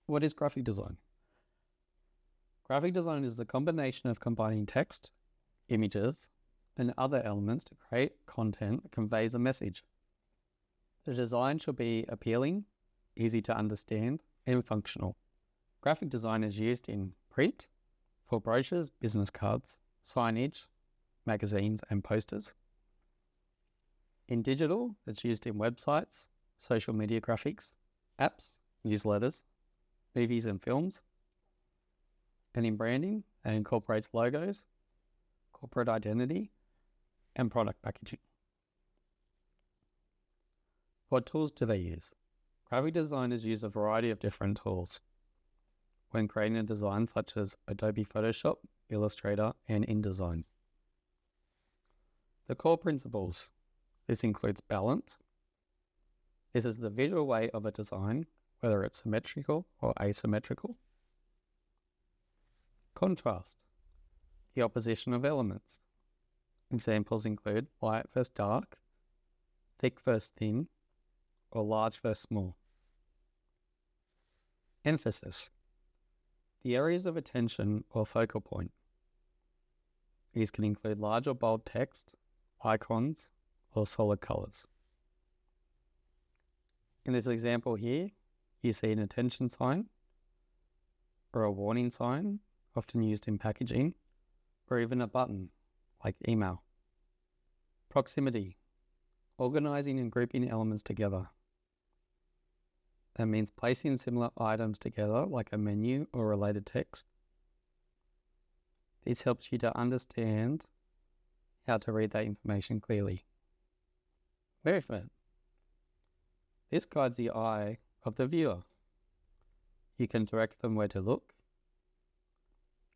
What is graphic design? Graphic design is the combination of combining text, images, and other elements to create content that conveys a message. The design should be appealing, easy to understand, and functional. Graphic design is used in print for brochures, business cards, signage, magazines, and posters. In digital, it's used in websites, social media graphics, apps, newsletters, movies and films. And in branding, it incorporates logos, corporate identity, and product packaging. What tools do they use? Graphic designers use a variety of different tools when creating a design, such as Adobe Photoshop, Illustrator, and InDesign. The core principles. This includes balance. This is the visual weight of a design, whether it's symmetrical or asymmetrical. Contrast. The opposition of elements. Examples include light versus dark, thick versus thin, or large versus small. Emphasis. The areas of attention or focal point. These can include large or bold text, icons, or solid colors. In this example here, you see an attention sign or a warning sign, often used in packaging, or even a button like email. Proximity. Organizing and grouping elements together. That means placing similar items together like a menu or related text. This helps you to understand how to read that information clearly. Movement. This guides the eye of the viewer. You can direct them where to look,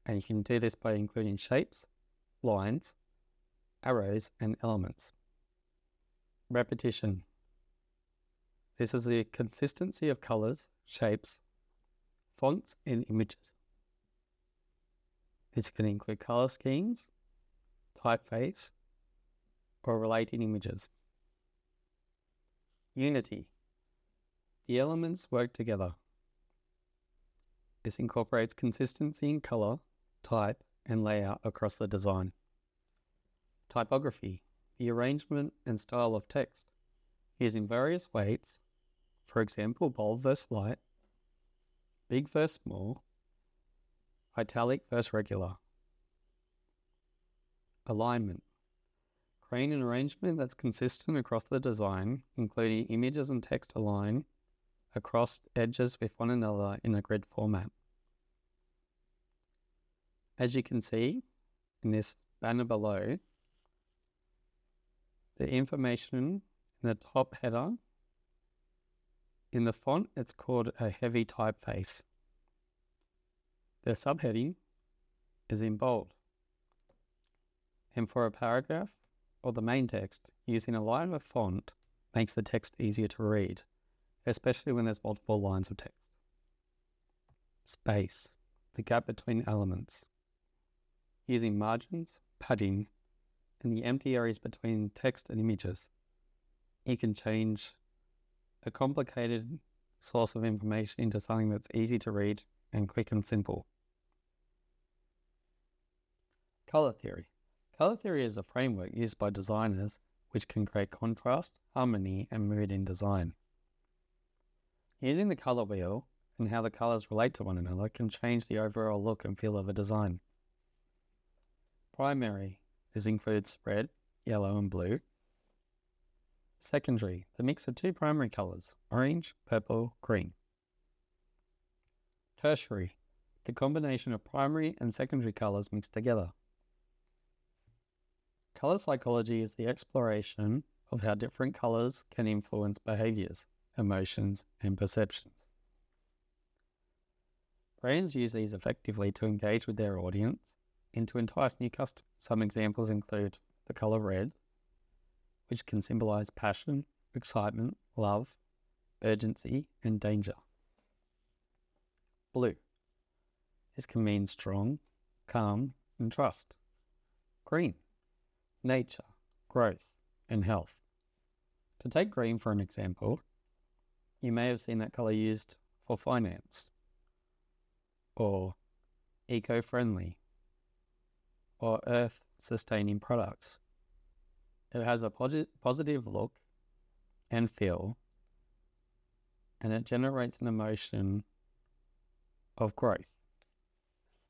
and you can do this by including shapes, lines, arrows, and elements. Repetition. This is the consistency of colors, shapes, fonts, and images. This can include color schemes, typeface, or relating images. Unity. The elements work together. This incorporates consistency in color, type, and layout across the design. Typography. The arrangement and style of text, using various weights, for example, bold versus light, big versus small, italic versus regular. Alignment. Creating an arrangement that's consistent across the design, including images and text align across edges with one another in a grid format. As you can see in this banner below, the information in the top header, in the font, it's called a heavy typeface. The subheading is in bold. And for a paragraph or the main text, using a line of font makes the text easier to read, especially when there's multiple lines of text. Space, the gap between elements. Using margins, padding, and the empty areas between text and images, you can change a complicated source of information into something that's easy to read and quick and simple. Color theory. Color theory is a framework used by designers which can create contrast, harmony, and mood in design. Using the color wheel and how the colors relate to one another can change the overall look and feel of a design. Primary. This includes red, yellow, and blue. Secondary. The mix of two primary colors, orange, purple, green. Tertiary. The combination of primary and secondary colors mixed together. Color psychology is the exploration of how different colors can influence behaviors, emotions, and perceptions. Brands use these effectively to engage with their audience and to entice new customers. Some examples include the color red, which can symbolize passion, excitement, love, urgency, and danger. Blue. This can mean strong, calm, and trust. Green. Nature, growth, and health. To take green for an example, you may have seen that color used for finance or eco-friendly, or earth-sustaining products. It has a positive look and feel, and it generates an emotion of growth.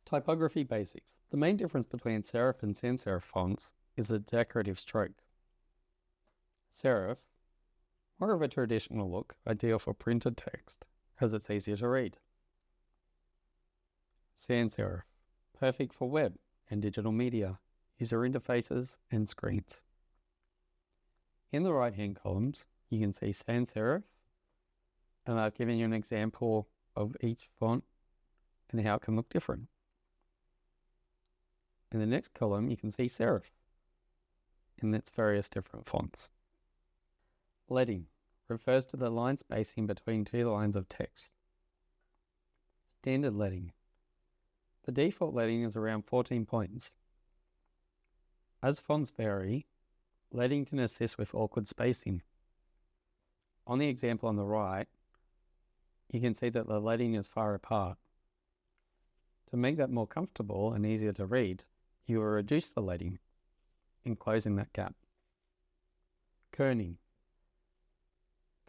Typography basics. The main difference between serif and sans serif fonts is a decorative stroke. Serif, more of a traditional look, ideal for printed text, as it's easier to read. Sans serif, perfect for web and digital media, user interfaces and screens. In the right-hand columns, you can see sans serif, and I've given you an example of each font and how it can look different. In the next column, you can see serif in its various different fonts. Leading refers to the line spacing between two lines of text. Standard leading. The default leading is around 14 points. As fonts vary, leading can assist with awkward spacing. On the example on the right, you can see that the leading is far apart. To make that more comfortable and easier to read, you will reduce the leading, enclosing that gap. Kerning.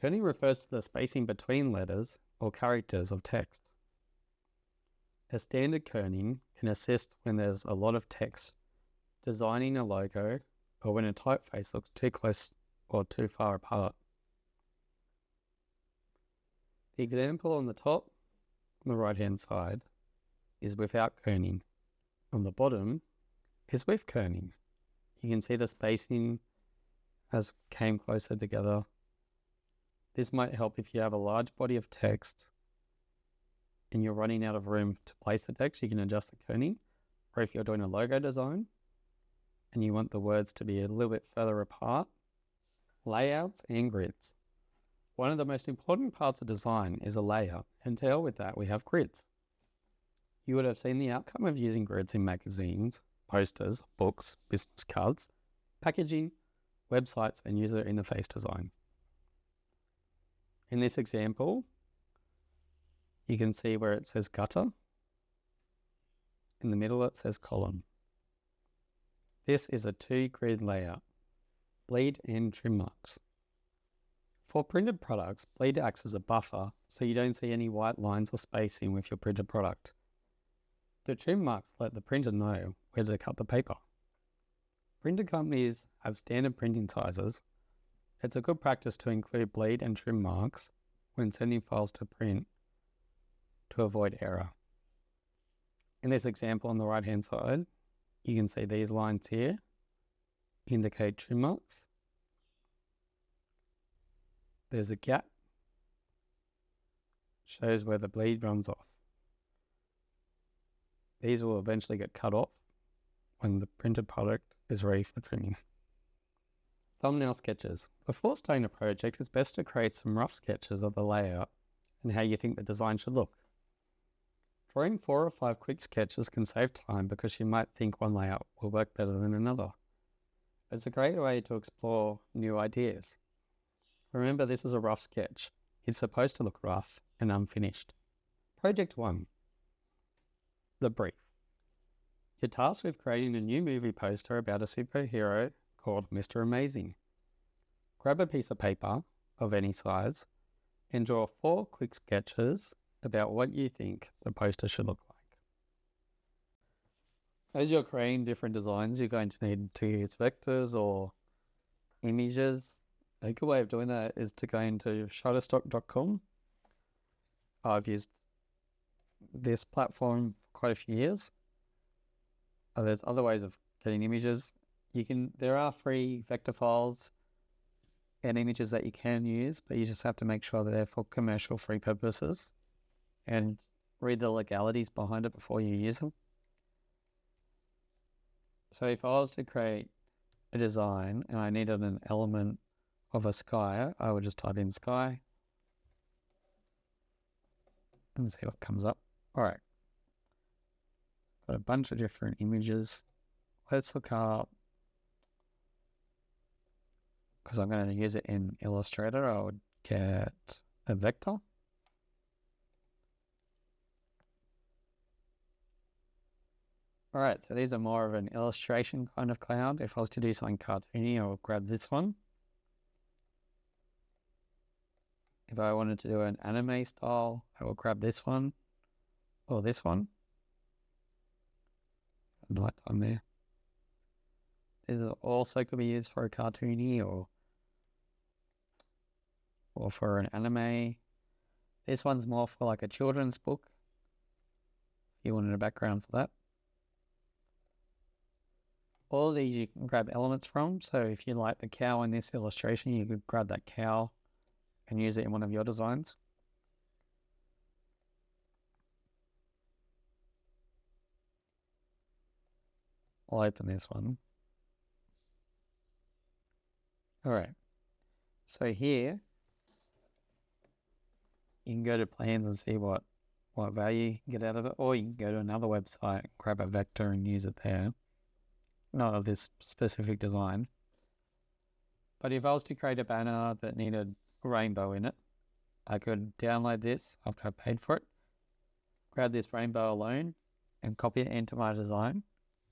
Kerning refers to the spacing between letters or characters of text. A standard kerning can assist when there's a lot of text, designing a logo, or when a typeface looks too close or too far apart. The example on the top, on the right-hand side, is without kerning. On the bottom is with kerning. You can see the spacing as came closer together. This might help if you have a large body of text and you're running out of room to place the text. You can adjust the kerning. Or if you're doing a logo design and you want the words to be a little bit further apart, layouts and grids. One of the most important parts of design is a layout, and to help with that, we have grids. You would have seen the outcome of using grids in magazines, posters, books, business cards, packaging, websites, and user interface design. In this example, you can see where it says gutter. In the middle, it says column. This is a 2-grid layout, bleed and trim marks. For printed products, bleed acts as a buffer so you don't see any white lines or spacing with your printed product. The trim marks let the printer know where to cut the paper. Printer companies have standard printing sizes. It's a good practice to include bleed and trim marks when sending files to print to avoid error. In this example on the right-hand side, you can see these lines here indicate trim marks. There's a gap, shows where the bleed runs off. These will eventually get cut off when the printed product is ready for trimming. Thumbnail sketches. Before starting a project, it's best to create some rough sketches of the layout and how you think the design should look. Drawing 4 or 5 quick sketches can save time because you might think one layout will work better than another. It's a great way to explore new ideas. Remember, this is a rough sketch. It's supposed to look rough and unfinished. Project 1. The brief. You're tasked with creating a new movie poster about a superhero called Mr. Amazing. Grab a piece of paper of any size and draw 4 quick sketches about what you think the poster should look like. As you're creating different designs, you're going to need to use vectors or images. A good way of doing that is to go into shutterstock.com. I've used this platform for quite a few years. There's other ways of getting images. There are free vector files and images that you can use, but you just have to make sure that they're for commercial free purposes and read the legalities behind it before you use them. So if I was to create a design and I needed an element of a sky, I would just type in sky and see what comes up. All right. Got a bunch of different images. Let's look up, because I'm going to use it in Illustrator, I would get a vector. Alright, so these are more of an illustration kind of cloud. If I was to do something cartoony, I'll grab this one. If I wanted to do an anime style, I will grab this one or this one. Nighttime there. This is also could be used for a cartoony or for an anime. This one's more for like a children's book. If you wanted a background for that. All of these you can grab elements from. So if you like the cow in this illustration, you could grab that cow and use it in one of your designs. I'll open this one. Alright. So here you can go to plans and see what value you can get out of it, or you can go to another website, grab a vector and use it there. Not of this specific design. But if I was to create a banner that needed a rainbow in it, I could download this after I paid for it, grab this rainbow alone and copy it into my design,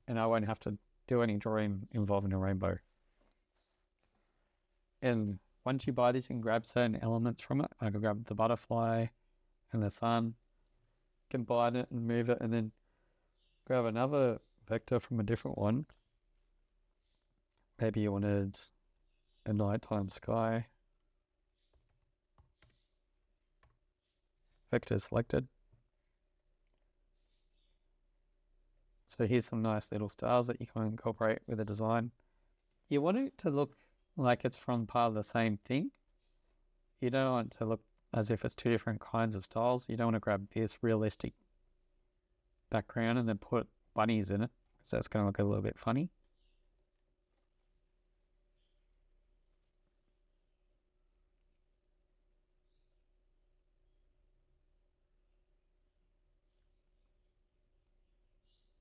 and I won't have to do any drawing involving a rainbow. And once you buy this, you can grab certain elements from it. I could grab the butterfly and the sun, combine it and move it, and then grab another vector from a different one. Maybe you wanted a nighttime sky. Vector selected. So here's some nice little stars that you can incorporate with a design. You want it to look like it's from part of the same thing. You don't want it to look as if it's two different kinds of styles. You don't want to grab this realistic background and then put bunnies in it, because that's going to look a little bit funny.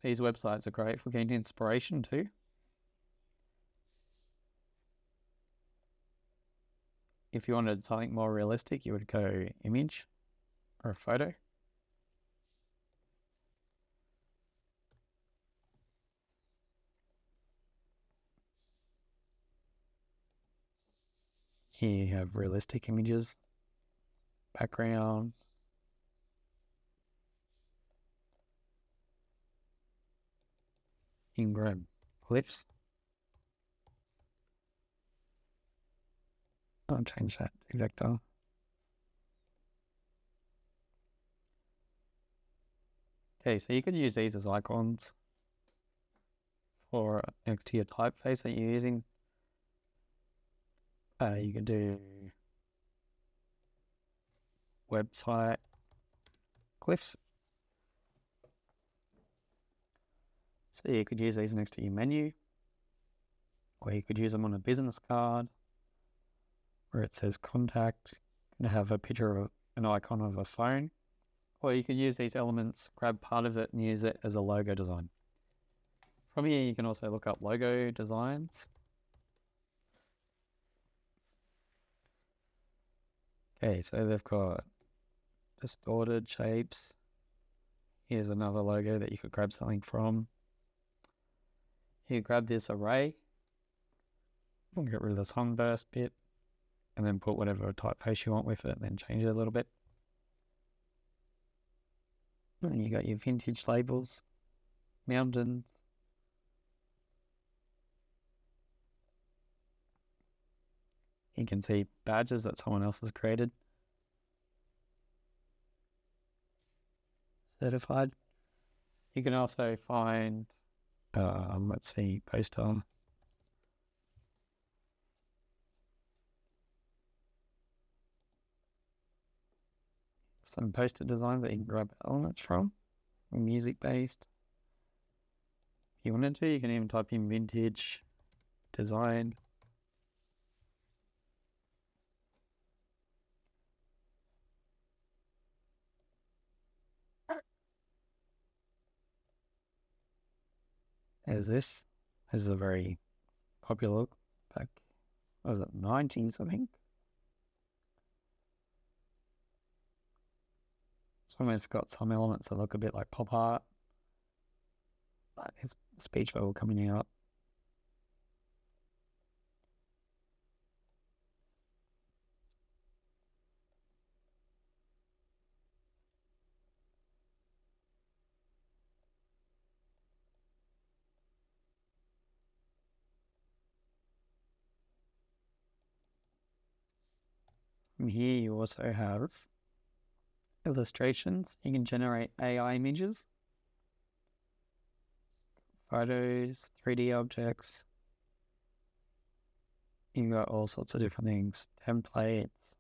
These websites are great for getting inspiration too. If you wanted something more realistic, you would go image or photo. Here you have realistic images, background. You can grab glyphs. I'll change that to vector. Okay, so you could use these as icons for next to your typeface that you're using. You could do website glyphs. So you could use these next to your menu, or you could use them on a business card where it says contact and have a picture of an icon of a phone. Or you could use these elements, grab part of it and use it as a logo design. From here you can also look up logo designs. Okay, so they've got distorted shapes. Here's another logo that you could grab something from. Here, grab this array. We'll get rid of the sunburst bit and then put whatever typeface you want with it and then change it a little bit. And you got your vintage labels, mountains. You can see badges that someone else has created. Certified. You can also find, let's see, poster. Some poster designs that you can grab elements from, music based. If you wanted to, you can even type in vintage design. As this is a very popular look back, what was it, 90s, I think. So it's got some elements that look a bit like pop art. His speech bubble coming out. And here you also have illustrations. You can generate AI images, photos, 3D objects. You've got all sorts of different things, templates.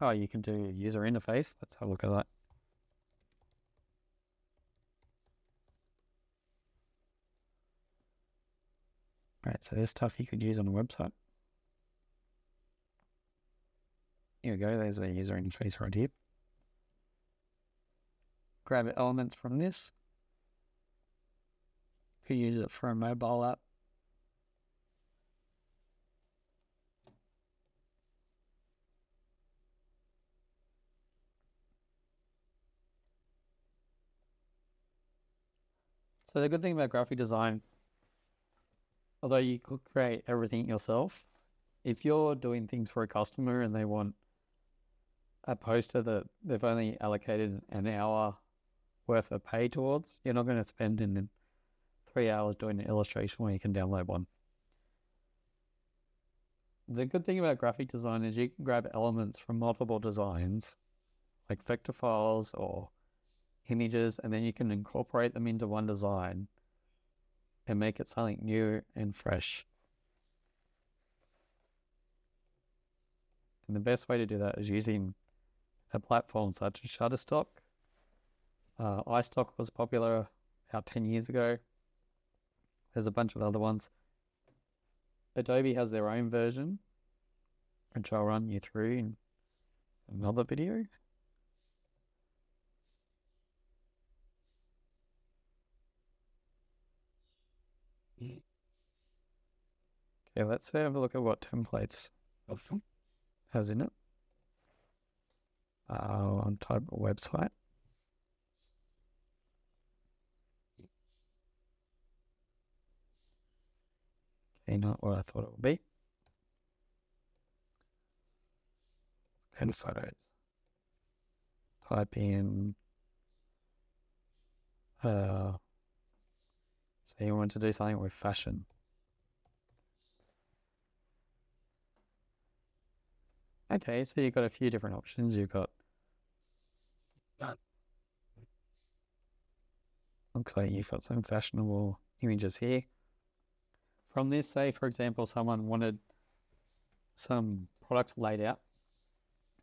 Oh, you can do user interface. Let's have a look at that. Right, so there's stuff you could use on a website. Here we go, there's a user interface right here. Grab elements from this. Could use it for a mobile app. So the good thing about graphic design, although you could create everything yourself, if you're doing things for a customer and they want a poster that they've only allocated an hour worth of pay towards, you're not going to spend in 3 hours doing an illustration where you can download one. The good thing about graphic design is you can grab elements from multiple designs, like vector files or images, and then you can incorporate them into one design and make it something new and fresh. And the best way to do that is using a platform such as Shutterstock. iStock was popular about 10 years ago. There's a bunch of other ones. Adobe has their own version, which I'll run you through in another video. Okay, let's have a look at what templates has in it. On type of website. Okay, not what I thought it would be. Go to photos. Type in, so you want to do something with fashion. Okay, so you've got a few different options. You've got, looks like you've got some fashionable images here. From this, say, for example, someone wanted some products laid out.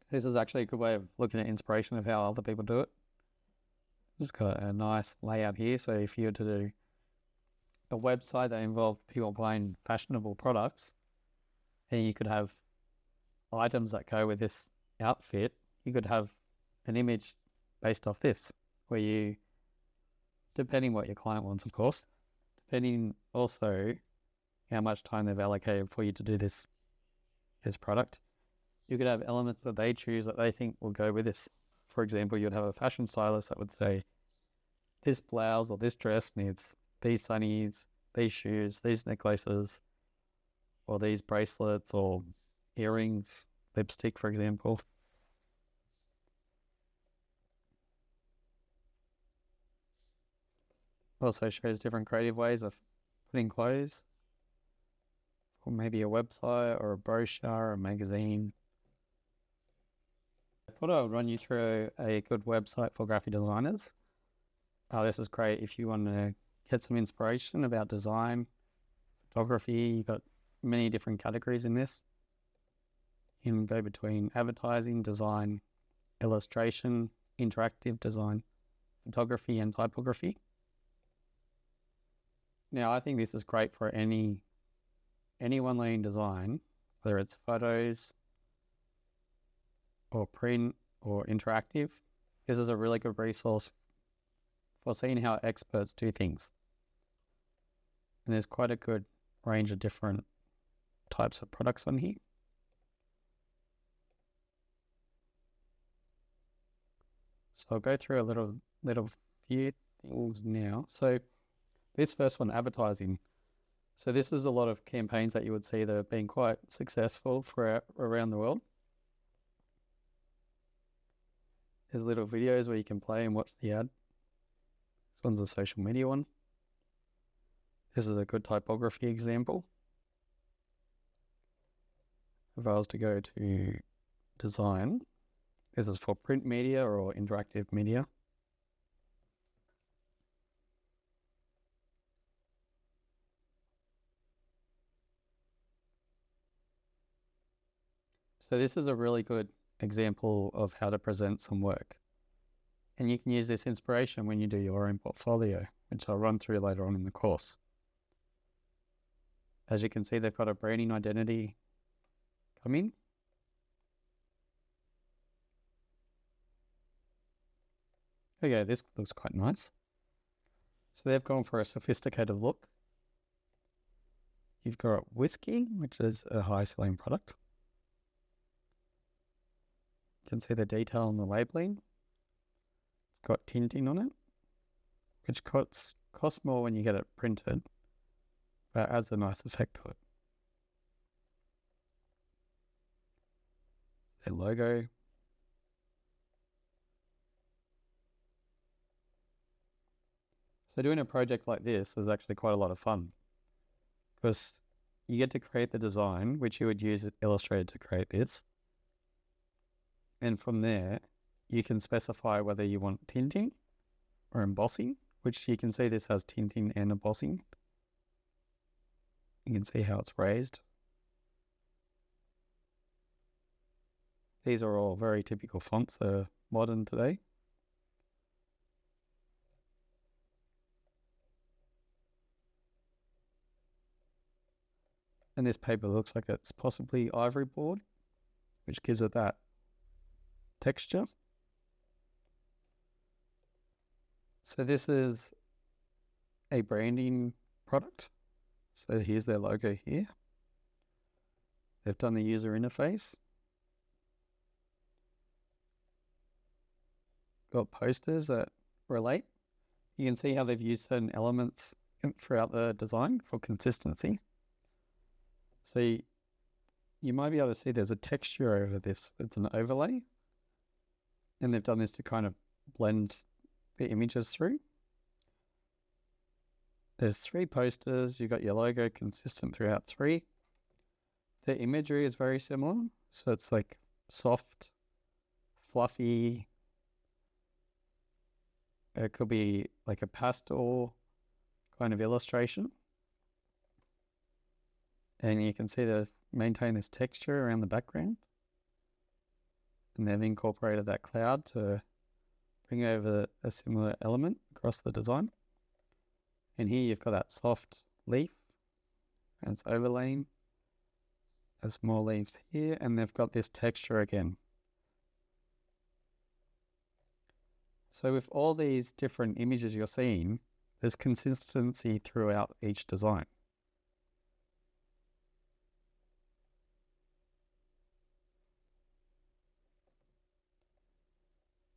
This is actually a good way of looking at inspiration of how other people do it. Just got a nice layout here. So if you were to do a website that involved people buying fashionable products, then you could have items that go with this outfit. You could have an image based off this, where you, depending what your client wants, of course, depending also how much time they've allocated for you to do this product, you could have elements that they choose that they think will go with this. For example, you'd have a fashion stylist that would say, this blouse or this dress needs these sunnies, these shoes, these necklaces, or these bracelets or earrings, lipstick, for example. Also shows different creative ways of putting clothes, or maybe a website or a brochure or a magazine. I thought I would run you through a good website for graphic designers. This is great if you want to get some inspiration about design, photography. You've got many different categories in this. You can go between advertising, design, illustration, interactive design, photography, and typography. Now, I think this is great for anyone learning design, whether it's photos or print or interactive. This is a really good resource for seeing how experts do things. And there's quite a good range of different types of products on here. So I'll go through a little few things now. So This first one, advertising. So this is a lot of campaigns that you would see that have been quite successful for around the world. There's little videos where you can play and watch the ad. This one's a social media one. This is a good typography example. If I was to go to design, this is for print media or interactive media. So this is a really good example of how to present some work. And you can use this inspiration when you do your own portfolio, which I'll run through later on in the course. As you can see, they've got a branding identity coming. Okay, this looks quite nice. So they've gone for a sophisticated look. You've got whiskey, which is a high-selling product. You can see the detail on the labeling. It's got tinting on it, which costs more when you get it printed, but adds a nice effect to it. Their logo. So doing a project like this is actually quite a lot of fun because you get to create the design, which you would use Illustrator to create this. And from there, you can specify whether you want tinting or embossing, which you can see this has tinting and embossing. You can see how it's raised. These are all very typical fonts that are modern today. And this paper looks like it's possibly ivory board, which gives it that texture. So this is a branding product. So here's their logo here. They've done the user interface. Got posters that relate. You can see how they've used certain elements throughout the design for consistency. So you might be able to see there's a texture over this. It's an overlay. And they've done this to kind of blend the images through. There's 3 posters. You've got your logo consistent throughout 3. The imagery is very similar. So it's like soft, fluffy. It could be like a pastel kind of illustration. And you can see they've maintained this texture around the background. And they've incorporated that cloud to bring over a similar element across the design. And here you've got that soft leaf and it's overlaying. There's more leaves here and they've got this texture again. So with all these different images you're seeing, there's consistency throughout each design.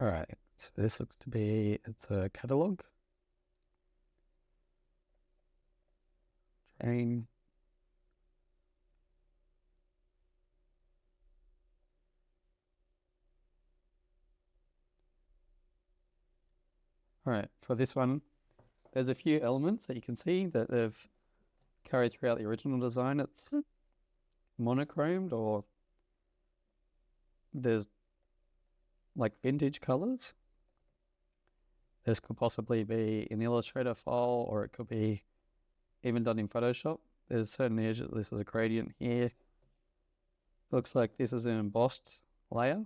All right, so this looks to be, it's a catalog. Train. All right, for this one, there's a few elements that you can see that they've carried throughout the original design. It's monochromed or there's like vintage colors. This could possibly be an Illustrator file or it could be even done in Photoshop. There's certain edges. This is a gradient here. Looks like this is an embossed layer.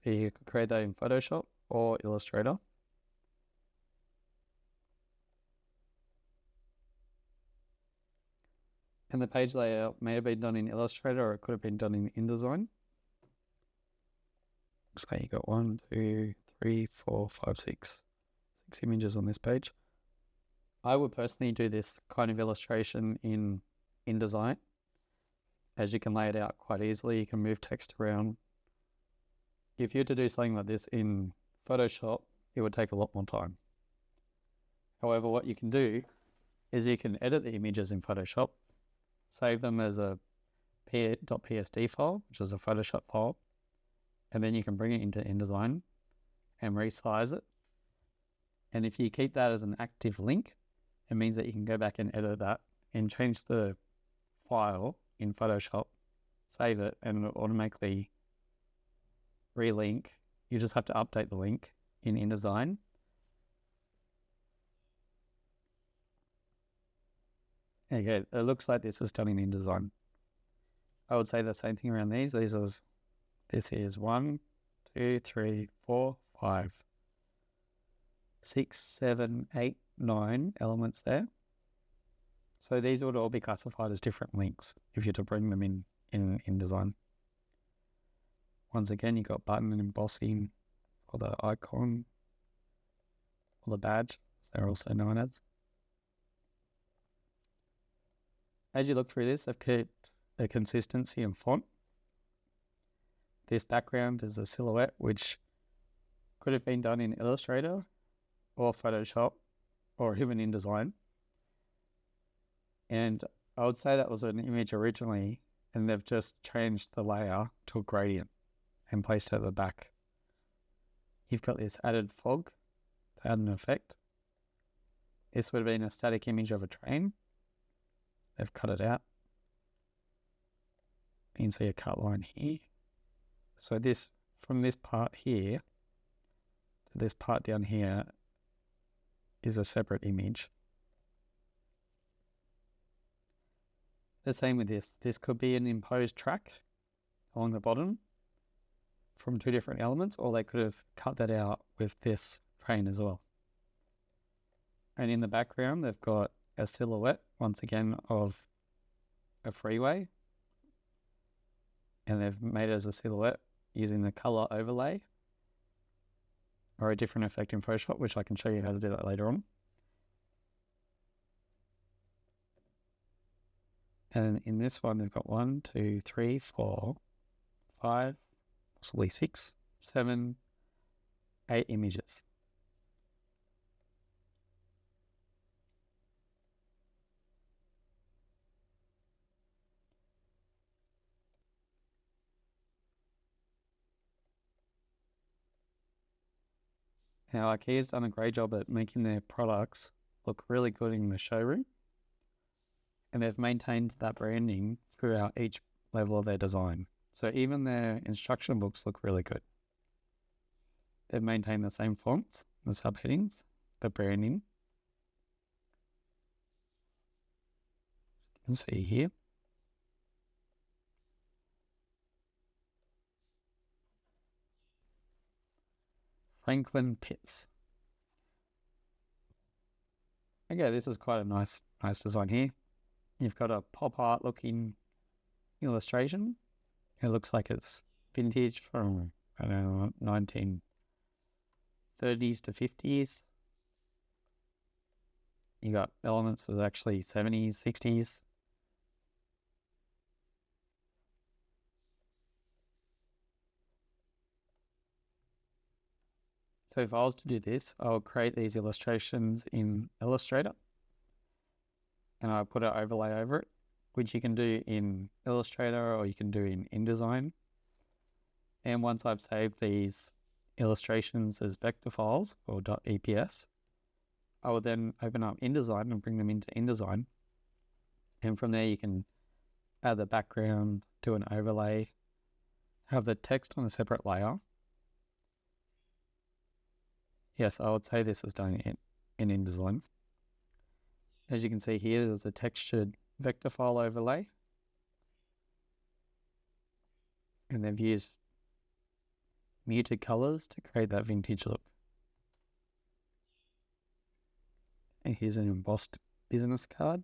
So you could create that in Photoshop or Illustrator. And the page layout may have been done in Illustrator or it could have been done in InDesign. Looks like you got 1, 2, 3, 4, 5, 6 images on this page. I would personally do this kind of illustration in InDesign. As you can lay it out quite easily, you can move text around. If you were to do something like this in Photoshop, it would take a lot more time. However, what you can do is you can edit the images in Photoshop, save them as a .psd file, which is a Photoshop file, and then you can bring it into InDesign and resize it. And if you keep that as an active link, it means that you can go back and edit that and change the file in Photoshop, save it, and it'll automatically relink. You just have to update the link in InDesign. Okay, it looks like this is done in InDesign. I would say the same thing around these. This is 1, 2, 3, 4, 5, 6, 7, 8, 9 elements there. So these would all be classified as different links if you're to bring them in InDesign. Once again, you've got button and embossing for the icon or the badge, as they're also known as. As you look through this, I've kept the consistency and font. This background is a silhouette, which could have been done in Illustrator or Photoshop or even InDesign. And I would say that was an image originally, and they've just changed the layer to a gradient and placed it at the back. You've got this added fog to add an effect. This would have been a static image of a train. They've cut it out. You can see a cut line here. So this, from this part here to this part down here, is a separate image. The same with this. This could be an imposed track along the bottom from two different elements, or they could have cut that out with this train as well. And in the background, they've got a silhouette, once again, of a freeway. And they've made it as a silhouette using the color overlay or a different effect in Photoshop, which I can show you how to do that later on. And in this one, they've got 1, 2, 3, 4, 5, possibly 6, 7, 8 images. Now, IKEA's done a great job at making their products look really good in the showroom, and they've maintained that branding throughout each level of their design. So even their instruction books look really good. They've maintained the same fonts, the subheadings, the branding. You can see here. Franklin Pitts. Okay, this is quite a nice design here. You've got a pop art looking illustration. It looks like it's vintage from, I don't know, 1930s to 50s. You got elements of actually 70s, 60s. So if I was to do this, I'll create these illustrations in Illustrator and I'll put an overlay over it, which you can do in Illustrator or you can do in InDesign. And once I've saved these illustrations as vector files or .eps, I will then open up InDesign and bring them into InDesign. And from there you can add the background, do an overlay, have the text on a separate layer. Yes, I would say this is done in InDesign. As you can see here, there's a textured vector file overlay. And they've used muted colors to create that vintage look. And here's an embossed business card.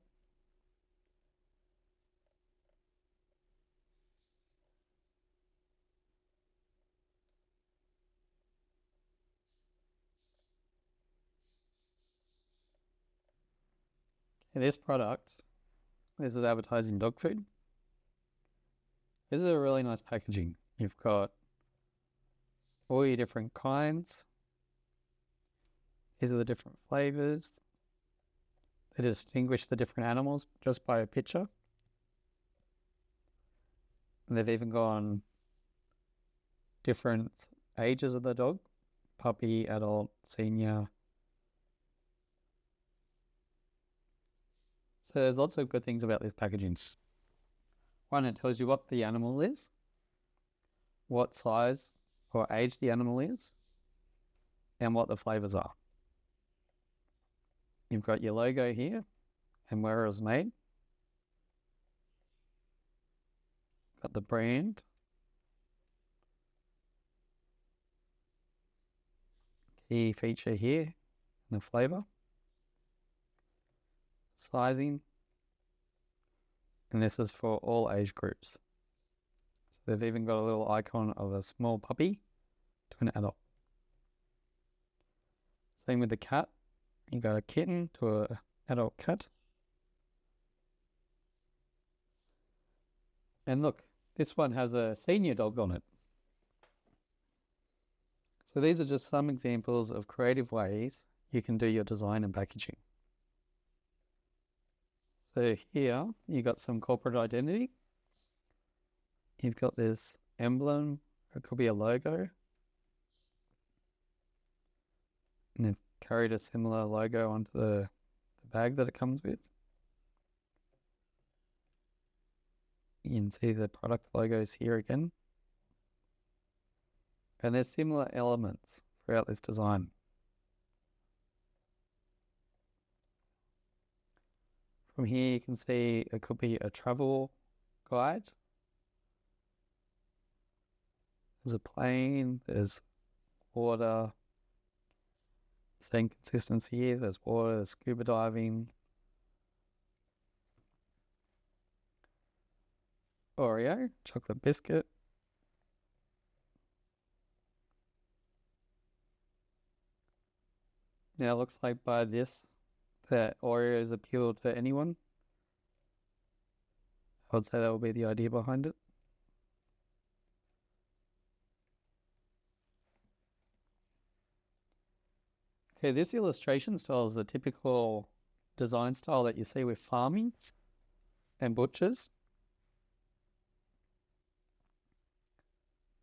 And this product, this is advertising dog food. This is a really nice packaging. You've got all your different kinds. These are the different flavors. They distinguish the different animals just by a picture. And they've even gone different ages of the dog: puppy, adult, senior. So there's lots of good things about this packaging. One, it tells you what the animal is, what size or age the animal is, and what the flavors are. You've got your logo here and where it was made. Got the brand. Key feature here and the flavor. Sizing. And this is for all age groups. So they've even got a little icon of a small puppy to an adult. Same with the cat. You got a kitten to an adult cat. And look, this one has a senior dog on it. So these are just some examples of creative ways you can do your design and packaging. So here you got some corporate identity. You've got this emblem, it could be a logo. And they've carried a similar logo onto the bag that it comes with. You can see the product logos here again. And there's similar elements throughout this design. From here you can see it could be a travel guide. There's a plane, there's water, same consistency here, there's water, there's scuba diving. Oreo, chocolate biscuit. Now it looks like by this that Oreos appeal to anyone. I would say that would be the idea behind it. Okay, this illustration style is a typical design style that you see with farming and butchers.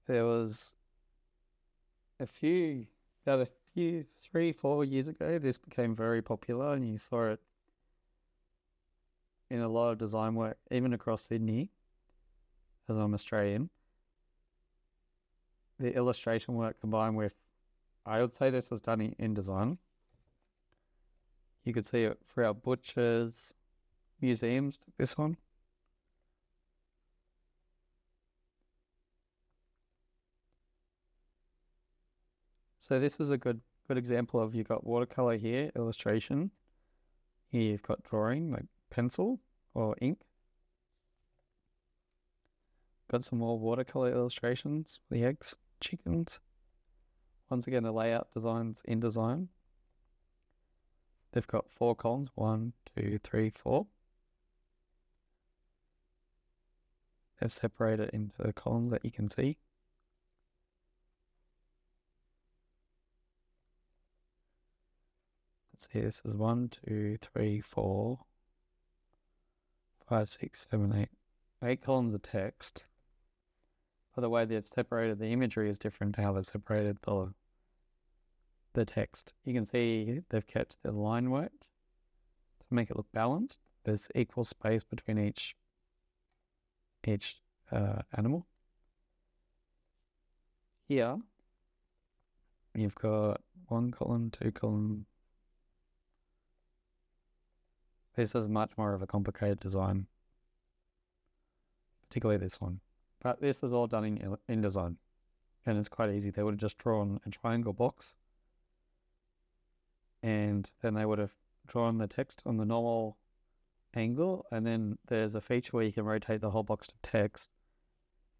There was about a few, 3-4 years ago, this became very popular and you saw it in a lot of design work, even across Sydney, as I'm Australian. The illustration work combined with, I would say this was done in InDesign. You could see it throughout butchers, museums, took this one. So this is a good example of, you've got watercolor here, illustration. Here you've got drawing, like pencil or ink. Got some more watercolor illustrations for the eggs, chickens. Once again, the layout designs InDesign. They've got 4 columns, 1, 2, 3, 4. They've separated into the columns that you can see. Let's see, this is 1, 2, 3, 4, 5, 6, 7, 8. 8 columns of text. By the way they've separated the imagery is different to how they've separated the text. You can see they've kept the line work to make it look balanced. There's equal space between each animal. Here you've got 1 column, 2 column. This is much more of a complicated design, particularly this one. But this is all done in InDesign, and it's quite easy. They would have just drawn a triangle box, and then they would have drawn the text on the normal angle, and then there's a feature where you can rotate the whole box of text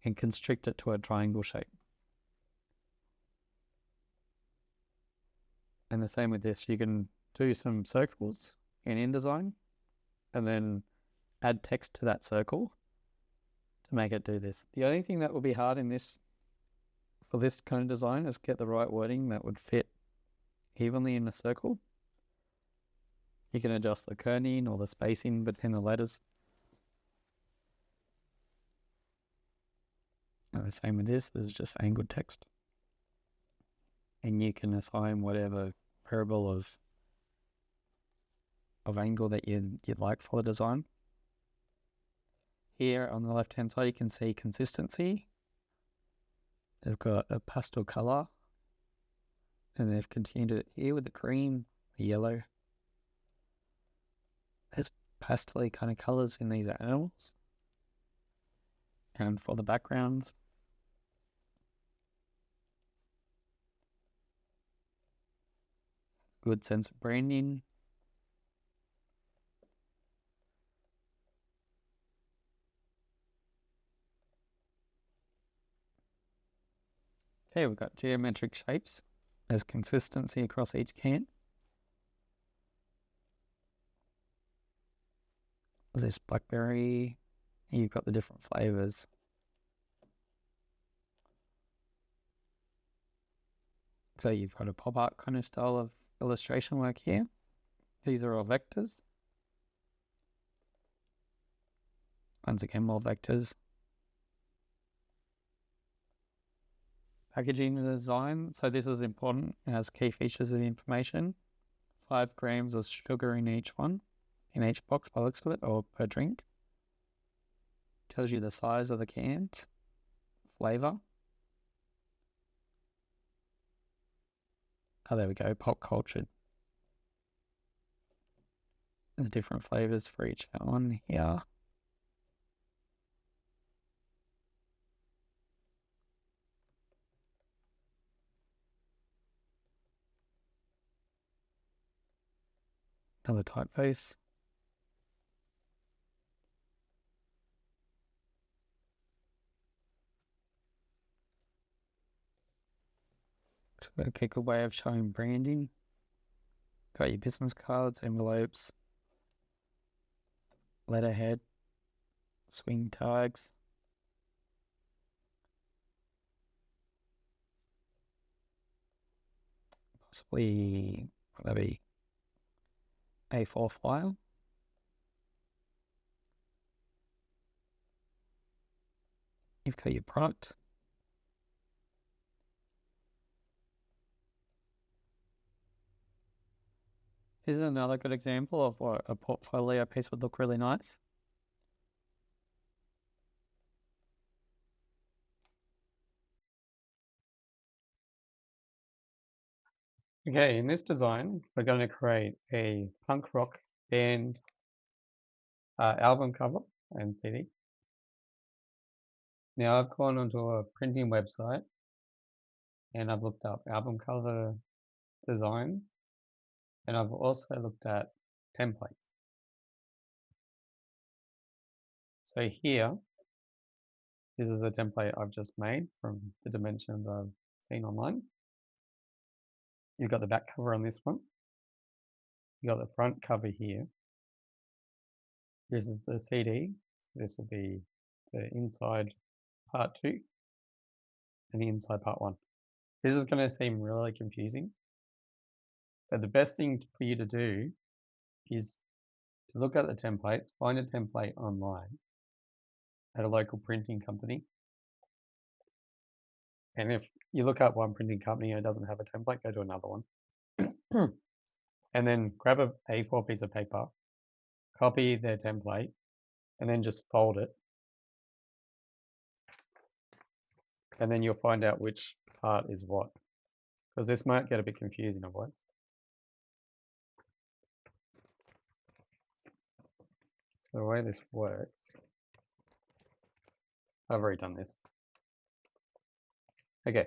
and constrict it to a triangle shape. And the same with this, you can do some circles in InDesign and then add text to that circle to make it do this. The only thing that will be hard in this, for this kind of design, is get the right wording that would fit evenly in a circle. You can adjust the kerning or the spacing between the letters. And the same with this is just angled text. And you can assign whatever variable of angle that you'd like for the design. Here on the left hand side you can see consistency. They've got a pastel color, and they've continued it here with the cream, the yellow. There's pastel kind of colors in these animals. And for the backgrounds, good sense of branding. Okay, we've got geometric shapes. There's consistency across each can. This blackberry, you've got the different flavors. So you've got a pop art kind of style of illustration work here. These are all vectors. Once again, more vectors. Packaging design. So this is important. It has key features of information. 5 grams of sugar in each one, in each box by the looks of it, or per drink. Tells you the size of the cans, flavor. Oh, there we go, pop cultured. There's different flavors for each one here. Another typeface. So a good way of showing branding. Got your business cards, envelopes, letterhead, swing tags. Possibly, maybe A4 file. You've got your product. This is another good example of what a portfolio piece would look really nice. Okay, in this design, we're going to create a punk rock band album cover and CD. Now I've gone onto a printing website and I've looked up album cover designs, and I've also looked at templates. So here, this is a template I've just made from the dimensions I've seen online. You've got the back cover on this one. You've got the front cover here. This is the CD. So this will be the inside part 2 and the inside part 1. This is going to seem really confusing, but the best thing for you to do is to look at the templates, find a template online at a local printing company. And if you look up one printing company and it doesn't have a template, go to another one. And then grab a A4 piece of paper, copy their template, and then just fold it. And then you'll find out which part is what, because this might get a bit confusing otherwise. So the way this works, I've already done this. Okay.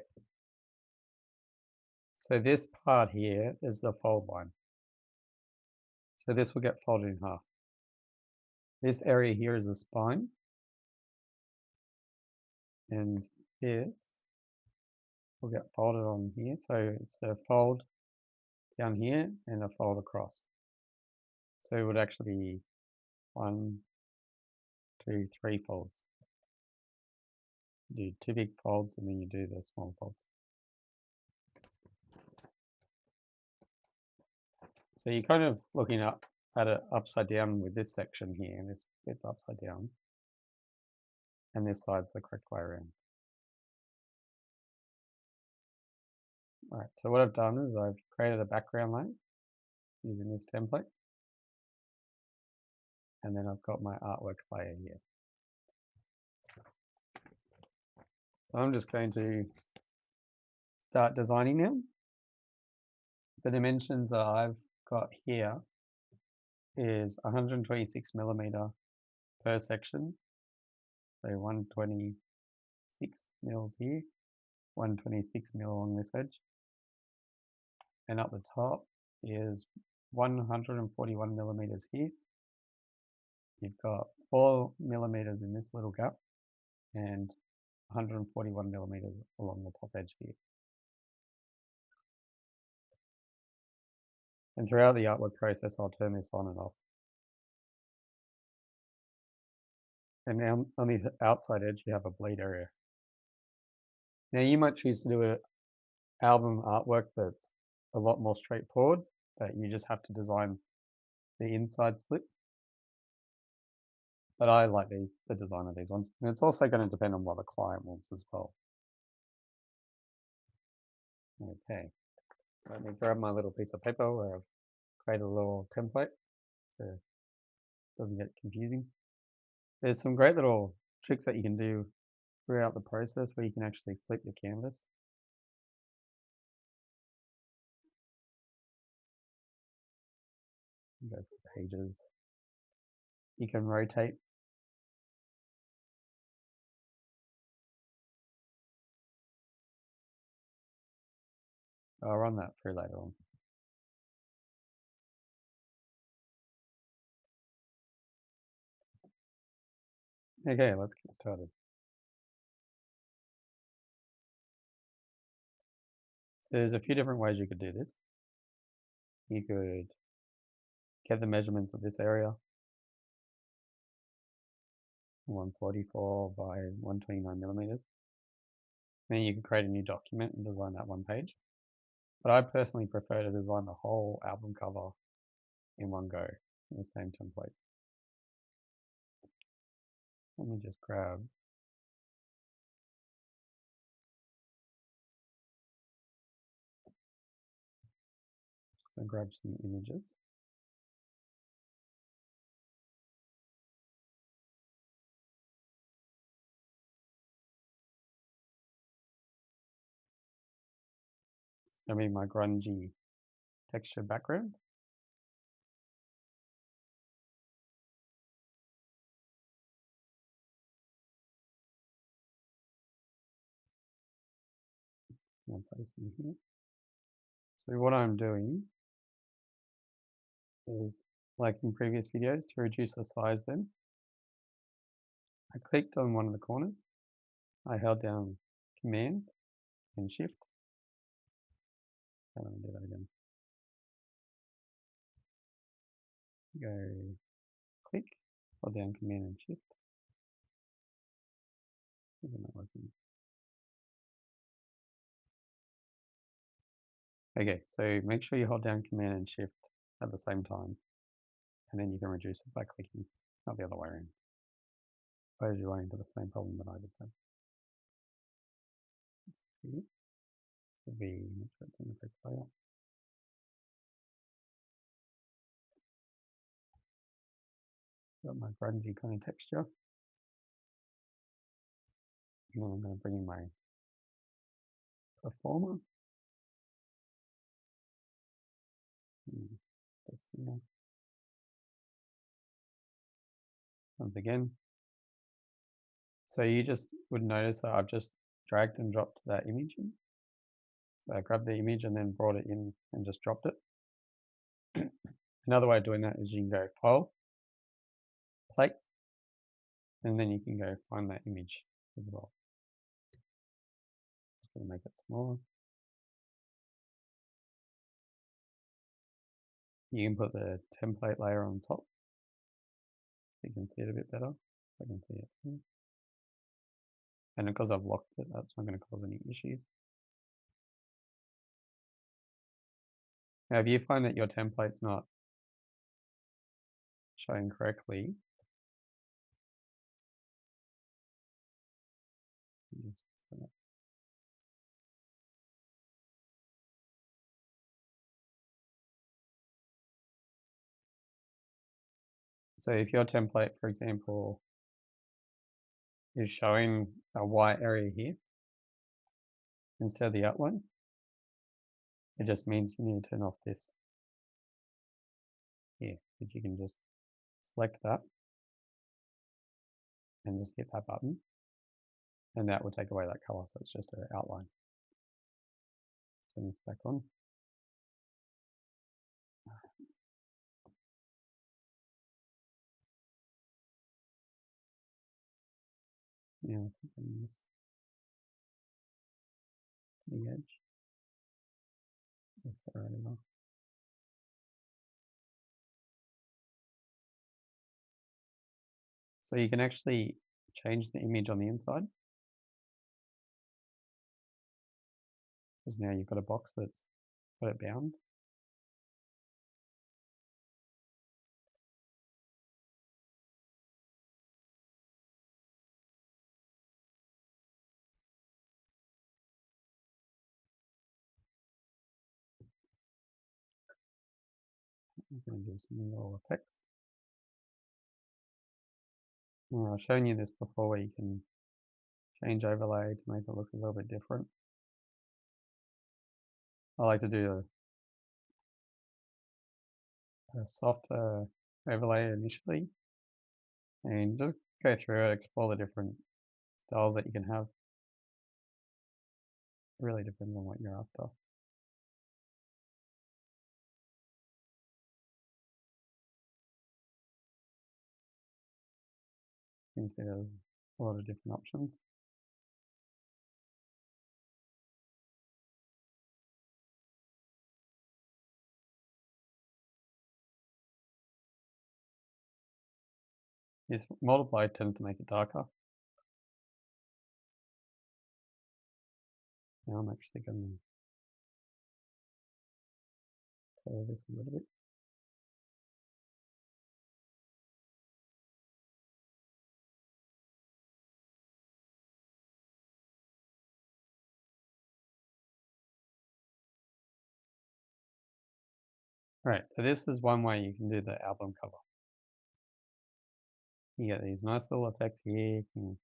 So this part here is the fold line. So this will get folded in half. This area here is the spine. And this will get folded on here. So it's a fold down here and a fold across. So it would actually be 1, 2, 3 folds. You do 2 big folds and then you do the small folds. So you're kind of looking up had it upside down with this section here, and this bit's upside down. And this side's the correct way around. Alright, so what I've done is I've created a background layer using this template. And then I've got my artwork layer here. So I'm just going to start designing now. The dimensions that I've got here is 126 millimeter per section. So 126 mils here, 126 mil along this edge. And up the top is 141 millimeters here. You've got 4 millimeters in this little gap and 141 millimeters along the top edge here. And throughout the artwork process, I'll turn this on and off. And now on the outside edge, you have a bleed area. Now you might choose to do an album artwork that's a lot more straightforward, that you just have to design the inside slip. But I like the design of these ones. And it's also going to depend on what the client wants as well. Okay, let me grab my little piece of paper where I've created a little template so it doesn't get confusing. There's some great little tricks that you can do throughout the process where you can actually flip your canvas. Go for pages. You can rotate. I'll run that through later on. Okay, let's get started. There's a few different ways you could do this. You could get the measurements of this area, 144 by 129 millimeters. Then you can create a new document and design that one page. But I personally prefer to design the whole album cover in one go in the same template. Let me just grab some images. It's going to be my grungy texture background. I'll place in here. So what I'm doing is, like in previous videos, to reduce the size then, I clicked on one of the corners. I held down Command and Shift. I'm going to do that again. Go click, hold down Command and Shift. Isn't that working? Okay, so make sure you hold down Command and Shift at the same time, and then you can reduce it by clicking, not the other way around. Otherwise you run into the same problem that I just had. Let's see. Should be, make sure it's in the correct layout. Got my grungy kind of texture. And then I'm going to bring in my performer. This here. Once again. So you just would notice that I've just dragged and dropped that image in. So I grabbed the image and then brought it in and just dropped it. Another way of doing that is you can go File, Place, and then you can go find that image as well. Just going to make it smaller. You can put the template layer on top. You can see it a bit better. I can see it here. And because I've locked it, that's not going to cause any issues. Now, if you find that your template's not shown correctly. So if your template, for example, is showing a white area here instead of the outline, it just means you need to turn off this here, which you can just select that and just hit that button, and that will take away that color, so it's just an outline. Turn this back on. Now open this to the edge. So you can actually change the image on the inside, because now you've got a box that's got it bound. I'm going to do some little effects. Now, I've shown you this before, where you can change overlay to make it look a little bit different. I like to do a soft overlay initially, and just go through it, explore the different styles that you can have. It really depends on what you're after. You can see there's a lot of different options. This multiply tends to make it darker. Now I'm actually going to color this a little bit. Alright, so this is one way you can do the album cover. You get these nice little effects here, you can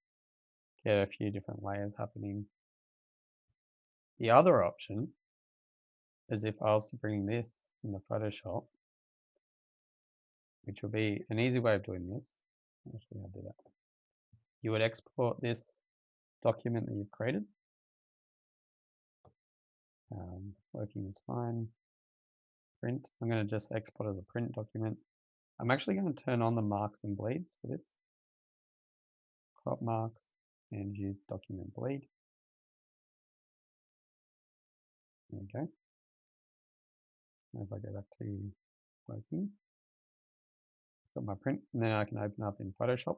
get a few different layers happening. The other option is if I was to bring this into Photoshop, which will be an easy way of doing this. Actually, I'll do that. You would export this document that you've created. Working is fine. Print. I'm going to just export as a print document. I'm actually going to turn on the marks and bleeds for this. Crop marks and use document bleed. There we go. If I go back to working, got my print, and then I can open up in Photoshop.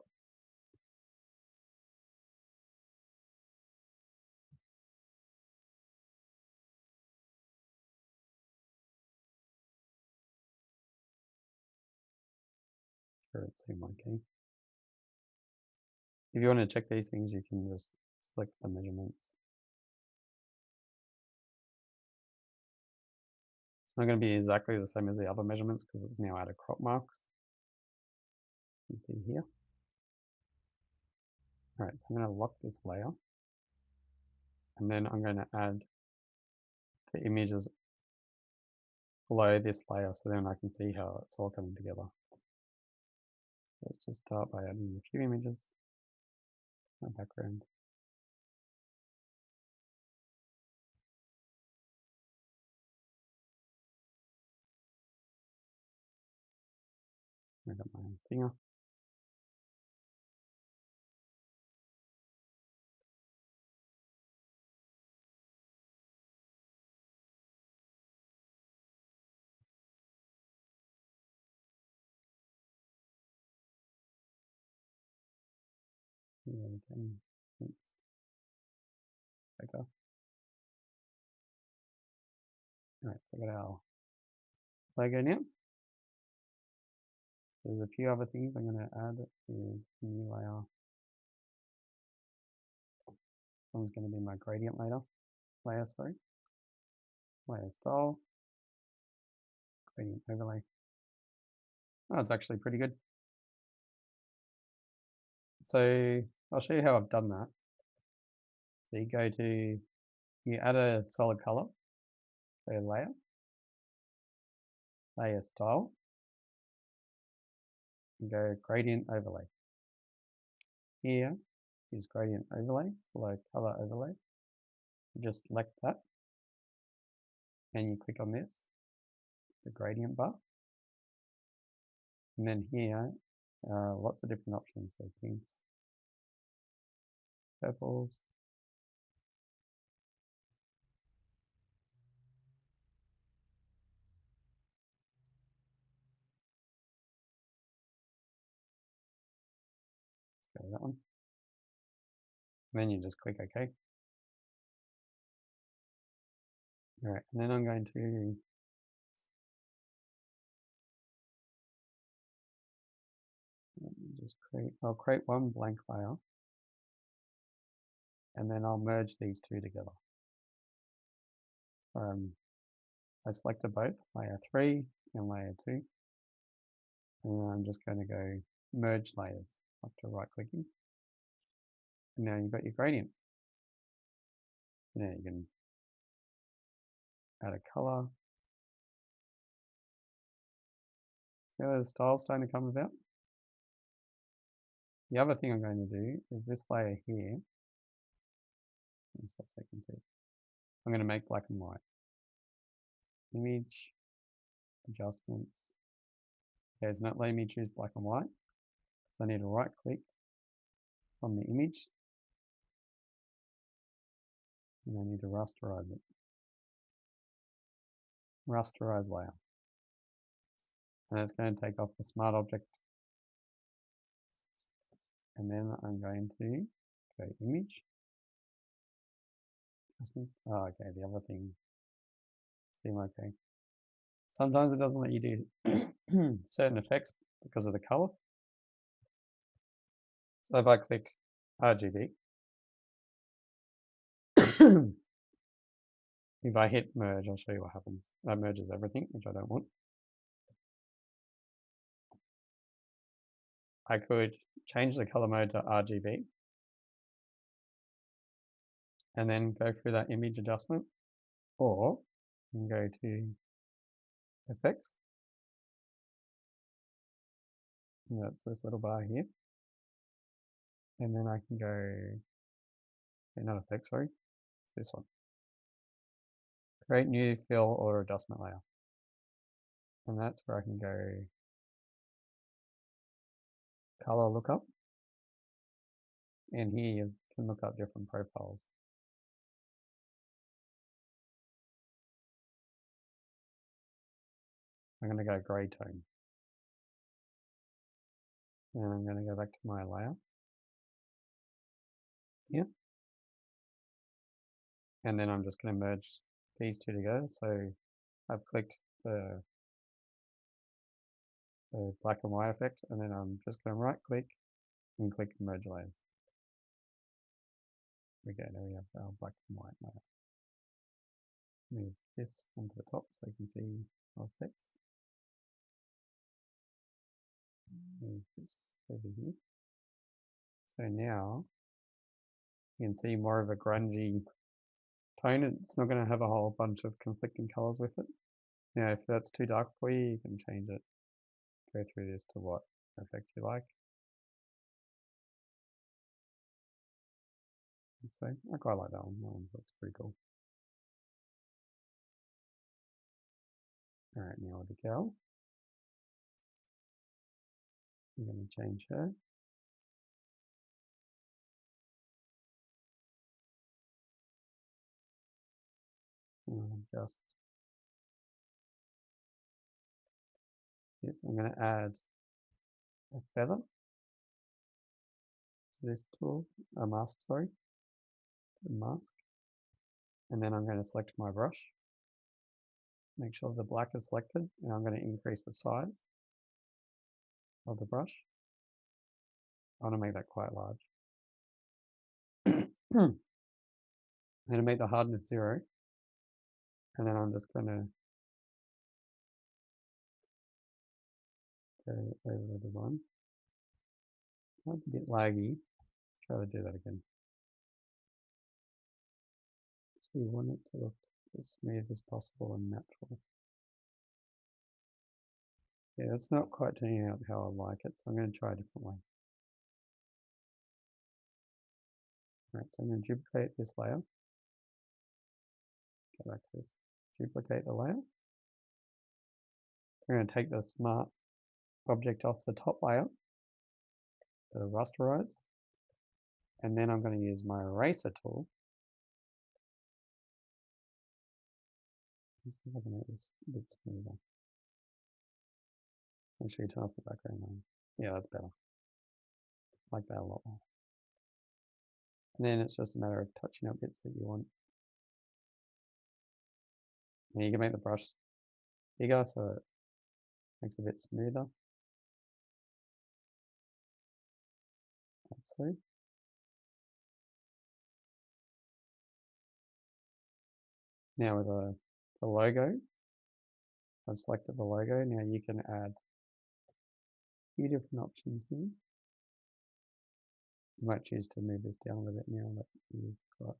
Sure, it's in my key. If you want to check these things, you can just select the measurements. It's not going to be exactly the same as the other measurements because it's now out of crop marks. You can see here. All right, so I'm going to lock this layer, and then I'm going to add the images below this layer, so then I can see how it's all coming together. Let's just start by adding a few images. My background. I got my singer. Yeah, okay. Thanks. Okay. All right, so I got our logo now. There's a few other things I'm going to add. Is a new layer. One's going to be my gradient layer, sorry. Layer style, gradient overlay. Oh, it's actually pretty good. So I'll show you how I've done that. So you add a solid color, so layer style, and go gradient overlay. Here is gradient overlay, below color overlay. You just select that, and you click on this, the gradient bar. And then here, lots of different options, so pinks, purples. Let's go to that one. And then you just click OK. All right, and then I'm going to I'll create one blank layer, and then I'll merge these two together. I selected both, layer 3 and layer 2, and I'm just going to go merge layers after right clicking. And now you've got your gradient. Now you can add a color. See how the style's starting to come about? The other thing I'm going to do is this layer here. So you can see. I'm going to make black and white. Image, adjustments. Okay, it's not letting me choose black and white. So I need to right click on the image. And I need to rasterize it. Rasterize layer. And it's going to take off the smart object. And then I'm going to go image. Oh, okay, the other thing. Seem okay. Sometimes it doesn't let you do certain effects because of the color. So if I click RGB, if I hit merge, I'll show you what happens. That merges everything, which I don't want. I could change the color mode to RGB and then go through that image adjustment, or you can go to effects. And that's this little bar here. And then I can go, not effects, sorry, it's this one. Create new fill or adjustment layer. And that's where I can go color lookup. And here you can look up different profiles. I'm going to go gray tone. And I'm going to go back to my layer here. And then I'm just going to merge these two together. So I've clicked the black and white effect, and then I'm just going to right click and click merge layers. Okay, there we have our black and white layer. Move this onto the top so you can see our effects. Move this over here. So now you can see more of a grungy tone. It's not going to have a whole bunch of conflicting colors with it. Now, if that's too dark for you, you can change it. Go through this to what effect you like. So I quite like that one. That one looks pretty cool. All right, now the girl. I'm going to change her. Just this. I'm going to add a feather to this tool, a mask, sorry, a mask. And then I'm going to select my brush. Make sure the black is selected, and I'm going to increase the size. of the brush. I want to make that quite large. I'm going to make the hardness 0, and then I'm just going to go over the design. That's a bit laggy. Let's try to do that again. So you want it to look as smooth as possible and natural. Yeah, that's not quite turning out how I like it, so I'm going to try a different way. Alright, so I'm going to duplicate this layer. Go back to this. Duplicate the layer. I'm going to take the smart object off the top layer, the rasterize, and then I'm going to use my eraser tool. Let's see if I can make this a bit smoother. Make sure you turn off the background line. Yeah, that's better. I like that a lot more. And then it's just a matter of touching up bits that you want. And you can make the brush bigger so it makes it a bit smoother. Like so. Now with the logo, I've selected the logo. Now you can add a few different options here. You might choose to move this down a little bit now that you've got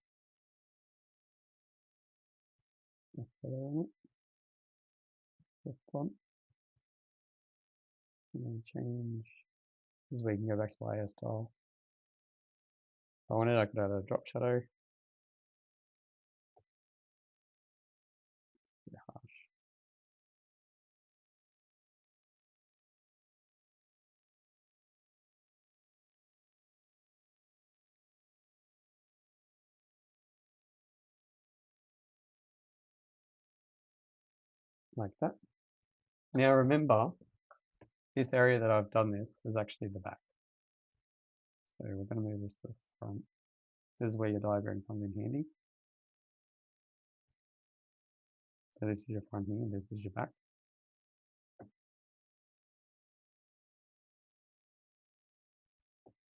a photo on it. The font. And then change. This is where you can go back to layer style. If I wanted, I could add a drop shadow. A bit harsh. Like that. Now remember, this area that I've done this is actually the back. So we're going to move this to the front. This is where your diagram comes in handy. So this is your front here, and this is your back.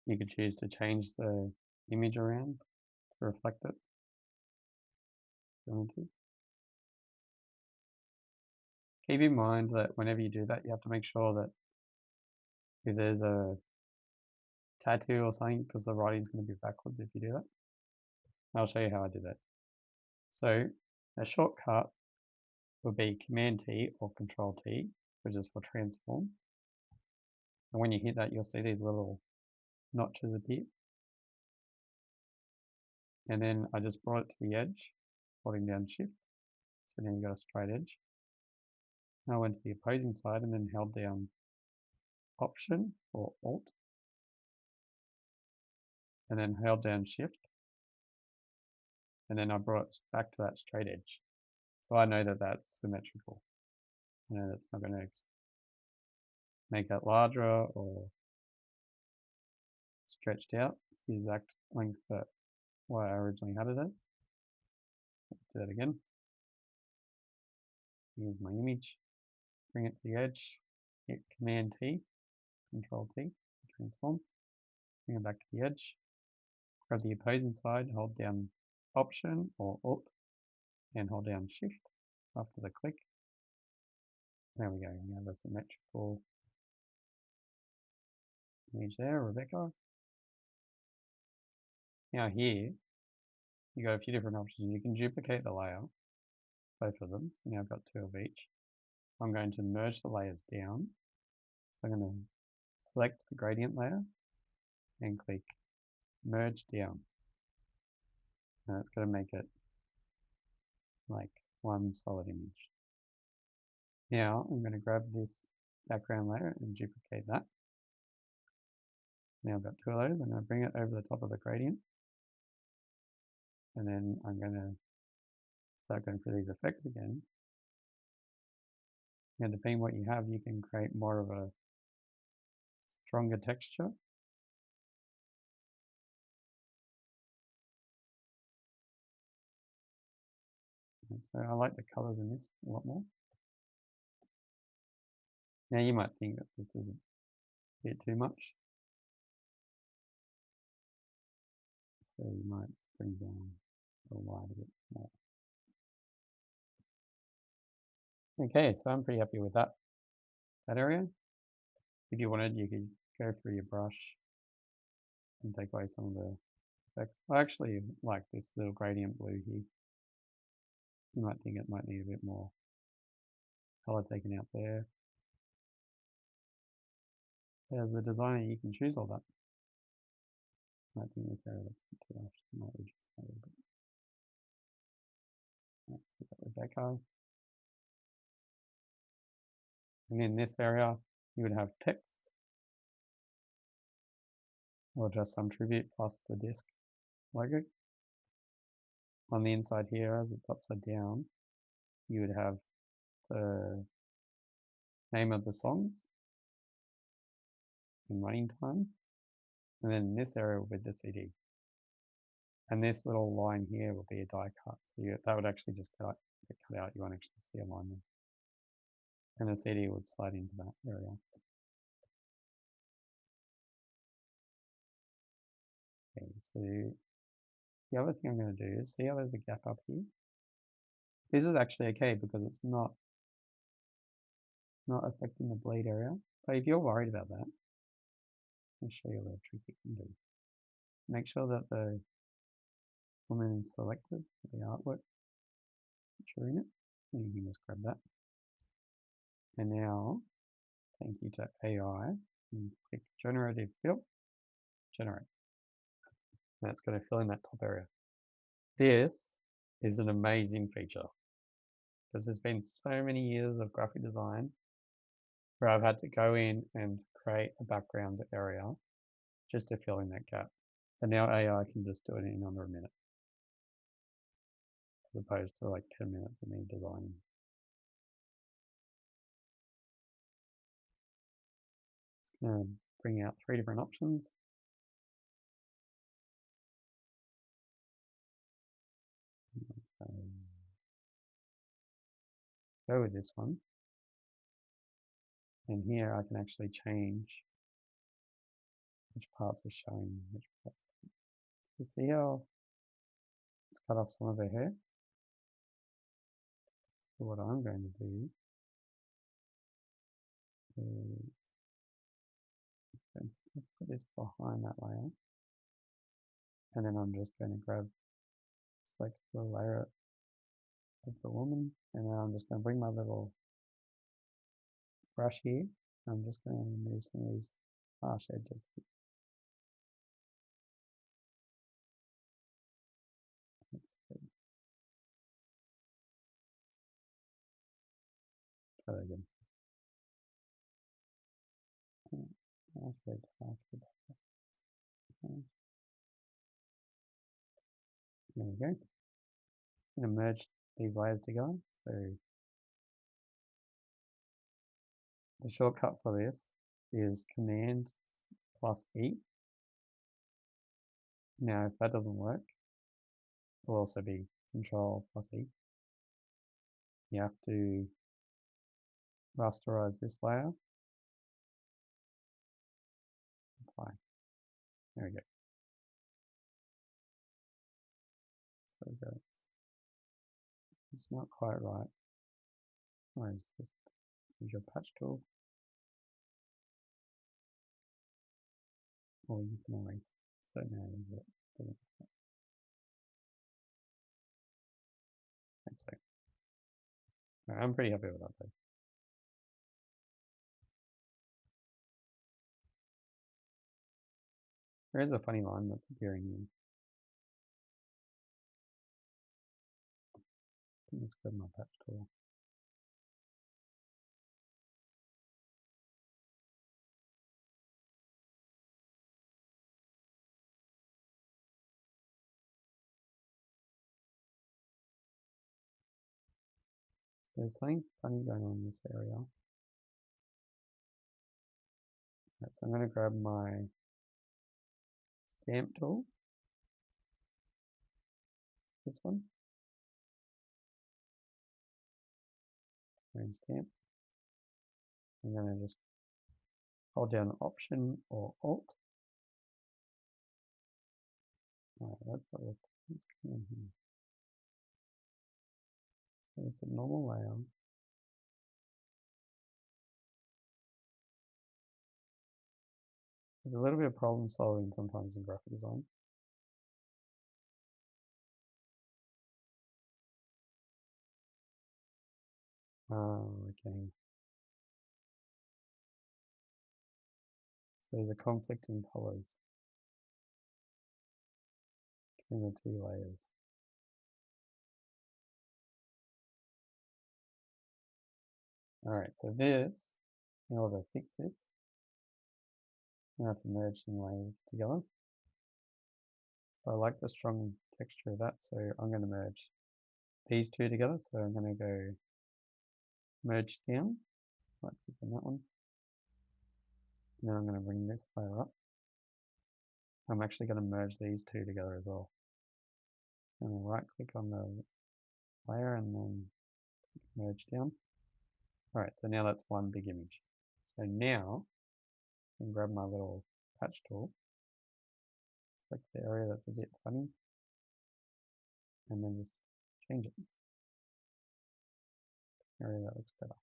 You could choose to change the image around to reflect it. Keep in mind that whenever you do that, you have to make sure that if there's a tattoo or something, because the writing's going to be backwards if you do that. I'll show you how I did that. So a shortcut would be Command T or Control T, which is for transform. And when you hit that, you'll see these little notches appear. And then I just brought it to the edge, holding down Shift. So now you've got a straight edge. Now I went to the opposing side and then held down Option or Alt. And then held down Shift. And then I brought it back to that straight edge. So I know that that's symmetrical. And it's not going to make that larger or stretched out. It's the exact length that what I originally had it as. Let's do that again. Here's my image. Bring it to the edge. Hit Command T, Control T, transform. Bring it back to the edge. Grab the opposing side, hold down Option or Alt, and hold down Shift after the click. There we go. We have a symmetrical image there, Rebecca. Now here, you got a few different options. You can duplicate the layer, both of them. Now I've got 2 of each. I'm going to merge the layers down. So I'm going to select the gradient layer and click Merge Down. And it's going to make it like one solid image. Now I'm going to grab this background layer and duplicate that. Now I've got 2 of those. I'm going to bring it over the top of the gradient. And then I'm going to start going through these effects again. And depending on what you have, you can create more of a stronger texture. And so I like the colors in this a lot more. Now you might think that this is bit too much. So you might bring down the wide a bit more. Okay, so I'm pretty happy with that area. If you wanted, you could go through your brush and take away some of the effects. I actually like this little gradient blue here. You might think it might need a bit more color taken out there. As a designer, you can choose all that. I think this area looks a bit too harsh. I might reduce that a little bit. Let's do that with that guy. And in this area, you would have text, or just some tribute plus the disk logo. On the inside here, as it's upside down, you would have the name of the songs in running time, and then in this area with the CD. And this little line here will be a die cut, so that would actually just get cut out. You won't actually see a line there. And the CD would slide into that area. Okay, so the other thing I'm going to do is see how there's a gap up here. This is actually okay because it's not affecting the bleed area. But if you're worried about that, I'll show you a little trick you can do. Make sure that the woman is selected for the artwork picture in it. And you can just grab that. And now, thank you to AI, and click Generative Fill, Generate. That's going to fill in that top area. This is an amazing feature because there's been so many years of graphic design where I've had to go in and create a background area just to fill in that gap. And now AI can just do it in under a minute, as opposed to like 10 minutes of me designing. It's going to bring out 3 different options. Let's go with this one. And here I can actually change which parts are showing which parts. You see how it's cut off some of her hair? So what I'm going to do is put this behind that layer. And then I'm just going to select the layer of the woman. And then I'm just going to bring my little brush here. I'm just going to remove some of these harsh edges. Try that again. There we go. I'm going to merge these layers together. So the shortcut for this is Command plus E. Now, if that doesn't work, it'll also be Control plus E. You have to rasterize this layer. Apply. There we go. So it goes. It's not quite right. Just use your patch tool. Or you can erase certain areas of it. So I'm pretty happy with that though. There is a funny line that's appearing here. Let's grab my patch tool. There's something funny going on in this area. Right, so I'm going to grab my stamp tool. This one. And stamp. I'm going to just hold down Option or Alt. Alright, let's have a look. Let's come in here. So it's a normal layout. There's a little bit of problem solving sometimes in graphic design. Oh, okay. So there's a conflicting colors between the two layers. Alright, so this, in order to fix this, I have to merge some layers together. I like the strong texture of that, so I'm going to merge these two together. So I'm going to go merge down, right click on that one. And then I'm going to bring this layer up. I'm actually going to merge these two together as well. And then right click on the layer and then merge down. Alright, so now that's one big image. So now I can grab my little patch tool, select the area that's a bit funny, and then just change it. Area that looks better.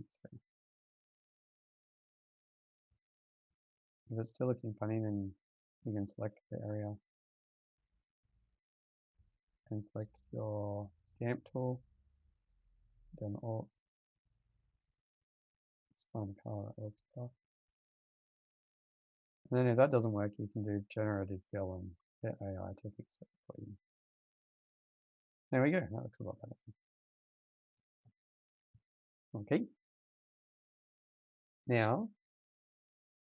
So if it's still looking funny, then you can select the area and select your stamp tool, then Alt, just find a color that looks better. And then if that doesn't work, you can do generative fill and get AI to fix it for you. There we go, that looks a lot better. Okay. Now,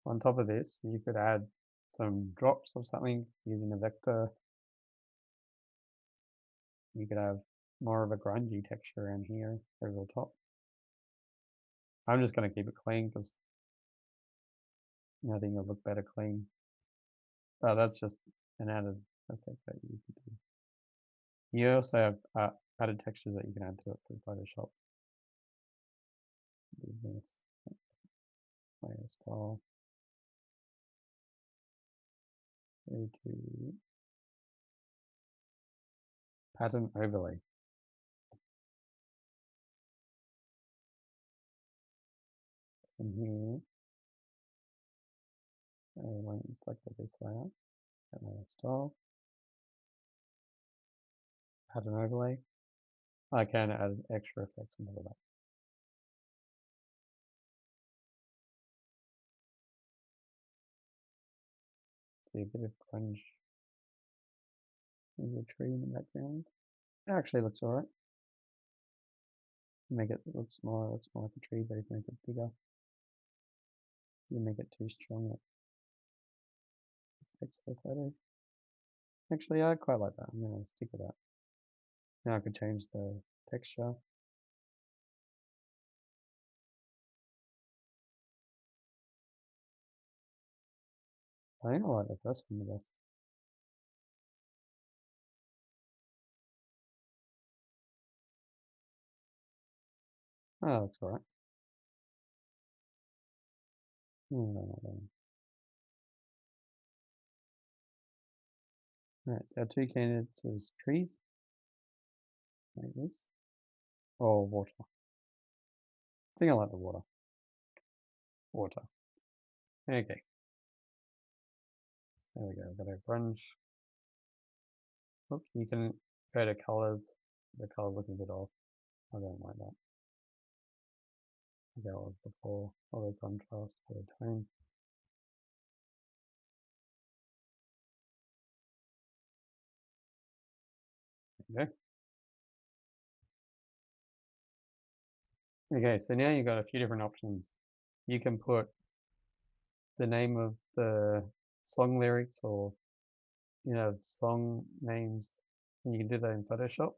on top of this, you could add some drops of something using a vector. You could have more of a grungy texture in here over the top. I'm just going to keep it clean because I think it'll look better clean. Oh, that's just an added effect that you can do. You also have added textures that you can add to it through Photoshop. Do this layer style. Go to pattern overlay. From here, I want to select this layer, that layer style, pattern overlay. I can add extra effects on top of that. See a bit of grunge. There's a tree in the background. It actually looks alright. Make it look smaller, it looks more like a tree, but if you make it bigger, you make it too strong, it affects the photo. Actually, I quite like that. I'm going to stick with that. Now I could change the texture. I think I like the first one the best. Oh, that looks alright. Alright, so our two candidates is trees, like this, or water. I think I like the water. Water. Okay. There we go, I've got a grunge. Look, you can go to colors. The colors look a bit off. I don't like that. That was before. Auto contrast, auto tone. There you go. Okay, so now you've got a few different options. You can put the name of the song lyrics or song names, and you can do that in Photoshop,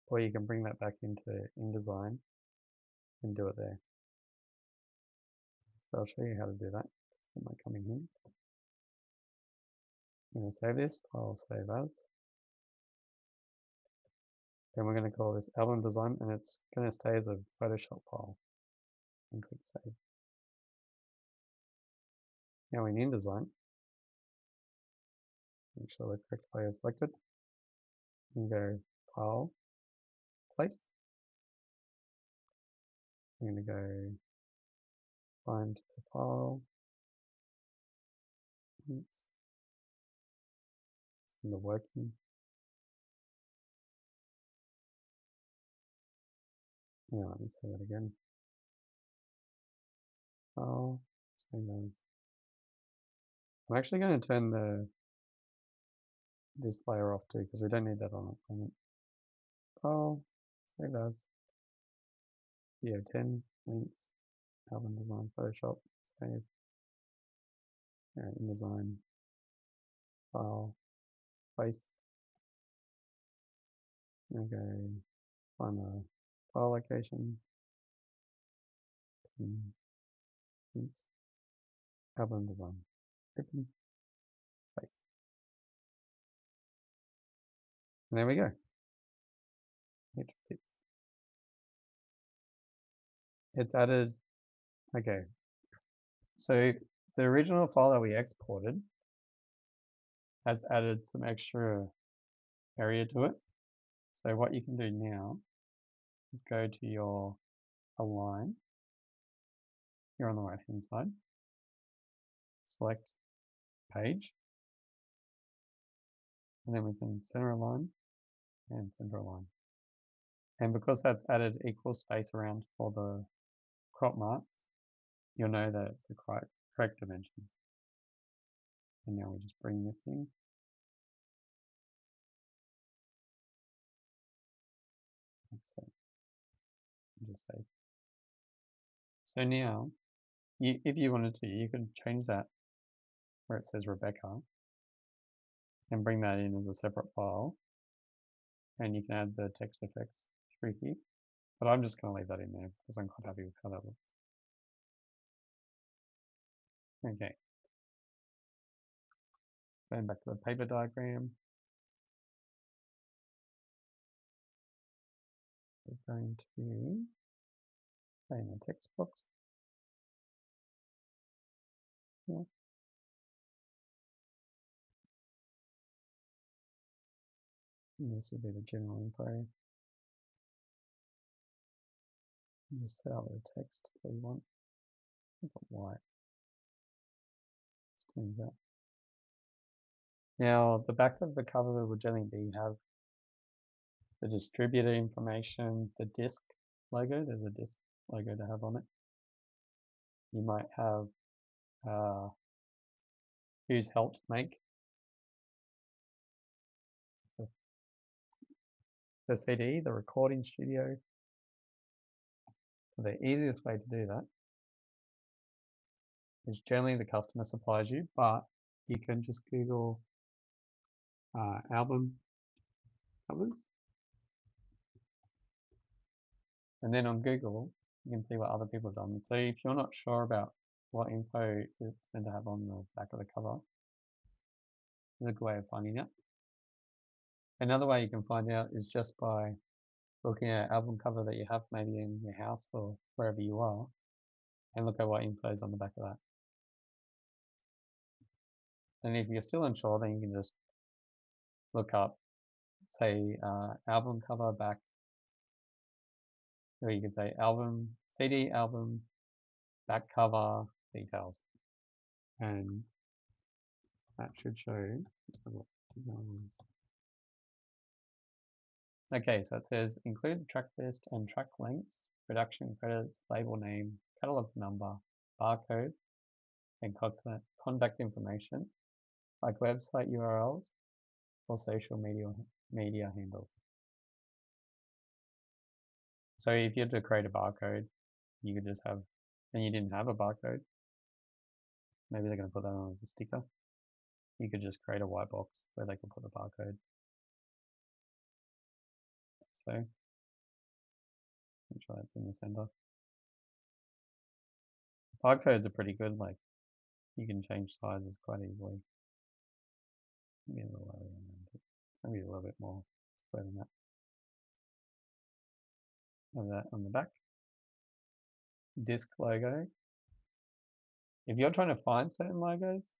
or you can bring that back into InDesign and do it there. So I'll show you how to do that. I might come in here. I'm going to save this, I'll save as. Then we're going to call this album design, and it's going to stay as a Photoshop file. And click save. Now in InDesign, make sure the correct layer is selected. You go File, Place. I'm going to go find the file. Oops. It's in the working. Yeah, let me say that again. File, save as. I'm actually going to turn this layer off too, because we don't need that on at the moment. File, save as. Video 10 links, album design, Photoshop, save. InDesign, file, place. Okay, find the file location. Oops. Album design. Open. Place. And there we go. It fits. It's added. Okay. So the original file that we exported has added some extra area to it. So what you can do now is go to your align here on the right hand side, select page, and then we can center align and center align. And because that's added equal space around for the crop marks, you'll know that it's the correct dimensions. And now we just bring this in. Like so. Just save. So now, if you wanted to, you could change that where it says Rebecca and bring that in as a separate file. And you can add the text effects through here. But I'm just going to leave that in there because I'm quite happy with how that looks. Okay. Going back to the paper diagram. We're going to play in the text box. Yeah. And this will be the general info. Just set out the text that we want. I've got white. Let's cleanse that. Now, the back of the cover will generally have the distributor information, the disk logo. There's a disk logo to have on it. You might have who's helped make the CD, the recording studio. The easiest way to do that is generally the customer supplies you, but you can just Google album covers. And then on Google, you can see what other people have done. So if you're not sure about what info it's meant to have on the back of the cover, there's a good way of finding it. Another way you can find out is just by looking at an album cover that you have maybe in your house or wherever you are, and look at what info is on the back of that. And if you're still unsure, then you can just look up, say, album cover back, or you can say album, CD album, back cover details. And that should show. Okay, so it says include track list and track links, production credits, label name, catalog number, barcode, and contact information, like website URLs or social media handles. So if you had to create a barcode, you could just have, and you didn't have a barcode, maybe they're going to put that on as a sticker. You could just create a white box where they can put the barcode. So make sure that's in the center. Barcodes are pretty good, like you can change sizes quite easily. Maybe a little more square than that. Have that on the back. Disk logo. If you're trying to find certain logos,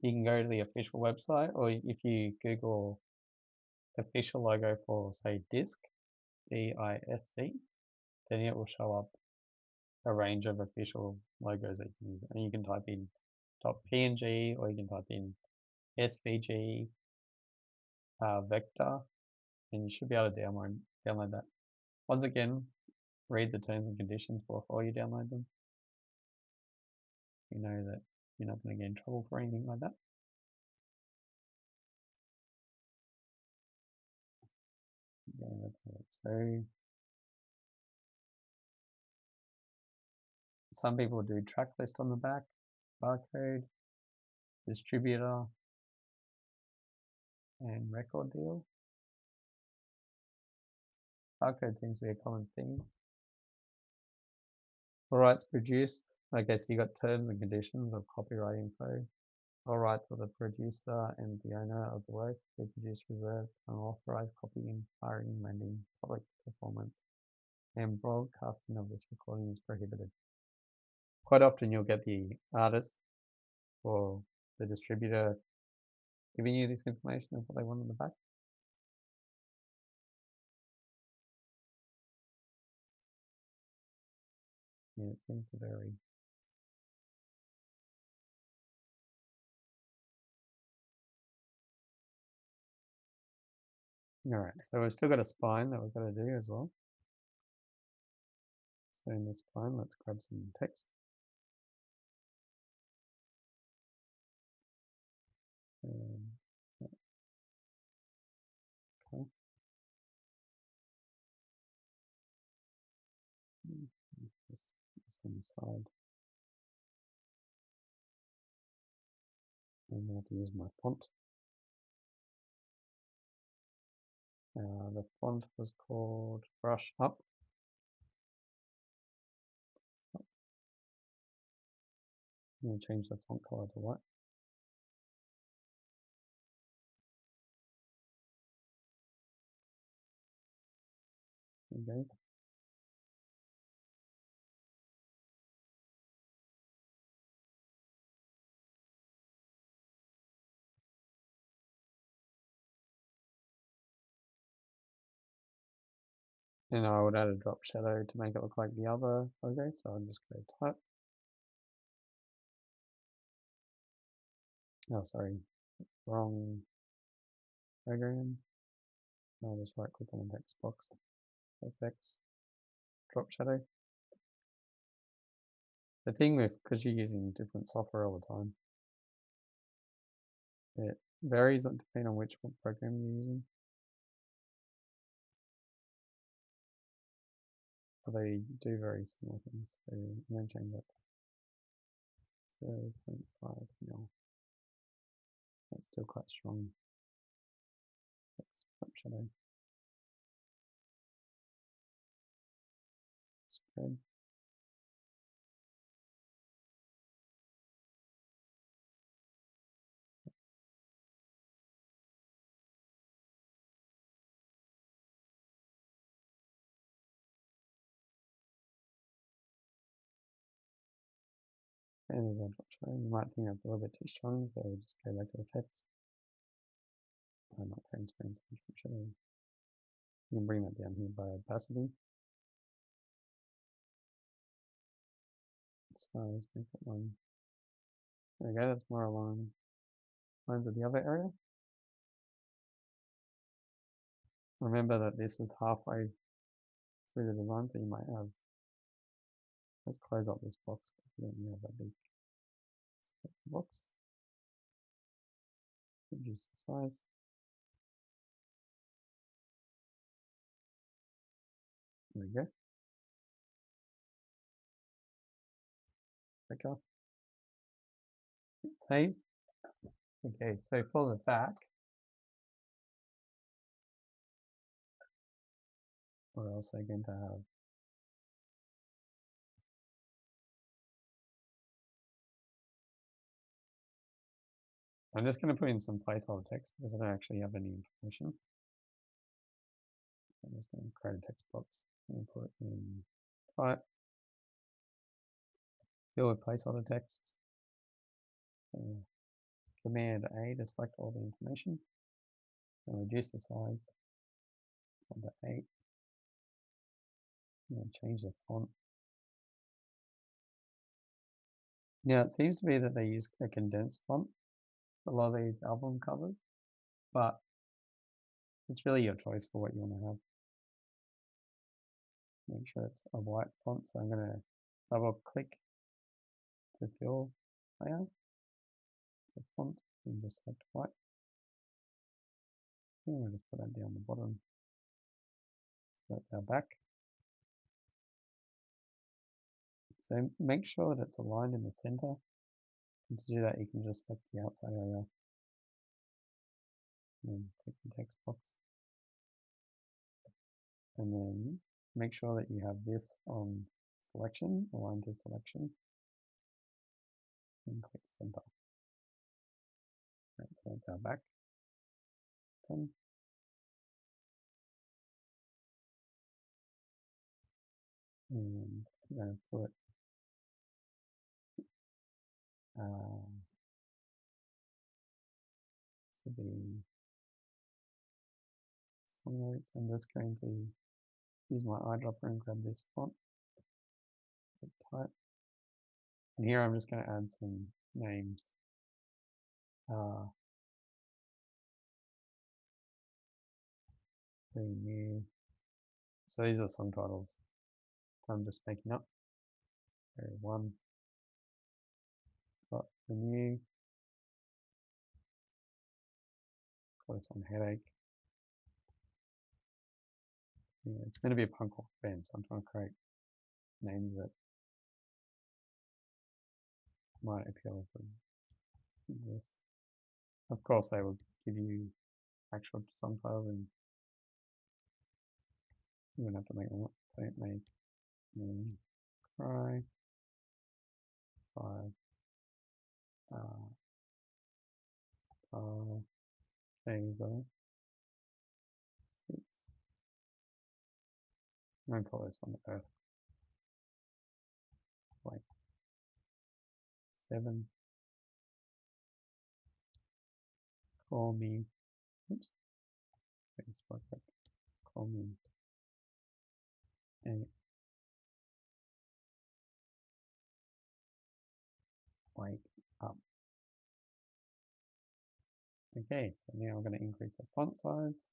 you can go to the official website, or if you Google official logo for, say, Disk, D-I-S-C, then it will show up a range of official logos that you can use. And you can type in .png, or you can type in SVG, vector, and you should be able to download that. Once again, read the terms and conditions before you download them. You know that you're not going to get in trouble for anything like that. Yeah, that's it. So some people do track list on the back, barcode, distributor, and record deal. Barcode seems to be a common theme. All rights produced. I guess you got terms and conditions of copyright info. All rights of the producer and the owner of the work. Reproduce, reserved, unauthorized copying, firing, lending, public performance, and broadcasting of this recording is prohibited. Quite often you'll get the artist or the distributor giving you this information of what they want on the back. Yeah, it seems to vary. All right, so we've still got a spine that we've got to do as well. So in the spine, let's grab some text. Okay. This on the side. And I have to use my font. The font was called Brush Up. I'm going to change the font color to white. Okay. And I would add a drop shadow to make it look like the other logo, so I'll just go type. Oh, sorry, wrong program. I'll just right click on the text box, effects, drop shadow. The thing with, because you're using different software all the time, it varies depending on which program you're using. But they do very similar things, so I'm going to change that. 0.5 mil. That's still quite strong. Drop shadow. Spread. And there's our drop shadow. You might think that's a little bit too strong, so we'll just go back to effects. Not transparency, drop shadow. You can bring that down here by opacity. Size, make it one. There we go, that's more along lines of the other area. Remember that this is halfway through the design, so you might have, let's close up this box because we don't have that big box. Reduce the size. There we go. Okay. Save. Okay, so for the back, we're also going to have I'm just going to put in some placeholder text because I don't actually have any information. I'm just going to create a text box. and put in type, fill with placeholder text, Command A to select all the information, and reduce the size under 8, and change the font. Now it seems to be that they use a condensed font for a lot of these album covers, but it's really your choice for what you want to have. Make sure it's a white font, so I'm going to double click to fill layer, the font, and just select white. And we'll just put that down the bottom. So that's our back. So make sure that it's aligned in the center. And to do that, you can just select the outside area and click the text box. And then make sure that you have this on selection, align to selection, and click center. Right, so that's our back. Done. And I'm going to put this will be song notes. I'm just going to use my eyedropper and grab this font, type, and here I'm just going to add some names. New. So these are song titles I'm just making up. One, got Renew, call this one Headache. Yeah, it's going to be a punk rock band, so I'm trying to create names that might appeal to this. Of course, they will give you actual song titles, and you wouldn't have to make them up. Don't make me cry. 5 Phaser 6. I'm going to call this one Earth. Like 7. Call me. Oops. Call me 8. Wake up. Okay, so now I'm going to increase the font size.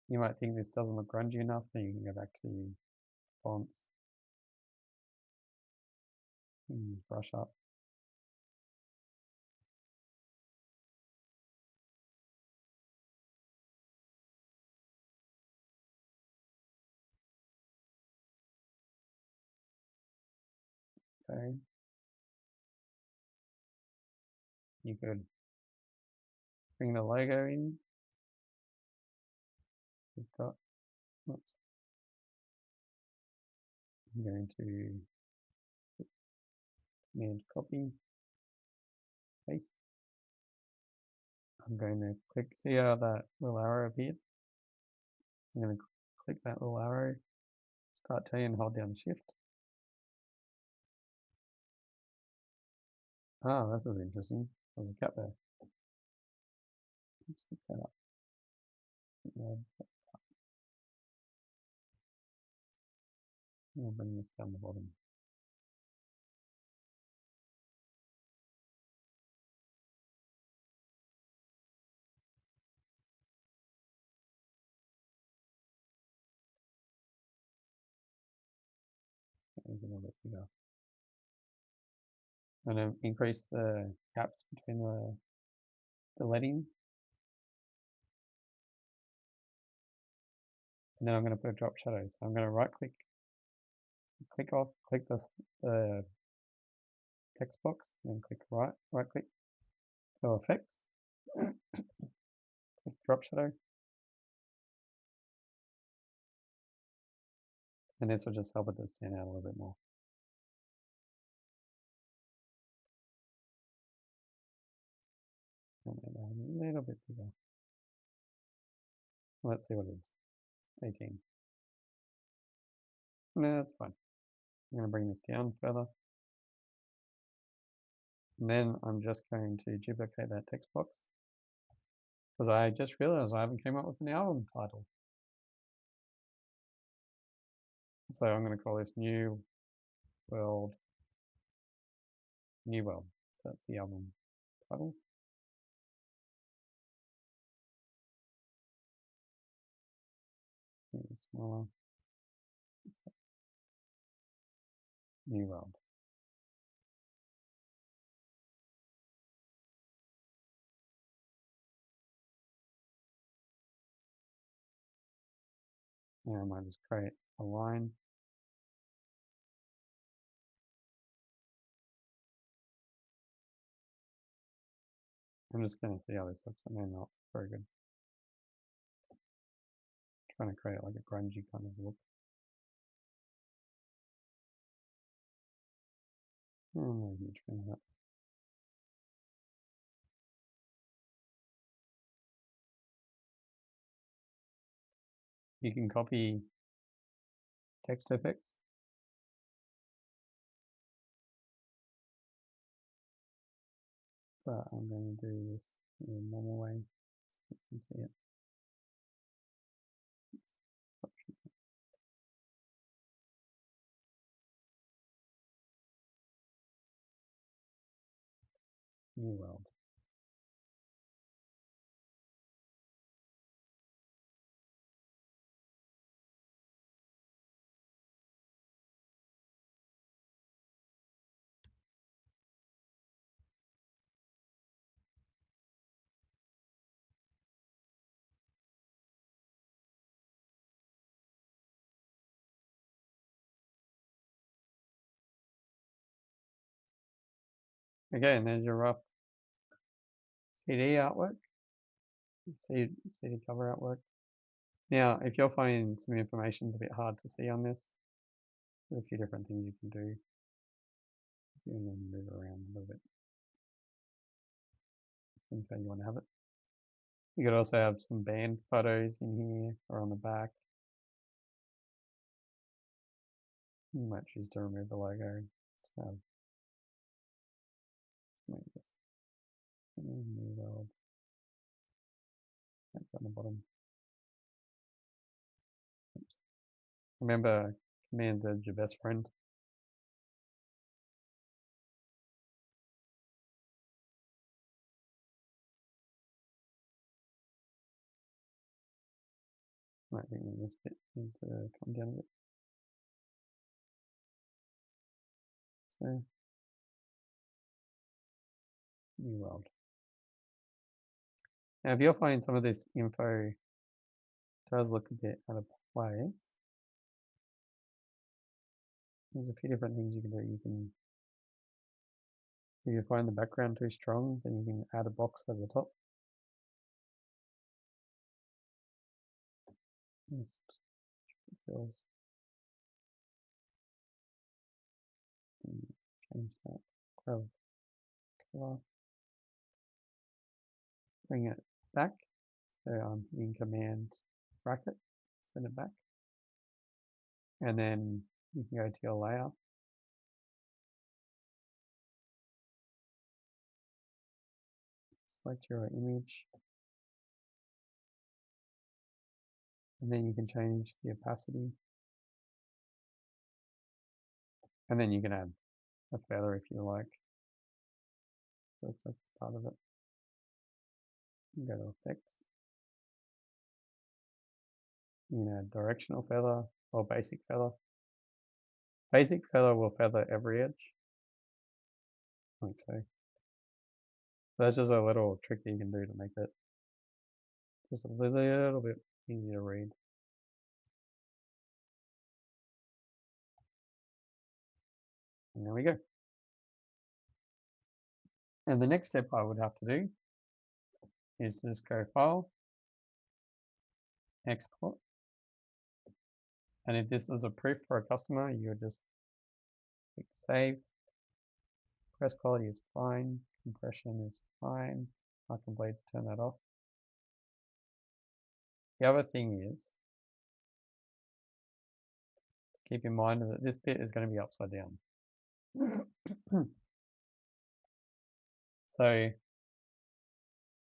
You might think this doesn't look grungy enough, then you can go back to fonts and brush up. Okay. You could bring the logo in. We've got, oops. I'm going to Command copy, paste. I'm going to click, see how that little arrow appeared? I'm going to click that little arrow, start T and hold down Shift. Ah, this is interesting. There's a cat there. Let's fix that up. I'll bring this down the bottom. There's a little bit bigger. I'm going to increase the gaps between the leading. And then I'm going to put a drop shadow. So I'm going to right click the text box, and then click right click, go effects, click drop shadow. And this will just help it to stand out a little bit more. And a little bit bigger. Let's see what it is. 18. No, that's fine. I'm going to bring this down further. And then I'm just going to duplicate that text box because I just realized I haven't came up with an album title. So I'm going to call this New World. So that's the album title. Smaller. New World. And I might just create a line. I'm just going to see how this looks. I mean, not very good. Trying to create like a grungy kind of look. Oh, maybe trim that. You can copy text effects. But I'm going to do this in a normal way so you can see it. New World. Okay, and there's your rough CD artwork, CD cover artwork. Now, if you're finding some information is a bit hard to see on this, there's a few different things you can do. You can move around a little bit. Depends how you want to have it. You could also have some band photos in here or on the back. You might choose to remove the logo. So make this New World on the bottom. Oops. Remember, Command Z your best friend. I think this bit needs to come down a bit. So, New World. Now, if you're finding some of this info does look a bit out of place, there's a few different things you can do. You can, if you find the background too strong, then you can add a box over the top. Just feels. Change that. Grab color. Bring it back. So I'm hitting Command bracket, send it back. And then you can go to your layer. Select your image. And then you can change the opacity. And then you can add a feather if you like. Looks like it's part of it. You go to effects. You can add directional feather or basic feather. Basic feather will feather every edge. Like so. That's just a little trick that you can do to make it just a little bit easier to read. And there we go. And the next step I would have to do is to just go File, Export. And if this is a proof for a customer, you would just click Save. Press quality is fine. Compression is fine. Icon blades, turn that off. The other thing is keep in mind that this bit is going to be upside down. So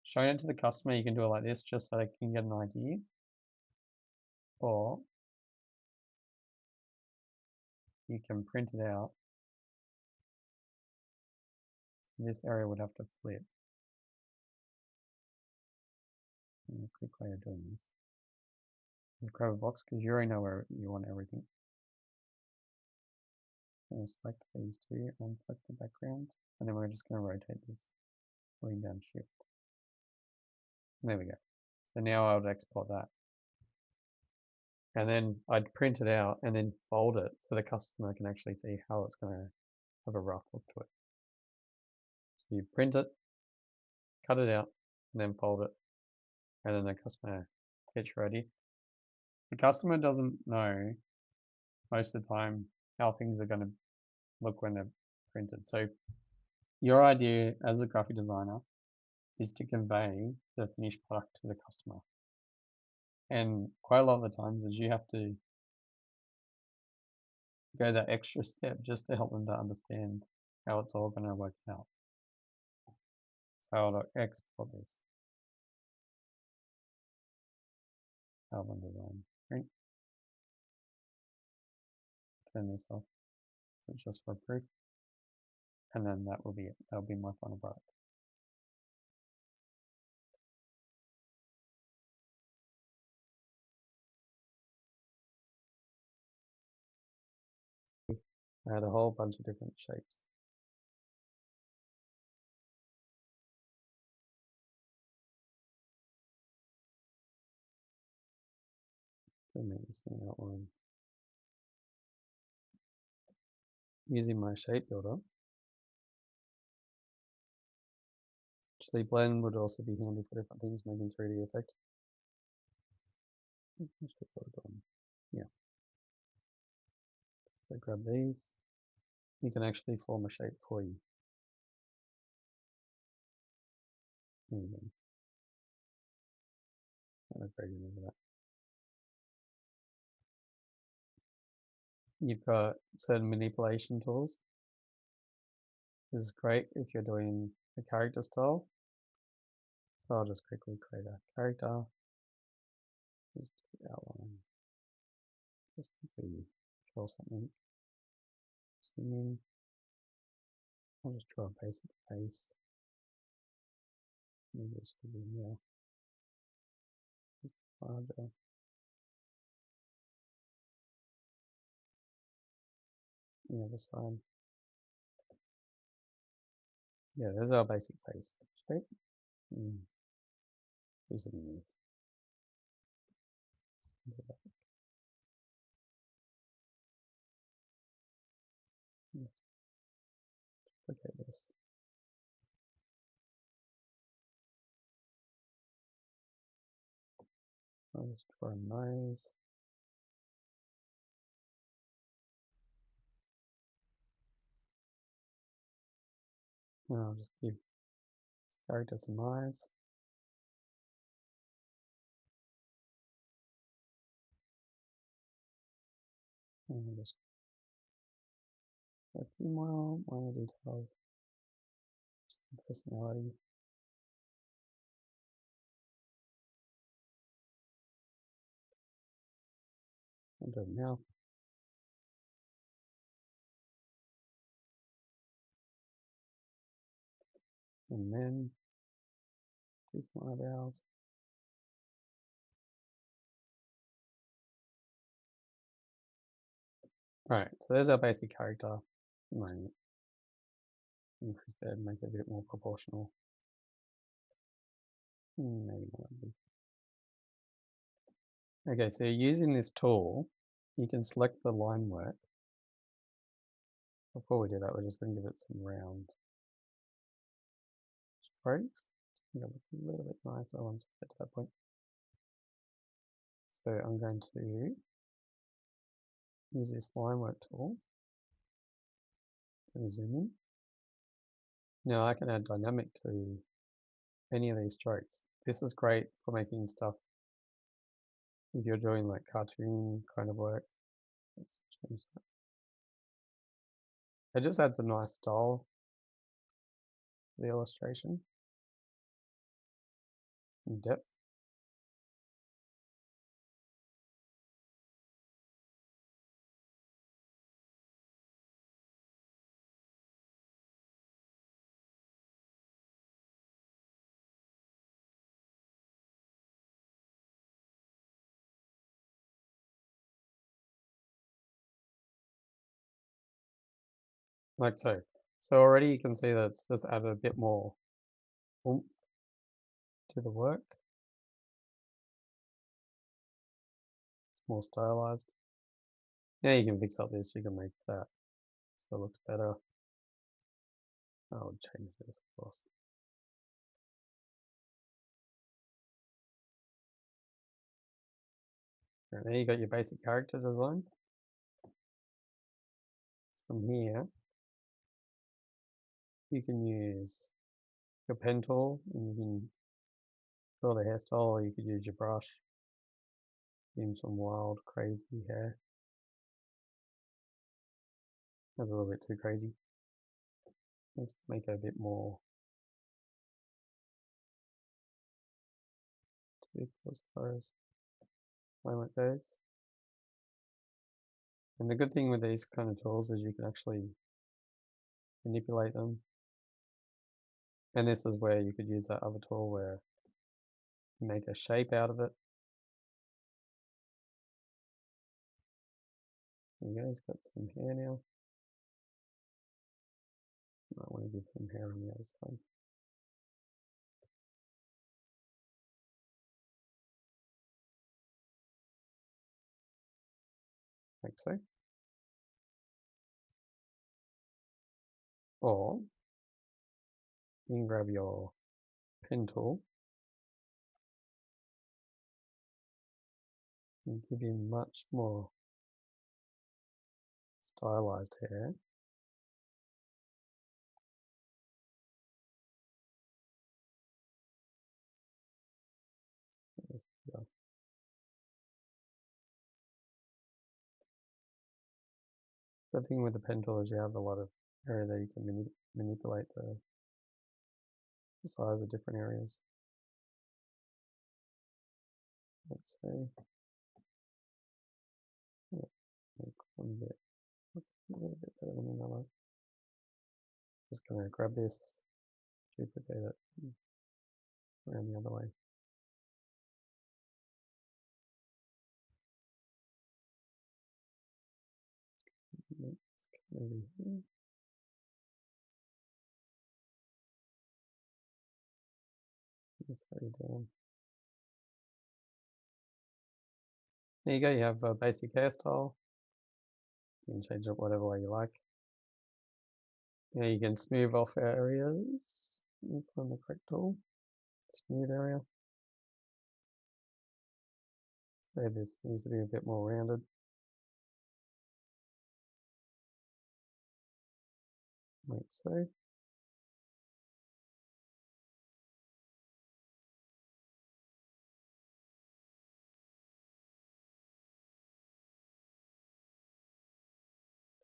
showing it to the customer, you can do it like this just so they can get an idea. Or you can print it out. This area would have to flip. And a quick way of doing this is grab a box because you already know where you want everything. And select these two and select the background. And then we're just going to rotate this, holding down shift. And there we go. So now I would export that. And then I'd print it out and then fold it so the customer can actually see how it's going to have a rough look to it. So you print it, cut it out, and then fold it. And then the customer gets ready. The customer doesn't know most of the time how things are going to look when they're printed. So your idea as a graphic designer is to convey the finished product to the customer. And quite a lot of the times is you have to go that extra step just to help them to understand how it's all going to work out. So I'll export this. Outline design. Print. Turn this off. So it's just for proof. And then that will be it. That'll be my final product. I had a whole bunch of different shapes. Make this an outline. Using my shape builder. Actually, blend would also be handy for different things, making 3D effects. Yeah. So grab these. You can actually form a shape for you. There you go. That. You've got certain manipulation tools. This is great if you're doing a character style. So I'll just quickly create a character. Just outline. Just quickly draw something. Zoom in. I'll just draw a basic face. Maybe this will be more. Harder. The other side. Yeah, there's our basic face. Shape. Do something in this. Look at this. I'll just draw a nose. And I'll just give this character some eyes. And I'll just a few more minor details. Some personality. And a mouth. And then do some eyebrows. Alright, so there's our basic character. Might increase that and make it a bit more proportional. Maybe not. Okay, so using this tool, you can select the line work. Before we do that, we're just going to give it some round strokes. It's going to look a little bit nicer once we get to that point. So I'm going to use this line work tool and zoom in. Now I can add dynamic to any of these strokes. This is great for making stuff if you're doing like cartoon kind of work. Let's change that. It just adds a nice style to the illustration and depth. Like so. So already you can see that it's just added a bit more oomph to the work. It's more stylized. Now you can fix up this, you can make that so it looks better. I'll change this, of course. And there you got your basic character design. From here, you can use your pen tool and you can draw the hairstyle, or you could use your brush. Do some wild, crazy hair. That's a little bit too crazy. Let's make it a bit more typical as far as like those. And the good thing with these kind of tools is you can actually manipulate them. And this is where you could use that other tool where you make a shape out of it. There you go, he's got some hair now. I want to give him hair on the other side. Like so. Or you can grab your pen tool and give him much more stylized hair. The thing with the pen tool is you have a lot of area that you can manipulate the size of different areas. Let's say, make one bit a little bit better than another. Just gonna grab this, duplicate it around the other way. Let's come over here. Let's go down. There you go, you have a basic hairstyle. You can change it whatever way you like. Now you can smooth off areas. You find the correct tool. Smooth area. So this needs to be a bit more rounded. Like so.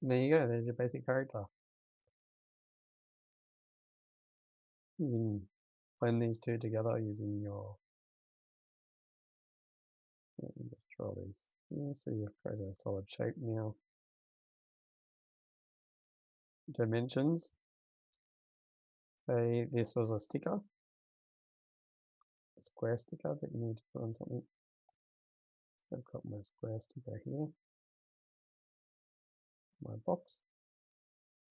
And there you go, there's your basic character. You can blend these two together using your, let me just draw these. Yeah, so you've created a solid shape now. Dimensions. Say this was a sticker, a square sticker that you need to put on something. So I've got my square sticker here, my box.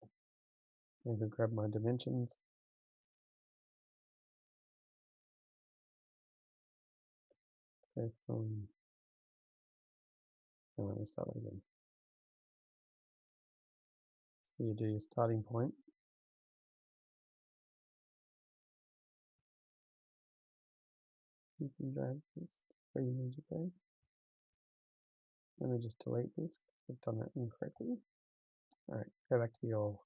I can grab my dimensions. Okay, let me start again. So you do your starting point. You can drag this where you need to go. Let me just delete this. I've done it incorrectly. All right, go back to your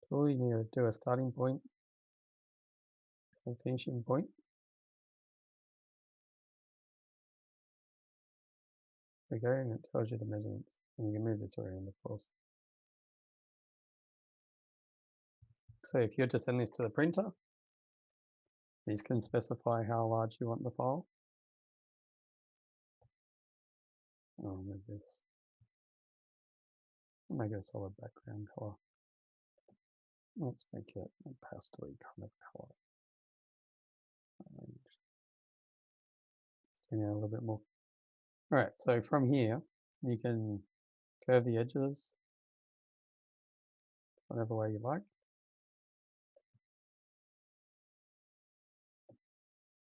tool. You need to do a starting point and finishing point. There we go, and it tells you the measurements. And you can move this around, of course. So if you're to send this to the printer, these can specify how large you want the file. I'll move this. I'll make it a solid background color. Let's make it a pastel kind of color. Let's turn it a little bit more. All right, so from here, you can curve the edges whatever way you like.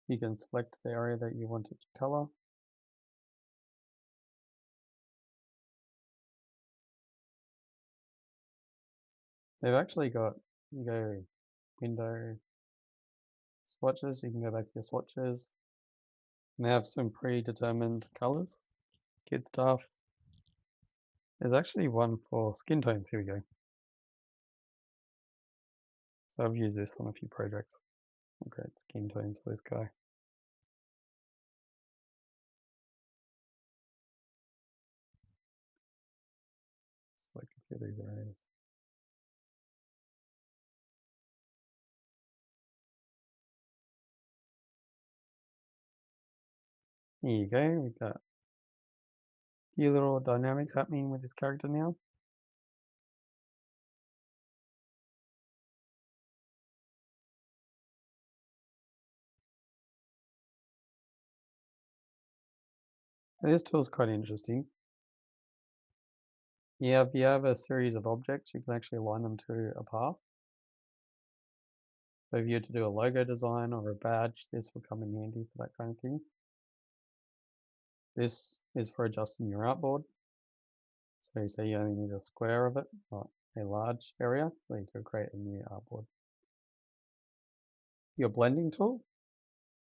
You can select the area that you want it to color. They've actually got, you go window swatches, you can go back to your swatches. And they have some predetermined colors, kid stuff. There's actually one for skin tones. Here we go. So I've used this on a few projects. I'll create skin tones for this guy. Select a few of these areas. Here you go. We've got a few little dynamics happening with this character now. This tool is quite interesting. If you have a series of objects, you can actually align them to a path. So if you had to do a logo design or a badge, this will come in handy for that kind of thing. This is for adjusting your artboard. So you say you only need a square of it, not a large area, then you can create a new artboard. Your blending tool,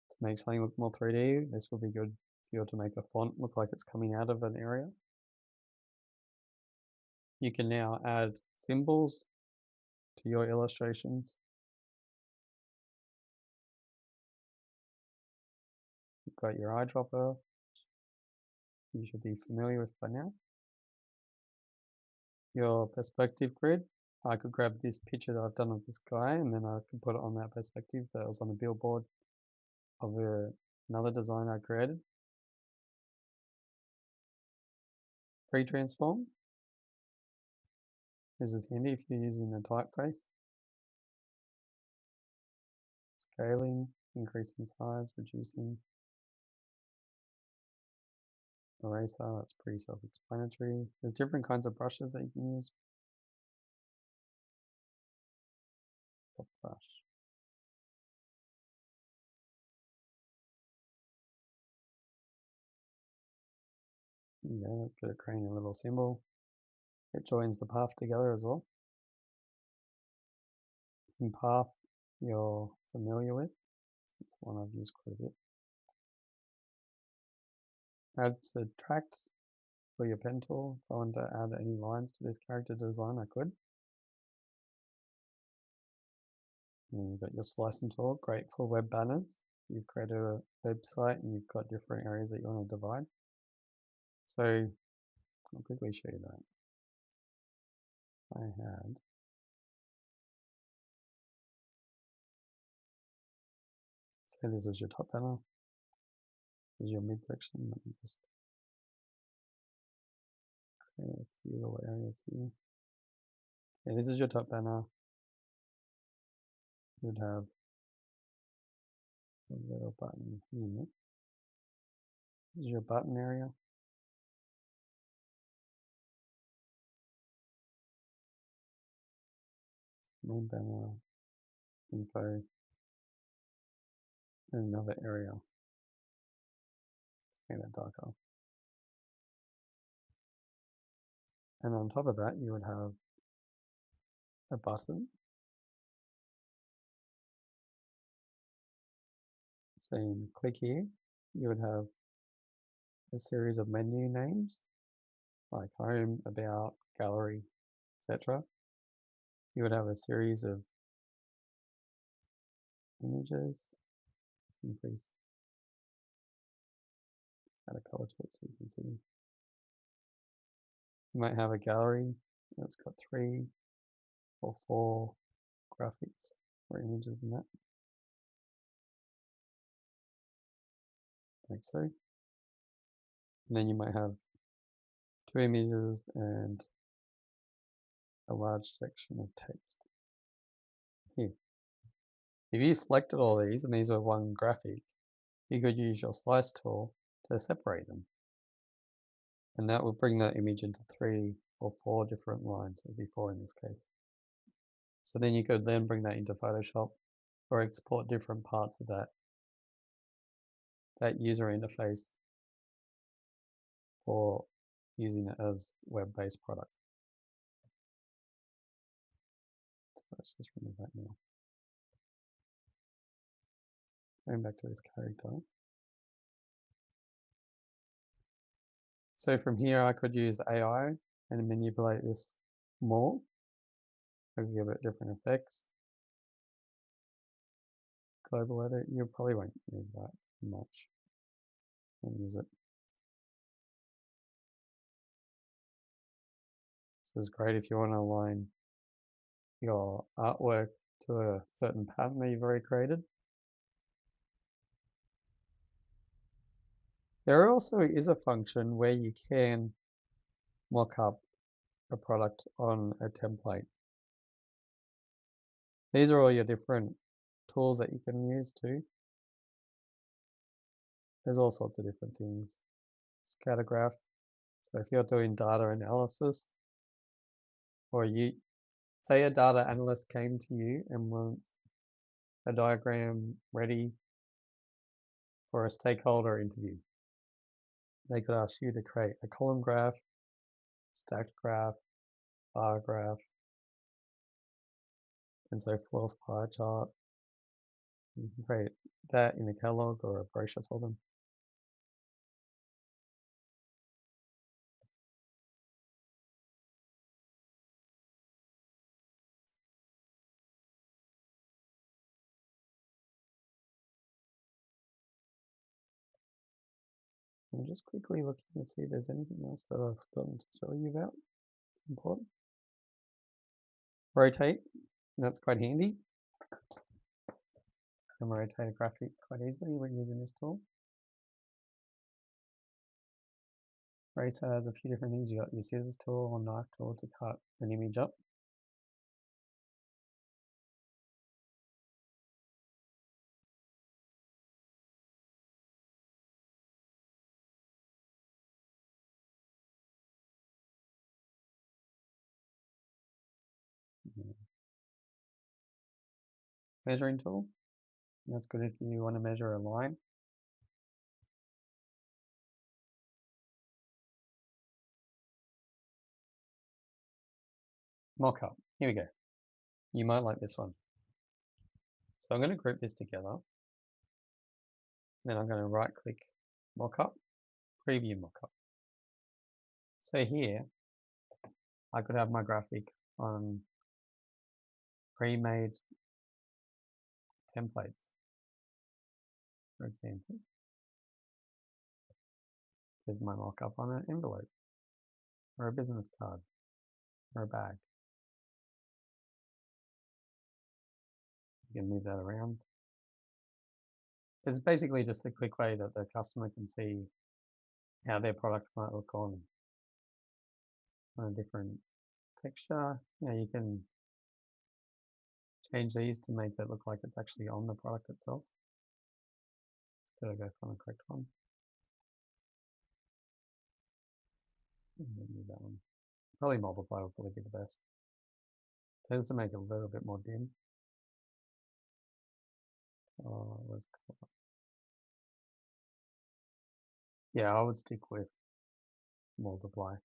to make something look more 3D, this will be good if you were to make a font look like it's coming out of an area. You can now add symbols to your illustrations. You've got your eyedropper, you should be familiar with by now. Your perspective grid, I could grab this picture that I've done of this guy and then I could put it on that perspective that was on a billboard of another design I created. Pre-transform. This is handy if you're using a typeface. Scaling, increasing size, reducing. Eraser, that's pretty self-explanatory. There's different kinds of brushes that you can use. Top brush. Yeah, let's get it creating a little symbol. It joins the path together as well. In path, you're familiar with. It's one I've used quite a bit. Add subtract for your pen tool. If I want to add any lines to this character design, I could. And you've got your slicing tool, great for web banners. You've created a website and you've got different areas that you want to divide. So I'll quickly show you that. I had say this was your top banner. This is your midsection. Let me just create a few little areas here. Okay, this is your top banner. You would have a little button here. This is your button area. Main banner, info, and another area. Let's make that darker. And on top of that, you would have a button saying click here. You would have a series of menu names like home, about, gallery, etc. You would have a series of images. Let's increase, add a color to it so you can see. You might have a gallery that's got 3 or 4 graphics or images in that, like so. And then you might have 2 images and a large section of text here. If you selected all these and these are one graphic, you could use your slice tool to separate them. And that will bring that image into 3 or 4 different lines, or be 4 in this case. So then you could then bring that into Photoshop or export different parts of that user interface for using it as web-based product. So let's just remove that now. Going back to this character. So from here I could use AI and manipulate this more. I could give it different effects. Global edit, you probably won't need that much. Don't use it. So it's great if you want to align your artwork to a certain pattern that you've already created. There also is a function where you can mock up a product on a template. These are all your different tools that you can use too. There's all sorts of different things. Scattergraph. So if you're doing data analysis, or you say a data analyst came to you and wants a diagram ready for a stakeholder interview, they could ask you to create a column graph, stacked graph, bar graph, and so forth, pie chart. You can create that in a catalog or a brochure for them. I'm just quickly looking to see if there's anything else that I've forgotten to tell you about. It's important. Rotate, that's quite handy. You can rotate a graphic quite easily when using this tool. Eraser has a few different things. You got your scissors tool or knife tool to cut an image up. Measuring tool. That's good if you want to measure a line. Mockup. Here we go. You might like this one. So I'm going to group this together. Then I'm going to right click mockup, preview mockup. So here I could have my graphic on pre-made templates. For example, there's my mockup on an envelope or a business card or a bag. You can move that around. It's basically just a quick way that the customer can see how their product might look on a different texture. You can change these to make it look like it's actually on the product itself. Gotta go find the correct one. Use that one. Probably multiply will probably be the best. Tends to make it a little bit more dim. Let's call it. Yeah, I would stick with multiply.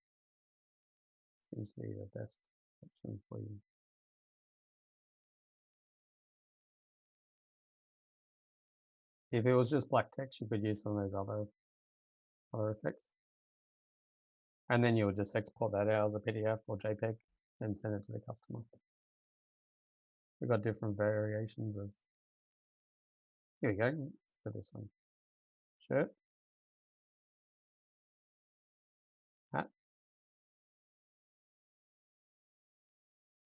Seems to be the best option for you. If it was just black text, you could use some of those other effects. And then you would just export that out as a PDF or JPEG and send it to the customer. We've got different variations of. Here we go. Let's put this one. Shirt. Hat.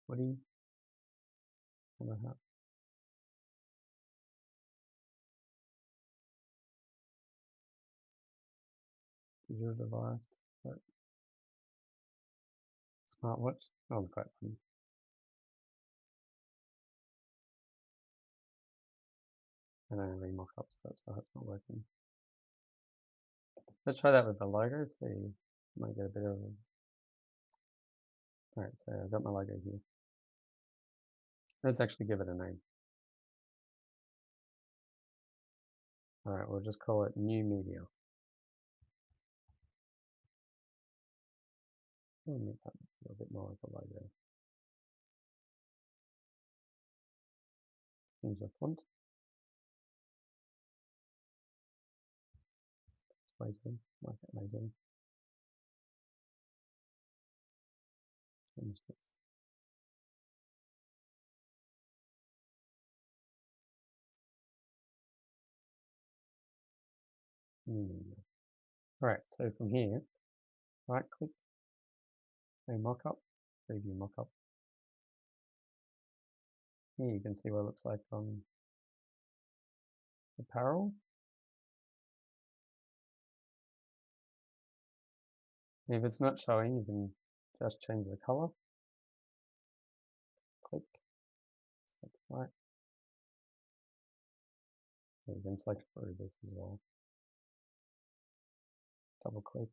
footy. Digital device. Smartwatch. That was quite funny. And only mock-ups, that's why it's not working. Let's try that with the logo, so you might get a bit of a... Alright, so I've got my logo here. Let's actually give it a name. Alright, we'll just call it New Media. I'll make that a little bit more like a logo. Change the font. Waiting, market waiting. Change this. New Media. Alright, so from here, right click, say mockup, preview mockup. Here you can see what it looks like on apparel. And if it's not showing, you can just change the color. Click, select right. And you can select through this as well. Double click.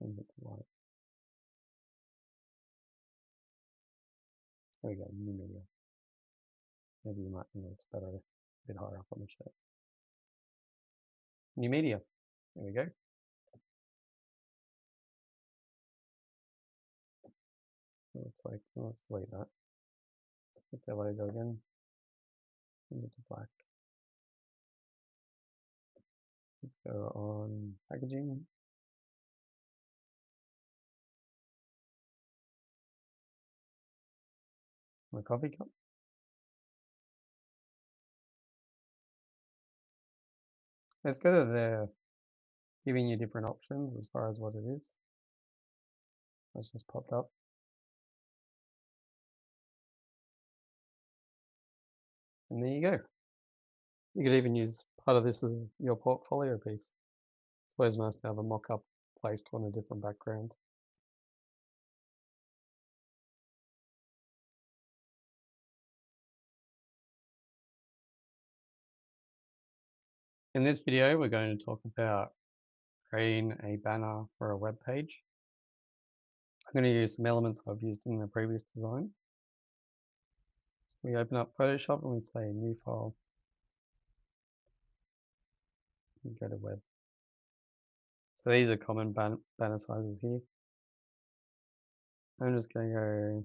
Change it to white. There we go, New Media. Maybe you might think it looks better a bit higher up on the shirt. New Media. There we go. Looks like, well, let's delete that. Let's click the logo again. Change it to black. Let's go on packaging. My coffee cup. It's good that they're giving you different options as far as what it is. That's just popped up. And there you go. You could even use part of this as your portfolio piece. It's always nice to have a mock-up placed on a different background. In this video, we're going to talk about creating a banner for a web page. I'm going to use some elements I've used in the previous design. So we open up Photoshop and we say new file. We go to web. So these are common banner sizes here. I'm just going to go,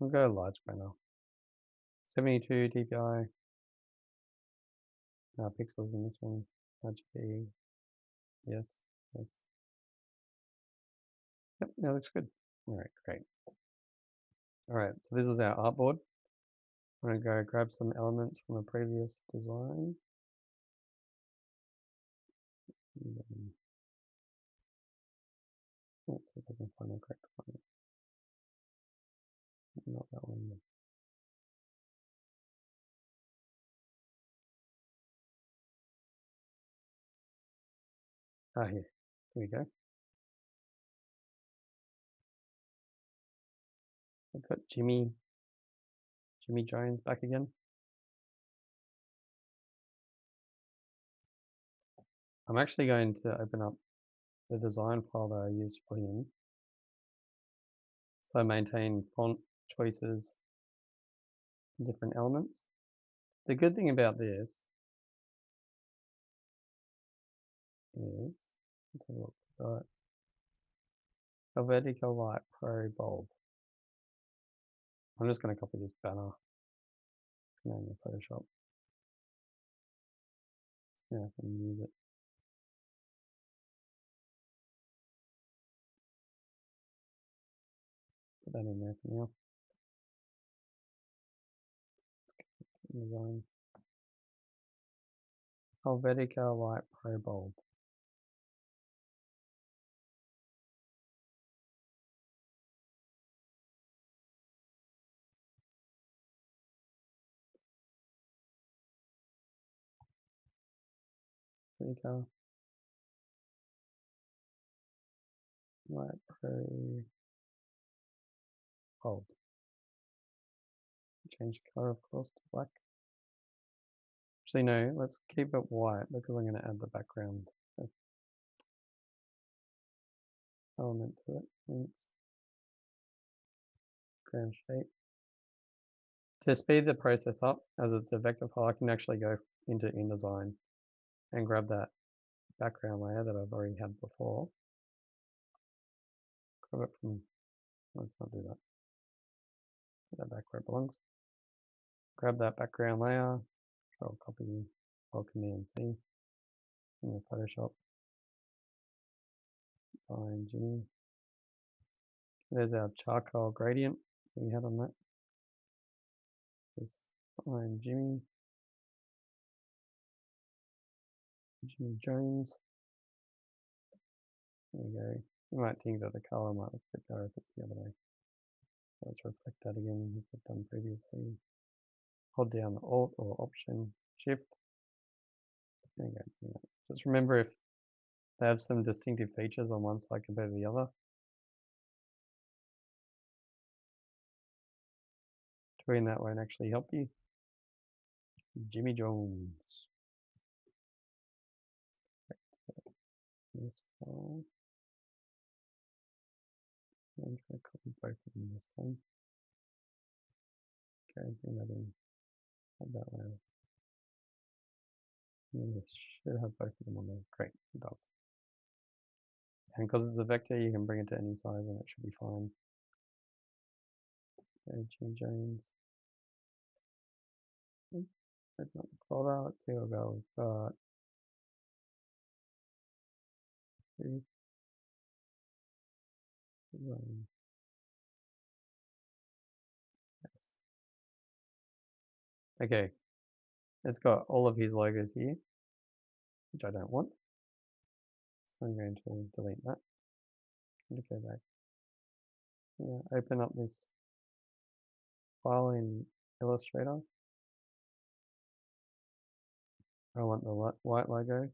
I'll go large banner. 72 dpi. Pixels in this one. RGB. Yes. Yes. Yep, that looks good. All right, great. All right, so this is our artboard. I'm going to go grab some elements from a previous design. Let's see if I can find the correct one. Not that one. Ah, here. Here we go. I've got Jimmy Jones back again. I'm actually going to open up the design file that I used for him. So I maintain font choices, different elements. The good thing about this is, let's have a look. Got Helvetica Light Pro Bulb. I'm just going to copy this banner in Photoshop. Yeah, I can use it. Put that in there for now. Design. Helvetica Light Pro Bulb. Clinical. Light Pro. Bold. Change color, of course, to black. Actually, no, let's keep it white because I'm going to add the background element to it. Links. Ground shape. To speed the process up, as it's a vector file, I can actually go into InDesign and grab that background layer that I've already had before. Grab it from, let's not do that. Put that back where it belongs. Grab that background layer, Control copy, or Command C in the Photoshop. Find Jimmy. There's our charcoal gradient we had on that. Just find Jimmy. Jimmy Jones. There we go. You might think that the color might look a bit better if it's the other way. Let's reflect that again, like we've done previously. Hold down Alt or Option Shift. There you go. Just remember if they have some distinctive features on one side compared to the other. Doing that won't actually help you. Jimmy Jones. This file. I'm trying to copy both of them this time. Okay, bring that in. Add that layer. And it should have both of them on there. Great, it does. And because it's a vector, you can bring it to any size and it should be fine. Okay, Jimmy Jones. Let's open up the folder. Let's see what we've got. Design. Yes. Okay, it's got all of his logos here, which I don't want. So I'm going to delete that. And go back. Yeah, open up this file in Illustrator. I want the white logo.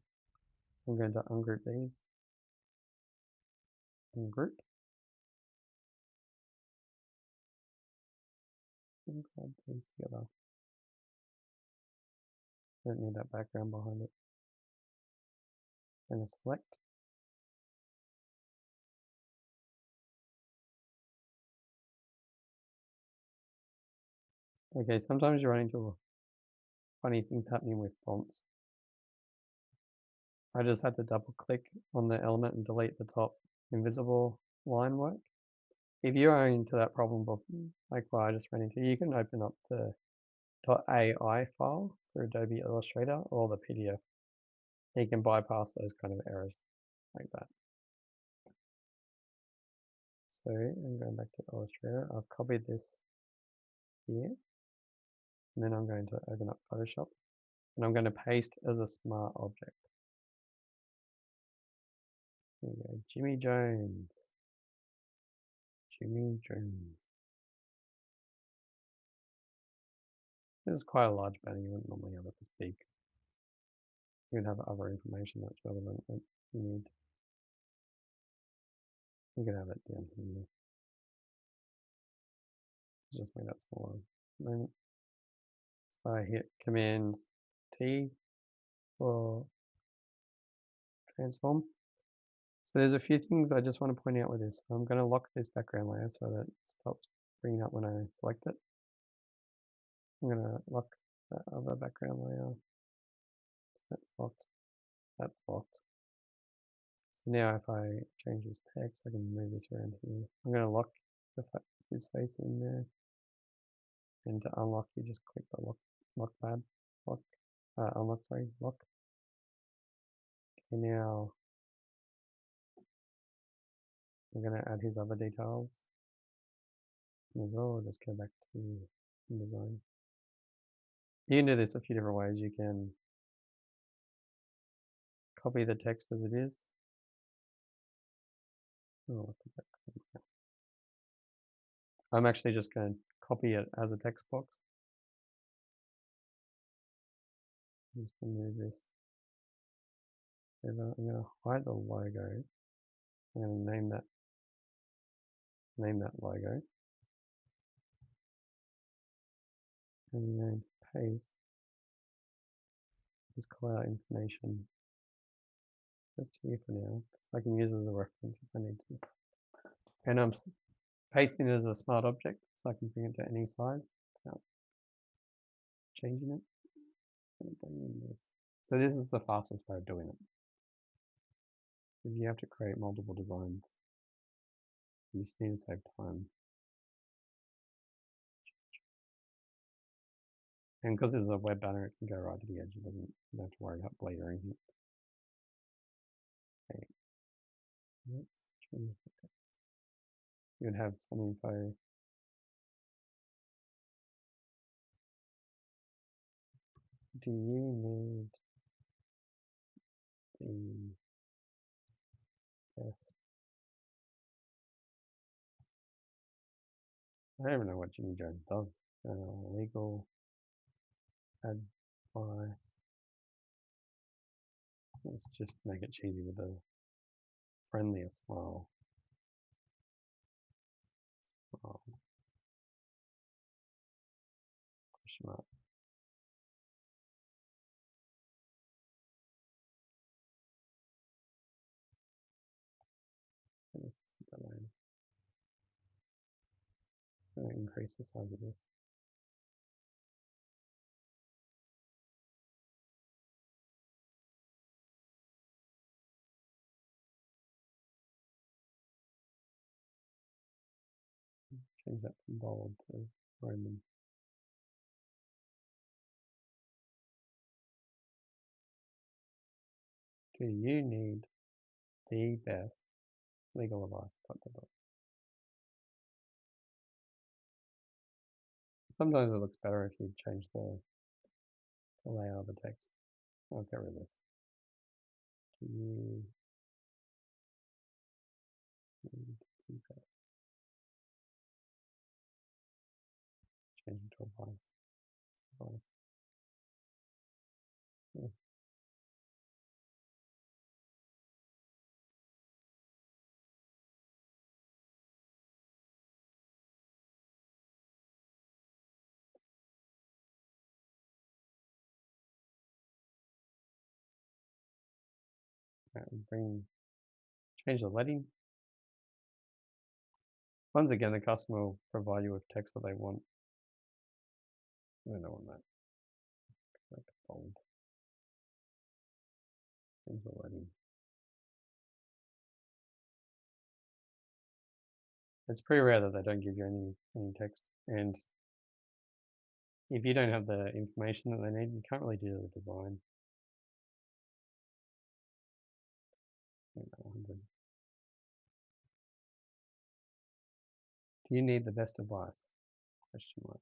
So I'm going to ungroup these. Ungroup. And grab these together. Don't need that background behind it. And a select. Okay, sometimes you run into funny things happening with fonts. I just had to double click on the element and delete the top invisible line work. If you are into that problem, like what I just ran into, you can open up the .ai file for Adobe Illustrator or the PDF. You can bypass those kind of errors like that. So I'm going back to Illustrator. I've copied this here. And then I'm going to open up Photoshop. And I'm going to paste as a smart object. Here we go. Jimmy Jones. Jimmy Jones. This is quite a large banner. You wouldn't normally have it this big. You would have other information that's relevant that you need. You can have it down here. Just make that smaller. Then, so I hit Command T for transform. So there's a few things I just want to point out with this. I'm going to lock this background layer so that it stops bringing up when I select it. I'm going to lock that other background layer. So that's locked. That's locked. So now if I change this text, I can move this around here. I'm going to lock his face in there. And to unlock, you just click the lock pad. Unlock, sorry, lock. Okay, now I'm going to add his other details as well. I'll just go back to InDesign. You can do this a few different ways. You can copy the text as it is. Oh, I'm actually just going to copy it as a text box. I'm just going to move this I'm going to hide the logo. I'm going to name that logo. And I'm going to paste this callout information just here for now, because I can use it as a reference if I need to. And I'm pasting it as a smart object, so I can bring it to any size without changing it. And bring in this. So this is the fastest way of doing it. If you have to create multiple designs, you just need to save time. And because it's a web banner, it can go right to the edge. You don't have to worry about bleed or anything. Okay. Let's change the text. You would have some info. Do you need the best? I don't even know what Jimmy Jones does. Legal advice. Let's just make it cheesy with a friendlier smile. Question mark. This is the domain. I'm going to increase the size of this. Change that from bold to Roman. Do you need the best legal advice? Sometimes it looks better if you change the layout of the text. I'll get rid of this. Do you need the best? Change it to advice. Yeah. Change the leading. Once again, the customer will provide you with text that they want. I don't want that. Make it bold. Change the leading. It's pretty rare that they don't give you any text, and if you don't have the information that they need, you can't really do the design. 100. Do you need the best advice? Question mark.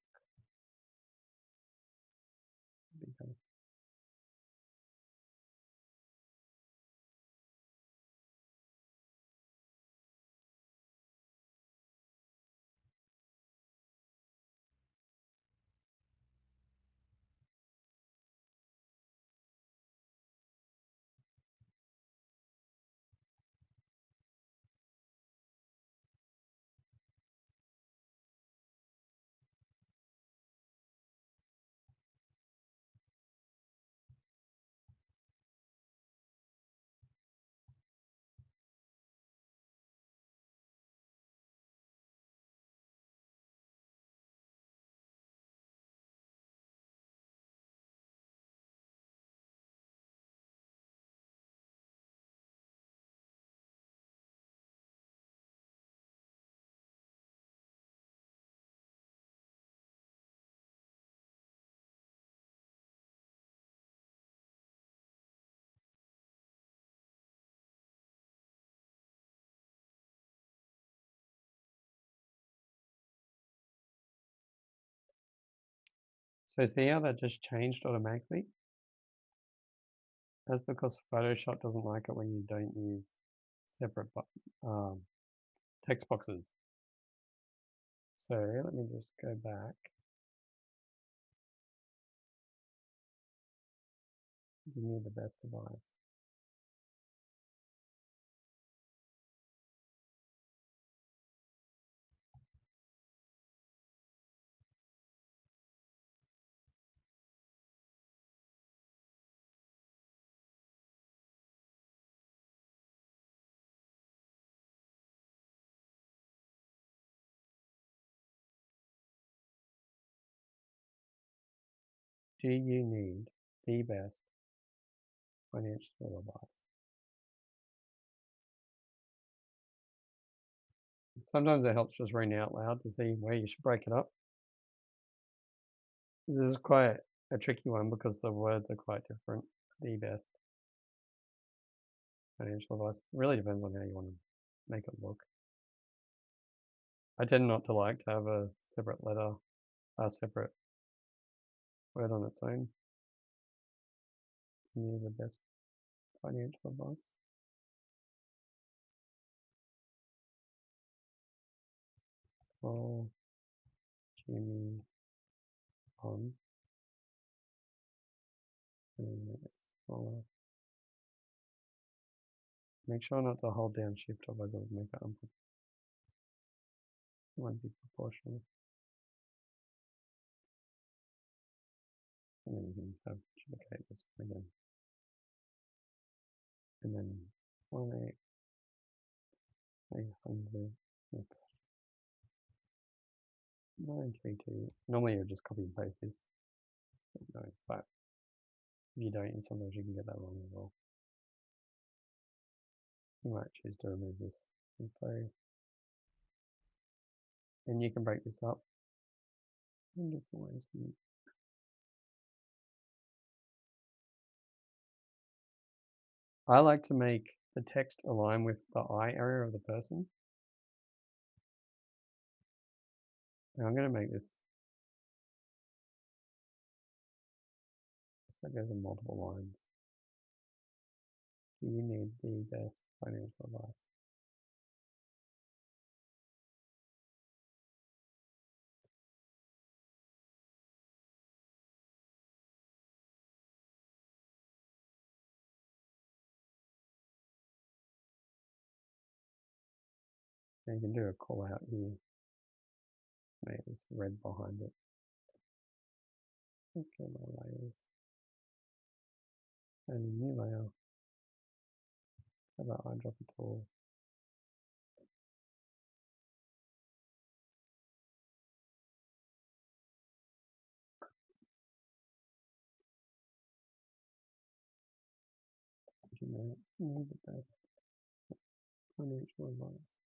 So see how that just changed automatically? That's because Photoshop doesn't like it when you don't use separate text boxes. So let me just go back. Give me the best advice. Do you need the best financial advice? Sometimes it helps just reading out loud to see where you should break it up. This is quite a tricky one because the words are quite different. The best financial advice. It really depends on how you want to make it look. I tend not to like to have a separate letter, a separate word on its own. Need the best financial advice. Call Jimmy on and it's smaller. Make sure not to hold down shift, otherwise it will make it unproportional. It won't be proportional. And then you can just have duplicate this one again. And then 1,800. 932. Normally you would just copy and paste this. No, in fact, if you don't, sometimes you can get that wrong as well. You might choose to remove this info. And you can break this up in different ways. I like to make the text align with the eye area of the person. And I'm going to make this so it goes in multiple lines. You need the best financial advice. And you can do a call out here. Make this red behind it. Let's go my layers. And a new layer. How about eyedropper tool? Need the best financial advice.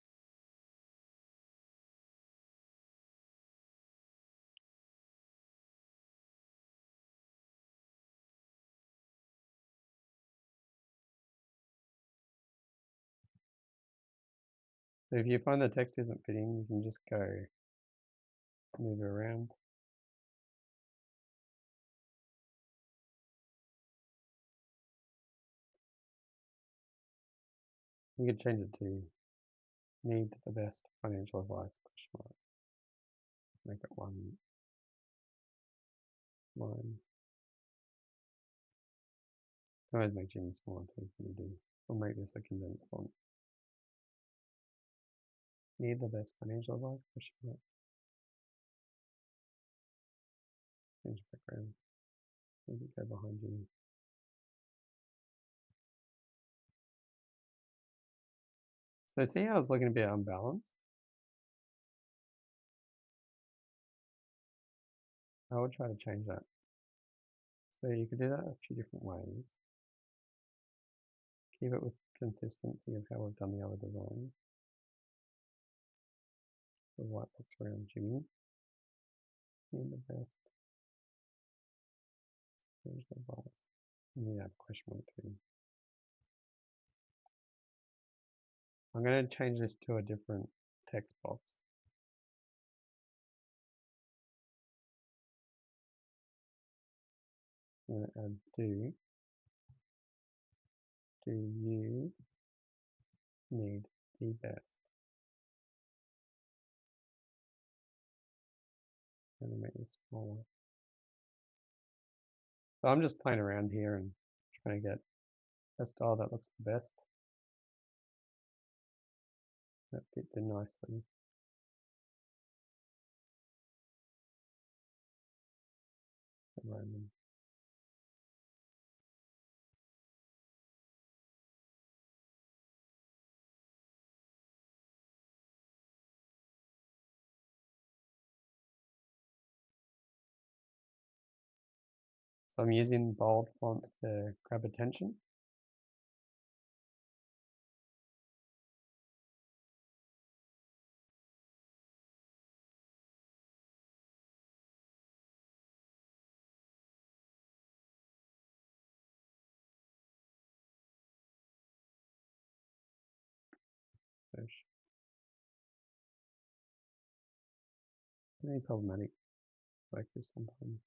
So if you find the text isn't fitting, you can just go move it around. You could change it to need the best financial advice, question mark. Make it one line. I always make Jimmy smaller too if you do. Or make this a condensed font. Need the best financial advice, question mark. Change background. Maybe go behind Jimmy. So see how it's looking a bit unbalanced? I would try to change that. So you could do that a few different ways. Keep it with consistency of how we've done the other design. The white box around Jimmy. Need the best financial advice. And you add question mark too. I'm going to change this to a different text box. I'm going to add do you need the best? I'm going to make this smaller. So I'm just playing around here and trying to get a style that looks the best. That fits in nicely. Roman. So I'm using bold fonts to grab attention. Very problematic like this sometimes.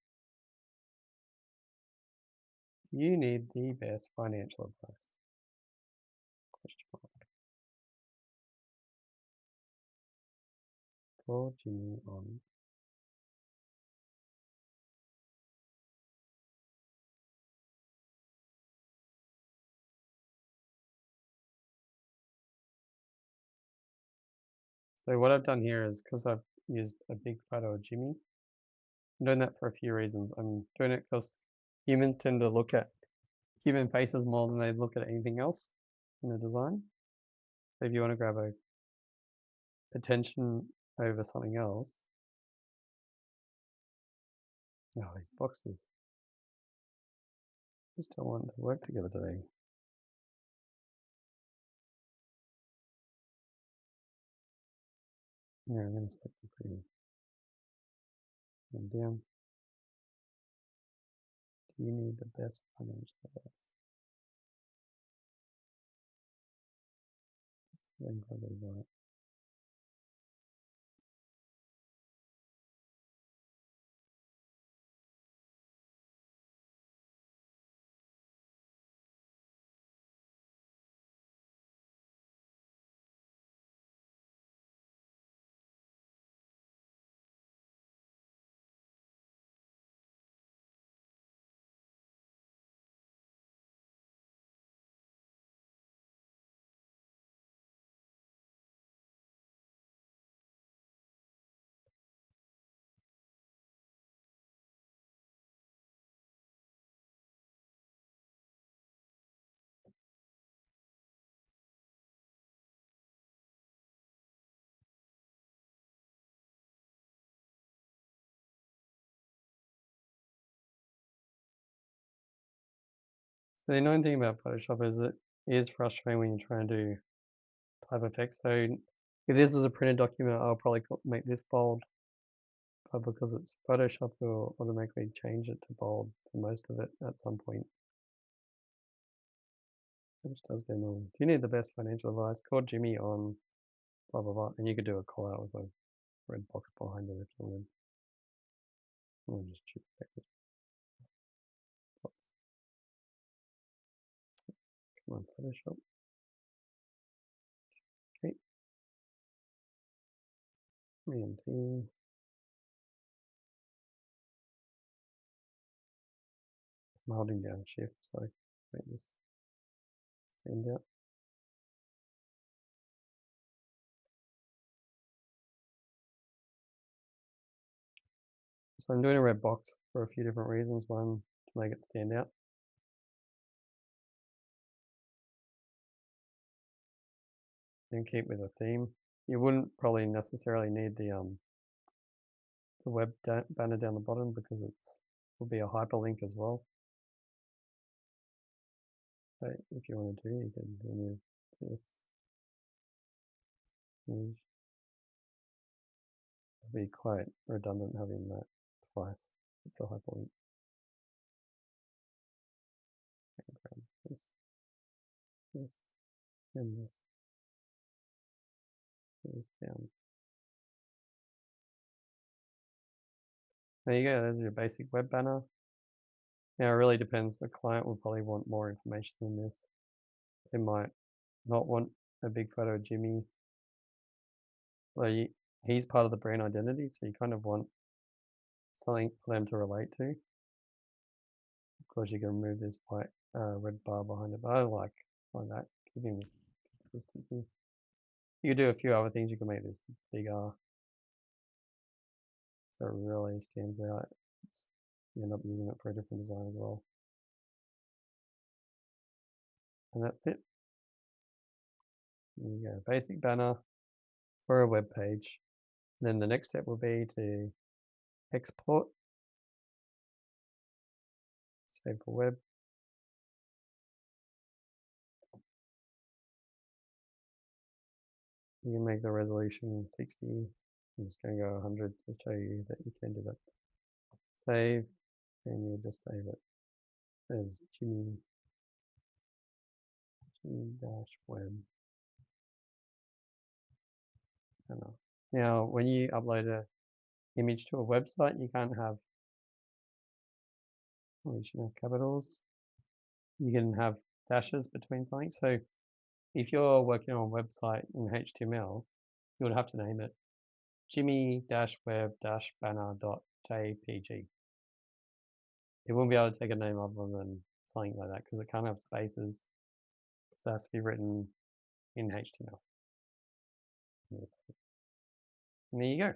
You need the best financial advice. Question mark. Call Jimmy on. So what I've done here is, because I've used a big photo of Jimmy, I'm doing that for a few reasons. I'm doing it because humans tend to look at human faces more than they look at anything else in a design. So if you want to grab a attention over something else, oh, these boxes just don't want to work together today. Yeah, I'm going to select them for you. And down. Do you need the best financial advice? Then probably right. So the annoying thing about Photoshop is it is frustrating when you're trying to do type effects. So if this is a printed document, I'll probably make this bold, but because it's Photoshop, it will automatically change it to bold for most of it at some point. Which does get annoying. Do you need the best financial advice? Call Jimmy on blah blah blah, and you could do a call out with a red box behind it if you wanted. Or just duplicate this box. Come on, Photoshop. Okay. And I'm holding down Shift, so make this stand out. So I'm doing a red box for a few different reasons. One, to make it stand out. And keep with a theme. You wouldn't probably necessarily need the web banner down the bottom because it's will be a hyperlink as well. So if you want to do, you can remove this image. It'll be quite redundant having that twice. It's a hyperlink. This, this, and this. This down. There you go, there's your basic web banner. Now it really depends. The client will probably want more information than this. They might not want a big photo of Jimmy. Well, he's part of the brand identity, so you kind of want something for them to relate to. Of course, you can remove this white red bar behind it, but I like that, giving consistency. You could do a few other things. You can make this bigger, so it really stands out. You end up using it for a different design as well. And that's it. There you go, basic banner for a web page. Then the next step will be to export Save for web. You can make the resolution 60. I'm just going to go 100 to show you that you can do that. Save, and you just save it as Jimmy-web. Now, when you upload an image to a website, you can't have capitals. You can have dashes between something. So if you're working on a website in HTML, you would have to name it jimmy-web-banner.jpg. It won't be able to take a name other than something like that because it can't have spaces. So it has to be written in HTML. And there you go.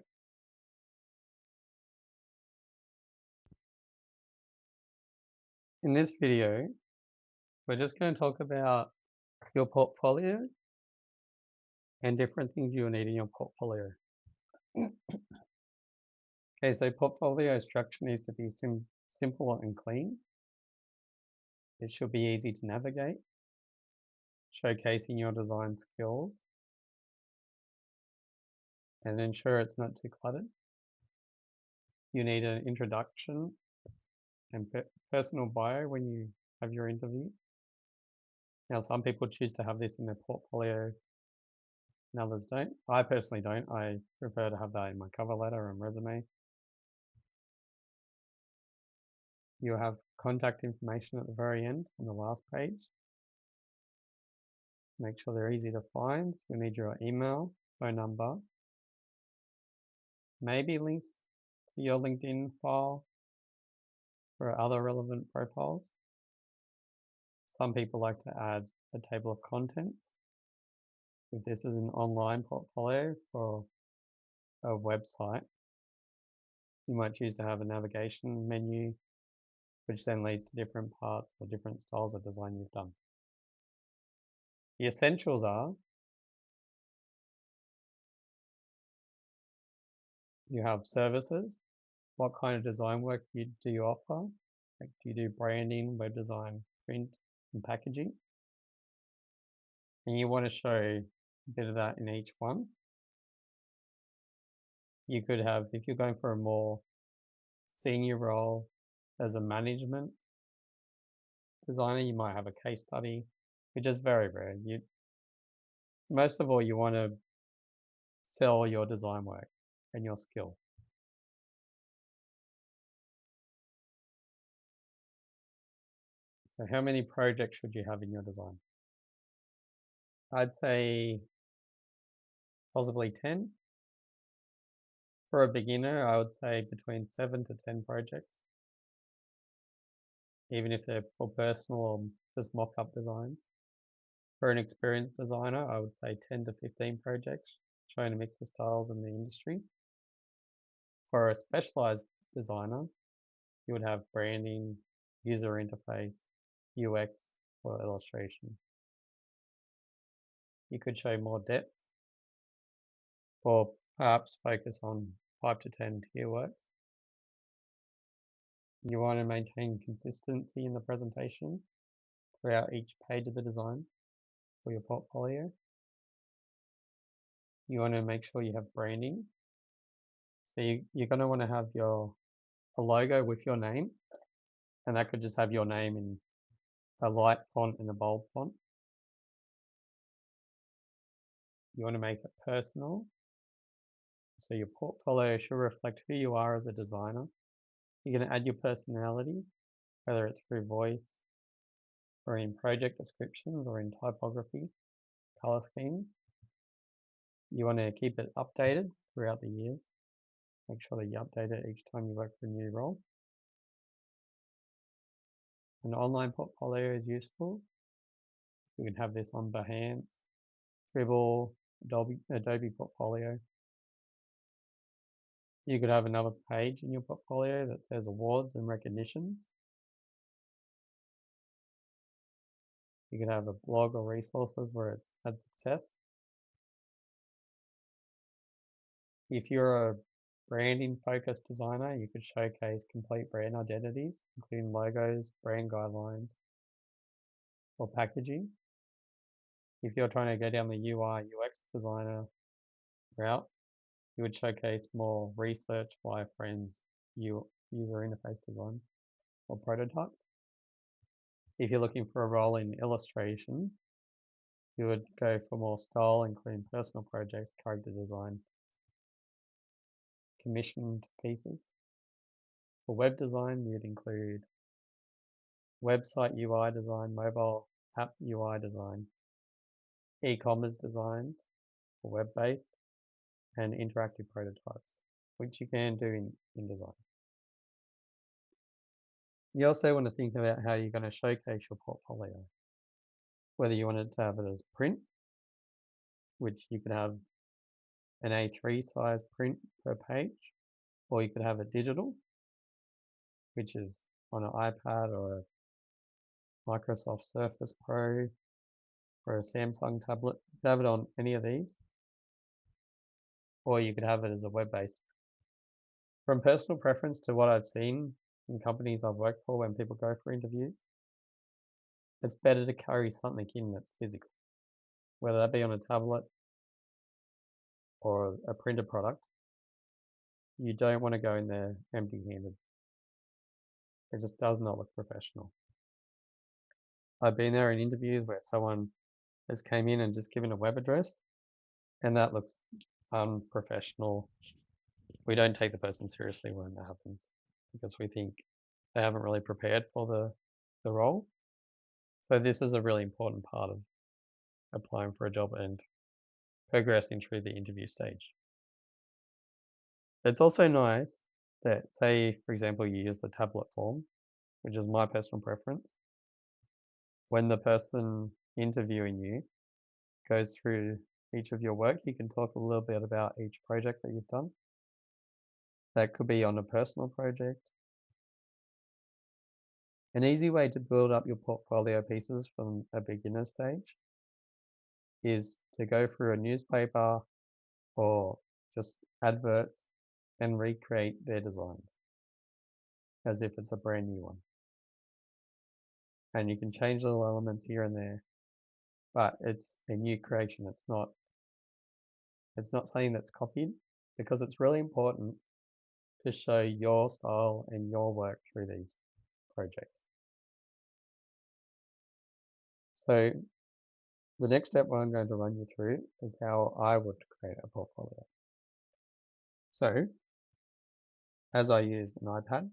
In this video, we're just going to talk about your portfolio and different things you'll need in your portfolio. Okay, so portfolio structure needs to be simple and clean. It should be easy to navigate, showcasing your design skills, and ensure it's not too cluttered. You need an introduction and personal bio when you have your interview. Now, some people choose to have this in their portfolio and others don't. I personally don't. I prefer to have that in my cover letter and resume. You'll have contact information at the very end on the last page. Make sure they're easy to find. You'll need your email, phone number, maybe links to your LinkedIn file or other relevant profiles. Some people like to add a table of contents. If this is an online portfolio for a website, you might choose to have a navigation menu, which then leads to different parts or different styles of design you've done. The essentials are you have services. What kind of design work do you offer? Like, do you do branding, web design, print, and packaging? And you want to show a bit of that in each one. You could have, if you're going for a more senior role as a management designer, you might have a case study, which is very rare. Most of all, you want to sell your design work and your skill. So how many projects should you have in your design? I'd say possibly 10. For a beginner, I would say between 7 to 10 projects, even if they're for personal or just mock-up designs. For an experienced designer, I would say 10 to 15 projects, showing a mix of styles in the industry. For a specialized designer, you would have branding, user interface, UX, or illustration. You could show more depth, or perhaps focus on 5 to 10 tier works. You want to maintain consistency in the presentation throughout each page of the design for your portfolio. You want to make sure you have branding. So you're going to want to have a logo with your name, and that could just have your name in a light font and a bold font. You want to make it personal. So your portfolio should reflect who you are as a designer. You're going to add your personality, whether it's through voice or in project descriptions or in typography, color schemes. You want to keep it updated throughout the years. Make sure that you update it each time you work for a new role. An online portfolio is useful. You can have this on Behance, Dribbble, Adobe Portfolio. You could have another page in your portfolio that says awards and recognitions. You could have a blog or resources where it's had success. If you're branding focused designer, you could showcase complete brand identities, including logos, brand guidelines, or packaging. If you're trying to go down the UI UX designer route, you would showcase more research, wireframes, user interface design, or prototypes. If you're looking for a role in illustration, you would go for more style, including personal projects, character design, commissioned pieces. For web design, you'd include website UI design, mobile app UI design, e-commerce designs for web-based, and interactive prototypes, which you can do in InDesign. You also want to think about how you're going to showcase your portfolio. Whether you wanted to have it as print, which you could have an A3 size print per page, or you could have it digital, which is on an iPad or a Microsoft Surface Pro or a Samsung tablet. You could have it on any of these, or you could have it as a web-based. From personal preference to what I've seen in companies I've worked for when people go for interviews, it's better to carry something in that's physical, whether that be on a tablet or a printed product. You don't want to go in there empty-handed. It just does not look professional. I've been there in interviews where someone has came in and just given a web address, and that looks unprofessional. We don't take the person seriously when that happens because we think they haven't really prepared for the role. So this is a really important part of applying for a job and progressing through the interview stage. It's also nice that, say, for example, you use the tablet form, which is my personal preference. When the person interviewing you goes through each of your work, you can talk a little bit about each project that you've done. That could be on a personal project. An easy way to build up your portfolio pieces from a beginner stage is to go through a newspaper or just adverts and recreate their designs as if it's a brand new one. And you can change little elements here and there, but it's a new creation. It's not something that's copied, because it's really important to show your style and your work through these projects. So the next step what I'm going to run you through is how I would create a portfolio. So as I use an iPad,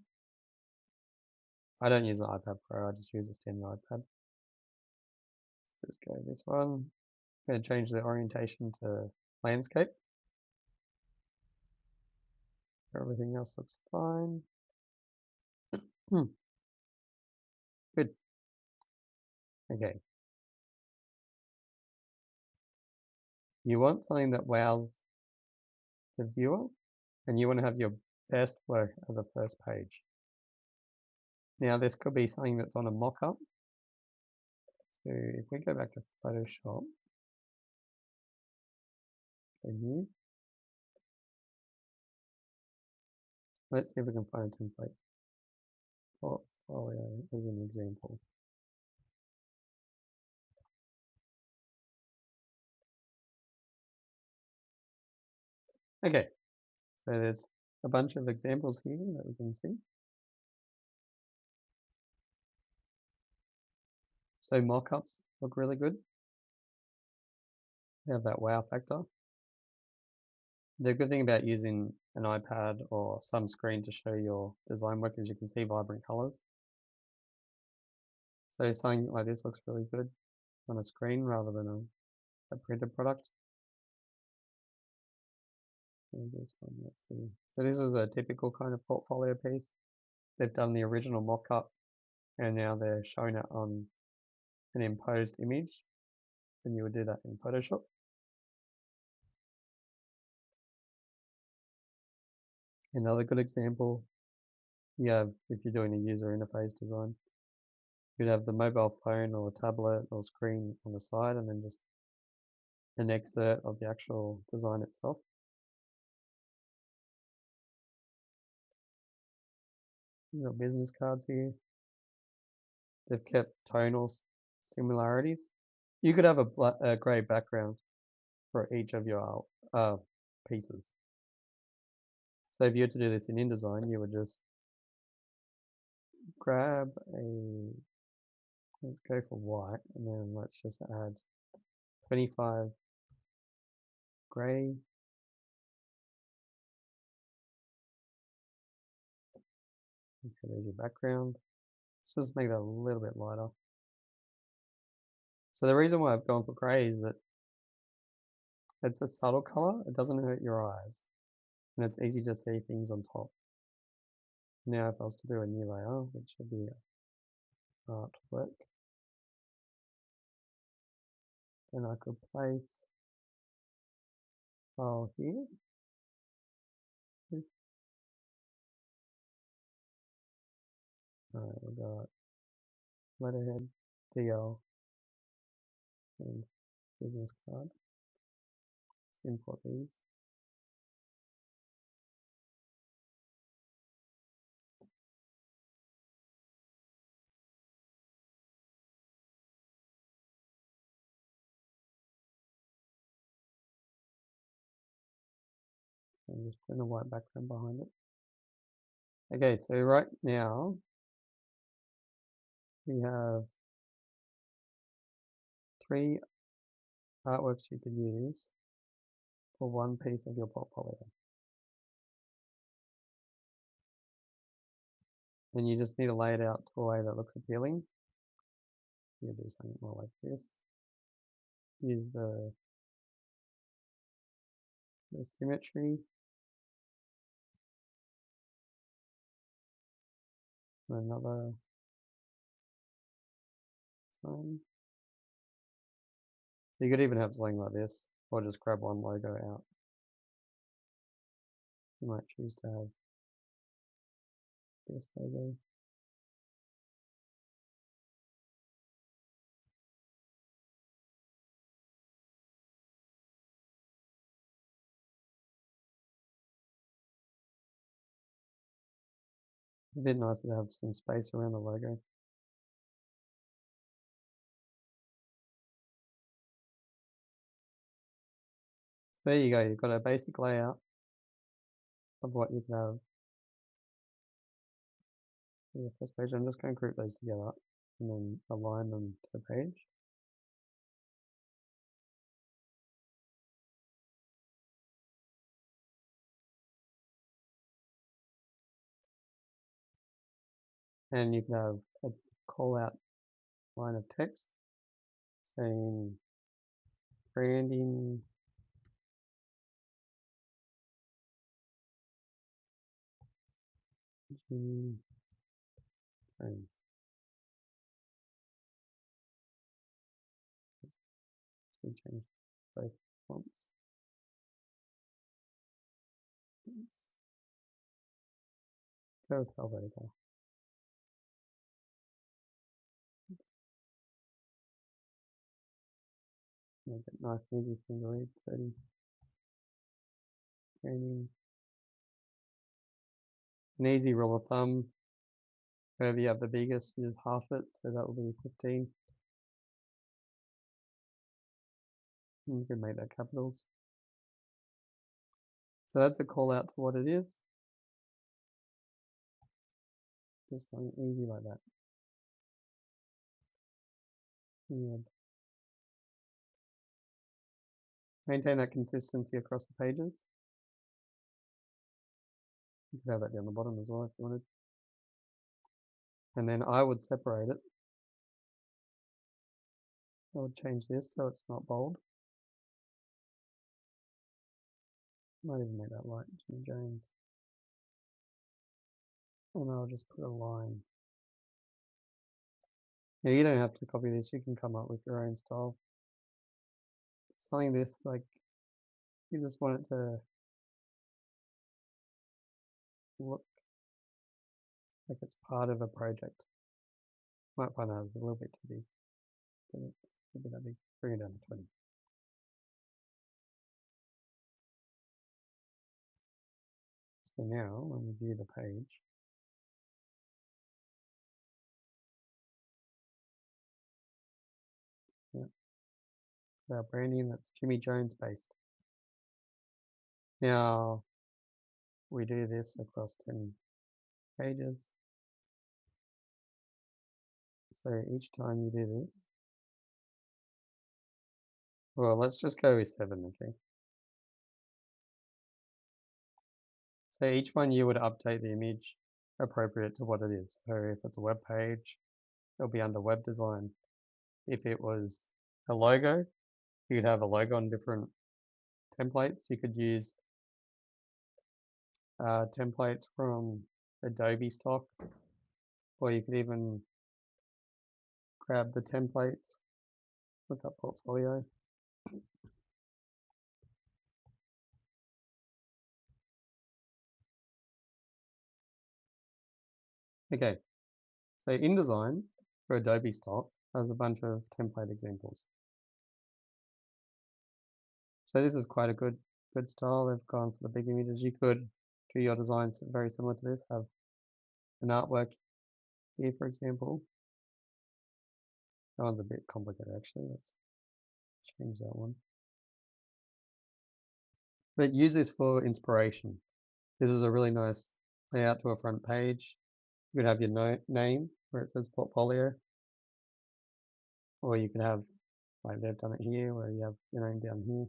I don't use an iPad Pro, I just use a standard iPad. Let's just go this one. I'm going to change the orientation to landscape. Everything else looks fine. Good. Okay. You want something that wows the viewer, and you want to have your best work at the first page. Now, this could be something that's on a mock-up. So if we go back to Photoshop, go here. Let's see if we can find a template. Portfolio as an example. Okay, so there's a bunch of examples here that we can see. So mock-ups look really good. They have that wow factor. The good thing about using an iPad or some screen to show your design work is you can see vibrant colors. So something like this looks really good on a screen rather than a printed product. There's this one, let's see. So this is a typical kind of portfolio piece. They've done the original mock-up and now they're showing it on an imposed image, and you would do that in Photoshop. Another good example, you have, if you're doing a user interface design, you'd have the mobile phone or tablet or screen on the side and then just an excerpt of the actual design itself. You've got business cards here. They've kept tonal similarities. You could have a grey background for each of your pieces. So if you were to do this in InDesign, you would just grab a, let's go for white, and then let's just add 25 grey. Okay, there's your background. Let's just make that a little bit lighter. So the reason why I've gone for grey is that it's a subtle color. It doesn't hurt your eyes, and it's easy to see things on top. Now, if I was to do a new layer, which would be artwork, then I could place file here. Alright, we've got letterhead, DL, and business card. Let's import these. And just put a white background behind it. Okay, so right now we have 3 artworks you could use for one piece of your portfolio. And you just need to lay it out to a way that looks appealing. You do something more like this. Use the symmetry. Another sign. So you could even have something like this, or just grab one logo out. You might choose to have this logo. A bit nicer to have some space around the logo. So there you go, you've got a basic layout of what you can have for your first page. I'm just going to group those together and then align them to the page. And you can have a call out line of text saying branding friends. We change both fonts. Let's go with Helvetica. Make it nice and easy for them to read. 30. Branding. An easy rule of thumb. Wherever you have the biggest, use half it, so that will be 15. And you can make that capitals. So that's a call out to what it is. Just something easy like that. And maintain that consistency across the pages. You could have that down the bottom as well if you wanted. And then I would separate it. I would change this so it's not bold. Might even make that light, Jimmy Jones. And I'll just put a line. Yeah, you don't have to copy this, you can come up with your own style. Something this, like, you just want it to look like it's part of a project. Might find that it's a little bit too big. Maybe that big. Bring it down to 20. So now, when we view the page, Our branding, that's Jimmy Jones based. Now we do this across 10 pages. So each time you do this, well, let's just go with 7, okay? So each one you would update the image appropriate to what it is. So if it's a web page, it'll be under web design. If it was a logo, you could have a logo on different templates. You could use templates from Adobe stock, or you could even grab the templates with that portfolio. Okay, so InDesign for Adobe stock has a bunch of template examples. So this is quite a good style. They've gone for the big images. You could do your designs very similar to this. Have an artwork here, for example. That one's a bit complicated actually. Let's change that one. But use this for inspiration. This is a really nice layout to a front page. You could have your name where it says portfolio, or you could have, like they've done it here, where you have your name down here.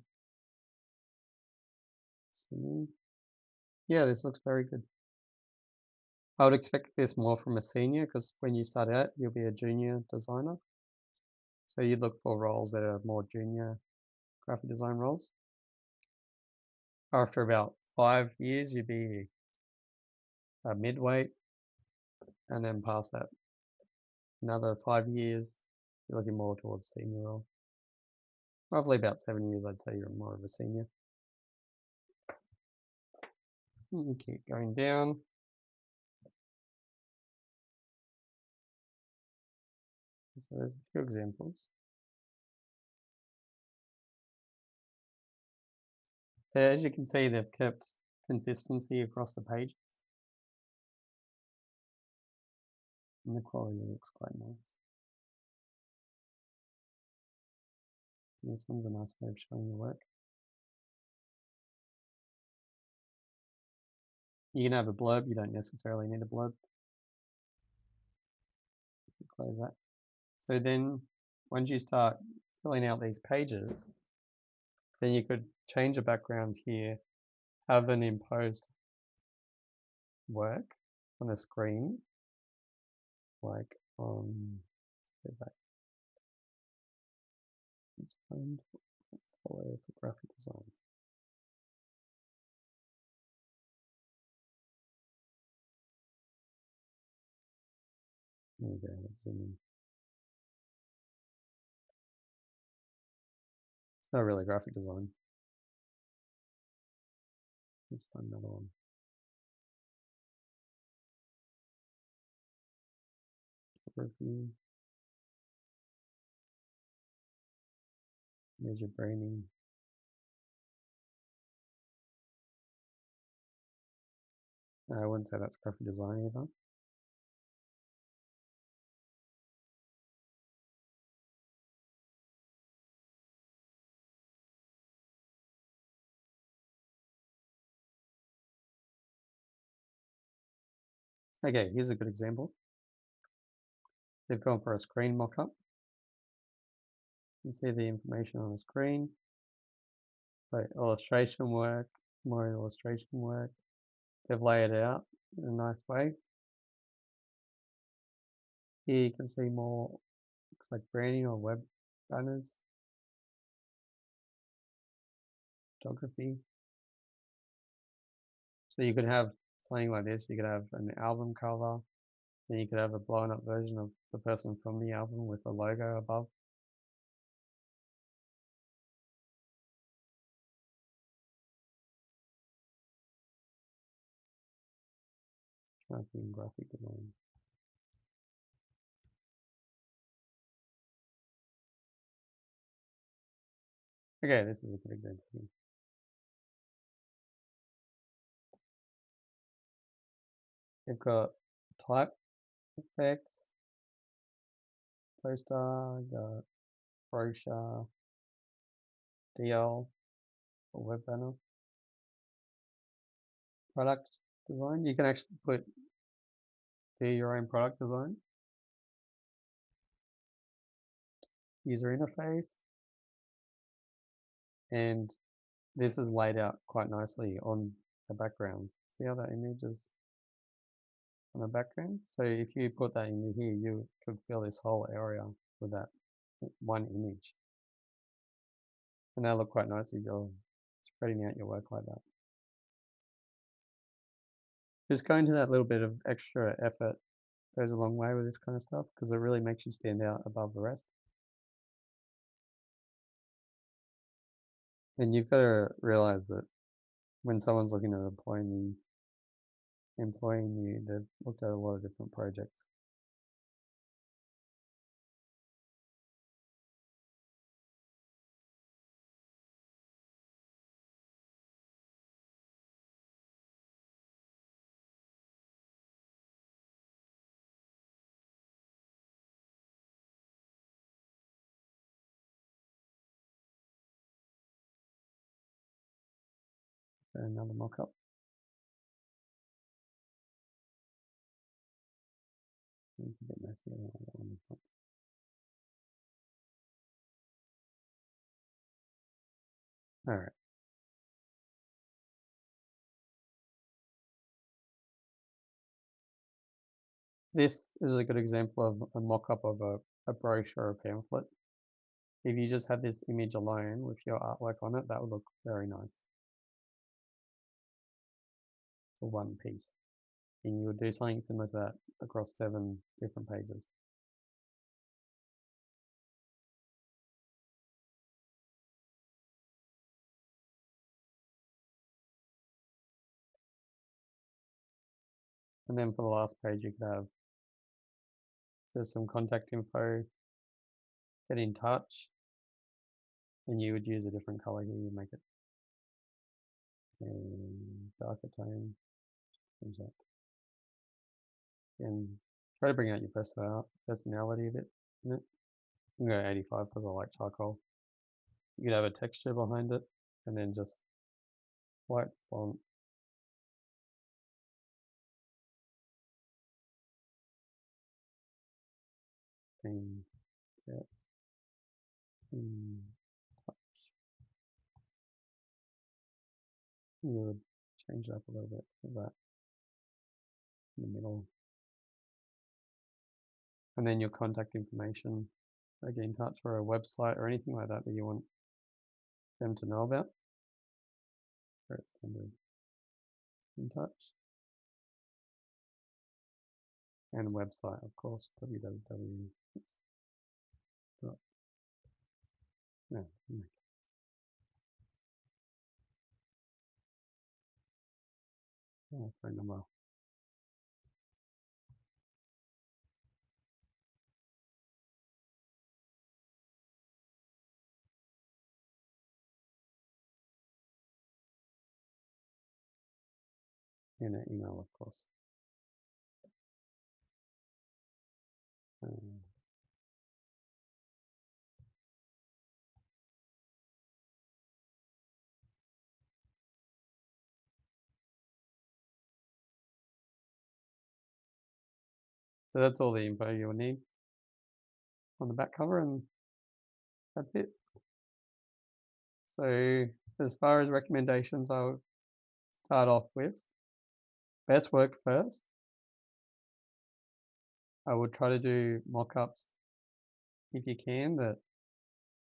So, yeah, this looks very good. I would expect this more from a senior, because when you start out, you'll be a junior designer. So you'd look for roles that are more junior graphic design roles. After about 5 years, you'd be a midweight, and then past that, another 5 years, you're looking more towards senior role. Roughly about 7 years, I'd say you're more of a senior. You keep going down. So there's a few examples. As you can see, they've kept consistency across the pages. And the quality looks quite nice. And this one's a nice way of showing your work. You can have a blurb, you don't necessarily need a blurb. Close that. So then once you start filling out these pages, then you could change the background here, have an imposed work on the screen, like let's go back. Let's find portfolio for graphic design. There we go, let's zoom in. It's not really graphic design. Let's find another one. Review. There's your branding. I wouldn't say that's graphic design either. Okay, here's a good example. They've gone for a screen mock-up. You can see the information on the screen. So illustration work, more illustration work. They've laid it out in a nice way. Here you can see more, looks like branding or web banners. Photography. So you could have something like this. You could have an album cover. Then you could have a blown up version of the person from the album with the logo above. In graphic design. Okay, this is a good example here. You've got type effects, poster, got brochure, DL, or web banner. Product design, you can actually do your own product design. User interface, and this is laid out quite nicely on the background. See how that image is on the background? So if you put that in here, you could fill this whole area with that one image. And that'll look quite nice if you're spreading out your work like that. Just going to that little bit of extra effort goes a long way with this kind of stuff because it really makes you stand out above the rest. And you've got to realize that when someone's looking at employing you, they've looked at a lot of different projects. Another mock-up. It's a bit messy. I don't like that one. All right. This is a good example of a mock-up of a brochure or a pamphlet. If you just had this image alone with your artwork on it, that would look very nice. For one piece. And you would do something similar to that across 7 different pages. And then for the last page, you could have there's some contact info, get in touch, and you would use a different color here. You make it a darker tone. Comes up. And try to bring out your personality a bit in it. I'm going to go 85 because I like charcoal. You could have a texture behind it, and then just white font. And get in touch. You would change it up a little bit with that in the middle. And then your contact information, like get in touch, or a website or anything like that that you want them to know about. Where it's send in touch. And website, of course, www. Oops. No, phone number. And an email, of course. So that's all the info you'll need on the back cover, and that's it. So as far as recommendations, I'll start off with best work first. I would try to do mock-ups if you can that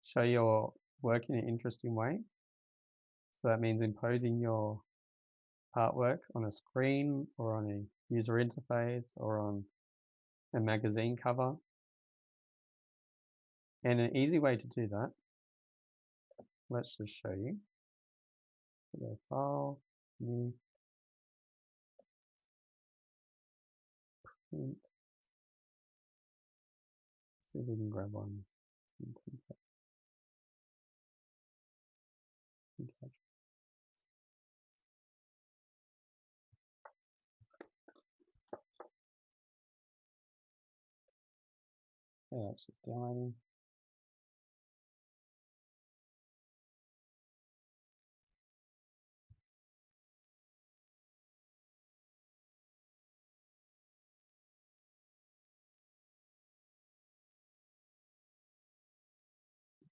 show your work in an interesting way. So that means imposing your artwork on a screen or on a user interface or on a magazine cover. And an easy way to do that, let's just show you. Go file, new, print. Let's see if we can grab one. Yeah, it's just downloading.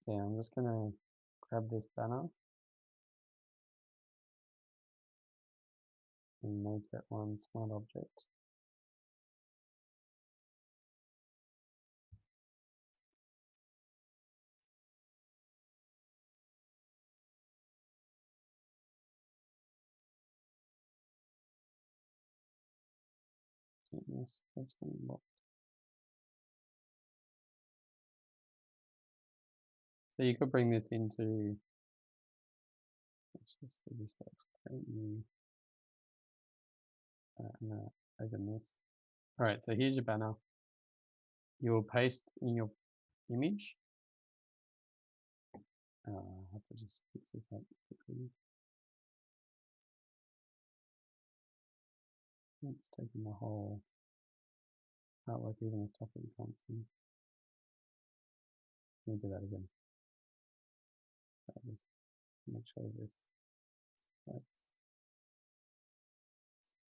Yeah, I'm just going to grab this banner and make it one smart object. Yes, that's going to lock. So you could bring this into, let's just see this works. Create new, no, open this. All right, so here's your banner. You will paste in your image. I have to just fix this up quickly. It's taking the whole outlook, even the stuff that you can't see. Let me do that again. Just make sure this selects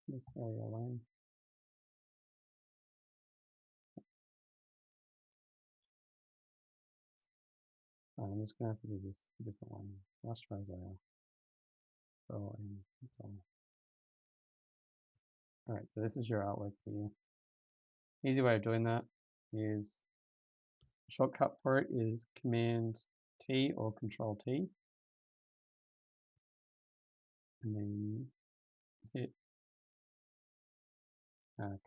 this area alone. I'm just going to have to do this a different one. Rasterize layer. Control and control. Alright, so this is your outlook here. Easy way of doing that is, shortcut for it is Command T or Control T. And then hit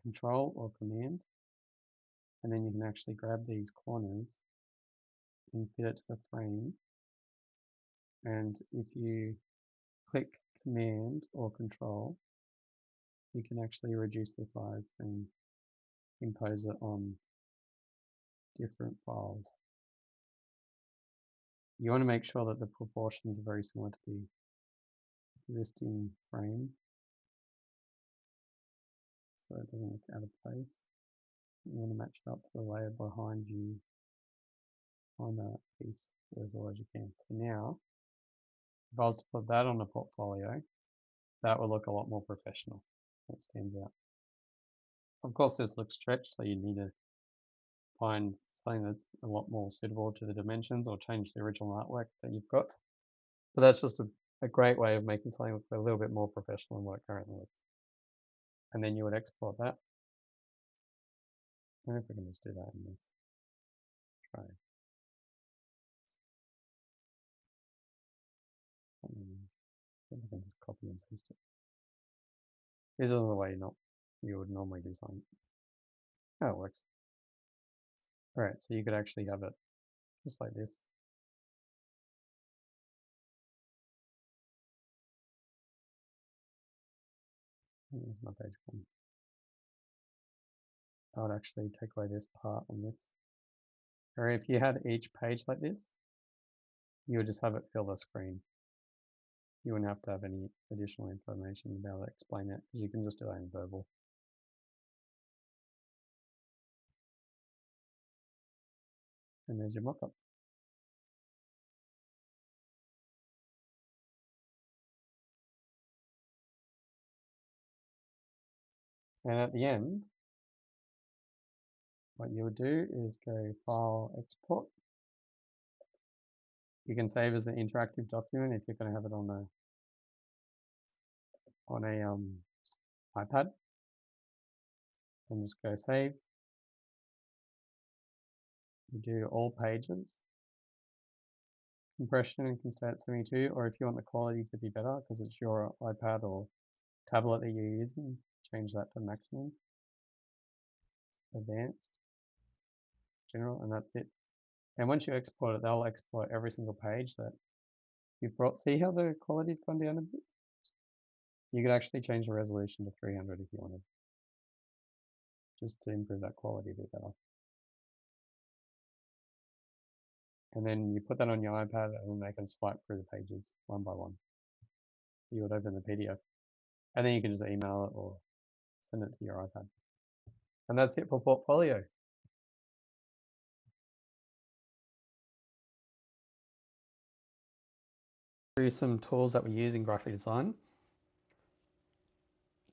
Control or Command. And then you can actually grab these corners and fit it to the frame. And if you click Command or Control, you can actually reduce the size and impose it on different files. You want to make sure that the proportions are very similar to the existing frame, so it doesn't look out of place. You want to match it up to the layer behind you on that piece as well as you can. So now, if I was to put that on a portfolio, that would look a lot more professional. That stands out. Of course, this looks stretched, so you need to find something that's a lot more suitable to the dimensions or change the original artwork that you've got. But that's just a great way of making something look a little bit more professional than what it currently looks. And then you would export that. I wonder if we can just do that in this. Try. I think I can just copy and paste it. This is the way you would normally do something. Oh, it works. Alright, so you could actually have it just like this. Here's my page one. I would actually take away this part and this. Or if you had each page like this, you would just have it fill the screen. You wouldn't have to have any additional information to be able to explain it, because you can just do that in verbal. And there's your mockup. And at the end, what you would do is go File, Export. You can save as an interactive document if you're going to have it on a iPad. And just go Save. You do all pages. Compression can stay at 72, or if you want the quality to be better because it's your iPad or tablet that you're using, change that to maximum. Advanced, general, and that's it. And once you export it, they'll export every single page that you've brought. See how the quality's gone down a bit? You could actually change the resolution to 300 if you wanted, just to improve that quality a bit better. And then you put that on your iPad and then they can swipe through the pages one by one. You would open the PDF and then you can just email it or send it to your iPad. And that's it for Portfolio. Through some tools that we use in graphic design.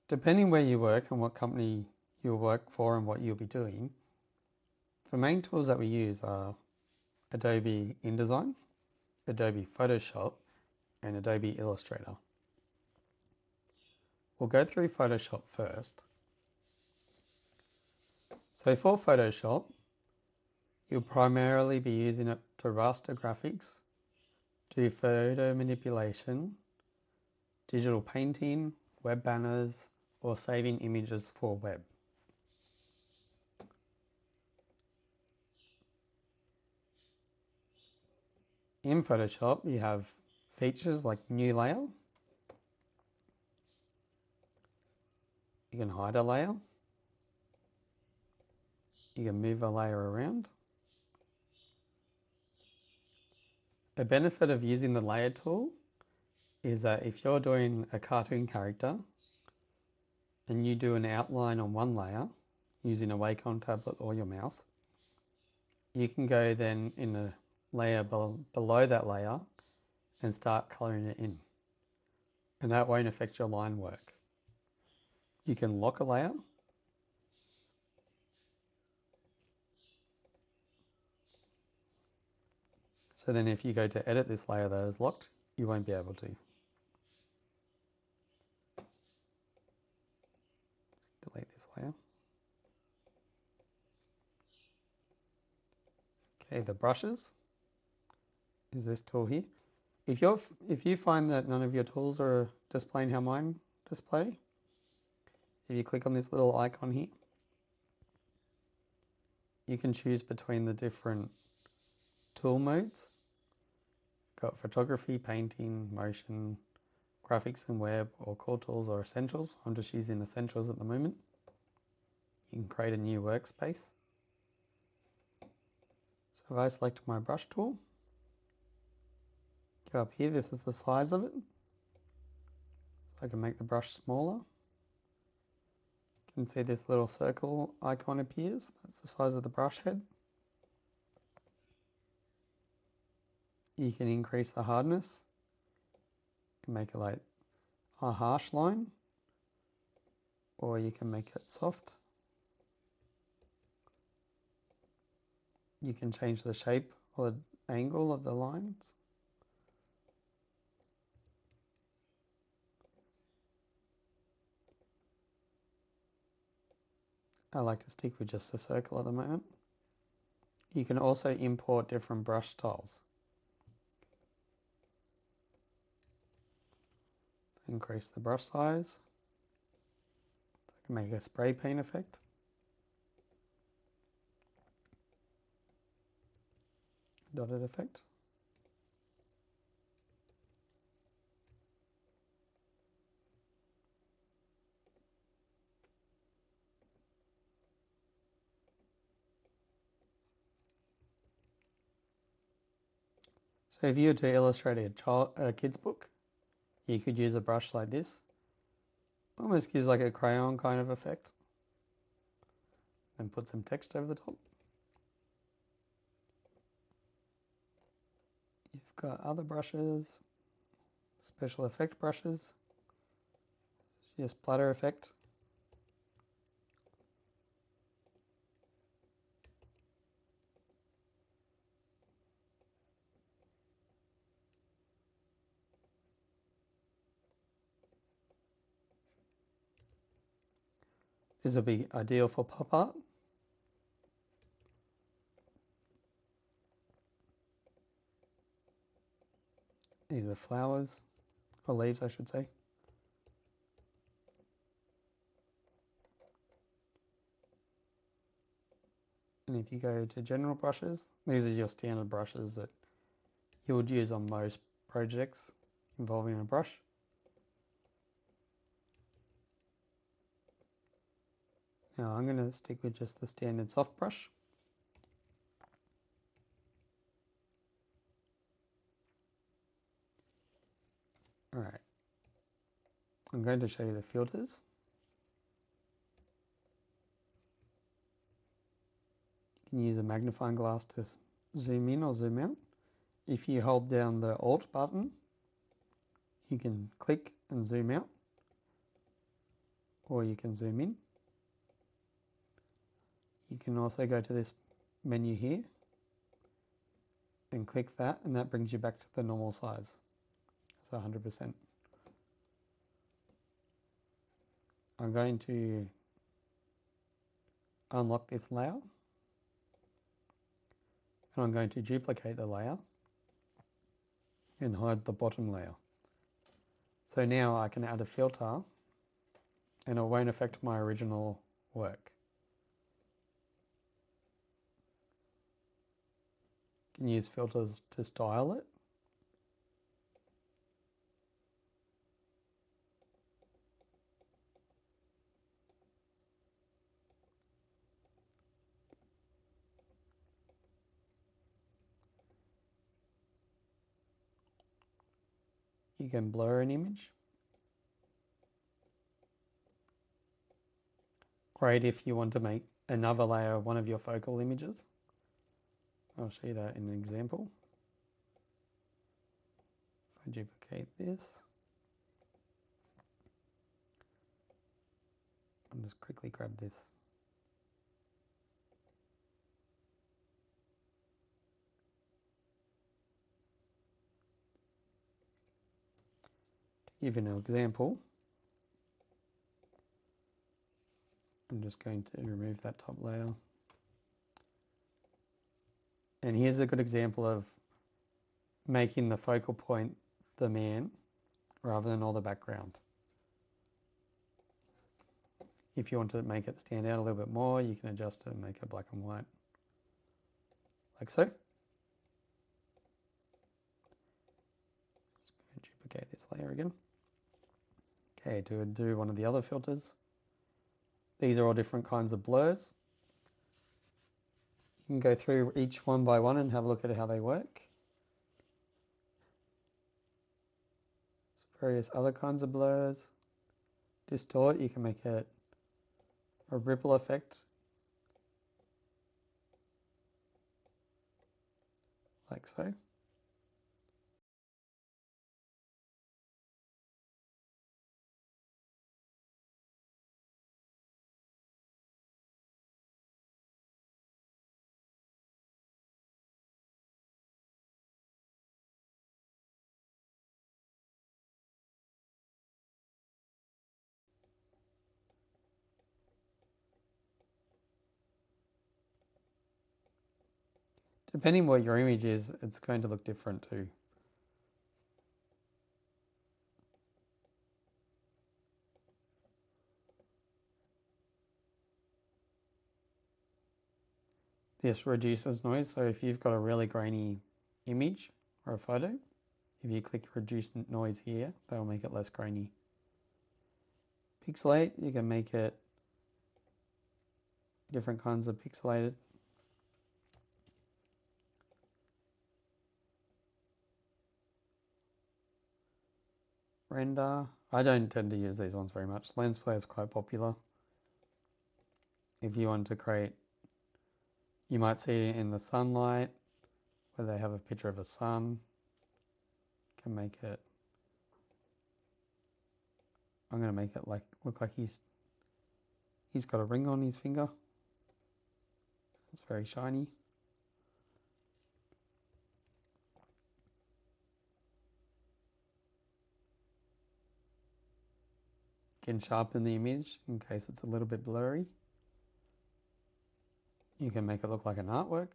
Depending where you work and what company you'll work for and what you'll be doing, the main tools that we use are Adobe InDesign, Adobe Photoshop, and Adobe Illustrator. We'll go through Photoshop first. So for Photoshop, you'll primarily be using it to raster graphics, do photo manipulation, digital painting, web banners, or saving images for web. In Photoshop, you have features like New Layer. You can hide a layer. You can move a layer around. A benefit of using the Layer tool is that if you're doing a cartoon character and you do an outline on one layer using a Wacom tablet or your mouse, you can go then in the layer below that layer and start colouring it in. And that won't affect your line work. You can lock a layer. So then if you go to edit this layer that is locked, you won't be able to. Delete this layer. Okay, the brushes is this tool here. If you find that none of your tools are displaying how mine display, if you click on this little icon here, you can choose between the different tool modes. Got photography, painting, motion, graphics and web, or core tools or essentials. I'm just using essentials at the moment. You can create a new workspace. So if I select my brush tool, go up here, this is the size of it. So I can make the brush smaller. You can see this little circle icon appears. That's the size of the brush head. You can increase the hardness. You can make it like a harsh line, or you can make it soft. You can change the shape or the angle of the lines. I like to stick with just a circle at the moment. You can also import different brush styles. Increase the brush size. So I can make a spray paint effect. Dotted effect. So if you were to illustrate a kid's book, you could use a brush like this. Almost gives like a crayon kind of effect. And put some text over the top. You've got other brushes, special effect brushes, just splatter effect. This will be ideal for pop art. These are flowers, or leaves I should say. And if you go to general brushes, these are your standard brushes that you would use on most projects involving a brush. Now I'm going to stick with just the standard soft brush. Alright, I'm going to show you the filters. You can use a magnifying glass to zoom in or zoom out. If you hold down the Alt button, you can click and zoom out, or you can zoom in. You can also go to this menu here and click that, and that brings you back to the normal size. So 100%. I'm going to unlock this layer, and I'm going to duplicate the layer and hide the bottom layer. So now I can add a filter and it won't affect my original work. You can use filters to style it. You can blur an image. Great if you want to make another layer one of your focal images. I'll show you that in an example. If I duplicate this, I'll just quickly grab this. To give you an example, I'm just going to remove that top layer. And here's a good example of making the focal point the man rather than all the background. If you want to make it stand out a little bit more, you can adjust it and make it black and white, like so. Just going to duplicate this layer again. Okay, to do one of the other filters. These are all different kinds of blurs. You can go through each one by one and have a look at how they work. Various other kinds of blurs. Distort, you can make it a ripple effect, like so. Depending what your image is, it's going to look different too. This reduces noise, so if you've got a really grainy image or a photo, if you click reduce noise here, that will make it less grainy. Pixelate, you can make it different kinds of pixelated. Render, I don't tend to use these ones very much. Lens flare is quite popular. If you want to create, you might see it in the sunlight where they have a picture of a sun. Can make it, I'm going to make it look like he's got a ring on his finger. It's very shiny. Can sharpen the image in case it's a little bit blurry. You can make it look like an artwork.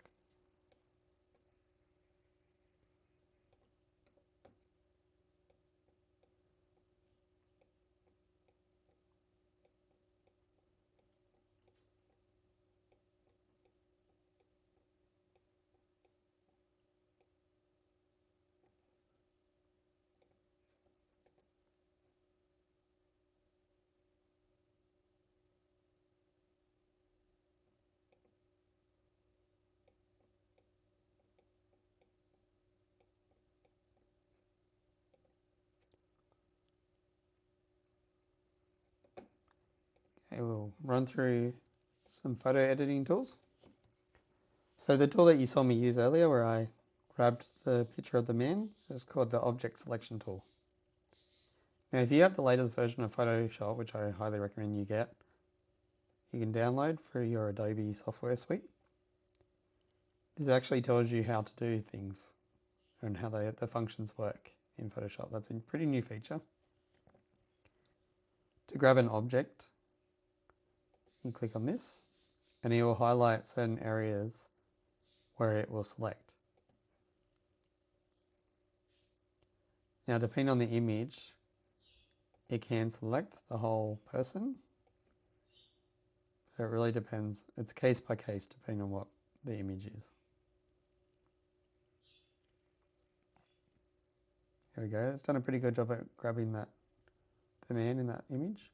Okay, we'll run through some photo editing tools. So the tool that you saw me use earlier where I grabbed the picture of the man is called the Object Selection tool. Now if you have the latest version of Photoshop, which I highly recommend you get, you can download for your Adobe software suite. This actually tells you how to do things and how the functions work in Photoshop. That's a pretty new feature. To grab an object, you click on this and it will highlight certain areas where it will select. Now, depending on the image, it can select the whole person. It really depends. It's case by case depending on what the image is. There we go. It's done a pretty good job at grabbing the man in that image.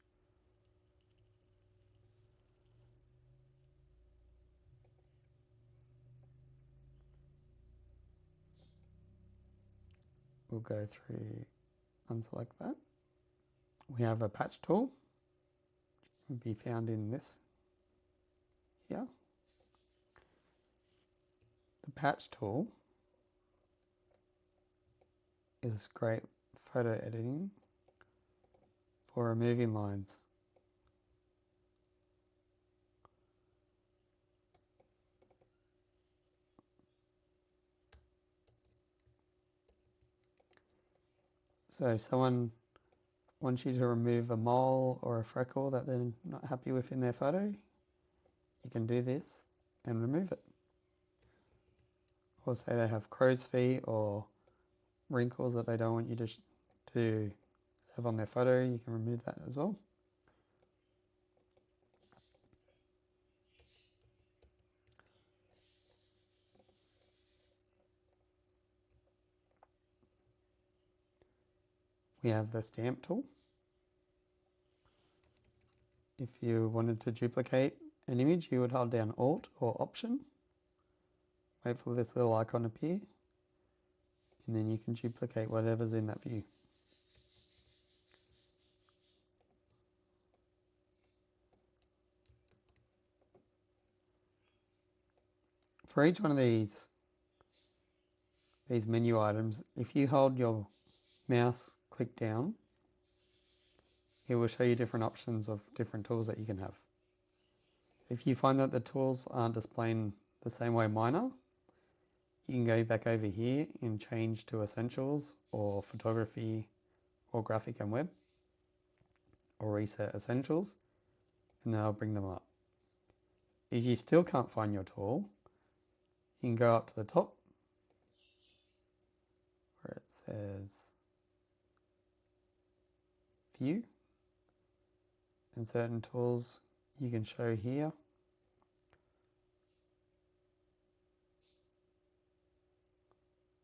We'll go through, unselect that. We have a patch tool. It can be found in this here. The patch tool is great photo editing for removing lines. So someone wants you to remove a mole or a freckle that they're not happy with in their photo, you can do this and remove it. Or say they have crow's feet or wrinkles that they don't want you to have on their photo, you can remove that as well. We have the stamp tool. If you wanted to duplicate an image, you would hold down Alt or Option, wait for this little icon to appear, and then you can duplicate whatever's in that view. For each one of these menu items, if you hold your mouse click down, it will show you different options of different tools that you can have. If you find that the tools aren't displaying the same way mine are, you can go back over here and change to Essentials or Photography or Graphic and Web, or reset Essentials, and that'll bring them up. If you still can't find your tool, you can go up to the top where it says View, and certain tools you can show here.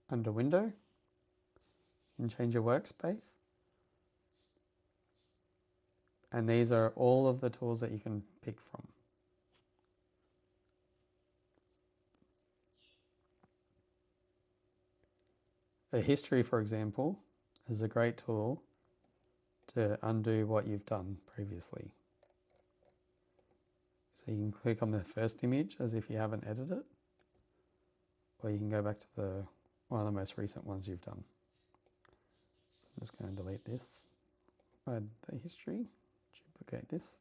Under Window, you can change your workspace. And these are all of the tools that you can pick from. A history, for example, is a great tool to undo what you've done previously. So you can click on the first image as if you haven't edited it, or you can go back to one of the most recent ones you've done. So I'm just going to delete this, add the history, duplicate this.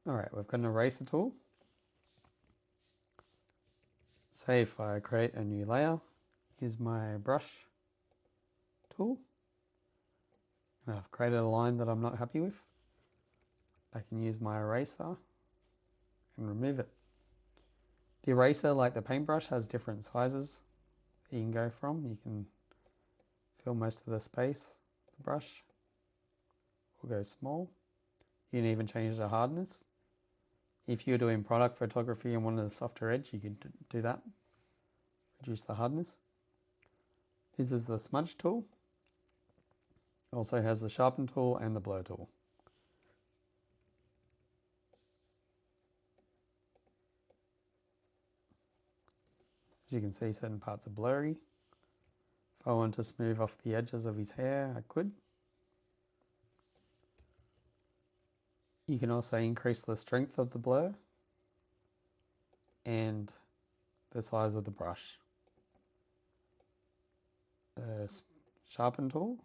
All right, we've got an eraser tool. Say if I create a new layer, here's my brush tool. And I've created a line that I'm not happy with. I can use my eraser and remove it. The eraser, like the paintbrush, has different sizes that you can go from. You can fill most of the space with the brush, or go small. You can even change the hardness. If you're doing product photography and wanted a softer edge, you could do that. Reduce the hardness. This is the smudge tool. Also has the sharpen tool and the blur tool. As you can see, certain parts are blurry. If I want to smooth off the edges of his hair, I could. You can also increase the strength of the blur and the size of the brush. The sharpen tool,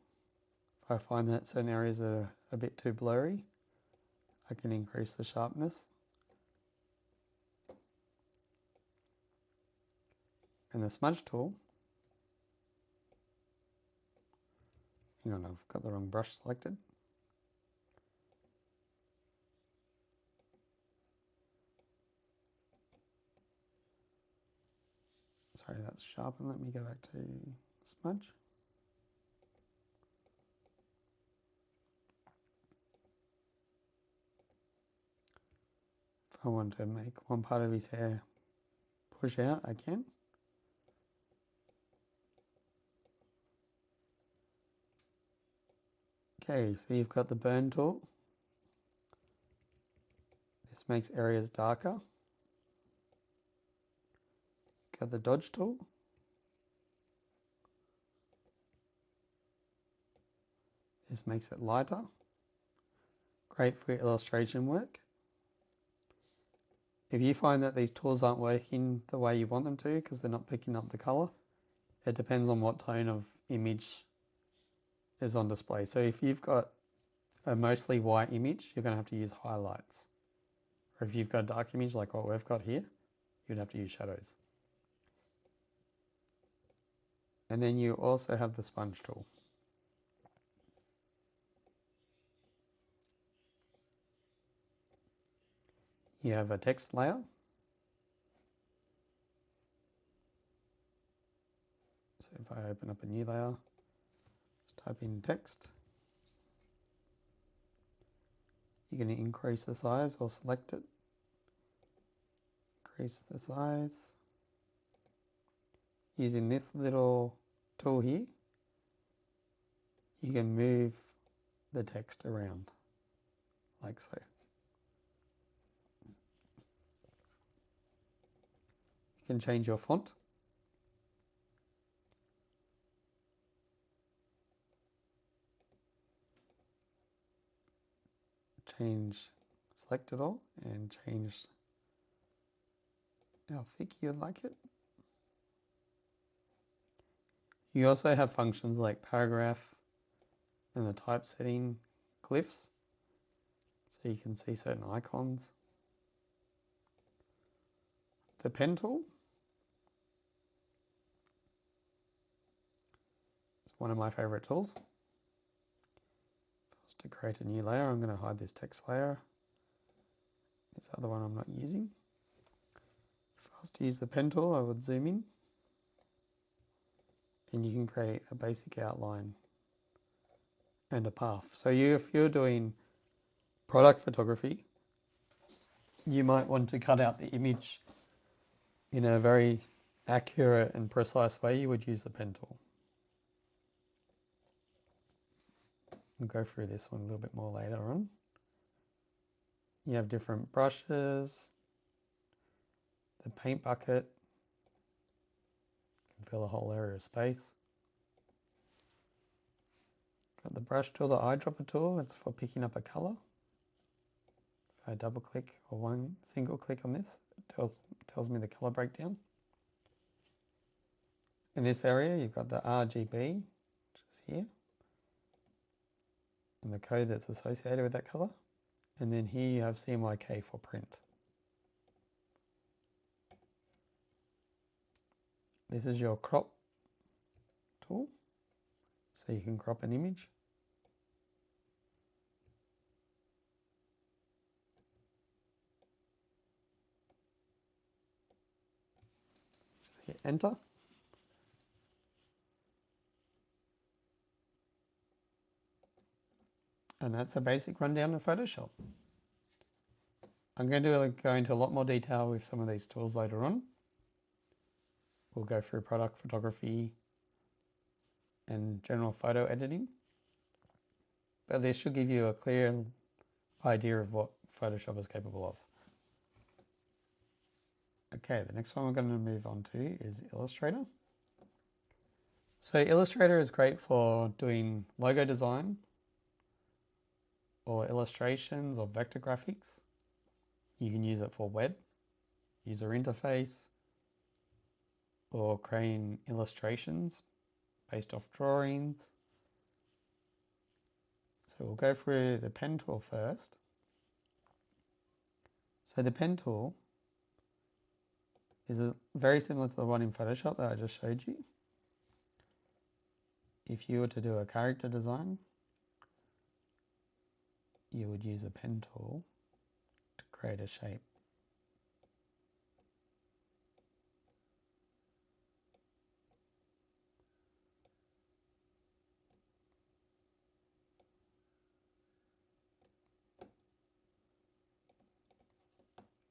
if I find that certain areas are a bit too blurry, I can increase the sharpness. And the smudge tool, hang on, I've got the wrong brush selected. Sorry, that's sharpen. Let me go back to smudge. If I want to make one part of his hair push out, I can. Okay, so you've got the burn tool. This makes areas darker. Got the dodge tool. This makes it lighter. Great for illustration work. If you find that these tools aren't working the way you want them to because they're not picking up the color, it depends on what tone of image is on display. So if you've got a mostly white image, you're going to have to use highlights. Or if you've got a dark image like what we've got here, you'd have to use shadows. And then you also have the sponge tool. You have a text layer. So if I open up a new layer, just type in text. You can increase the size or select it. Increase the size. Using this little tool here, you can move the text around like so. You can change your font. Select it all and change how thick you'd like it. You also have functions like paragraph and the typesetting glyphs, so you can see certain icons. The pen tool is one of my favorite tools. To create a new layer, I'm going to hide this text layer. This other one I'm not using. If I was to use the pen tool, I would zoom in and you can create a basic outline and a path. So if you're doing product photography, you might want to cut out the image in a very accurate and precise way. You would use the pen tool. We'll go through this one a little bit more later on. You have different brushes, the paint bucket, can fill a whole area of space. Got the brush tool, the eyedropper tool, it's for picking up a color. If I double click or one single click on this, it tells me the color breakdown. In this area, you've got the RGB, which is here, and the code that's associated with that color. And then here you have CMYK for print. This is your crop tool, so you can crop an image. Just hit enter. And that's a basic rundown of Photoshop. I'm going to go into a lot more detail with some of these tools later on. We'll go through product photography and general photo editing. But this should give you a clear idea of what Photoshop is capable of. Okay, the next one we're going to move on to is Illustrator. So Illustrator is great for doing logo design or illustrations or vector graphics. You can use it for web, user interface, or creating illustrations based off drawings. So we'll go through the pen tool first. So the pen tool is very similar to the one in Photoshop that I just showed you. If you were to do a character design, you would use a pen tool to create a shape.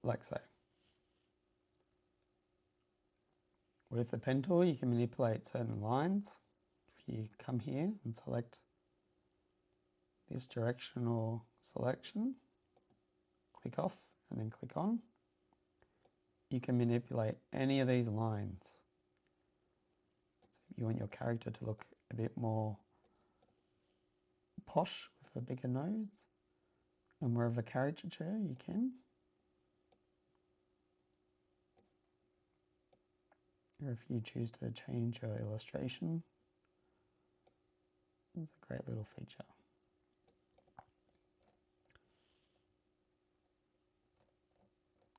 Like so. With the pen tool, you can manipulate certain lines. If you come here and select this directional selection, click off and then click on, you can manipulate any of these lines. So if you want your character to look a bit more posh with a bigger nose and more of a caricature, you can. Or if you choose to change your illustration, it's a great little feature.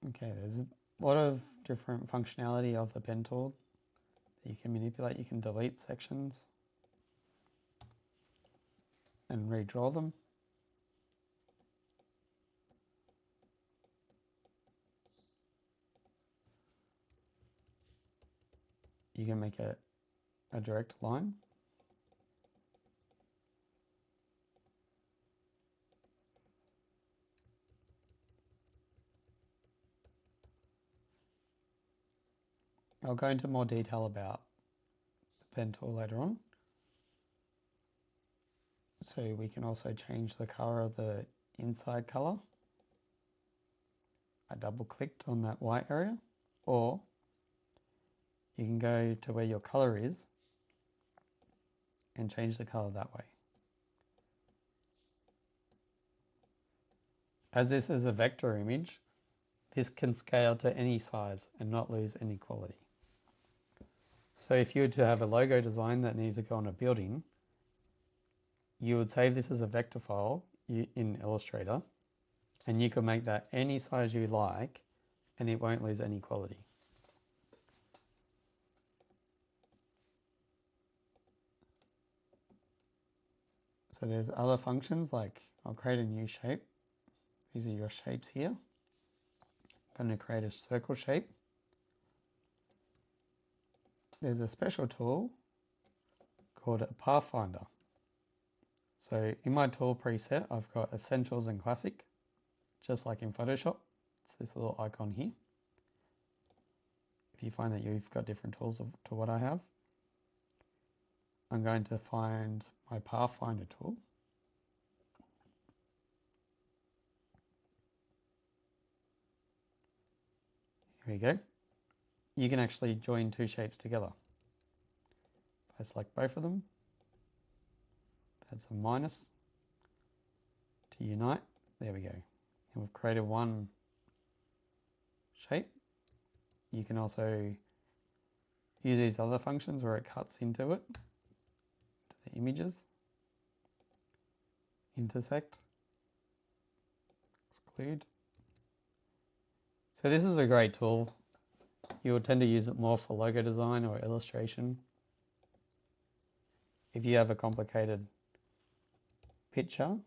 Okay, there's a lot of different functionality of the pen tool that you can manipulate. You can delete sections and redraw them. You can make a direct line. I'll go into more detail about the pen tool later on. So we can also change the color of the inside color. I double clicked on that white area, or you can go to where your color is and change the color that way. As this is a vector image, this can scale to any size and not lose any quality. So if you were to have a logo design that needs to go on a building, you would save this as a vector file in Illustrator, and you can make that any size you like and it won't lose any quality. So there's other functions like I'll create a new shape. These are your shapes here. I'm going to create a circle shape. There's a special tool called a Pathfinder. So in my tool preset, I've got Essentials and Classic, just like in Photoshop. It's this little icon here. If you find that you've got different tools to what I have, I'm going to find my Pathfinder tool. Here we go. You can actually join two shapes together. If I select both of them, that's a minus to unite. There we go. And we've created one shape. You can also use these other functions where it cuts into it, to the images, intersect, exclude. So this is a great tool. You will tend to use it more for logo design or illustration. If you have a complicated picture,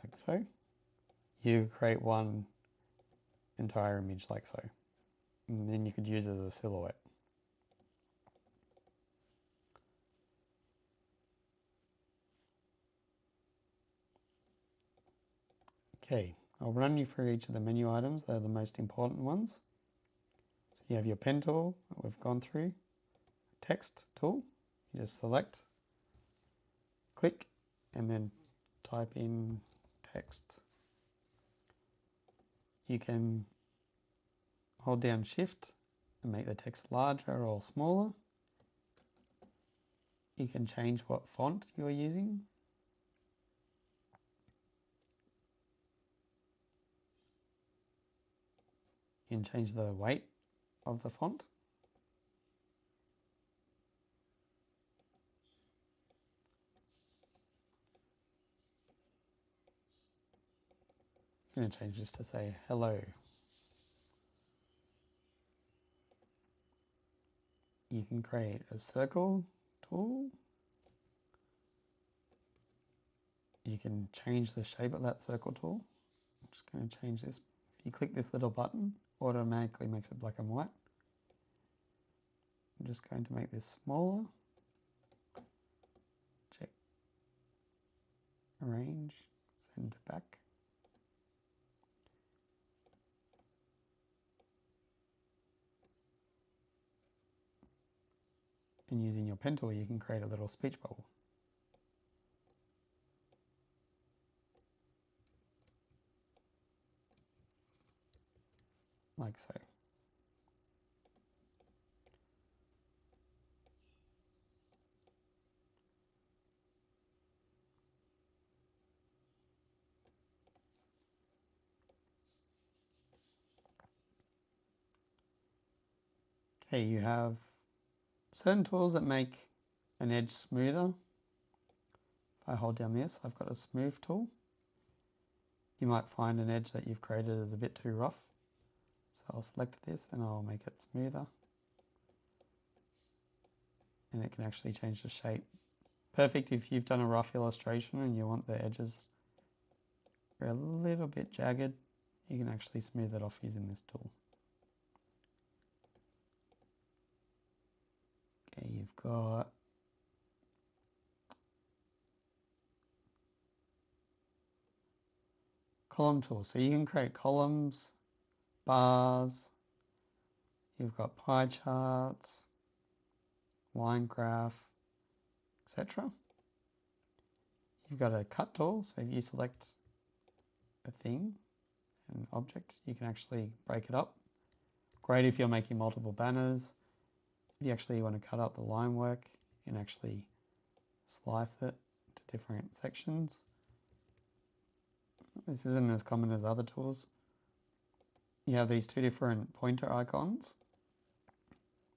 like so, you create one entire image like so, and then you could use it as a silhouette. Okay, I'll run you through each of the menu items. They're the most important ones. So you have your pen tool that we've gone through, text tool, you just select, click, and then type in text. You can hold down Shift and make the text larger or smaller. You can change what font you are using. You can change the weight of the font. You going to change this to say hello. You can create a circle tool. You can change the shape of that circle tool. I'm just going to change this. If you click this little button, automatically makes it black and white. I'm just going to make this smaller. Check. Arrange. Send back. And using your pen tool, you can create a little speech bubble. Like so. Okay, you have certain tools that make an edge smoother. If I hold down this, I've got a smooth tool. You might find an edge that you've created is a bit too rough. So I'll select this and I'll make it smoother. And it can actually change the shape. Perfect if you've done a rough illustration and you want the edges a little bit jagged. You can actually smooth it off using this tool. Okay, you've got column tool. So you can create columns, bars, you've got pie charts, line graph, etc. You've got a cut tool. So if you select a thing, an object, you can actually break it up. Great if you're making multiple banners. If you actually want to cut up the line work, you can actually slice it to different sections. This isn't as common as other tools. You have these two different pointer icons.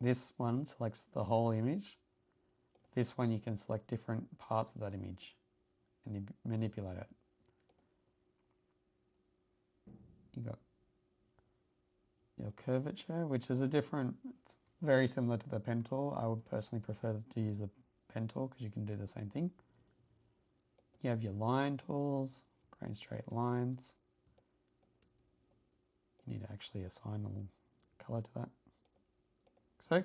This one selects the whole image. This one you can select different parts of that image and manipulate it. You got your curvature, which is it's very similar to the pen tool. I would personally prefer to use the pen tool because you can do the same thing. You have your line tools, create straight lines. You need to actually assign a little color to that. So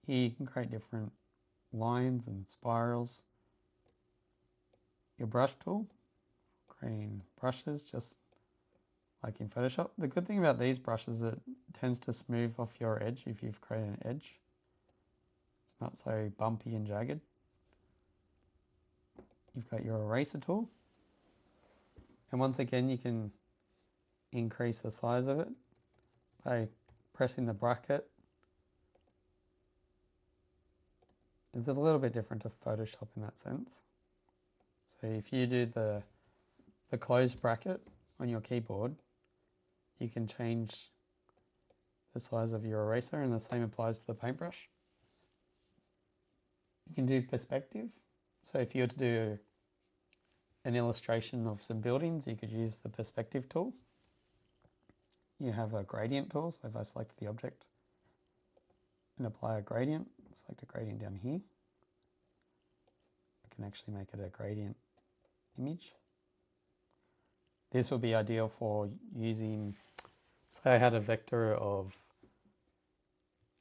here you can create different lines and spirals. Your brush tool, creating brushes just like in Photoshop. The good thing about these brushes is it tends to smooth off your edge if you've created an edge. It's not so bumpy and jagged. You've got your eraser tool. And once again, you can increase the size of it by pressing the bracket. It's a little bit different to Photoshop in that sense. So if you do the closed bracket on your keyboard, you can change the size of your eraser, and the same applies to the paintbrush. You can do perspective. So if you were to do an illustration of some buildings, you could use the perspective tool. You have a gradient tool. So if I select the object and apply a gradient, select a gradient down here, I can actually make it a gradient image. This would be ideal for using, say I had a vector of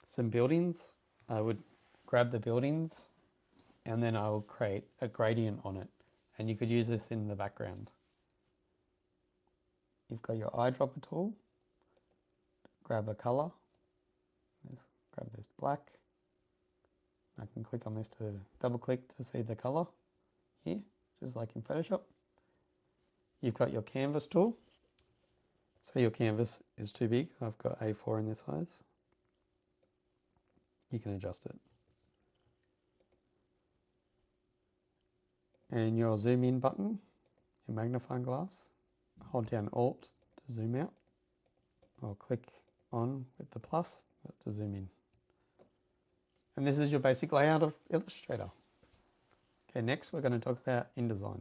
some buildings. I would grab the buildings and then I will create a gradient on it. And you could use this in the background. You've got your eyedropper tool. Grab a color. Grab this black. I can click on this to double click to see the color here, just like in Photoshop. You've got your canvas tool. So your canvas is too big. I've got A4 in this size. You can adjust it. And your zoom in button, your magnifying glass. Hold down Alt to zoom out. Or click on with the plus to zoom in. And this is your basic layout of Illustrator. Okay, next we're going to talk about InDesign.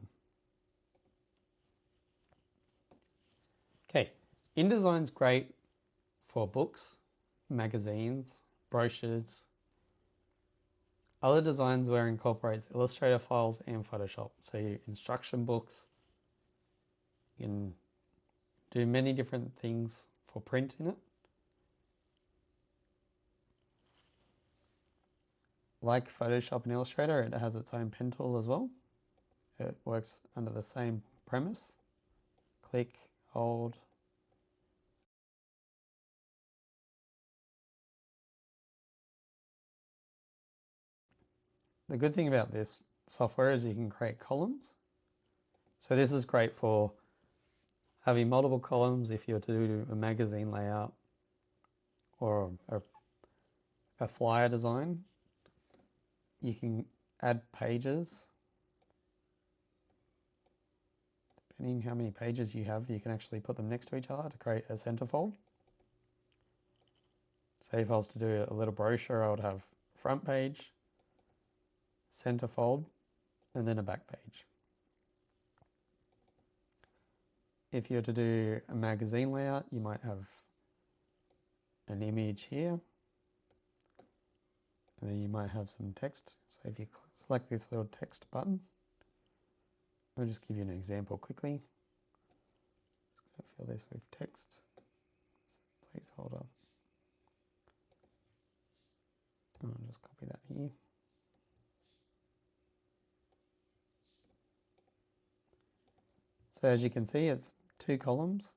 InDesign's great for books, magazines, brochures, other designs where it incorporates Illustrator files and Photoshop. So your instruction books, you can do many different things for print in it. Like Photoshop and Illustrator, it has its own pen tool as well. It works under the same premise. Click, hold. The good thing about this software is you can create columns. So this is great for having multiple columns if you're to do a magazine layout or a flyer design. You can add pages. Depending how many pages you have, you can actually put them next to each other to create a centerfold. Say if I was to do a little brochure, I would have front page, centerfold, and then a back page. If you're to do a magazine layout, you might have an image here, and then you might have some text. So if you select this little text button, I'll just give you an example quickly. Just going to fill this with text. Placeholder. I'll just copy that here. So as you can see, it's 2 columns.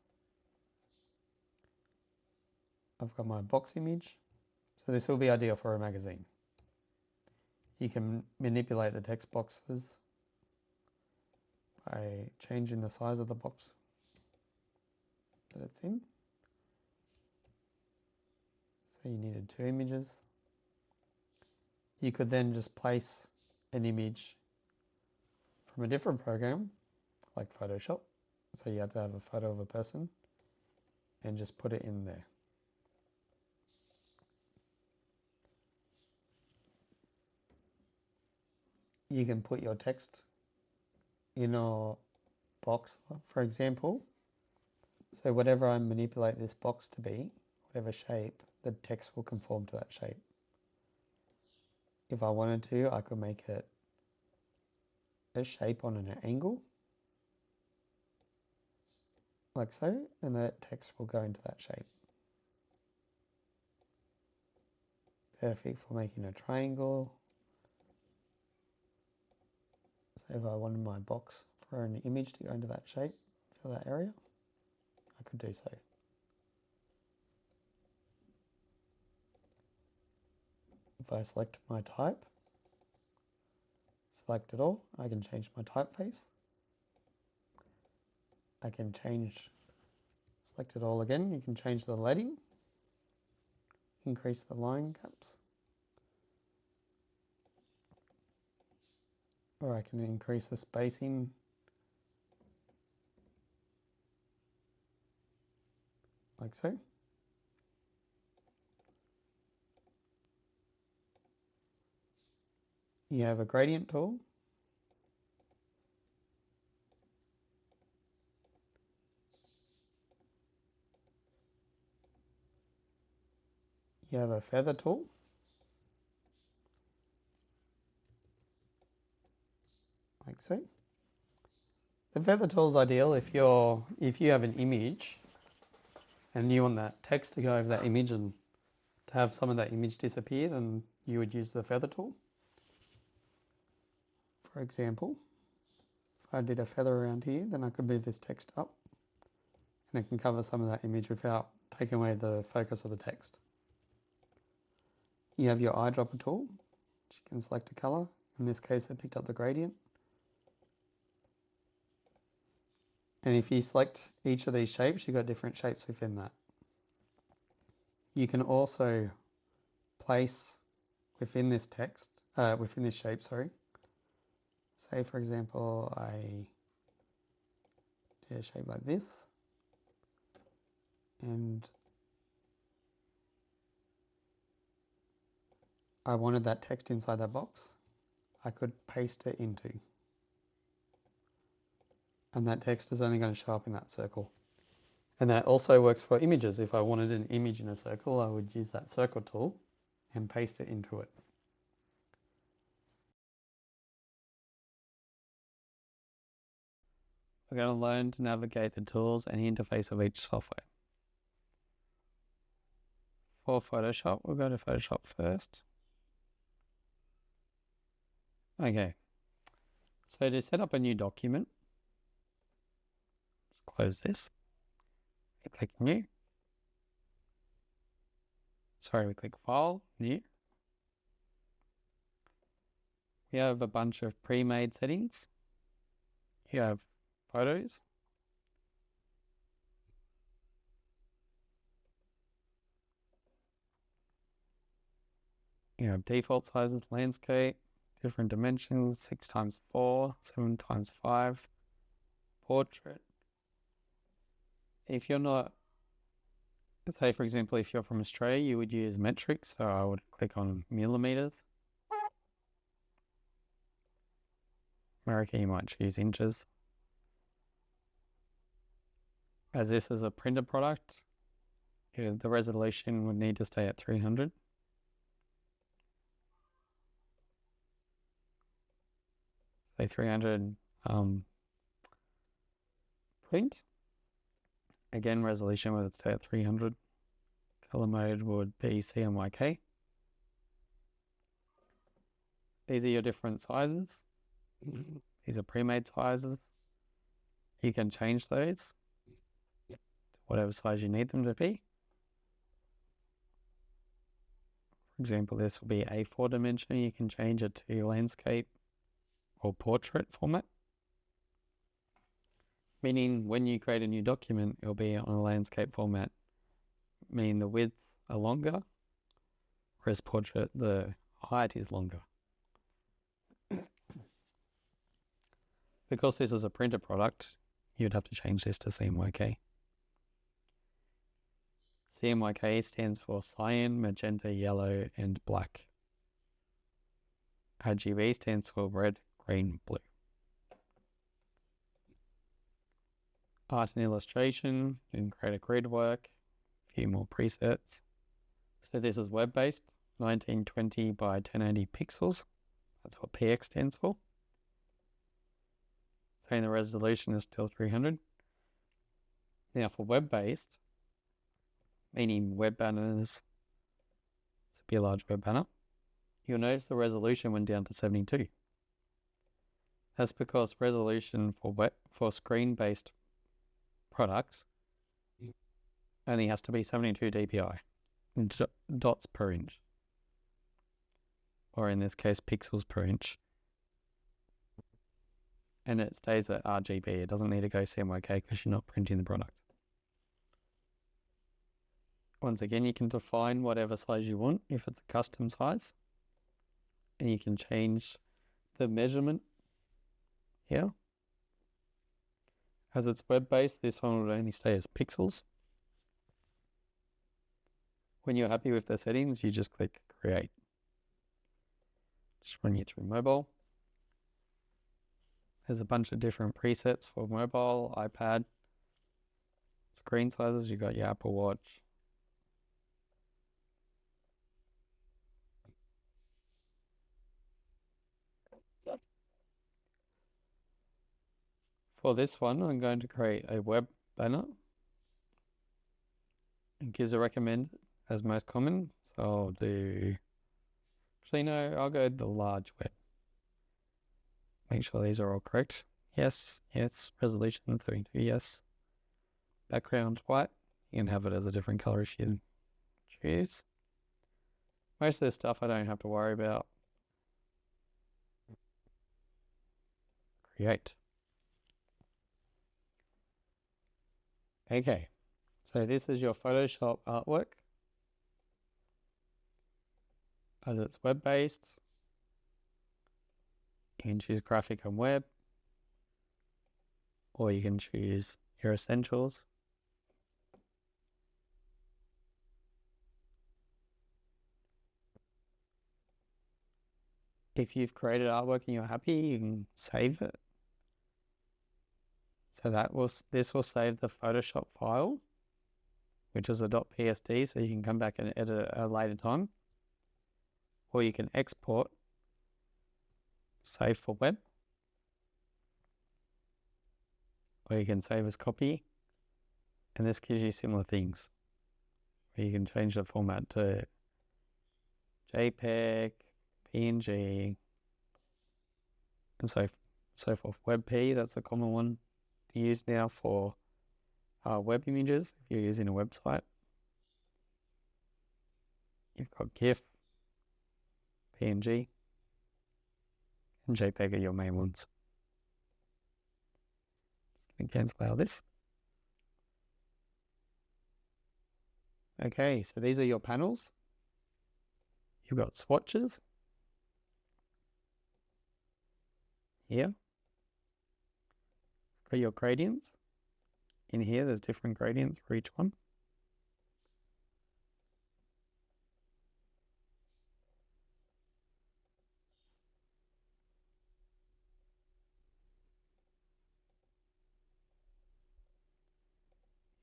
I've got my box image. So this will be ideal for a magazine. You can manipulate the text boxes by changing the size of the box that it's in. So you needed 2 images. You could then just place an image from a different program, like Photoshop. So you had to have a photo of a person and just put it in there. You can put your text in a box, for example. So whatever I manipulate this box to be, whatever shape, the text will conform to that shape. If I wanted to, I could make it a shape on an angle, like so, and that text will go into that shape. Perfect for making a triangle. So if I wanted my box for an image to go into that shape, for that area, I could do so. If I select my type, select it all, I can change my typeface. I can select it all again, you can change the leading, increase the line gaps, or I can increase the spacing. Like so. You have a gradient tool. You have a feather tool. Like so. The feather tool is ideal if you have an image and you want that text to go over that image and to have some of that image disappear, then you would use the feather tool. For example, if I did a feather around here, then I could move this text up and it can cover some of that image without taking away the focus of the text. You have your eyedropper tool, which you can select a color. In this case, I picked up the gradient. And if you select each of these shapes, you've got different shapes within that. You can also place within this text, within this shape, sorry. Say, for example, I did a shape like this, and I wanted that text inside that box. I could paste it into, and that text is only going to show up in that circle. And that also works for images. If I wanted an image in a circle, I would use that circle tool and paste it into it. We're going to learn to navigate the tools and interface of each software. For Photoshop, we'll go to Photoshop first. Okay, so to set up a new document, just close this. We click New. Sorry, we click File, New. We have a bunch of pre-made settings. You have photos. You have default sizes, landscape, different dimensions, 6x4, 7x5, portrait. If you're not, say for example, if you're from Australia, you would use metric, so I would click on millimeters. America, you might choose inches. As this is a printed product, the resolution would need to stay at 300. Say 300 print. Again, resolution would stay at 300. Color mode would be CMYK. These are your different sizes. These are pre-made sizes. You can change those to whatever size you need them to be. For example, this will be A4 dimension. You can change it to landscape or portrait format. Meaning when you create a new document, it'll be on a landscape format, meaning the widths are longer, whereas portrait, the height is longer. Because this is a printed product, you'd have to change this to CMYK. CMYK stands for cyan, magenta, yellow, and black. RGB stands for red, green, blue. Art and illustration, you can create a grid work, a few more presets. So this is web-based, 1920 by 1080 pixels. That's what PX stands for. Saying the resolution is still 300. Now for web-based, meaning web banners, it's a be a large web banner, you'll notice the resolution went down to 72. That's because resolution for screen-based products only has to be 72 dpi, dots per inch, or in this case pixels per inch, and it stays at RGB. It doesn't need to go CMYK because you're not printing the product. Once again, you can define whatever size you want if it's a custom size, and you can change the measurement here. As it's web-based, this one would only stay as pixels. When you're happy with the settings, you just click Create. Just run you through mobile. There's a bunch of different presets for mobile, iPad, screen sizes. You got your Apple Watch. For this one, I'm going to create a web banner. It gives a recommend as most common. So I'll do, actually no, I'll go the large web. Make sure these are all correct. Yes, yes, resolution 32, yes. Background white. You can have it as a different color if you choose. Most of this stuff I don't have to worry about. Create. Okay, so this is your Photoshop artwork. As it's web-based, you can choose graphic and web, or you can choose your essentials. If you've created artwork and you're happy, you can save it. So this will save the Photoshop file which is a .psd, so you can come back and edit it at a later time. Or you can export, save for web. Or you can save as copy. And this gives you similar things, where you can change the format to JPEG, PNG, and so forth. WebP, that's a common one to use now for web images if you're using a website. You've got GIF, PNG, and JPEG are your main ones. Just going to cancel out this. Okay, so these are your panels. You've got swatches here. Got your gradients. In here, there's different gradients for each one.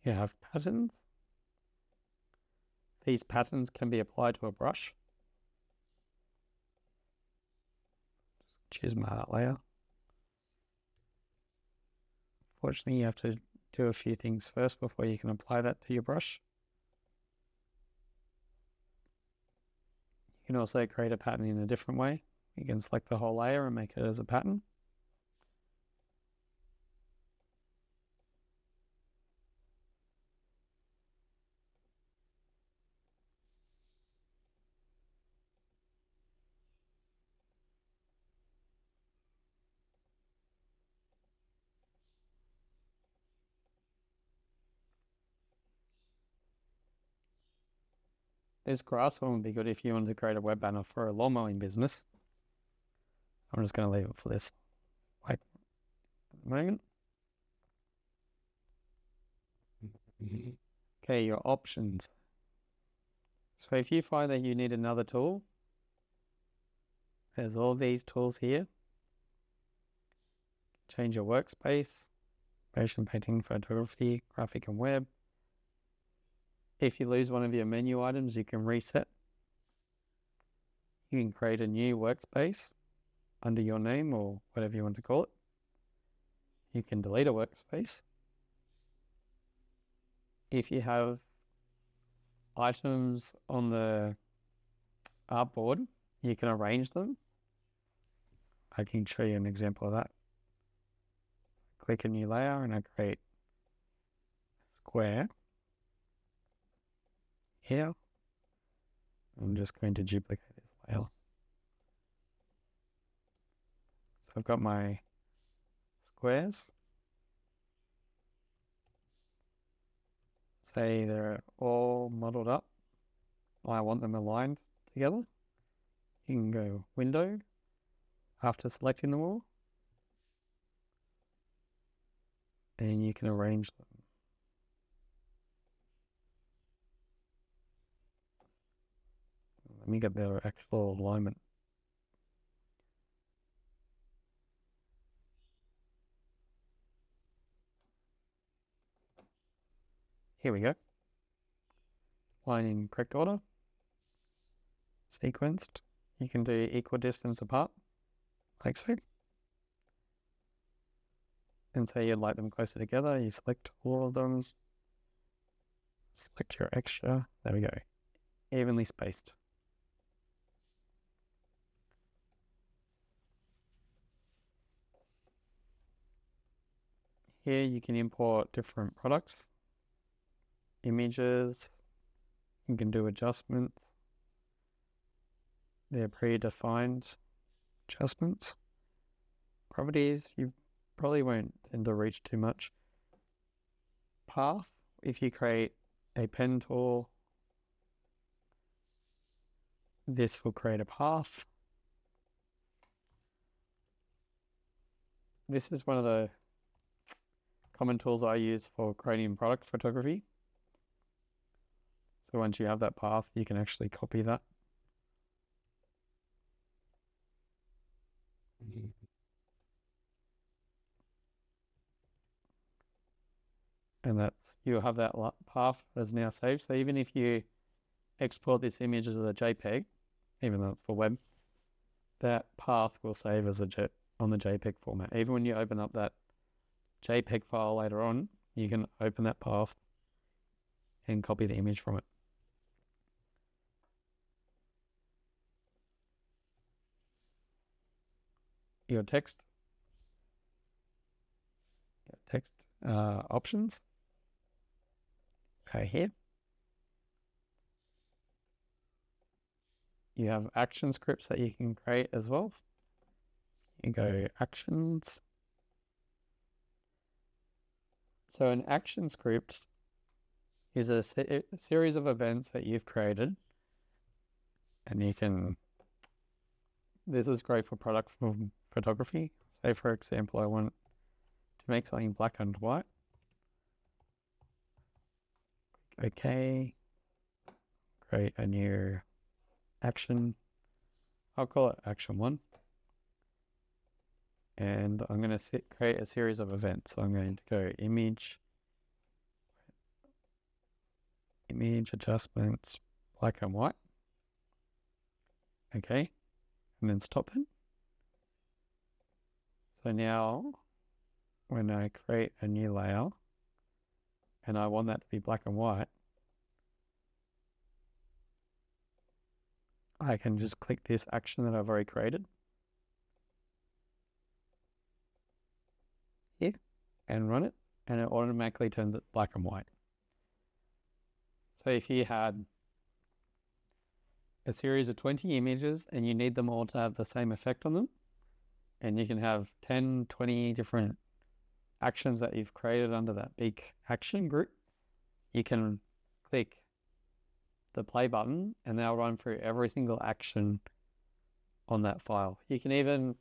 You have patterns. These patterns can be applied to a brush. Just choose my art layer. Fortunately, you have to do a few things first before you can apply that to your brush. You can also create a pattern in a different way. You can select the whole layer and make it as a pattern. This grass one would be good if you wanted to create a web banner for a lawn mowing business. I'm just going to leave it for this. Wait a moment. Okay, your options. So if you find that you need another tool, there's all these tools here. Change your workspace, motion painting, photography, graphic and web. If you lose one of your menu items, you can reset. You can create a new workspace under your name or whatever you want to call it. You can delete a workspace. If you have items on the artboard, you can arrange them. I can show you an example of that. Click a new layer and I create a square here. I'm just going to duplicate this layer. So I've got my squares. Say they're all modeled up. I want them aligned together. You can go Window after selecting them all, and you can arrange them. Let me get their actual alignment. Here we go. Line in correct order. Sequenced. You can do equal distance apart, like so. And say you'd like them closer together. You select all of them. Select your extra. There we go. Evenly spaced. Here you can import different products, images. You can do adjustments. They're predefined adjustments. Properties, you probably won't tend to reach too much. Path, if you create a pen tool, this will create a path. This is one of the common tools I use for creating product photography. So once you have that path, you can actually copy that. And you'll have that path as now saved. So even if you export this image as a JPEG, even though it's for web, that path will save as on the JPEG format. Even when you open up that JPEG file later on, you can open that path and copy the image from it. Your text options are here. You have action scripts that you can create as well. You go actions. So an action script is a series of events that you've created, and this is great for product photography. Say, for example, I want to make something black and white. Okay. Create a new action. I'll call it action 1. And I'm going to create a series of events. So I'm going to go image adjustments, black and white. Okay. And then stop it. So now when I create a new layer and I want that to be black and white, I can just click this action that I've already created here and run it, and it automatically turns it black and white. So if you had a series of 20 images and you need them all to have the same effect on them, and you can have 10, 20 different actions that you've created under that big action group, you can click the play button and they'll run through every single action on that file. You can even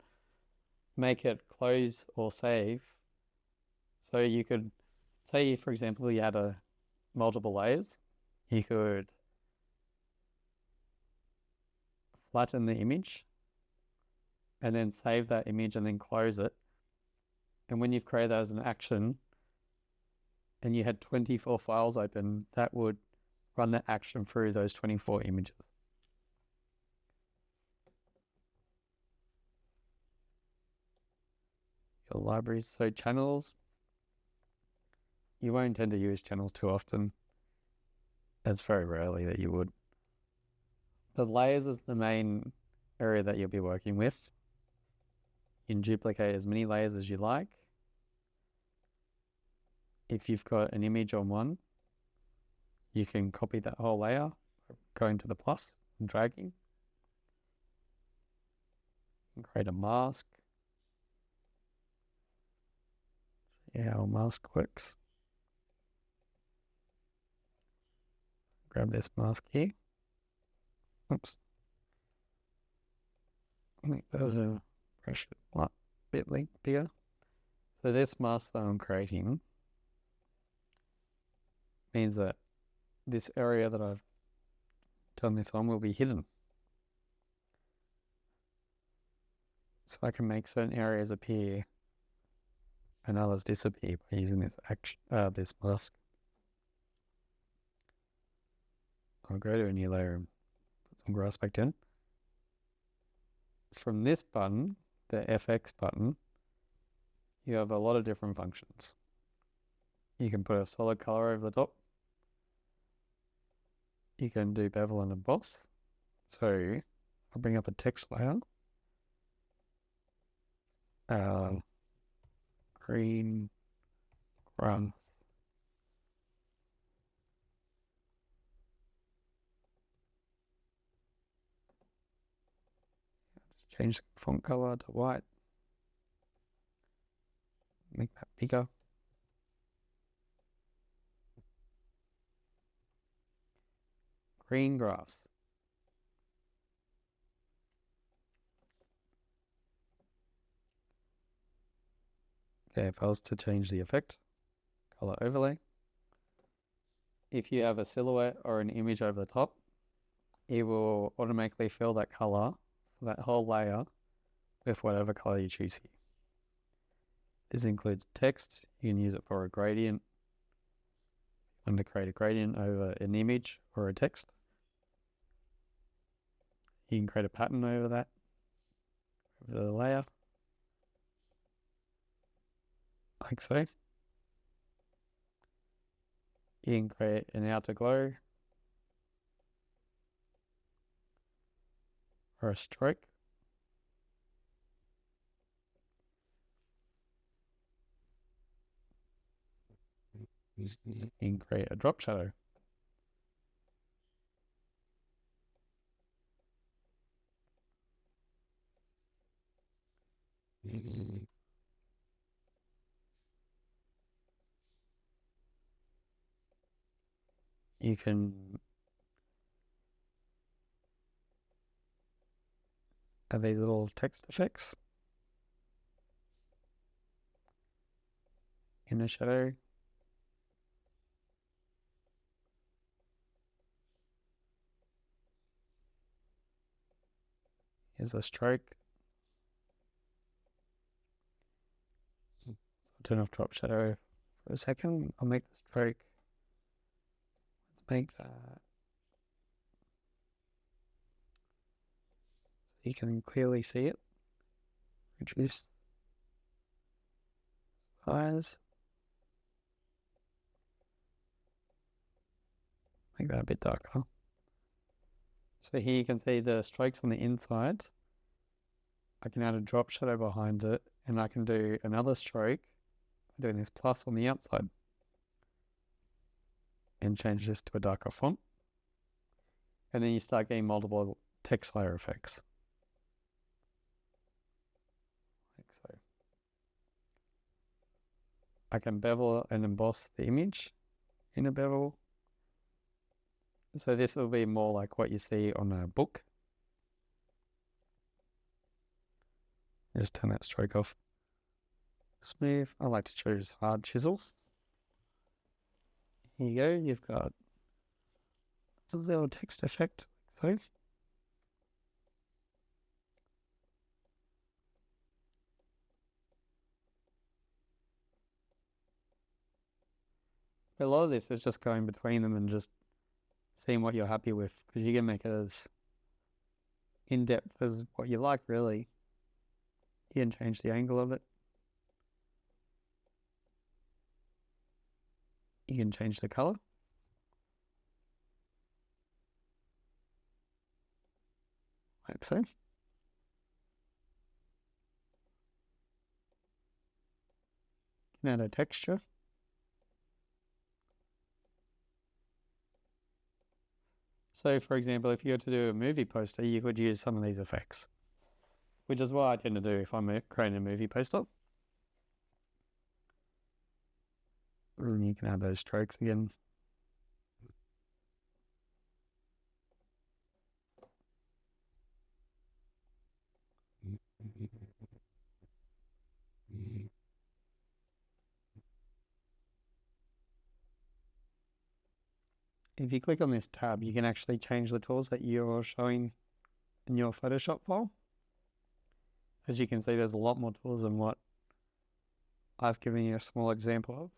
make it close or save. So you could say, for example, you had multiple layers. You could flatten the image and then save that image and then close it. And when you've created that as an action and you had 24 files open, that would run that action through those 24 images. Your libraries, so channels, you won't tend to use channels too often. It's very rarely that you would. The layers is the main area that you'll be working with. You can duplicate as many layers as you like. If you've got an image on one, you can copy that whole layer, going to the plus and dragging. And create a mask. Yeah, how a mask works. Grab this mask here. Oops. I think that'll brush it a bit bigger. So this mask that I'm creating means that this area that I've done this on will be hidden. So I can make certain areas appear and others disappear by using this this mask. I'll go to a new layer and put some grass back down. From this button, the FX button, you have a lot of different functions. You can put a solid color over the top. You can do bevel and emboss. So I'll bring up a text layer. Green grass. Just change the font color to white. Make that bigger. Green grass. Okay, if I was to change the effect, color overlay. If you have a silhouette or an image over the top, it will automatically fill that color for that whole layer with whatever color you choose here. This includes text. You can use it for a gradient. want to create a gradient over an image or a text, you can create a pattern over that, over the layer, like so. You can create an outer glow or a stroke. You can create a drop shadow. You can have these little text effects in the shadow. Here's a stroke. So I'll turn off drop shadow for a second. I'll make the stroke. Let's make that so you can clearly see it. Reduce size. Make that a bit darker. So here you can see the strokes on the inside. I can add a drop shadow behind it, and I can do another stroke by doing this plus on the outside and change this to a darker font. And then you start getting multiple text layer effects. Like so. I can bevel and emboss the image in a bevel. So this will be more like what you see on a book. Just turn that stroke off. Smooth. I like to choose hard chisel. Here you go. You've got a little text effect like so. But a lot of this is just going between them and just seeing what you're happy with, because you can make it as in-depth as what you like, really. You can change the angle of it. You can change the color. Like so. You can add a texture. So, for example, if you were to do a movie poster, you could use some of these effects, which is what I tend to do if I'm creating a movie poster. And you can add those strokes again. If you click on this tab, you can actually change the tools that you're showing in your Photoshop file. As you can see, there's a lot more tools than what I've given you a small example of.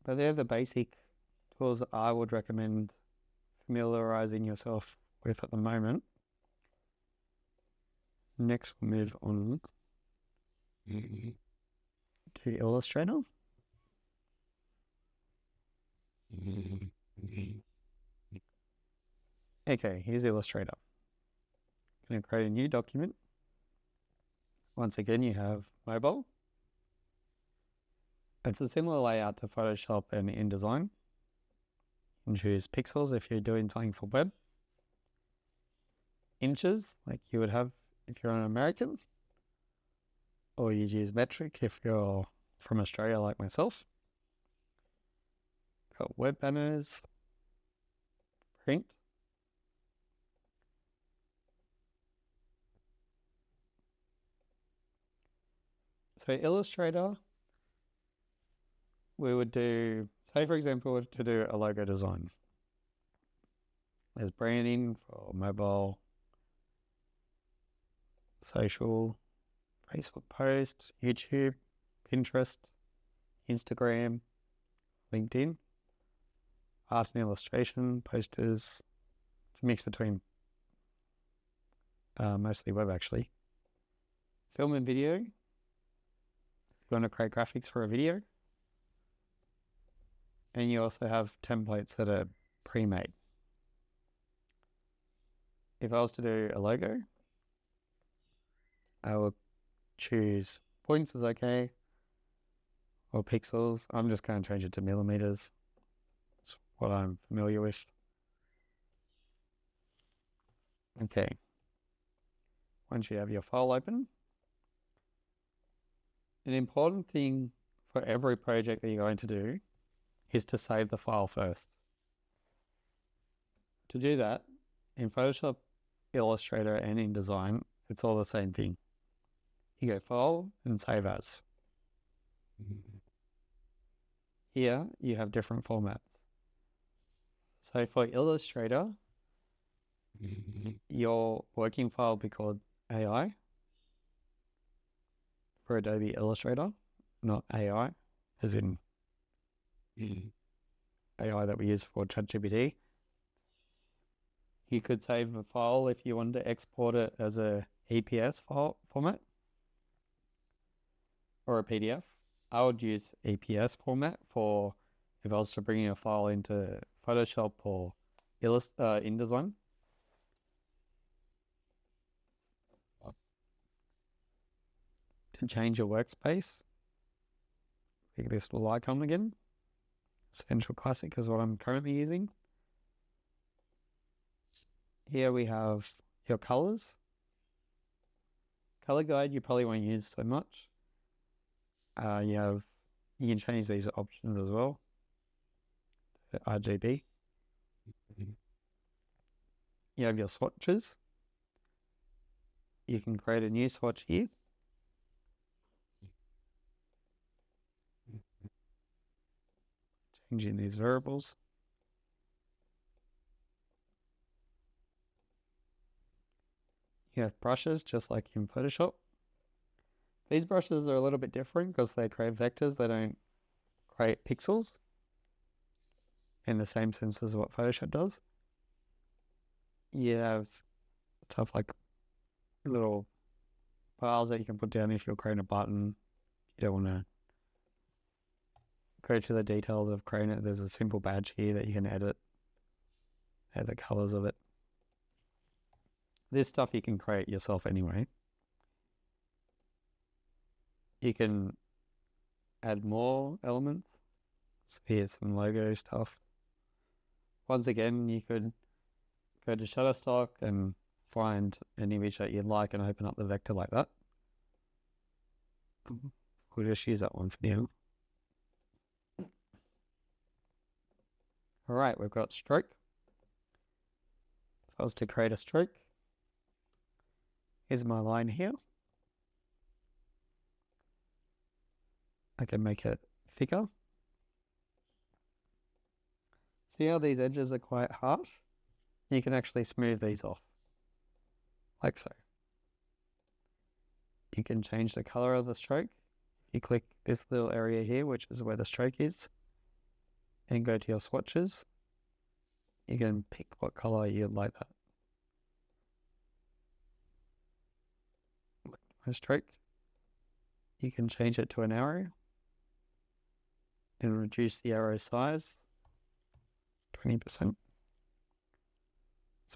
But they're the basic tools that I would recommend familiarizing yourself with at the moment. Next, we'll move on to Illustrator. Okay, here's Illustrator. I'm going to create a new document. Once again, you have mobile. It's a similar layout to Photoshop and InDesign. You can choose pixels if you're doing something for web. Inches, like you would have if you're an American. Or you'd use metric if you're from Australia like myself. Got web banners, print. So Illustrator, we would do, say for example, to do a logo design. There's branding for mobile, social, Facebook post, YouTube, Pinterest, Instagram, LinkedIn, art and illustration, posters. It's a mix between mostly web actually. Film and video. If you want to create graphics for a video. And you also have templates that are pre-made. If I was to do a logo, I would choose points is okay, or pixels. I'm just going to change it to millimeters. That's what I'm familiar with. Okay. Once you have your file open, an important thing for every project that you're going to do is to save the file first. To do that, in Photoshop, Illustrator, and InDesign, it's all the same thing. You go File and Save As. Here, you have different formats. So for Illustrator, your working file will be called AI for Adobe Illustrator, not AI, as in AI that we use for ChatGPT. You could save a file if you wanted to export it as a EPS file format or a PDF. I would use EPS format for if I was to bring a file into Photoshop or InDesign. To change your workspace, click this little icon again. Essential Classic is what I'm currently using. Here we have your colors. Color guide you probably won't use so much. You can change these options as well. The RGB. You have your swatches. You can create a new swatch here. Changing these variables. You have brushes just like in Photoshop. These brushes are a little bit different because they create vectors, they don't create pixels in the same sense as what Photoshop does. You have stuff like little files that you can put down if you're creating a button. You don't want to go to the details of creating it. There's a simple badge here that you can edit, add the colors of it. This stuff you can create yourself anyway. You can add more elements. So here's some logo stuff. Once again, you could go to Shutterstock and find an image that you'd like and open up the vector like that. We'll just use that one for now. All right, we've got stroke. If I was to create a stroke, here's my line here. I can make it thicker. See how these edges are quite harsh? You can actually smooth these off, like so. You can change the color of the stroke. If you click this little area here, which is where the stroke is, and go to your swatches, you can pick what color you'd like that. My stroke, you can change it to an arrow and reduce the arrow size 20%. Let's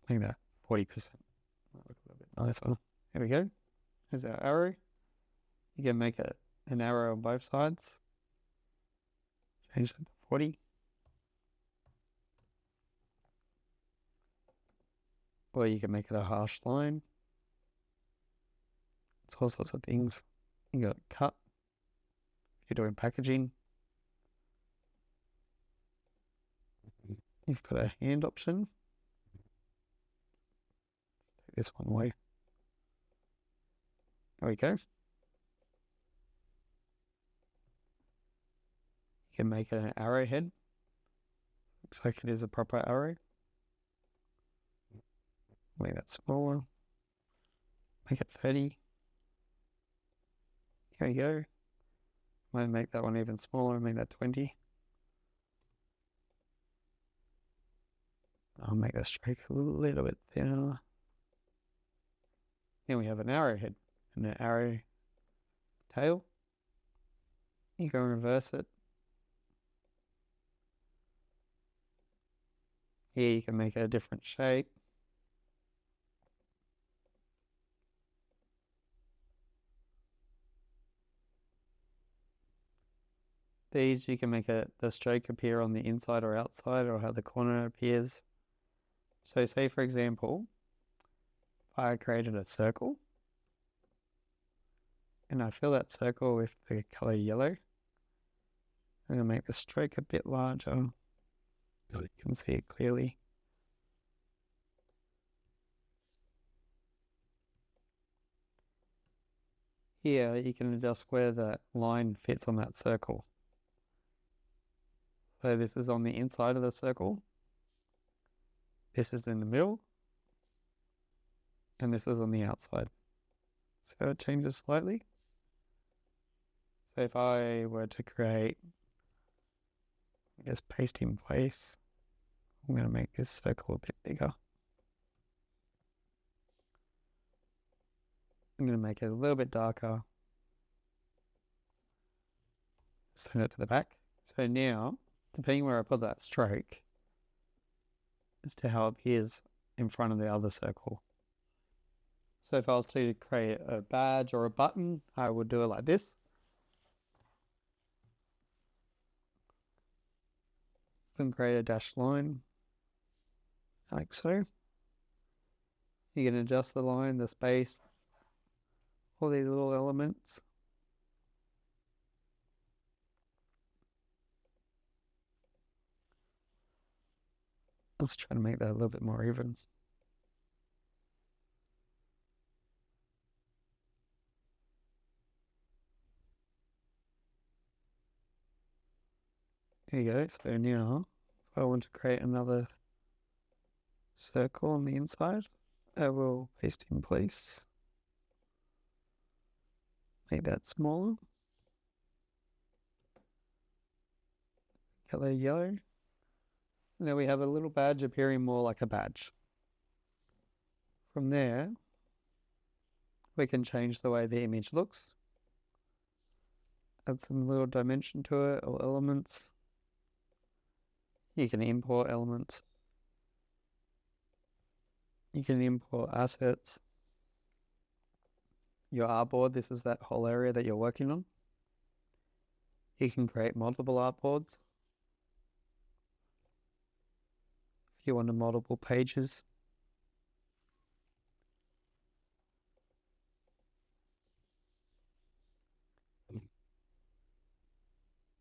make that 40%. That look a little bit nicer. There we go. There's our arrow. You can make it an arrow on both sides. Change it to 40. Or you can make it a harsh line. It's all sorts of things. You got cut if you're doing packaging. You've got a hand option. Take this one away. There we go. You can make it an arrowhead. Looks like it is a proper arrow. Make that smaller. Make it 30. Here we go. Might make that one even smaller, make that 20. I'll make the stroke a little bit thinner. Then we have an arrowhead and an arrow tail. You can reverse it. Here you can make it a different shape. These you can make the stroke appear on the inside or outside, or how the corner appears. So say for example, if I created a circle and I fill that circle with the color yellow, I'm going to make the stroke a bit larger so you can see it clearly. Here you can adjust where that line fits on that circle. So this is on the inside of the circle, this is in the middle, and this is on the outside. So it changes slightly. So if I were to create, I guess, paste in place, I'm going to make this circle a bit bigger. I'm going to make it a little bit darker. Send it to the back. So now, depending where I put that stroke, as to how it appears in front of the other circle. So if I was to create a badge or a button, I would do it like this. You can create a dashed line, like so. You can adjust the line, the space, all these little elements. Let's try to make that a little bit more even. There you go. So now, if I want to create another circle on the inside, I will paste in place. Make that smaller. Color yellow. Now we have a little badge appearing more like a badge. From there, we can change the way the image looks. Add some little dimension to it or elements. You can import elements. You can import assets. Your artboard, this is that whole area that you're working on. You can create multiple artboards. If you want multiple pages.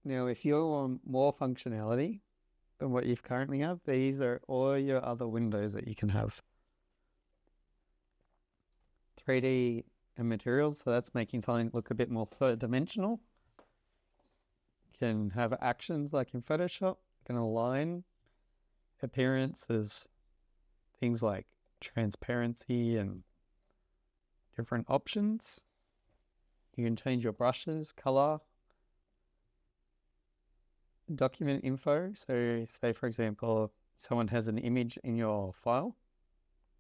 Now, if you want more functionality than what you currently have, these are all your other windows that you can have. 3D and materials, so that's making something look a bit more third dimensional. You can have actions like in Photoshop, you can align appearances, things like transparency and different options. You can change your brushes, color, document info. So say for example, someone has an image in your file,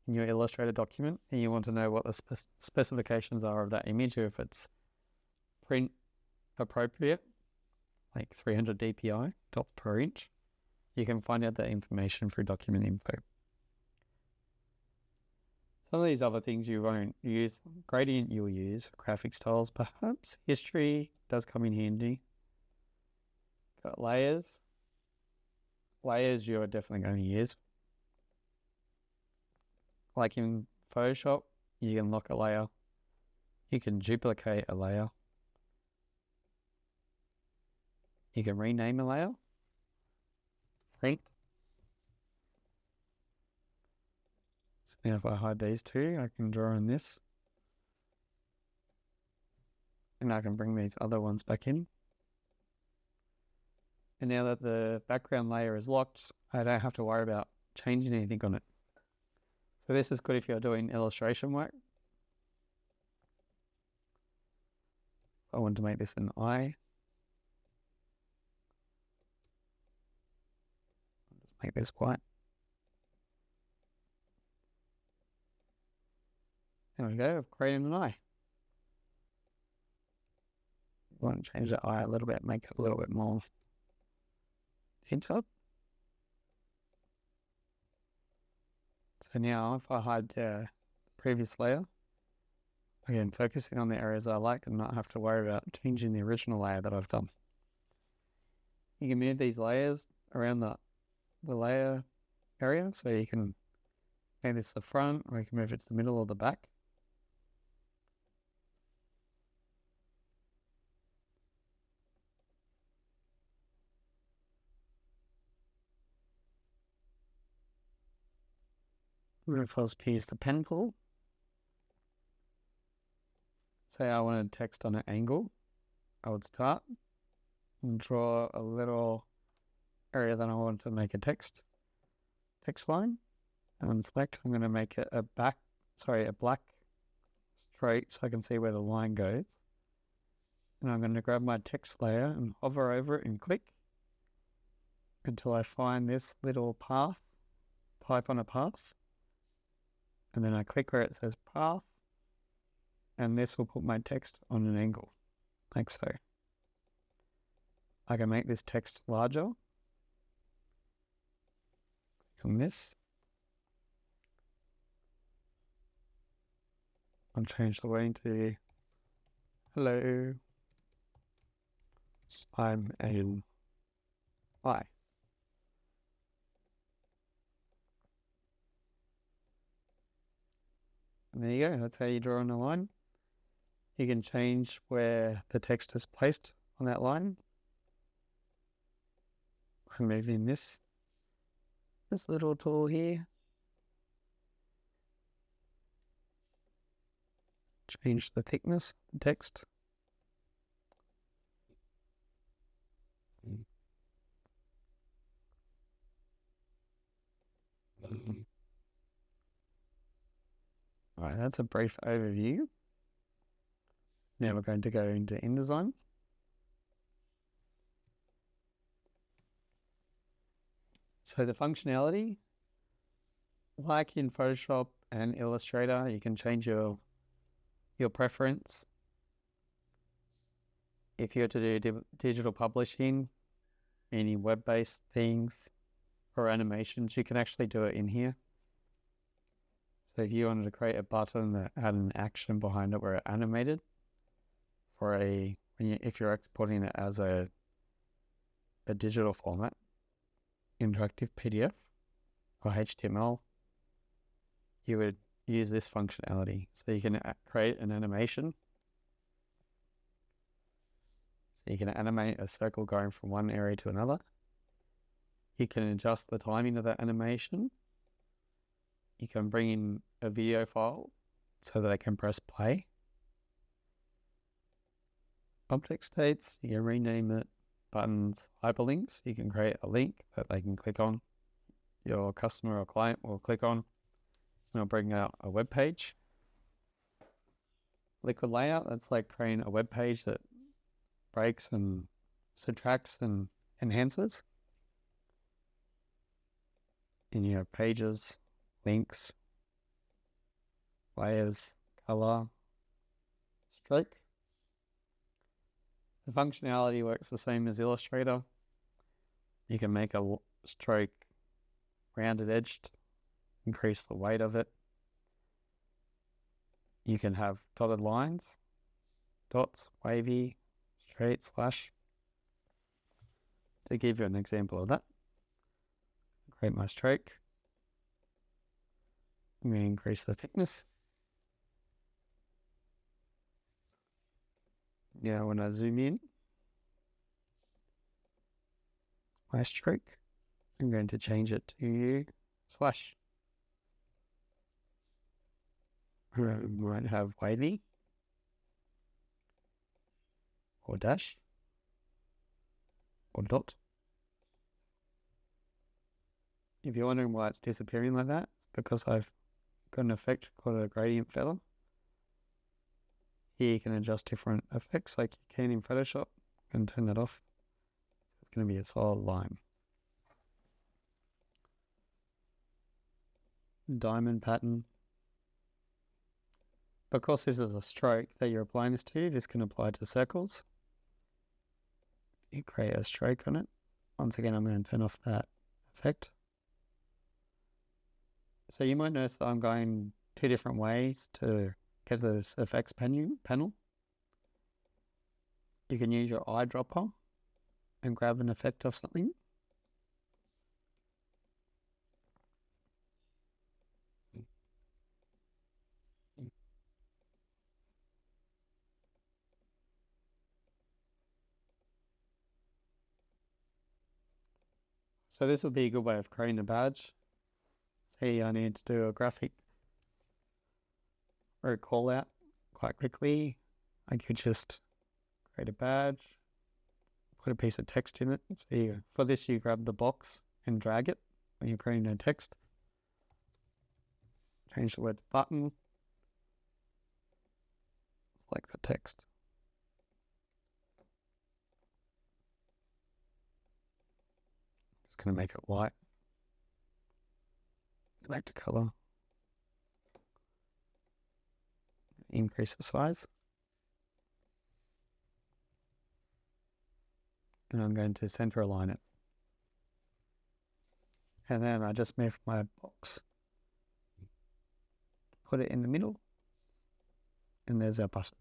in your Illustrator document, and you want to know what the specifications are of that image, or if it's print appropriate, like 300 dpi, dots per inch, you can find out that information through document info. Some of these other things you won't use. Gradient you'll use, graphic styles perhaps. History does come in handy. Got layers. Layers you're definitely going to use. Like in Photoshop, you can lock a layer. You can duplicate a layer. You can rename a layer. Print. So now if I hide these two, I can draw on this. And I can bring these other ones back in. And now that the background layer is locked, I don't have to worry about changing anything on it. So this is good if you're doing illustration work. I want to make this an eye. I'll just make this white. There we go, I've created an eye. I want to change the eye a little bit, make it a little bit more tinted. So now if I hide the previous layer, again, focusing on the areas I like and not have to worry about changing the original layer that I've done. You can move these layers around the layer area, so you can make this the front, or you can move it to the middle or the back. I'm going to first use the pen tool. Say I wanted text on an angle, I would start and draw a little area that I want to make a text line, and select. I'm going to make it a black straight so I can see where the line goes. And I'm going to grab my text layer and hover over it and click until I find this little path, type on a path, and then I click where it says path, and this will put my text on an angle, like so. I can make this text larger. Click on this. I'll change the weighting to hello, I'm an eye. And there you go, that's how you draw on a line. You can change where the text is placed on that line. I'm moving this little tool here. Change the thickness of the text. Alright, that's a brief overview. Now we're going to go into InDesign. So the functionality, like in Photoshop and Illustrator, you can change your preference. If you're to do digital publishing, any web-based things or animations, you can actually do it in here. So if you wanted to create a button that had an action behind it where it animated for if you're exporting it as a digital format, interactive PDF or HTML, you would use this functionality. So you can create an animation. So you can animate a circle going from one area to another. You can adjust the timing of that animation. You can bring in a video file so that I can press play. Object states, you can rename it. Buttons, hyperlinks, you can create a link that they can click on. Your customer or client will click on, and it'll bring out a web page. Liquid layout, that's like creating a web page that breaks and subtracts and enhances. And you have pages, links, layers, color, stroke. The functionality works the same as Illustrator. You can make a stroke rounded edged, increase the weight of it. You can have dotted lines, dots, wavy, straight, slash. To give you an example of that, create my stroke. I'm going to increase the thickness. Now when I zoom in, my stroke, I'm going to change it to slash. We might have wavy or dash or dot. If you're wondering why it's disappearing like that, it's because I've got an effect called a gradient feather. Here you can adjust different effects like you can in Photoshop and turn that off. So it's going to be a solid line. Diamond pattern. Because this is a stroke that you're applying this to, this can apply to circles. You create a stroke on it. Once again, I'm going to turn off that effect. So you might notice that I'm going 2 different ways to get this effects panel. You can use your eyedropper and grab an effect of something. So this would be a good way of creating a badge. Say I need to do a graphic or a call out quite quickly. I could just create a badge, put a piece of text in it. So for this, you grab the box and drag it when you're creating a text. Change the word button. Select the text. Just going to make it white. Select the color. Increase the size. And I'm going to center align it. And then I just move my box. Put it in the middle. And there's our button.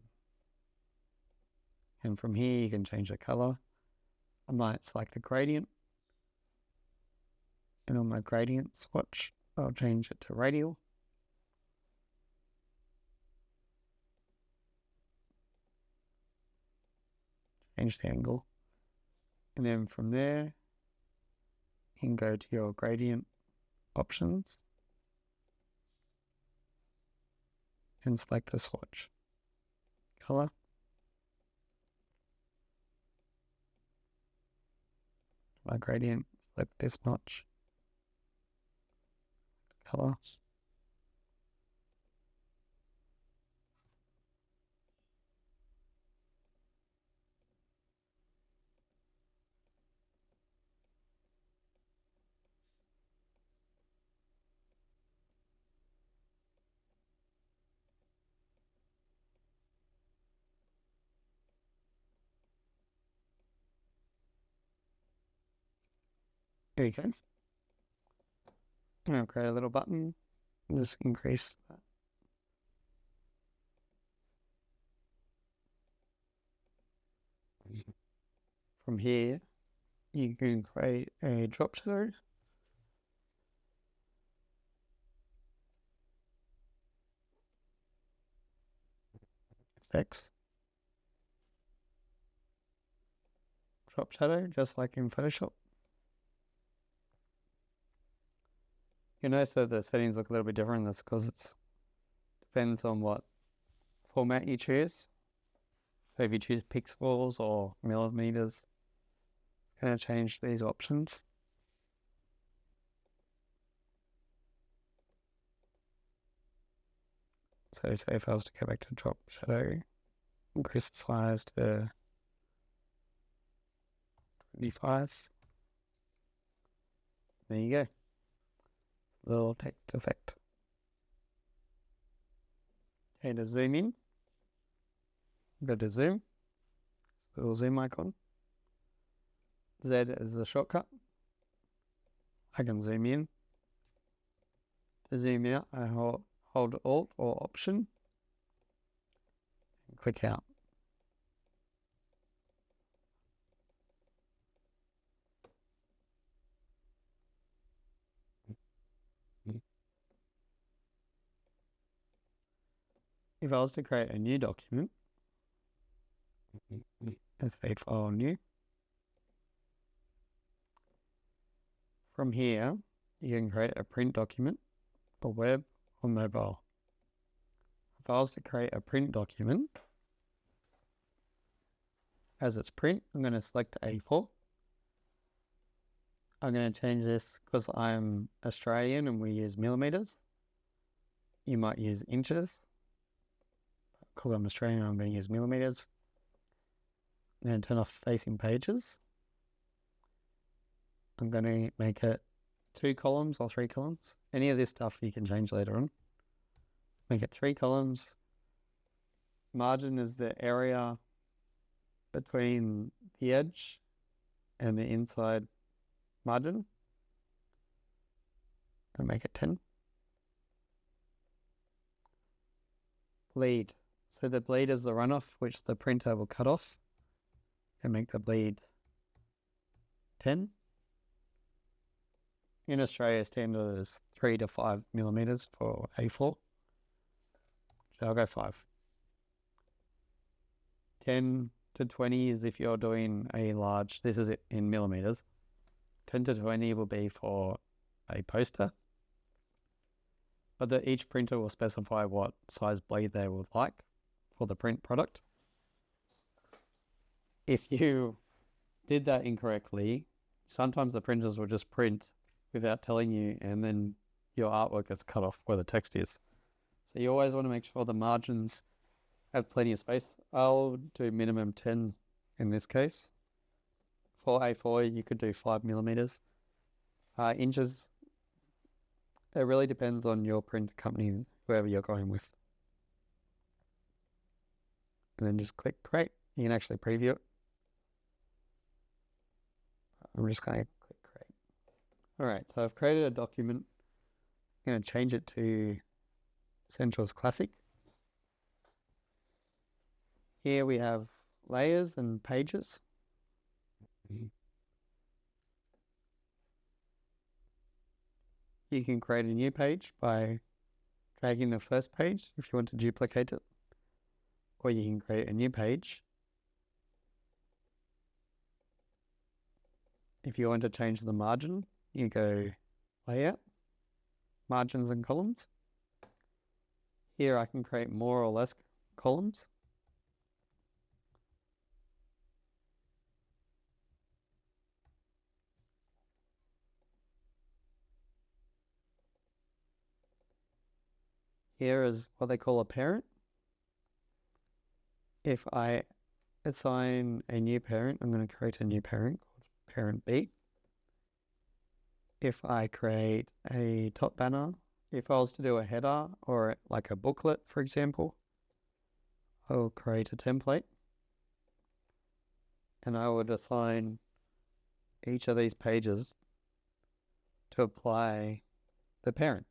And from here you can change the color. I might select a gradient. And on my gradient swatch, I'll change it to radial. Change the angle. And then from there, you can go to your gradient options and select the swatch. Color. My gradient, select this notch. Color. There you go. And I'll create a little button and just increase that. From here, you can create a drop shadow. Effects. Drop shadow, just like in Photoshop. You notice that the settings look a little bit different. That's because it depends on what format you choose. So if you choose pixels or millimeters, it's going to change these options. So say if I was to go back to drop shadow, increase the size to 25. There you go. Little text effect. Okay, to zoom in, go to zoom, little zoom icon. Z is the shortcut. I can zoom in. To zoom out, I hold Alt or Option and click out. If I was to create a new document, let's say File New. From here, you can create a print document, or web, or mobile. If I was to create a print document, as it's print, I'm going to select A4. I'm going to change this because I'm Australian and we use millimeters. You might use inches. because I'm Australian, I'm going to use millimeters. And turn off facing pages. I'm going to make it 2 columns or 3 columns. Any of this stuff you can change later on. Make it 3 columns. Margin is the area between the edge and the inside margin. And make it 10. Bleed. So the bleed is the runoff, which the printer will cut off. And make the bleed 10. In Australia, standard is 3 to 5 millimeters for A4. So I'll go 5. 10 to 20 is if you're doing a large, this is in millimeters. 10 to 20 will be for a poster. But each printer will specify what size bleed they would like for the print product. If you did that incorrectly, sometimes the printers will just print without telling you, and then your artwork gets cut off where the text is. So you always want to make sure the margins have plenty of space. I'll do minimum 10 in this case. For A4, you could do 5 millimeters. Inches, it really depends on your print company, whoever you're going with. And then just click create. You can actually preview it. I'm just going to click create. All right, so I've created a document. I'm going to change it to Essentials Classic. Here we have layers and pages. You can create a new page by dragging the first page if you want to duplicate it, or you can create a new page. If you want to change the margin, you go Layout, Margins and Columns. Here I can create more or less columns. Here is what they call a parent. If I assign a new parent, I'm going to create a new parent called Parent B. If I create a top banner, if I was to do a header or like a booklet, for example, I'll create a template and I would assign each of these pages to apply the parent.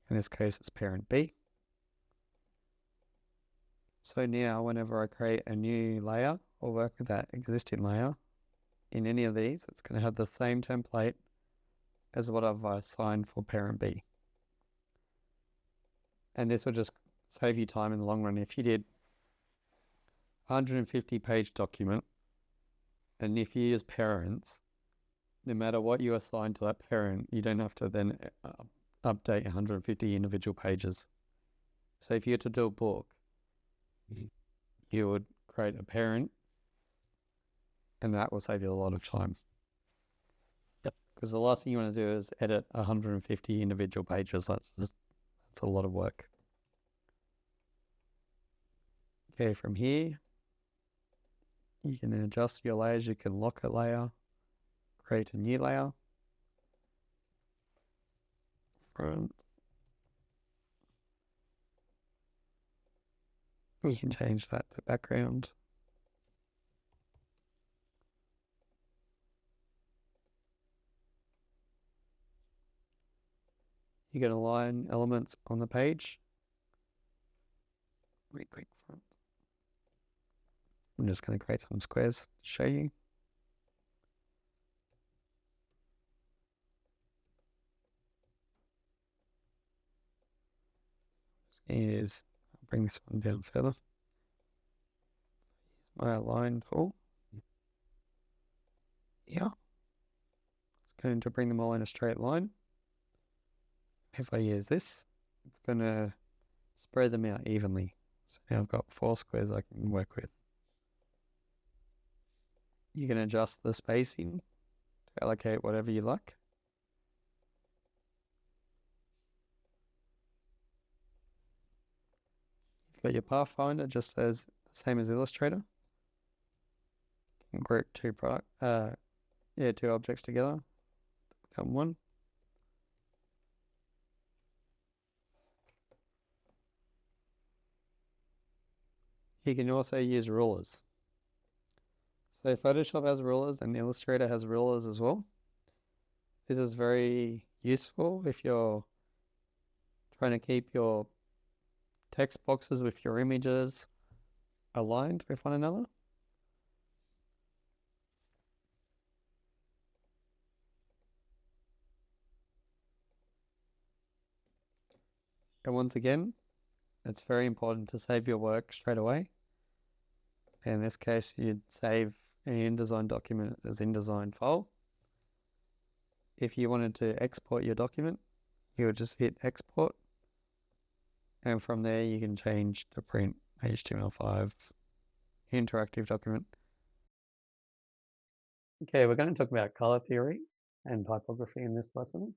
In this case, it's parent B. So now whenever I create a new layer or work with that existing layer in any of these, it's going to have the same template as what I've assigned for parent B. And this will just save you time in the long run. If you did 150 page document, and if you use parents, no matter what you assign to that parent, you don't have to then update 150 individual pages. So if you had to do a book, you would create a parent, and that will save you a lot of time. Yep. Because the last thing you want to do is edit 150 individual pages. That's a lot of work. Okay, from here, you can adjust your layers. You can lock a layer, create a new layer. Front. You can change that to background. You can align elements on the page. Right-click front. I'm just going to create some squares to show you. I'll bring this one down further. Use my align tool. Yeah. It's going to bring them all in a straight line. If I use this, it's going to spread them out evenly. So now I've got 4 squares I can work with. You can adjust the spacing to allocate whatever you like. If Got your Pathfinder, just as the same as Illustrator. You can group two objects together to become one. You can also use rulers. So Photoshop has rulers and Illustrator has rulers as well. This is very useful if you're trying to keep your text boxes with your images aligned with one another. And once again, it's very important to save your work straight away. In this case, you'd save an InDesign document as InDesign file. If you wanted to export your document, you would just hit export. And from there, you can change to print HTML5 interactive document. Okay, we're going to talk about color theory and typography in this lesson.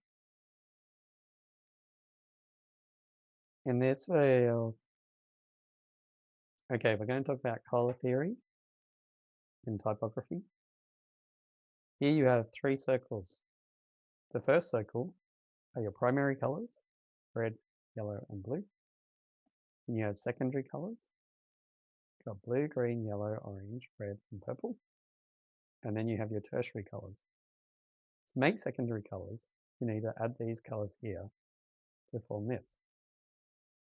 In this way, okay, we're going to talk about color theory and typography. Here you have three circles. The first circle are your primary colors, red, yellow, and blue. And you have secondary colors. You've got blue, green, yellow, orange, red, and purple. And then you have your tertiary colors. To make secondary colors, you need to add these colors here to form this.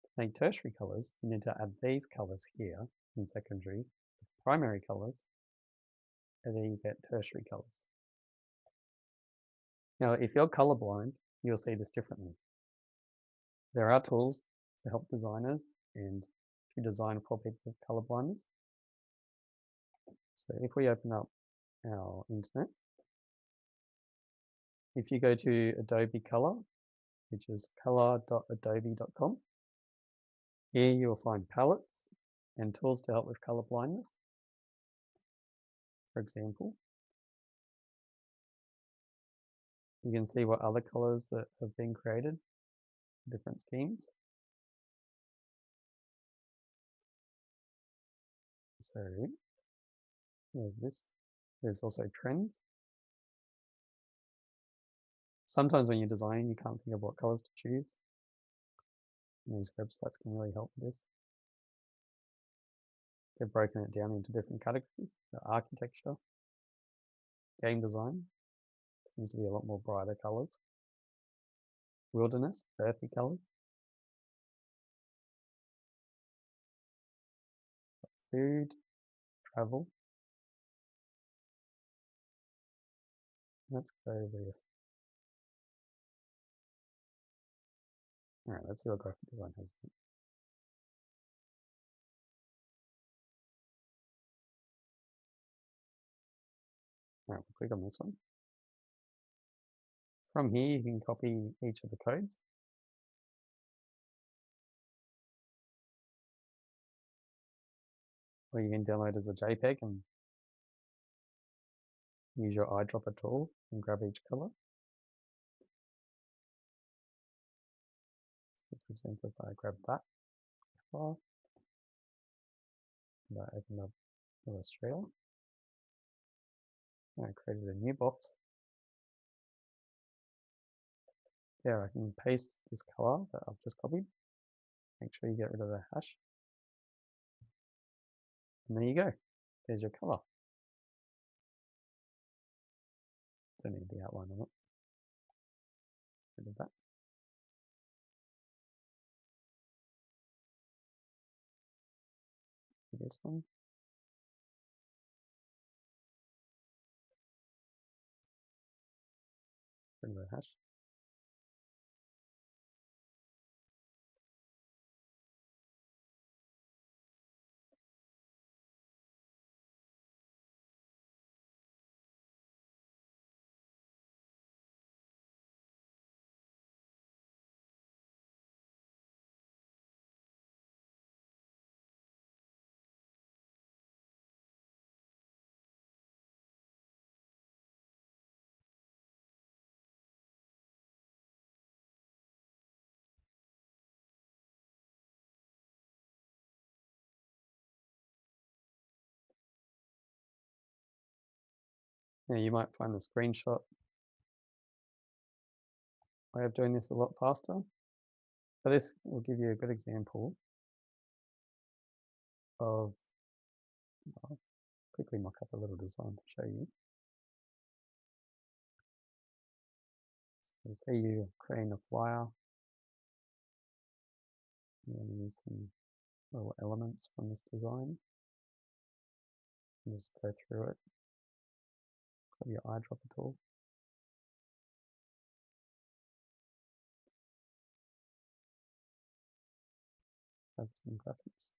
To make tertiary colors, you need to add these colors here in secondary with primary colors, and then you get tertiary colors. Now, if you're colorblind, you'll see this differently. There are tools to help designers and to design for people with color blindness. So if we open up our internet, if you go to Adobe Color, which is color.adobe.com, here you will find palettes and tools to help with color blindness. For example, you can see what other colors that have been created, different schemes. So there's this. There's also trends. Sometimes when you're designing, you can't think of what colors to choose. And these websites can really help with this. They've broken it down into different categories. The architecture, game design, tends to be a lot more brighter colors. Wilderness, earthy colors. Food, travel. Let's go with, all right, let's see what graphic design has. All right, we'll click on this one. From here, you can copy each of the codes. Or you can download as a JPEG and use your eyedropper tool and grab each color. So for example, if I grab that file, and I open up Illustrator, and I created a new box. There, I can paste this color that I've just copied. Make sure you get rid of the hash. And there you go. There's your color. Don't need the outline on it. Rid of that. This one. Rid of the hash. Now you might find the screenshot way of doing this a lot faster, but this will give you a good example of, I'll quickly mock up a little design to show you. So say you're creating a flyer, you're going to use some little elements from this design, and just go through it, grab your eyedropper tool. Have some graphics.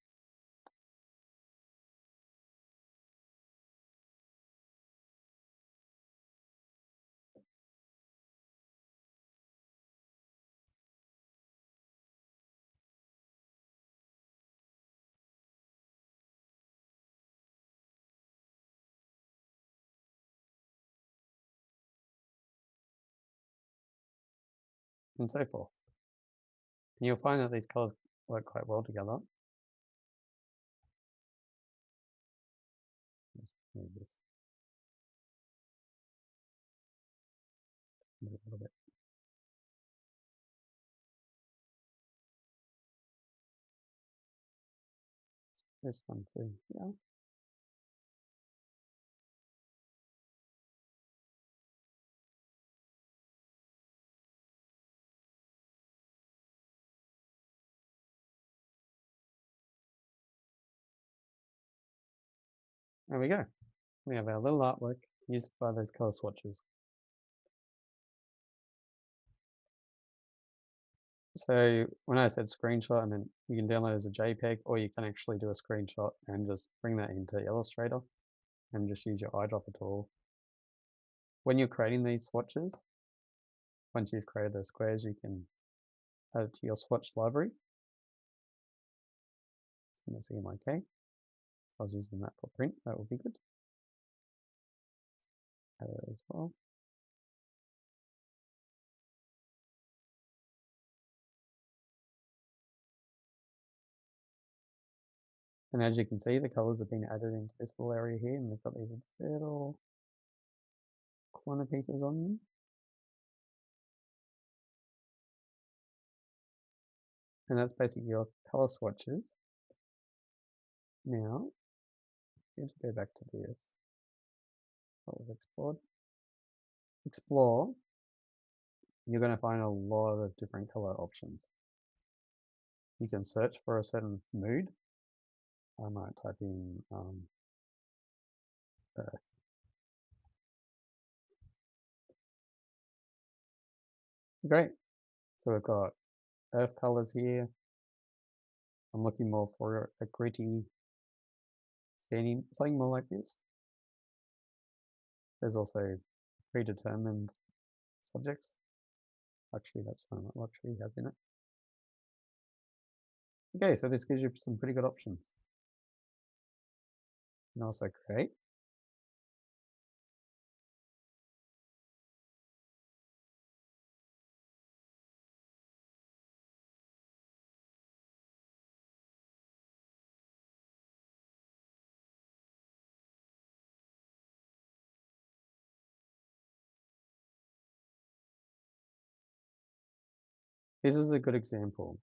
And so forth. And you'll find that these colors work quite well together. Just move this a little bit. This one too, yeah. There we go. We have our little artwork used by those color swatches. So when I said screenshot, I meant you can download it as a JPEG, or you can actually do a screenshot and just bring that into Illustrator and just use your eyedropper tool. When you're creating these swatches, once you've created those squares, you can add it to your swatch library. It's in the CMYK. If I was using that for print, that would be good. Add it as well. And as you can see, the colors have been added into this little area here, and we've got these little corner pieces on them. And that's basically your color swatches. Now, you have to go back to this, what we've explored. Explore, you're going to find a lot of different color options. You can search for a certain mood. I might type in earth. Great. So we've got earth colors here. I'm looking more for a gritty, sandy, something more like this. There's also predetermined subjects. Actually, that's fine what luxury has in it. Okay, so this gives you some pretty good options. You can also create. This is a good example.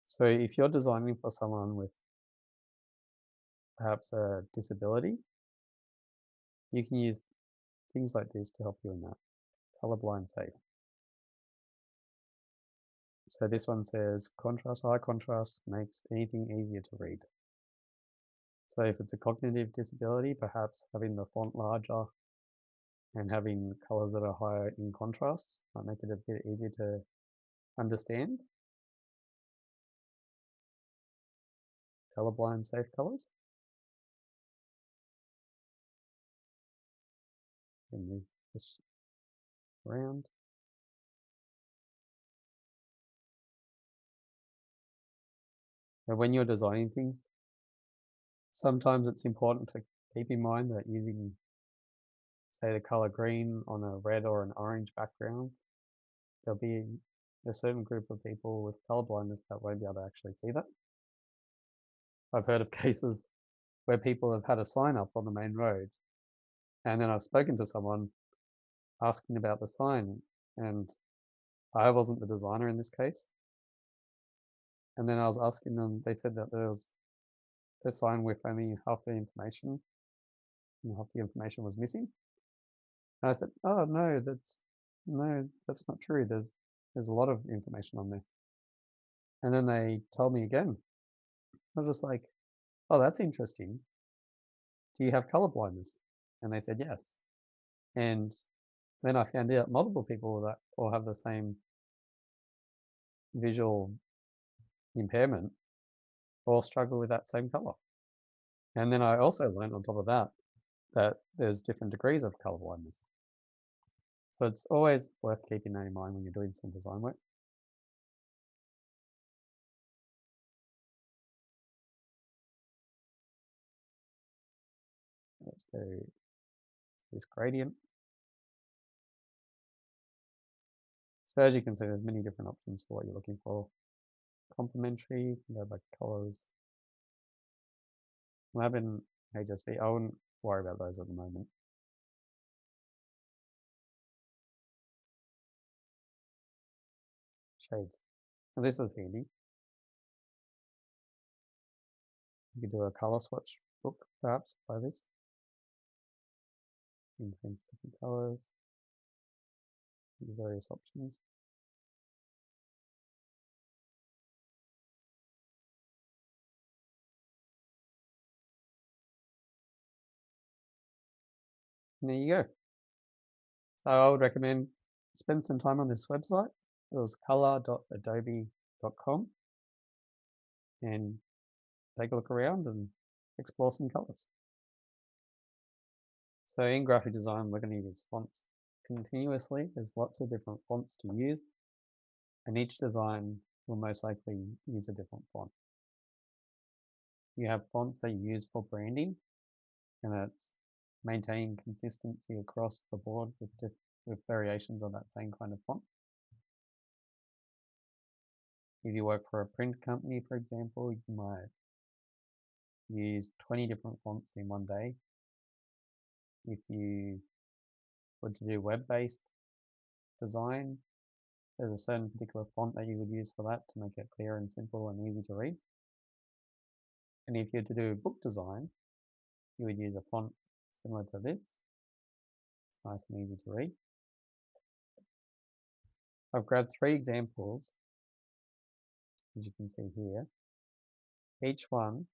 So if you're designing for someone with perhaps a disability, you can use things like this to help you in that. Colorblind safe. So this one says contrast, high contrast makes anything easier to read. So if it's a cognitive disability, perhaps having the font larger and having colors that are higher in contrast might make it a bit easier to understand. Colorblind safe colors. And move this around. And when you're designing things, sometimes it's important to keep in mind that using, say, the color green on a red or an orange background, there'll be a certain group of people with color blindness that won't be able to actually see that. I've heard of cases where people have had a sign up on the main road And then I've spoken to someone asking about the sign, and I wasn't the designer in this case. And then I was asking them, they said that there was a sign with only half the information, and half the information was missing. And I said, "Oh no, that's not true. There's a lot of information on there." And then they told me again. I was just like, "Oh, that's interesting. Do you have color blindness?" And they said yes. And then I found out multiple people that all have the same visual impairment all struggle with that same color. And then I also learned on top of that that there's different degrees of color blindness. So it's always worth keeping that in mind when you're doing some design work. Let's go to this gradient. So as you can see, there's many different options for what you're looking for. Complementary, you can go by colors. Lab and HSV, I wouldn't worry about those at the moment. Shades. Now this is handy. You could do a color swatch book, perhaps, by this. You can change different colors, various options. And there you go. So I would recommend spend some time on this website. It was color.adobe.com, and take a look around and explore some colors. So in graphic design, we're going to use fonts continuously. There's lots of different fonts to use, and each design will most likely use a different font. You have fonts that you use for branding, and that's maintaining consistency across the board with variations of that same kind of font. If you work for a print company, for example, you might use 20 different fonts in one day. If you were to do web-based design, there's a certain particular font that you would use for that to make it clear and simple and easy to read. And if you were to do book design, you would use a font similar to this. It's nice and easy to read. I've grabbed 3 examples, as you can see here. Each one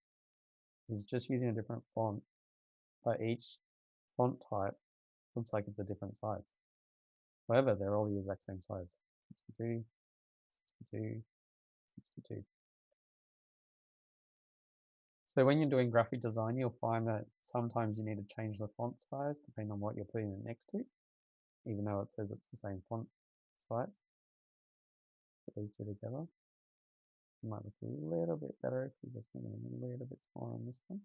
is just using a different font, but each font type looks like it's a different size. However, they're all the exact same size. 62, 62, 62. So when you're doing graphic design, you'll find that sometimes you need to change the font size depending on what you're putting it next to, even though it says it's the same font size. Put these two together. It might look a little bit better if you just make it a little bit smaller on this one.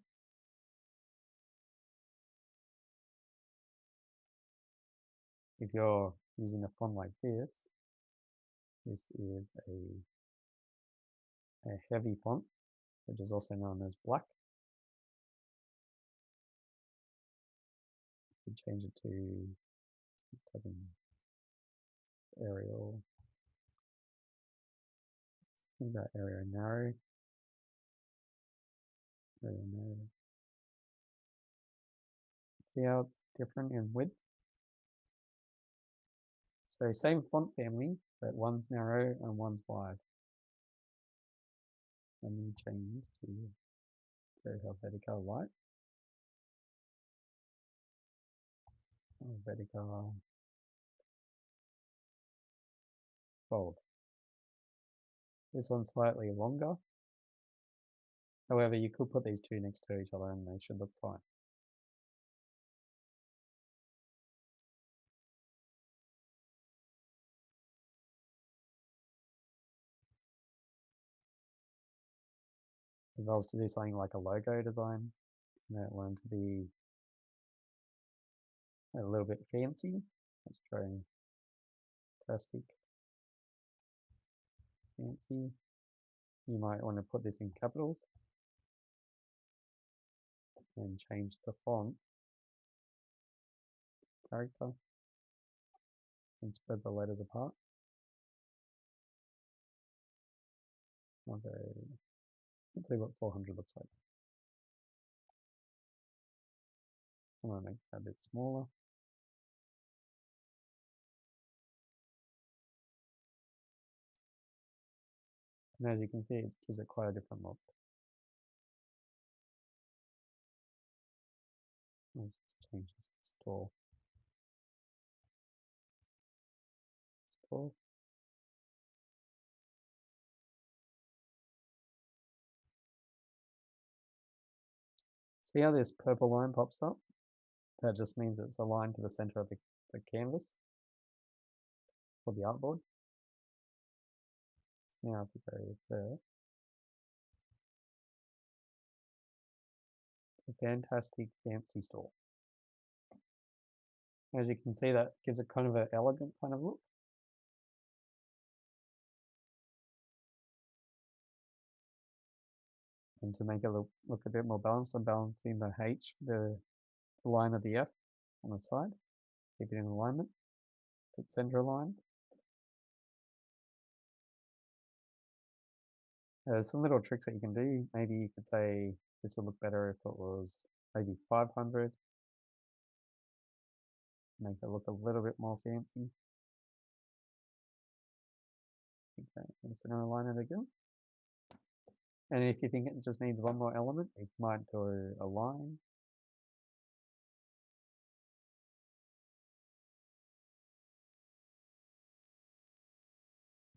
If you're using a font like this is a heavy font, which is also known as black. You change it to, let's type in Arial. Think about Arial narrow. Arial narrow. See how it's different in width? So same font family, but one's narrow and one's wide. Let me change to Helvetica light. Helvetica bold. This one's slightly longer. However, you could put these two next to each other and they should look fine. If I was to do something like a logo design, that one to be a little bit fancy. Let's try plastic fancy. You might want to put this in capitals and change the font character and spread the letters apart. Okay, let's see what 400 looks like. I'm going to make that a bit smaller. And as you can see, it gives it quite a different look. Let's just change this to store. Store. See how this purple line pops up? That just means it's aligned to the center of the canvas or the artboard. So now if we go there, a fantastic fancy store. As you can see, that gives it kind of an elegant kind of look. And to make it look a bit more balanced, I'm balancing the H, the line of the F on the side, keep it in alignment, put center aligned. There's some little tricks that you can do. Maybe you could say this would look better if it was maybe 500. Make it look a little bit more fancy. Okay, and center align it again. And if you think it just needs one more element, you might do a line.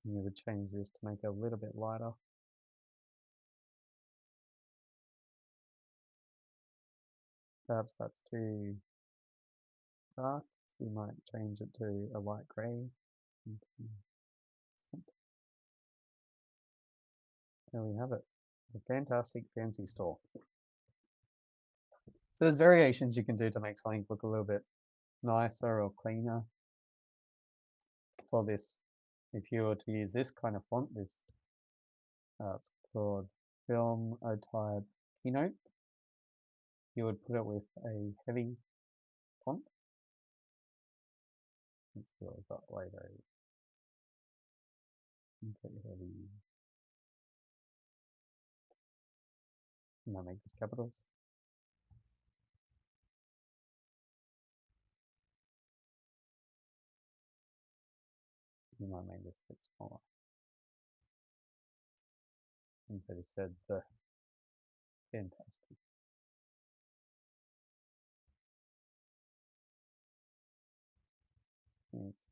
And you would change this to make it a little bit lighter. Perhaps that's too dark, so you might change it to a light grey. There we have it. A fantastic fancy store. So there's variations you can do to make something look a little bit nicer or cleaner for this. If you were to use this kind of font, this it's called Film O-Type Keynote, you would put it with a heavy font. Let's see what we've got later. Heavy. And I'll make this capitals. You might make this a bit smaller. And so they said the fantastic. Fancy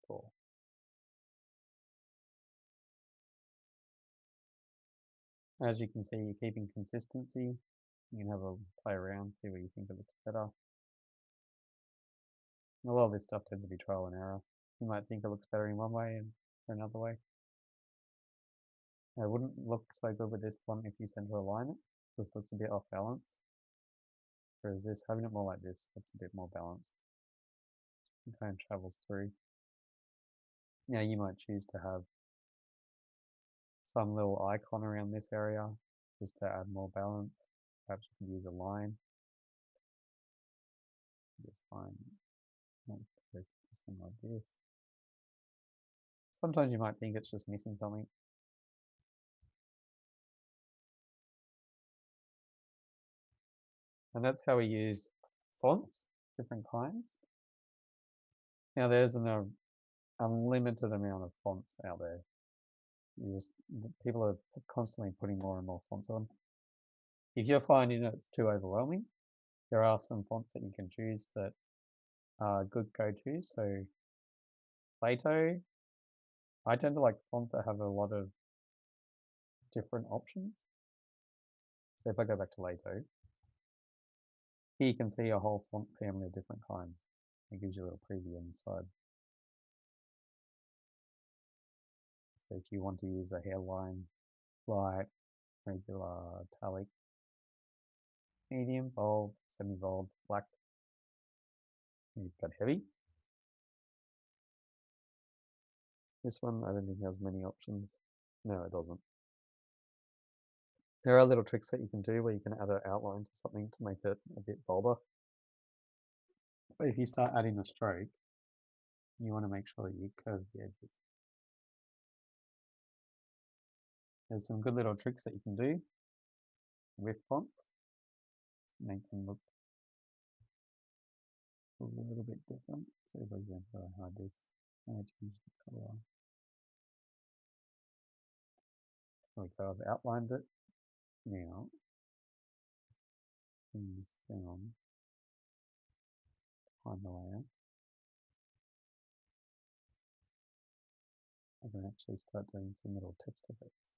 store. As you can see, you're keeping consistency. You can have a play around, see what you think it looks better. A lot of this stuff tends to be trial and error. You might think it looks better in one way and another way. It wouldn't look so good with this font if you center align it. This looks a bit off balance. Whereas this, having it more like this, looks a bit more balanced. It kind of travels through. Now you might choose to have some little icon around this area just to add more balance. Perhaps you could use a line. This line might go something like this. Sometimes you might think it's just missing something. And that's how we use fonts, different kinds. Now there's an unlimited amount of fonts out there. People are constantly putting more and more fonts on. If you're finding that it's too overwhelming, there are some fonts that you can choose that are good go-tos. So Plato, I tend to like fonts that have a lot of different options. So if I go back to Lato, here you can see a whole font family of different kinds. It gives you a little preview inside. So if you want to use a hairline, light, regular, italic, medium, bold, semi-bold, black, you've got heavy. This one, I don't think has many options. No, it doesn't. There are little tricks that you can do where you can add an outline to something to make it a bit bolder. But if you start adding a stroke, you want to make sure that you curve the edges. There's some good little tricks that you can do with fonts to make them look a little bit different. So for example, I hide this, I change the color. There we go, I've outlined it. Now, bring this down, find the layer. I can actually start doing some little text effects.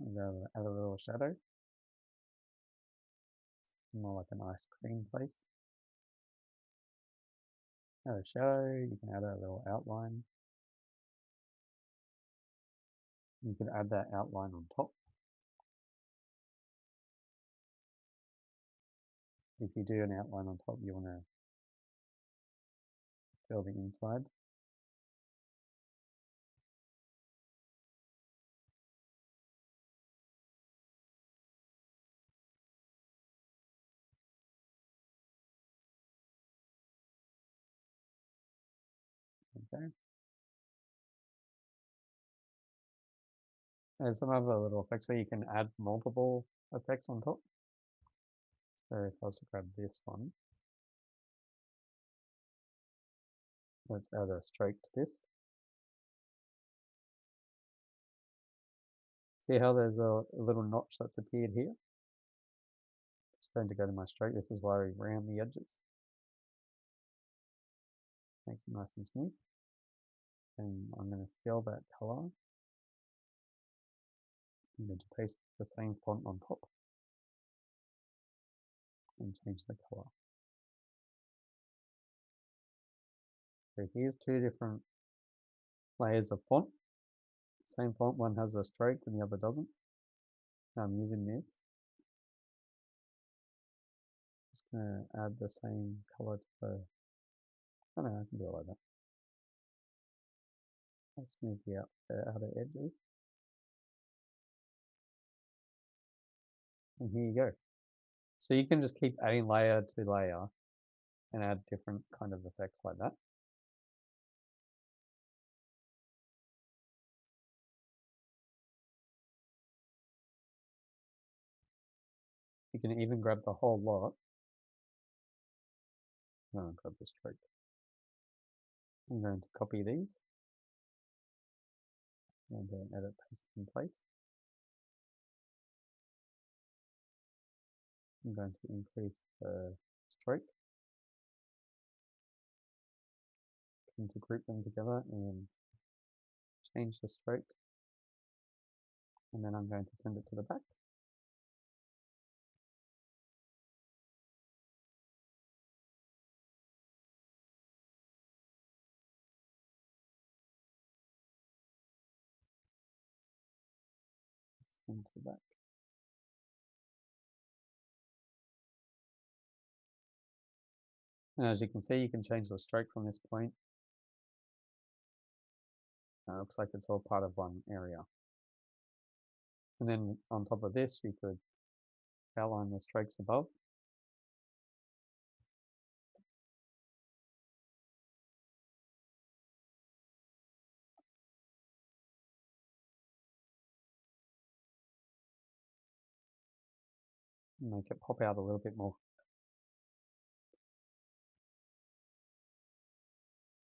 I'm going to add a little shadow, more like an ice cream place. Add a shadow, you can add a little outline. You can add that outline on top. If you do an outline on top, you want to fill the inside. Okay. There's some other little effects where you can add multiple effects on top. So if I was to grab this one, let's add a stroke to this. See how there's a little notch that's appeared here? Just going to go to my stroke. This is why we round the edges. Makes it nice and smooth. And I'm going to fill that color. I'm going to paste the same font on top and change the color. So here's two different layers of font. Same font, one has a stroke and the other doesn't. Now I'm using this. Just going to add the same color to the, I don't know, I can do it like that. I'll smooth the outer edges. And here you go. So you can just keep adding layer to layer and add different kind of effects like that. You can even grab the whole lot. No, grab the stroke. I'm going to copy these and then edit, paste in place. I'm going to increase the stroke. Come to group them together and change the stroke. And then I'm going to send it to the back. Send to the back. And as you can see, you can change the stroke from this point. Looks like it's all part of one area. And then on top of this, you could outline the strokes above. Make it pop out a little bit more.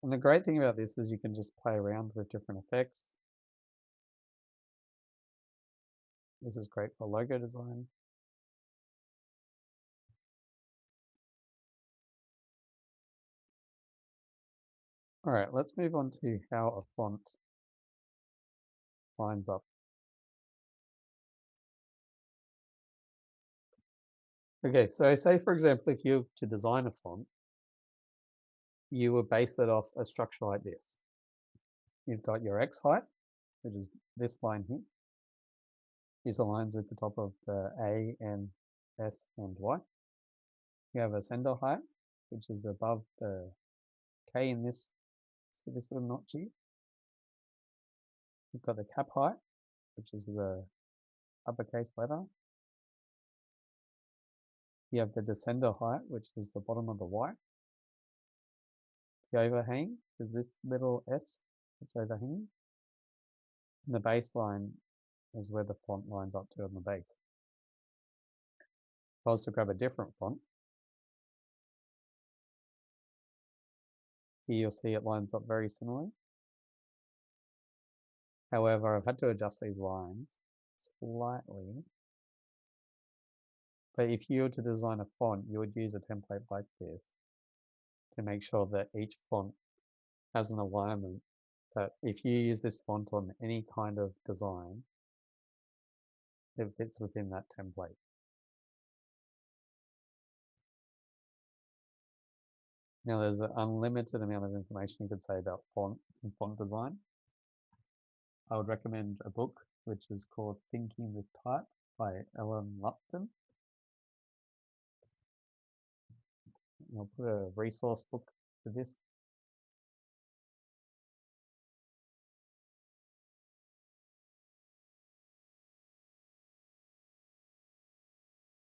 And the great thing about this is you can just play around with different effects. This is great for logo design. All right, let's move on to how a font lines up. Okay, so say for example, if you were to design a font, you would base it off a structure like this. You've got your X height, which is this line here. These aligns with the top of the A and S and Y. You have a sender height, which is above the K in this little notch here. You've got the cap height, which is the uppercase letter, You have the descender height, which is the bottom of the Y. The overhang is this little S that's overhanging. And the baseline is where the font lines up to on the base. If I was to grab a different font, here you'll see it lines up very similarly. However, I've had to adjust these lines slightly. But if you were to design a font, you would use a template like this to make sure that each font has an alignment that if you use this font on any kind of design, it fits within that template. Now there's an unlimited amount of information you could say about font and font design. I would recommend a book which is called Thinking with Type by Ellen Lupton. I'll put a resource book for this.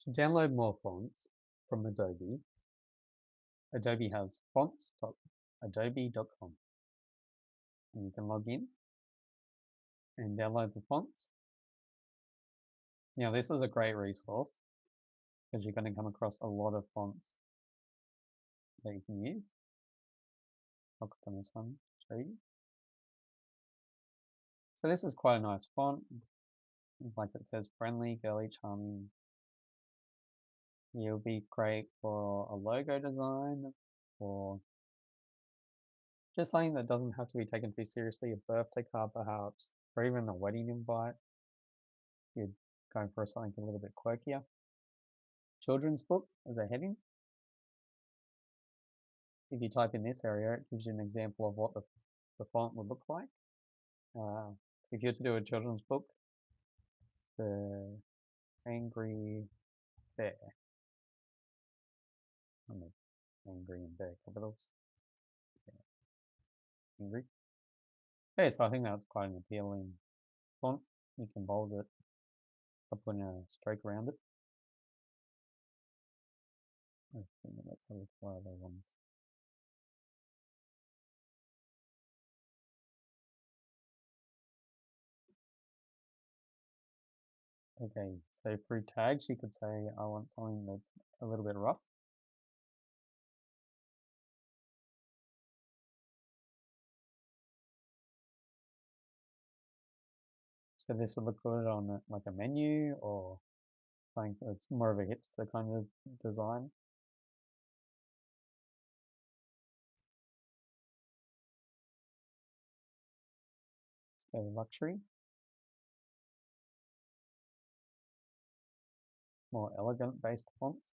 To download more fonts from Adobe, Adobe has fonts.adobe.com. And you can log in and download the fonts. Now this is a great resource because you're going to come across a lot of fonts that you can use. I'll click on this one to show you. So this is quite a nice font. Like it says, friendly, girly, charming. It'll be great for a logo design or just something that doesn't have to be taken too seriously, a birthday card perhaps, or even a wedding invite. You're going for something a little bit quirkier. Children's book as a heading. If you type in this area, it gives you an example of what the font would look like. If you were to do a children's book, the Angry Bear. Angry and Bear capitals. Yeah. Angry. Okay, so I think that's quite an appealing font. You can bold it by putting a stroke around it. I think let's have a look for other ones. Okay, so through tags, you could say I want something that's a little bit rough. So this would look good on like a menu or something that's more of a hipster kind of design. So luxury. More elegant based fonts.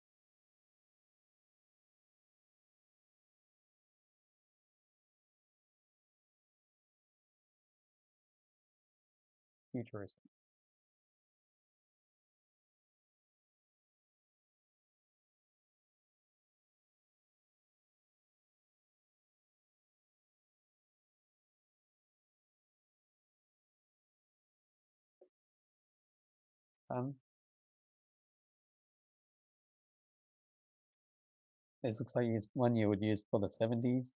Futuristic. This looks like one you would use for the 70s.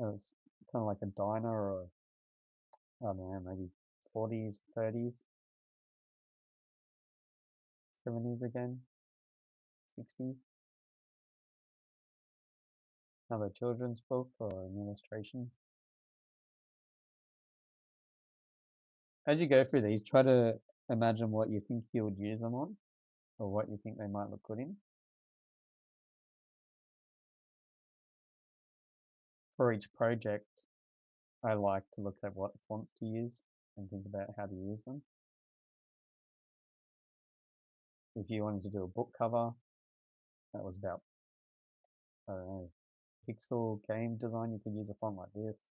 As kind of like a diner or I don't know, maybe 40s, 30s, 70s again, 60s. Another children's book or an illustration. As you go through these, try to imagine what you think you would use them on or what you think they might look good in. For each project, I like to look at what fonts to use and think about how to use them. If you wanted to do a book cover, that was about, I don't know, pixel game design, you could use a font like this.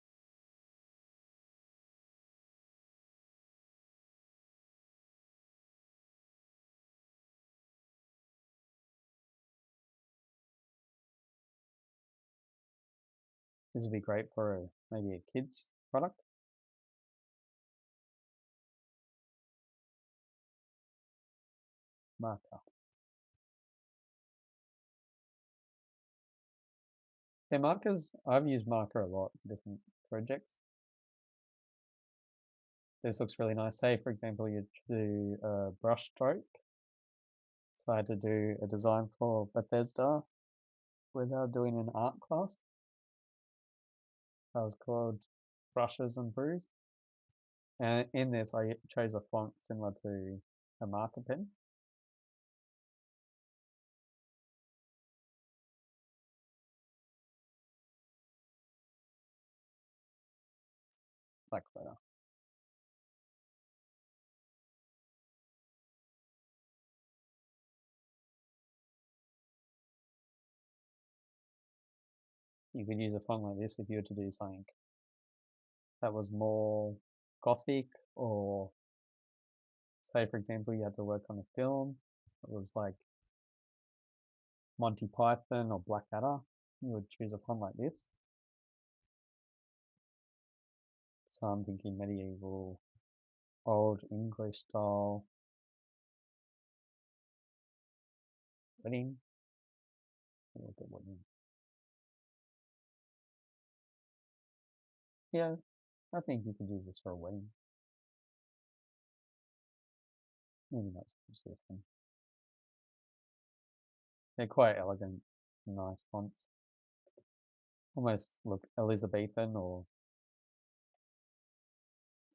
This would be great for maybe a kid's product. Marker. Yeah, markers, I've used marker a lot for different projects. This looks really nice. Say, for example, you do a brush stroke. So I had to do a design for Bethesda without doing an art class. That was called Brushes and Brews. And in this, I chose a font similar to a marker pen. Like better. You could use a font like this if you were to do something that was more gothic, or say, for example, you had to work on a film. It was like Monty Python or Blackadder. You would choose a font like this. So I'm thinking medieval, old English style, wedding. Look at wedding. Yeah, I think you could use this for a wedding. Maybe not so much this one. They're quite elegant, nice fonts. Almost look Elizabethan or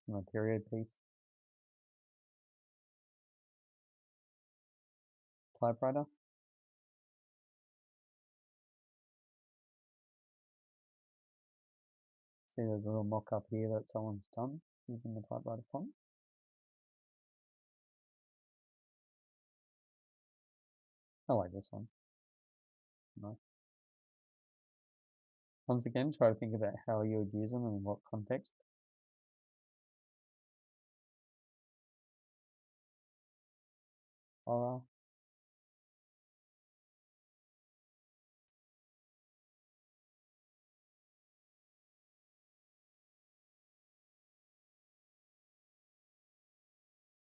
from a period piece. Typewriter. See, there's a little mock-up here that someone's done using the typewriter font. I like this one. Nice. Once again, try to think about how you would use them and in what context. Horror.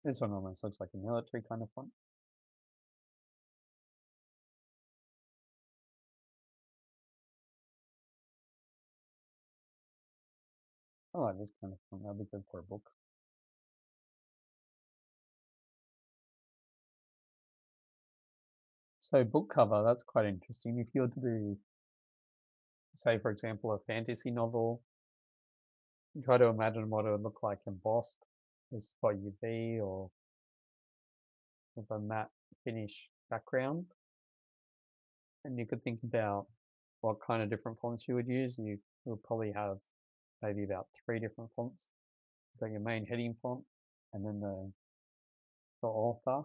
This one almost looks like a military kind of font. I like this kind of font. That'd be good for a book. So book cover, that's quite interesting. If you were to do, say, for example, a fantasy novel, try to imagine what it would look like embossed with spot UV or with a matte finish background. And you could think about what kind of different fonts you would use. You would probably have maybe about 3 different fonts. You've got your main heading font and then the author.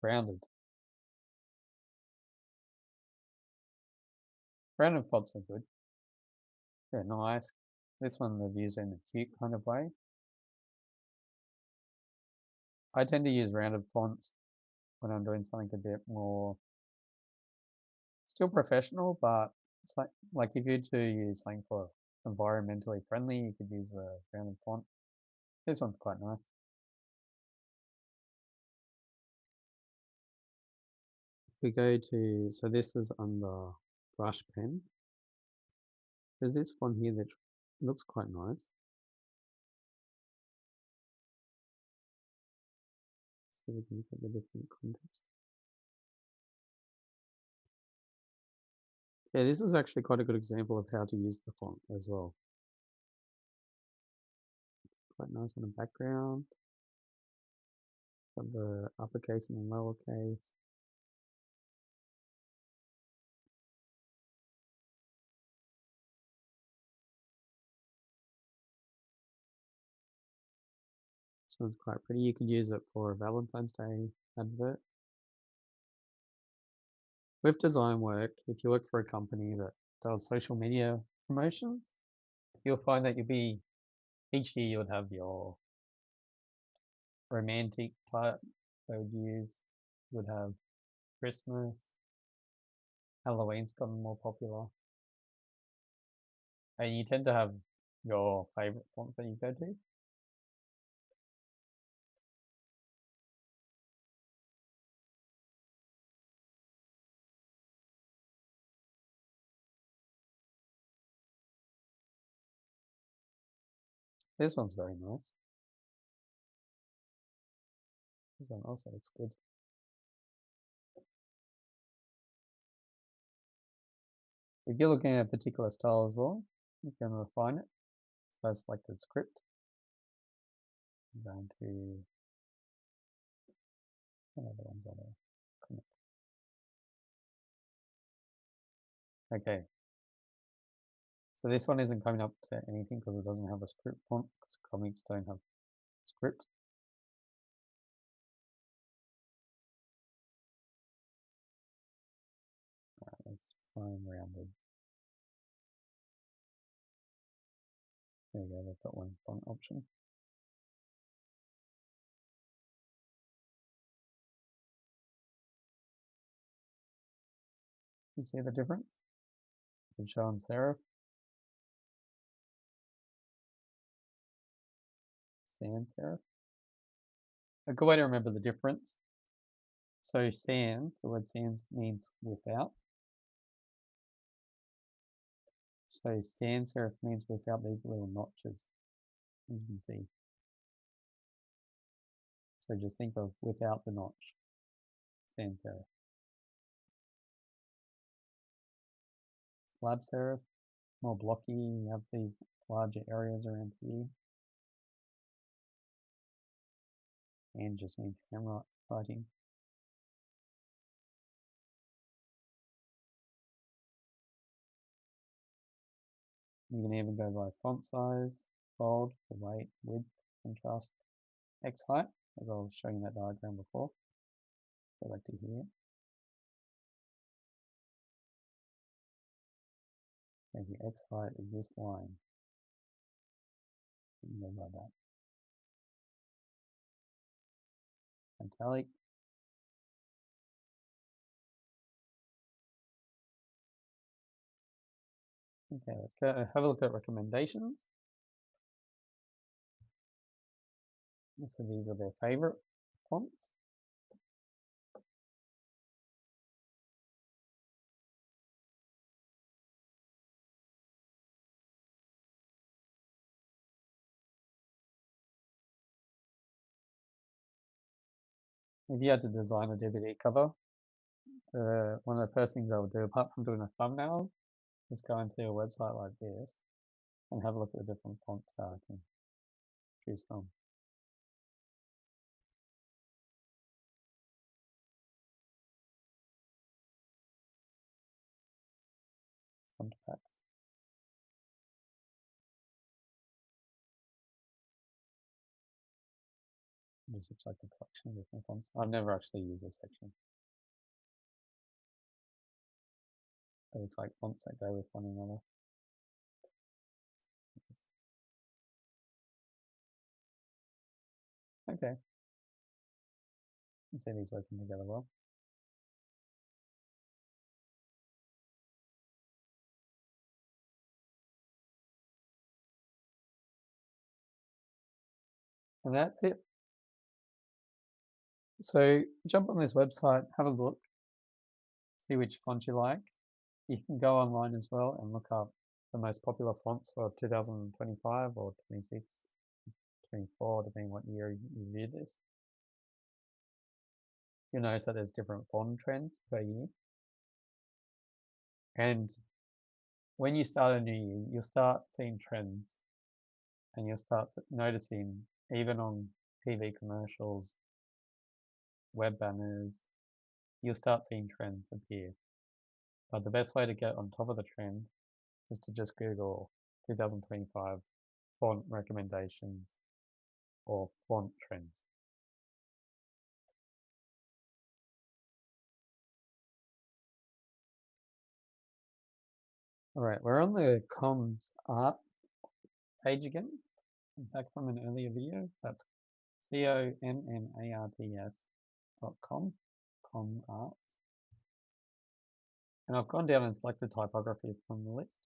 Rounded. Rounded fonts are good. They're nice. This one they've used in a cute kind of way. I tend to use rounded fonts when I'm doing something a bit more still professional, but it's like if you do use something for environmentally friendly, you could use a rounded font. This one's quite nice. If we go to, so this is under brush pen. There's this font here that looks quite nice. So we can look at the different context. Yeah, this is actually quite a good example of how to use the font as well. Quite nice on the background. Got the uppercase and the lowercase. This one's quite pretty. You could use it for a Valentine's Day advert. With design work, if you work for a company that does social media promotions, you'll find that each year you would have your romantic type they would use. You would have Christmas, Halloween's gotten more popular. And you tend to have your favorite fonts that you go to. This one's very nice. This one also looks good. If you're looking at a particular style as well, you can refine it. So I selected script. I'm going to the ones on there. Okay. So this one isn't coming up to anything because it doesn't have a script font, because comics don't have script. Let's find rounded. There we go, they've got one font option. You see the difference? We've shown serif, sans serif. A good way to remember the difference. So sans, the word sans means without. So sans serif means without these little notches, you can see. So just think of without the notch, sans serif. Slab serif, more blocky, you have these larger areas around here. And just means handwriting. You can even go by font size, bold, the weight, width, contrast, X height, as I was showing you that diagram before. Go back to here. And the X height is this line. You can go by that. Italic. Okay, let's go have a look at recommendations. So these are their favorite fonts. If you had to design a DVD cover, one of the first things I would do, apart from doing a thumbnail, is go into a website like this and have a look at the different fonts that I can choose from. Font packs. This looks like a collection of different fonts. I've never actually used this section. It looks like fonts that go with one another. Okay. You can see these working together well. And that's it. So jump on this website, have a look, see which font you like. You can go online as well and look up the most popular fonts for 2025 or 26, 24, depending what year you view this. You'll notice that there's different font trends per year. And when you start a new year, you'll start seeing trends and you'll start noticing, even on TV commercials, web banners, you'll start seeing trends appear. But the best way to get on top of the trend is to just Google 2025 font recommendations or font trends. All right, we're on the comms art page again. Back from an earlier video. That's COMMARTS.com, com arts. And I've gone down and selected typography from the list.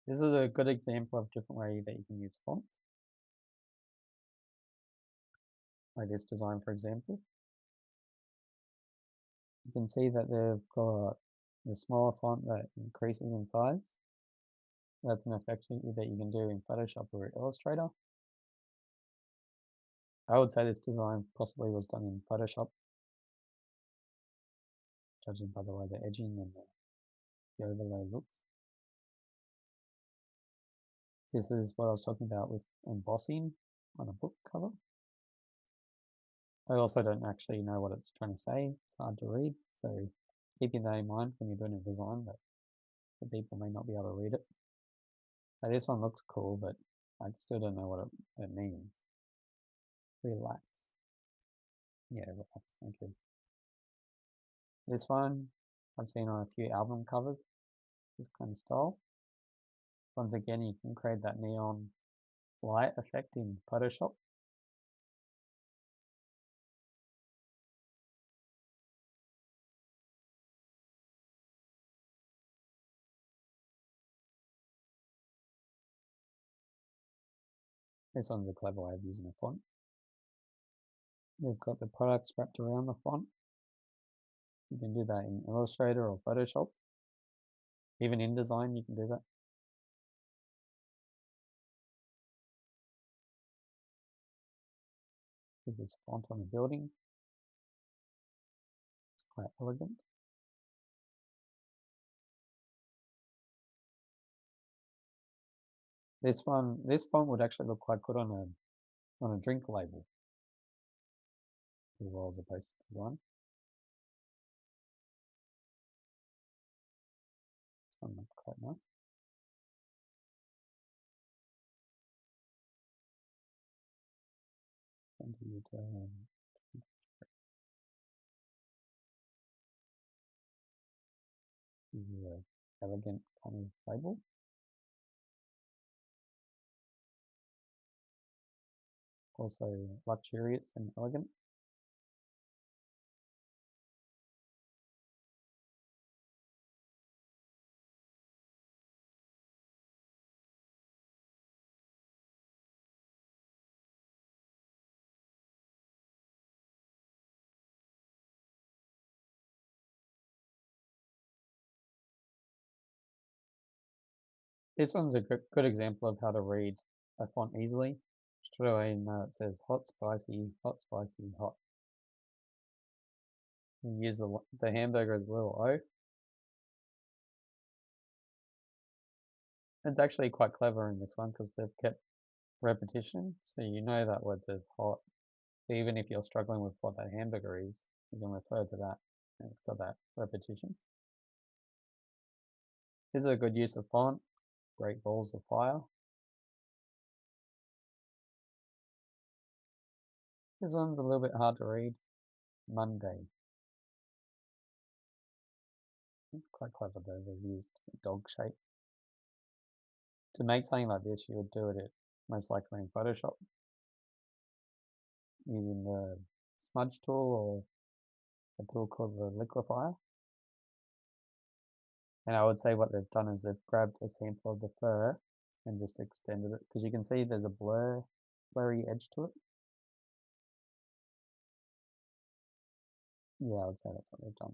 This is a good example of a different way that you can use fonts. Like this design, for example. You can see that they've got the smaller font that increases in size. That's an effect that you can do in Photoshop or Illustrator. I would say this design possibly was done in Photoshop, judging by the way the edging and the overlay looks. This is what I was talking about with embossing on a book cover. I also don't actually know what it's trying to say. It's hard to read, so keeping that in mind when you're doing a design that the people may not be able to read it. Now, this one looks cool, but I still don't know what it means. Relax. Yeah, relax. Okay. This one I've seen on a few album covers. This kind of style. Once again, you can create that neon light effect in Photoshop. This one's a clever way of using a font. They've got the products wrapped around the font. You can do that in Illustrator or Photoshop. Even InDesign, you can do that. This is font on a building. It's quite elegant. This font would actually look quite good on a drink label, as well as a poster design. This one looks quite nice. This is an elegant kind of label. Also luxurious and elegant. This one's a good example of how to read a font easily. Straight away, it says hot, spicy, hot. You use the hamburger as a little O. It's actually quite clever in this one because they've kept repetition, so you know that word says hot. So even if you're struggling with what that hamburger is, you can refer to that, and it's got that repetition. This is a good use of font. Great balls of fire. This one's a little bit hard to read. Monday. It's quite clever though, they've used a dog shape. To make something like this, you would do it most likely in Photoshop, using the smudge tool or a tool called the liquefier. And I would say what they've done is they've grabbed a sample of the fur and just extended it, because you can see there's a blurry edge to it. Yeah, I would say that's what they've done.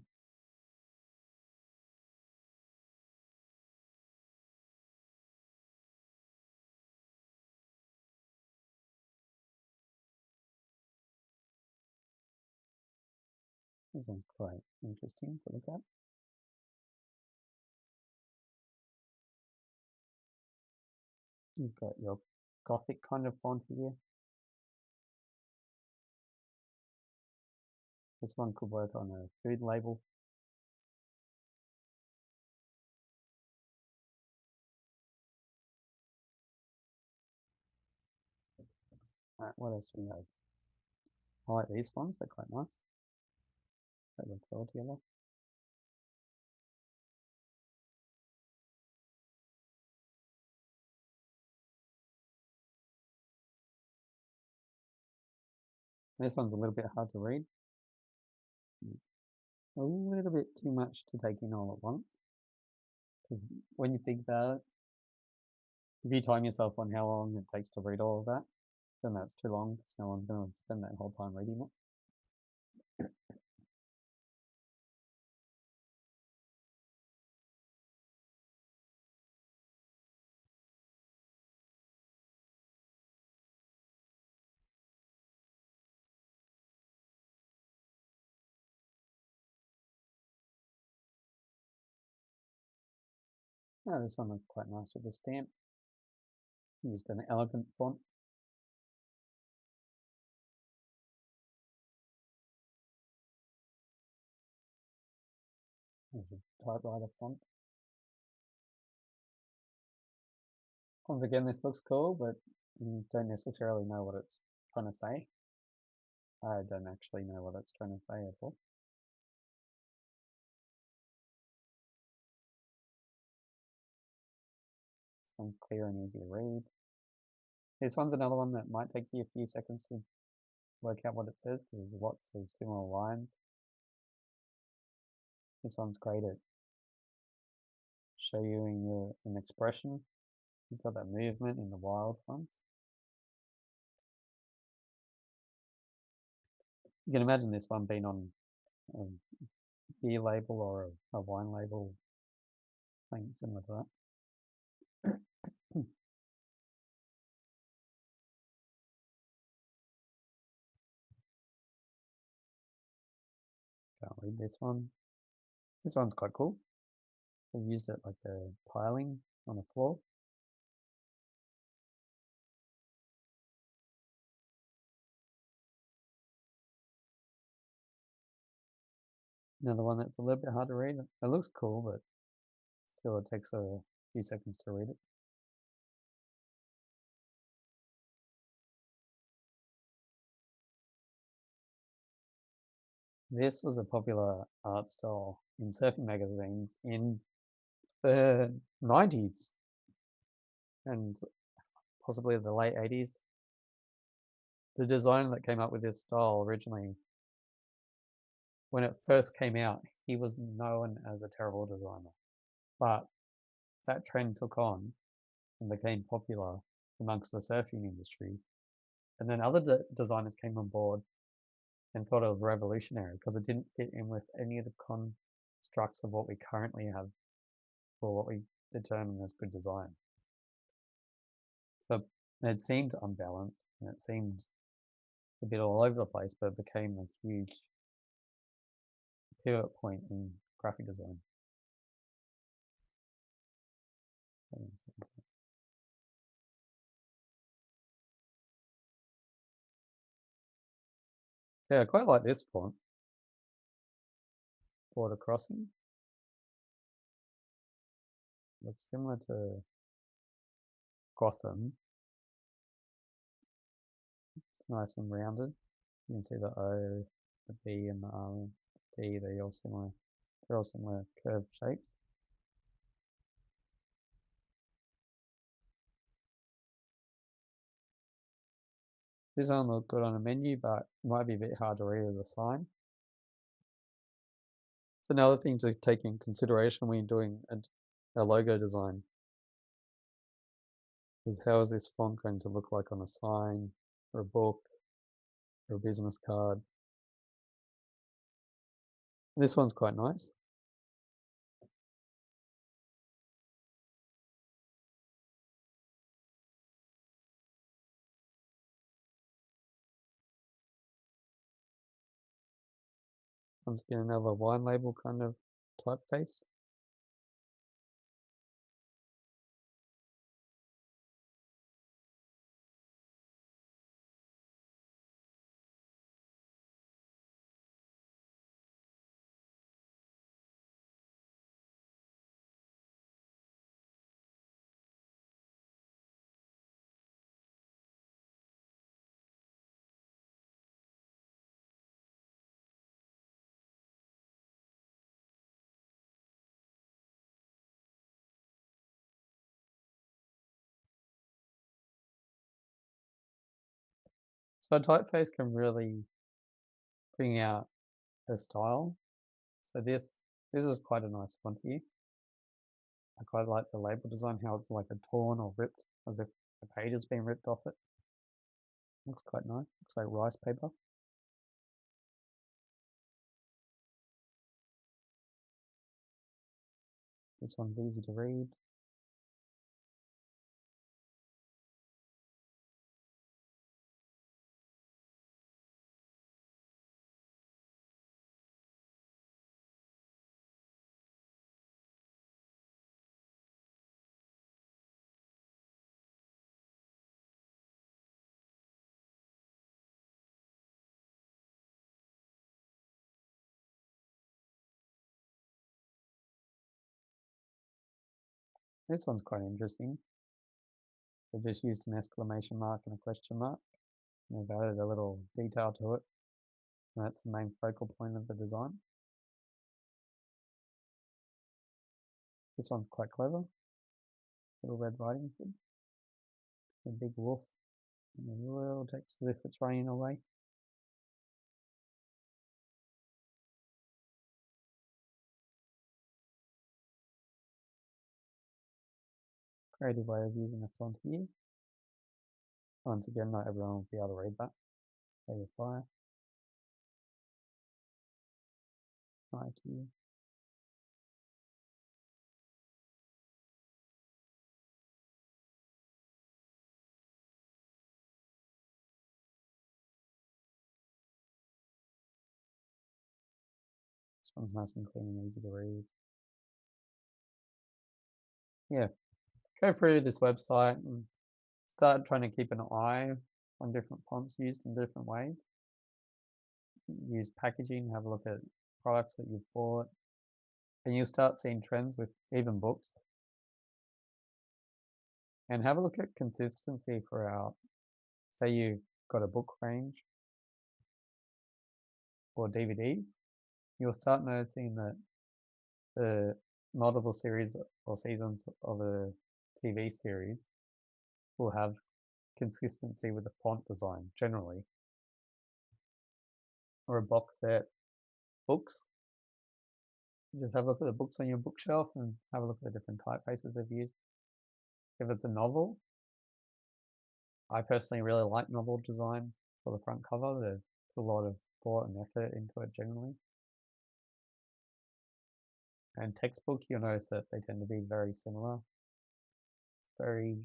This one's quite interesting to look at. You've got your Gothic kind of font here. This one could work on a food label. Alright, what else do we have? I like these ones, they're quite nice. They look well together. This one's a little bit hard to read. It's a little bit too much to take in all at once. Because when you think about it, if you time yourself on how long it takes to read all of that, then that's too long because no one's going to spend that whole time reading it. Oh, this one looks quite nice with the stamp. Used an elegant font. There's a typewriter font. Once again, this looks cool, but you don't necessarily know what it's trying to say. I don't actually know what it's trying to say at all. This one's clear and easy to read. This one's another one that might take you a few seconds to work out what it says because there's lots of similar lines. This one's great at showing an expression. You've got that movement in the wild ones. You can imagine this one being on a beer label or a wine label, something similar to that. Can't read this one. This one's quite cool. I've used it like a tiling on the floor. Another one that's a little bit hard to read. It looks cool, but still it takes a few seconds to read it. This was a popular art style in surfing magazines in the 90s and possibly the late 80s. The designer that came up with this style originally, when it first came out, he was known as a terrible designer. But that trend took on and became popular amongst the surfing industry. And then other designers came on board and thought it was revolutionary because it didn't fit in with any of the constructs of what we currently have or what we determine as good design. So it seemed unbalanced and it seemed a bit all over the place, but it became a huge pivot point in graphic design. Yeah, I quite like this font. Border Crossing. Looks similar to Gotham. It's nice and rounded. You can see the O, the B, and the R, and D. They're all similar. They're all similar curved shapes. This one looked good on a menu, but might be a bit hard to read as a sign. It's another thing to take in consideration when you're doing a logo design. Is how is this font going to look like on a sign, or a book, or a business card? This one's quite nice. Once again, another wine label kind of typeface. So a typeface can really bring out a style. So this is quite a nice font here. I quite like the label design, how it's like a torn or ripped, as if a page has been ripped off it. Looks quite nice. Looks like rice paper. This one's easy to read. This one's quite interesting. They've just used an exclamation mark and a question mark. And they've added a little detail to it. And that's the main focal point of the design. This one's quite clever. Little Red Riding Hood. A big wolf. And a little text as if it's raining away. Creative way of using a font here. Once again, not everyone will be able to read that. Play with fire. Nike. This one's nice and clean and easy to read. Yeah, go through this website and start trying to keep an eye on different fonts used in different ways. Use packaging, have a look at products that you've bought, and you'll start seeing trends with even books. And have a look at consistency throughout. Say you've got a book range or DVDs, you'll start noticing that the multiple series or seasons of a TV series will have consistency with the font design generally. Or a box set books. Just have a look at the books on your bookshelf and have a look at the different typefaces they've used. If it's a novel, I personally really like novel design for the front cover. There's a lot of thought and effort into it generally. And textbook, you'll notice that they tend to be very similar. It's very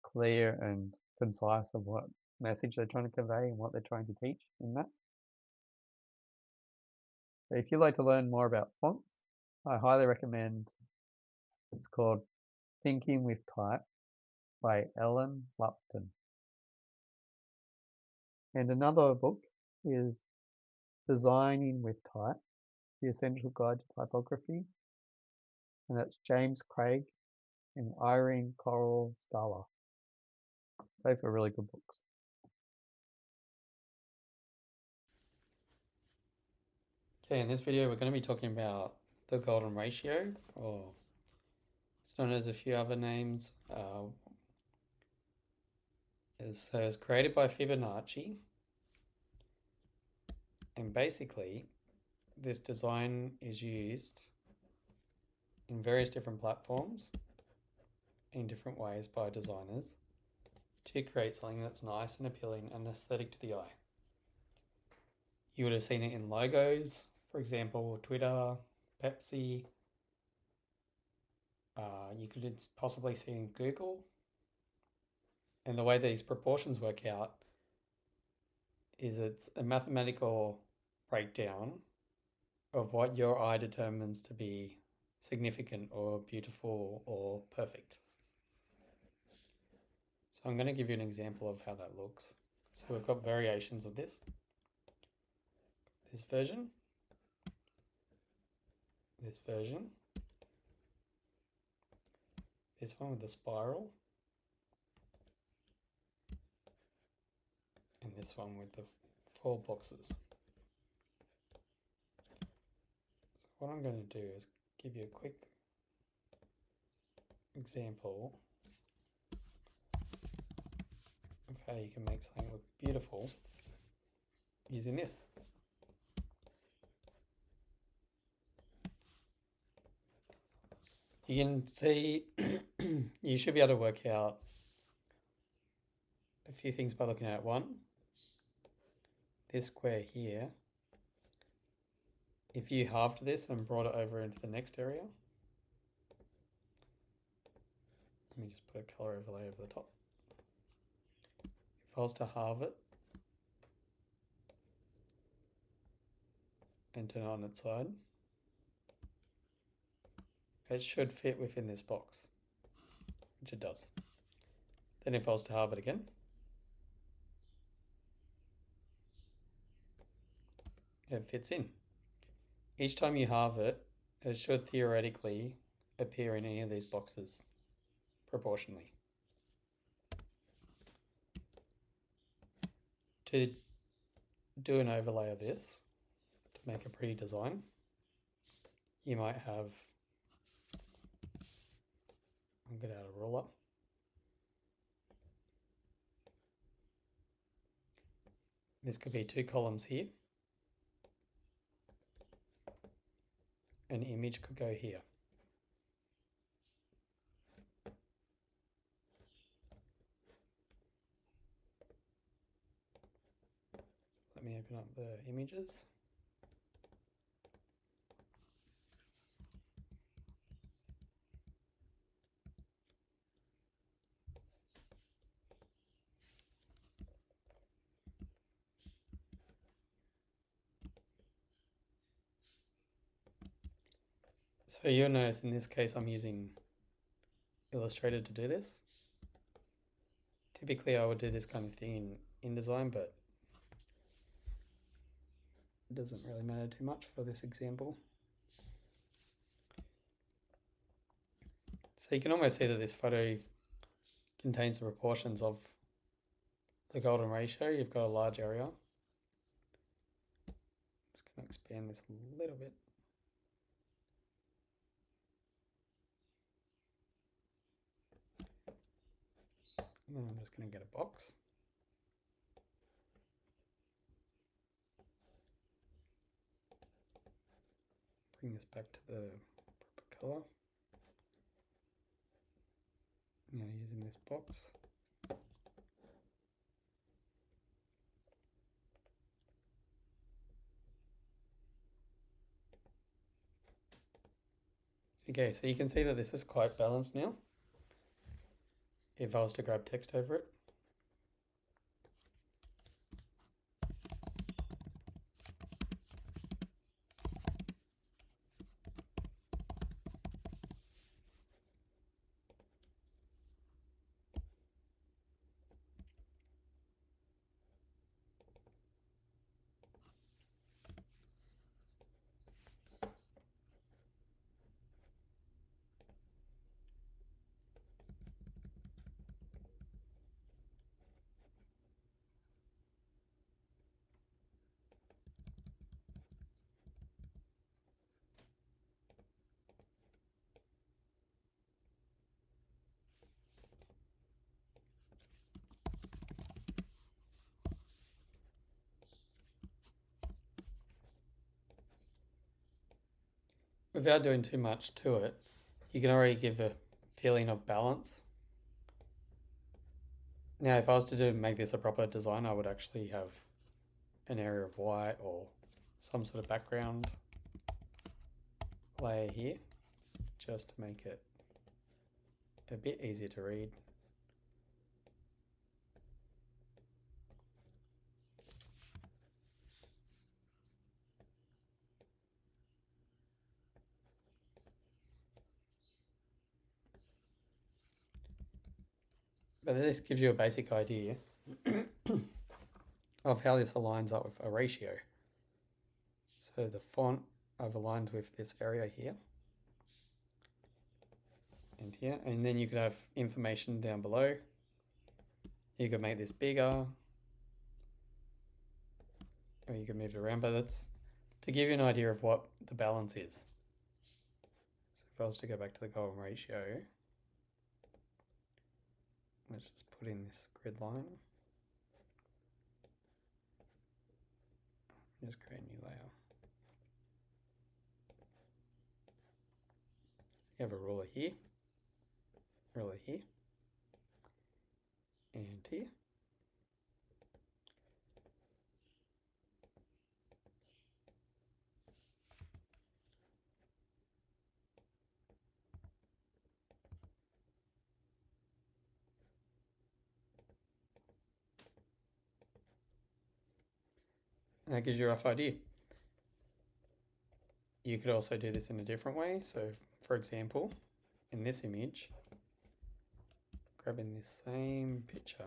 clear and concise of what message they're trying to convey and what they're trying to teach in that. So if you'd like to learn more about fonts, I highly recommend, it's called Thinking with Type by Ellen Lupton. And another book is Designing with Type, The Essential Guide to Typography. And that's James Craig and Irene Coral Scala. Both are really good books. Okay, in this video we're going to be talking about the golden ratio, or it's known as a few other names. It's created by Fibonacci, and basically this design is used in various different platforms in different ways by designers to create something that's nice and appealing and aesthetic to the eye. You would have seen it in logos, for example, Twitter, Pepsi. You could possibly see it in Google. And the way these proportions work out is it's a mathematical breakdown of what your eye determines to be significant or beautiful or perfect. So I'm going to give you an example of how that looks. So we've got variations of this. This version, this version, this one with the spiral, and this one with the 4 boxes. So what I'm going to do is give you a quick example of how you can make something look beautiful using this. You can see, you should be able to work out a few things by looking at one. This square here, if you halved this and brought it over into the next area, let me just put a color overlay over the top. If I was to halve it and turn it on its side, it should fit within this box, which it does. Then if I was to halve it again, it fits in. Each time you halve it, it should theoretically appear in any of these boxes proportionally. To do an overlay of this, to make a pretty design, you might have, I'll get out a ruler. This could be 2 columns here. An image could go here. Let me open up the images. So you'll notice in this case I'm using Illustrator to do this. Typically I would do this kind of thing in InDesign, but it doesn't really matter too much for this example. So you can almost see that this photo contains the proportions of the golden ratio. You've got a large area. Just going to expand this a little bit. And then I'm just going to get a box. Bring this back to the proper color. Now using this box. Okay, so you can see that this is quite balanced now. If I was to grab text over it. Without doing too much to it, you can already give a feeling of balance. Now, if I was to make this a proper design, I would actually have an area of white or some sort of background layer here, just to make it a bit easier to read. But this gives you a basic idea of how this aligns up with a ratio. So the font I've aligned with this area here and here, and then you could have information down below. You could make this bigger, or you could move it around, but that's to give you an idea of what the balance is. So if I was to go back to the golden ratio, let's just put in this grid line. Just create a new layer. You have a ruler here, and here. And that gives you a rough idea. You could also do this in a different way. So for example, in this image, grabbing this same picture,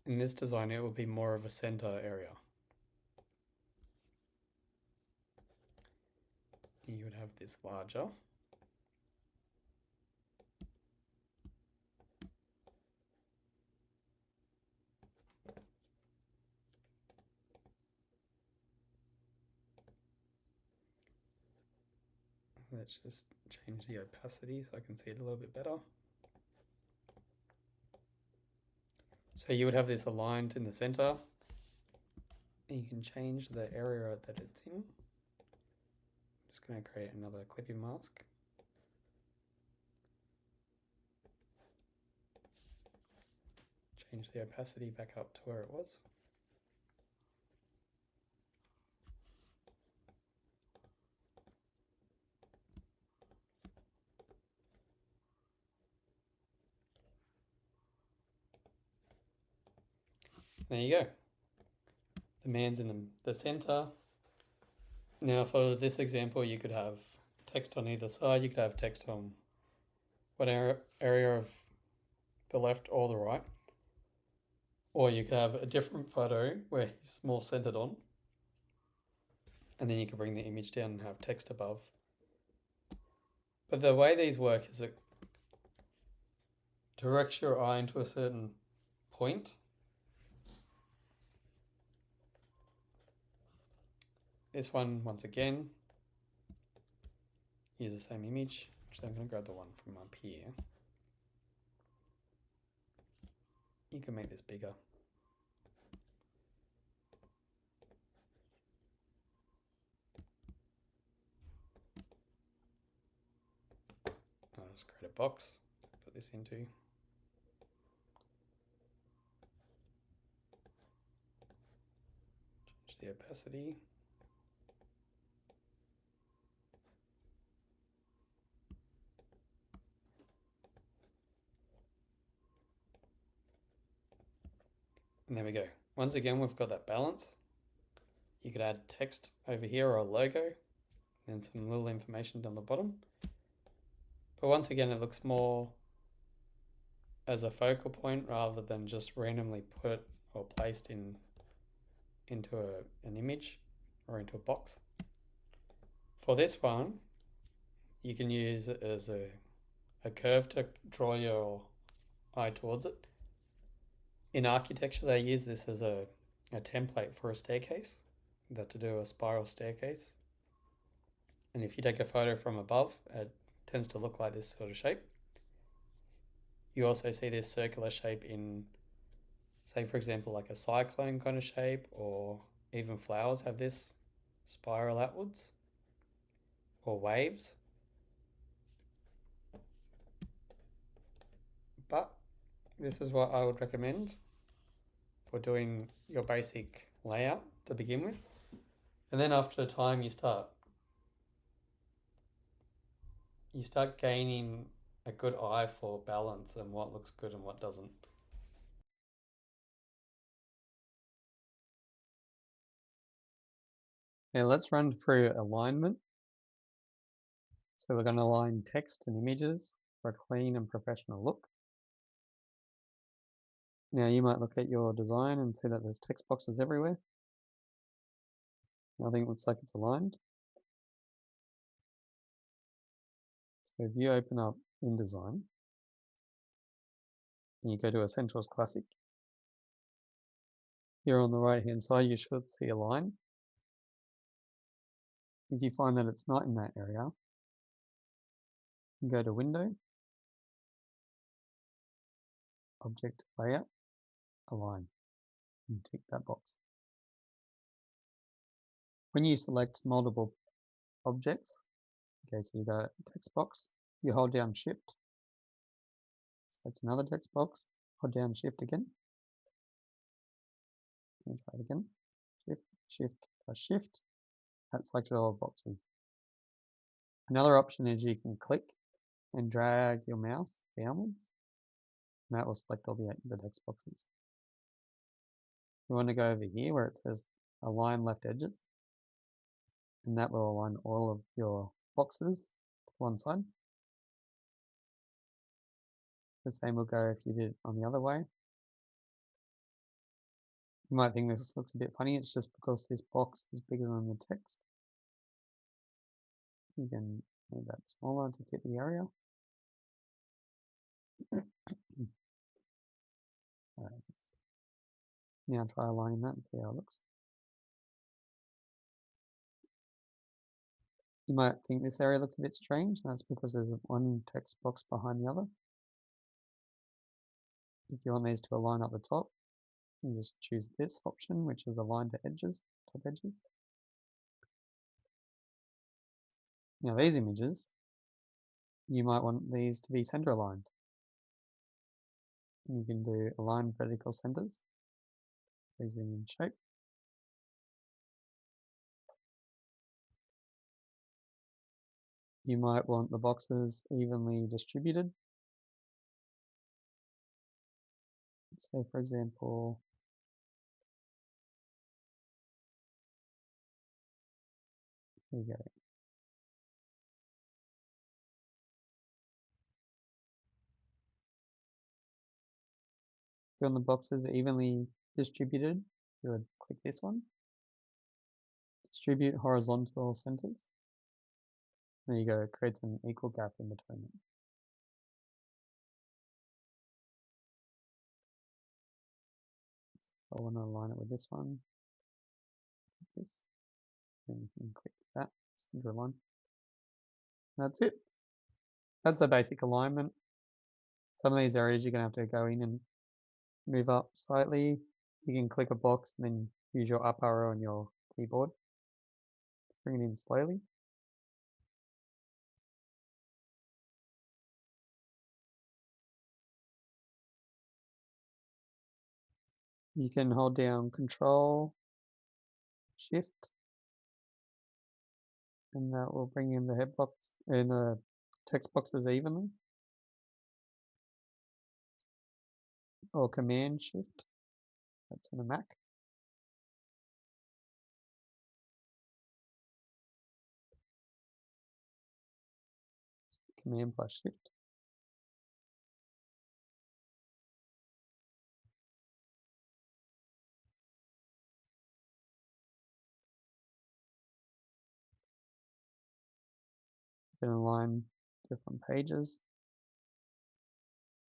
in this design, it will be more of a center area. you would have this larger. Let's just change the opacity so I can see it a little bit better. So you would have this aligned in the center. And you can change the area that it's in. I'm just going to create another clipping mask. Change the opacity back up to where it was. There you go. The man's in the center. Now for this example, you could have text on either side. You could have text on what area of the left or the right. Or you could have a different photo where he's more centered on. And then you can bring the image down and have text above. But the way these work is it directs your eye into a certain point. This one, once again, use the same image. Actually, I'm going to grab the one from up here. You can make this bigger. I'll just create a box, put this into. Change the opacity. And there we go. Once again, we've got that balance. You could add text over here or a logo, and some little information down the bottom. But once again, it looks more as a focal point rather than just randomly put or placed into an image or into a box. For this one, you can use it as a curve to draw your eye towards it. In architecture, they use this as a template for a staircase, to do a spiral staircase. And if you take a photo from above, it tends to look like this sort of shape. You also see this circular shape in, say, for example, like a cyclone kind of shape, or even flowers have this spiral outwards, or waves. But this is what I would recommend for doing your basic layout to begin with. And then after a time, you start gaining a good eye for balance and what looks good and what doesn't. Now let's run through alignment. So we're going to align text and images for a clean and professional look. Now you might look at your design and see that there's text boxes everywhere. Nothing looks like it's aligned. So if you open up InDesign and you go to Essentials Classic, here on the right hand side you should see a line. If you find that it's not in that area, you go to Window, Object Layout, Align, and tick that box. When you select multiple objects, okay, so you go text box, you hold down Shift, select another text box, hold down Shift again, and try it again, Shift, Shift, plus Shift, that selected all boxes. Another option is you can click and drag your mouse downwards, and that will select all the text boxes. You want to go over here where it says Align Left Edges, and that will align all of your boxes to one side. The same will go if you did it on the other way. You might think this looks a bit funny, it's just because this box is bigger than the text. You can make that smaller to fit the area. Alright, let's now try aligning that and see how it looks. You might think this area looks a bit strange, and that's because there's one text box behind the other. If you want these to align up the top, you just choose this option, which is align to edges, top edges. Now these images, you might want these to be center aligned. You can do align vertical centers using shape. You might want the boxes evenly distributed. So for example, here we go. If you want the boxes evenly distributed, you would click this one. Distribute horizontal centers. There you go, it creates an equal gap in between them. So I want to align it with this one, this, and you can click that, center align. That's it. That's the basic alignment. Some of these areas you're going to have to go in and move up slightly. You can click a box and then use your up arrow on your keyboard. Bring it in slowly. You can hold down Control, Shift, and that will bring in the head box and the text boxes evenly. Or Command Shift. That's on a Mac. Command plus Shift. You can align different pages.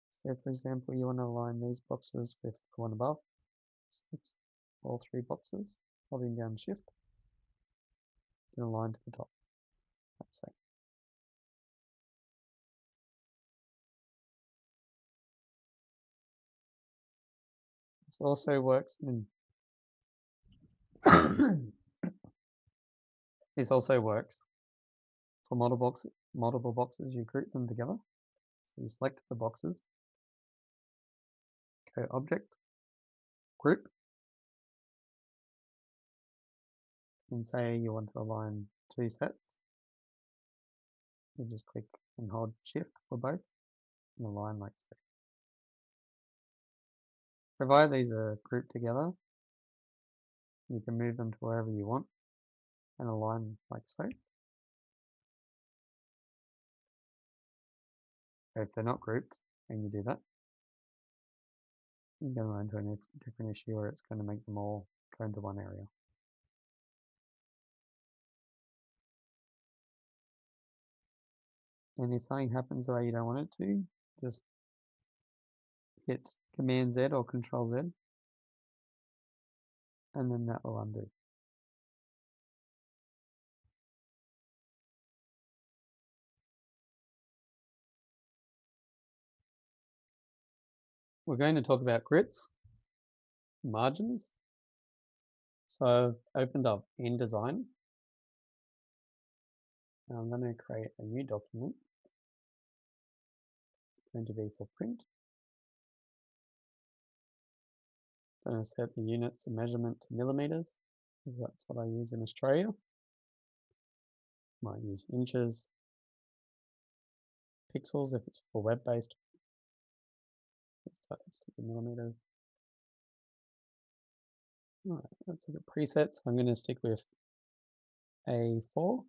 So for example, you want to align these boxes with the one above. Select all three boxes, holding down Shift. You can align to the top. Like so. This also works in this also works for multiple boxes. You group them together. So you select the boxes, go Object, Group, and say you want to align two sets. You just click and hold Shift for both and align like so. Provided these are grouped together, you can move them to wherever you want and align like so. If they're not grouped and you do that, you can run into a different issue where it's going to make them all go into one area. And if something happens the way you don't want it to, just hit Command Z or Control Z, and then that will undo. We're going to talk about grids, margins. So I've opened up InDesign. Now I'm going to create a new document. It's going to be for print. I'm going to set the units of measurement to millimeters, because that's what I use in Australia. Might use inches, pixels if it's for web-based. Let's stick with millimeters. All right, let's look at presets. I'm going to stick with A4.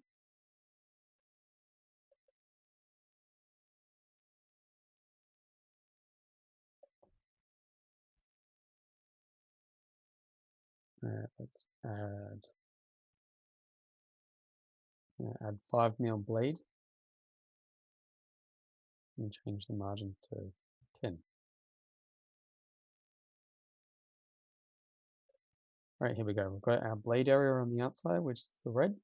Let's add Add 5mm bleed and change the margin to 10. Right, here we go. We've got our bleed area on the outside, which is the red.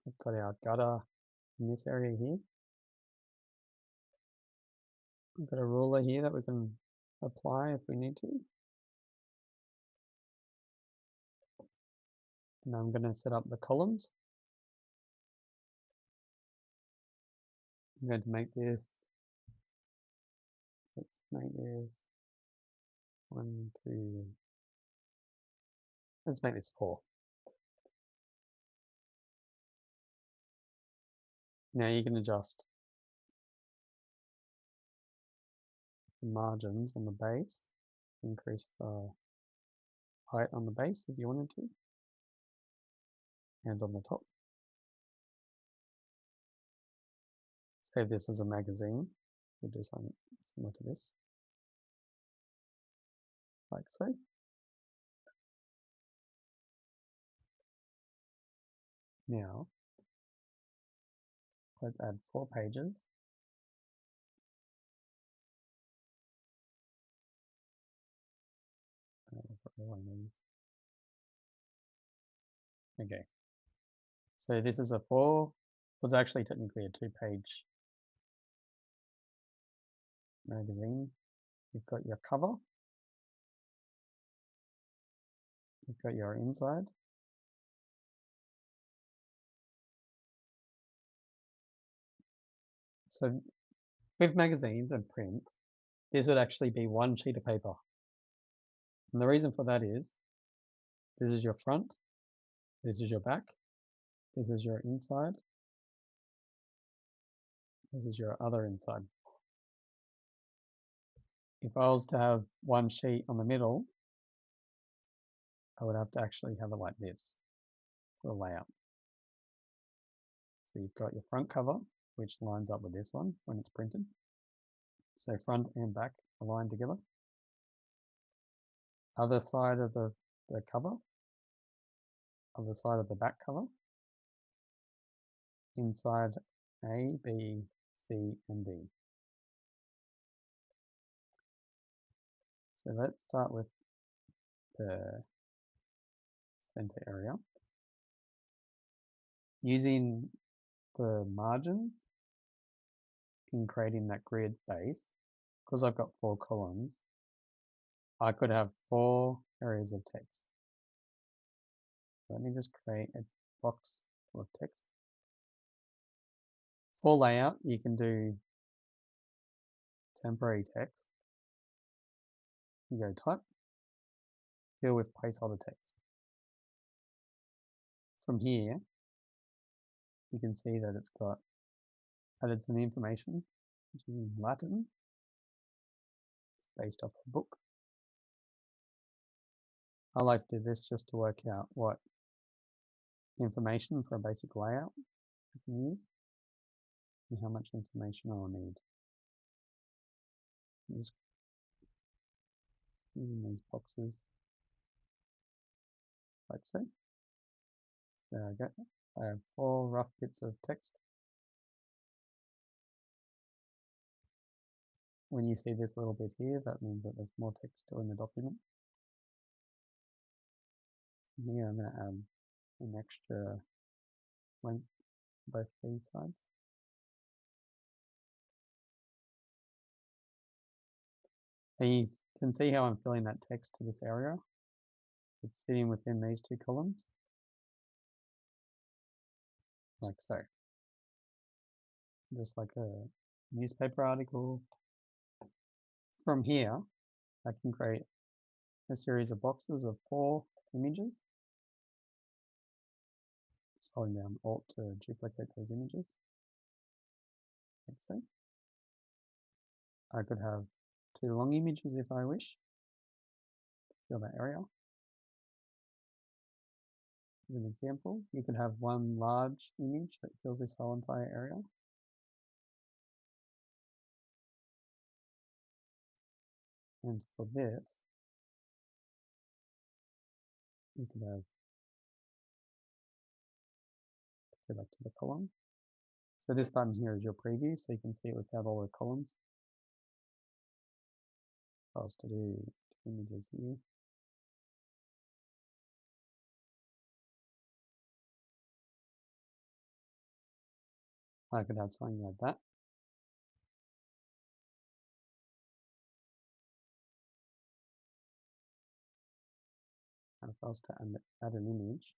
We've got our gutter in this area here. We've got a ruler here that we can apply if we need to. And I'm going to set up the columns. I'm going to make this, let's make this 1, 2, let's make this 4. Now you can adjust the margins on the base, increase the height on the base if you wanted to, and on the top. Say if this was a magazine, we'd do something similar to this, like so. Now, let's add 4 pages. Okay, so this is a 4, was actually technically a 2-page magazine. You've got your cover, you've got your inside, so with magazines and print, this would actually be 1 sheet of paper. And the reason for that is, this is your front, this is your back, this is your inside, this is your other inside. If I was to have 1 sheet on the middle, I would have to actually have it like this for the layout. So you've got your front cover, which lines up with this one when it's printed. So front and back aligned together. Other side of the cover, other side of the back cover, inside A, B, C, and D. So let's start with the center area. Using the margins in creating that grid base, because I've got 4 columns, I could have 4 areas of text. Let me just create a box full of text. For layout, you can do temporary text. You go type, fill with placeholder text. From here, you can see that it's got added some information, which is in Latin. It's based off a book. I like to do this just to work out what information for a basic layout I can use and how much information I'll need. I'm just using these boxes like so. There I go. I have 4 rough bits of text. When you see this little bit here, that means that there's more text still in the document. Here I'm going to add an extra link to both these sides. And you can see how I'm filling that text to this area. It's fitting within these 2 columns, like so. Just like a newspaper article. From here, I can create a series of boxes of 4 images. Just holding down Alt to duplicate those images, like so. I could have 2 long images if I wish. Fill that area. As an example, you could have 1 large image that fills this whole entire area. And for this, you could have Go back to the column. So this button here is your preview, so you can see it would have all the columns. If I was to do 2 images here. I could have something like that. And if I was to add an image,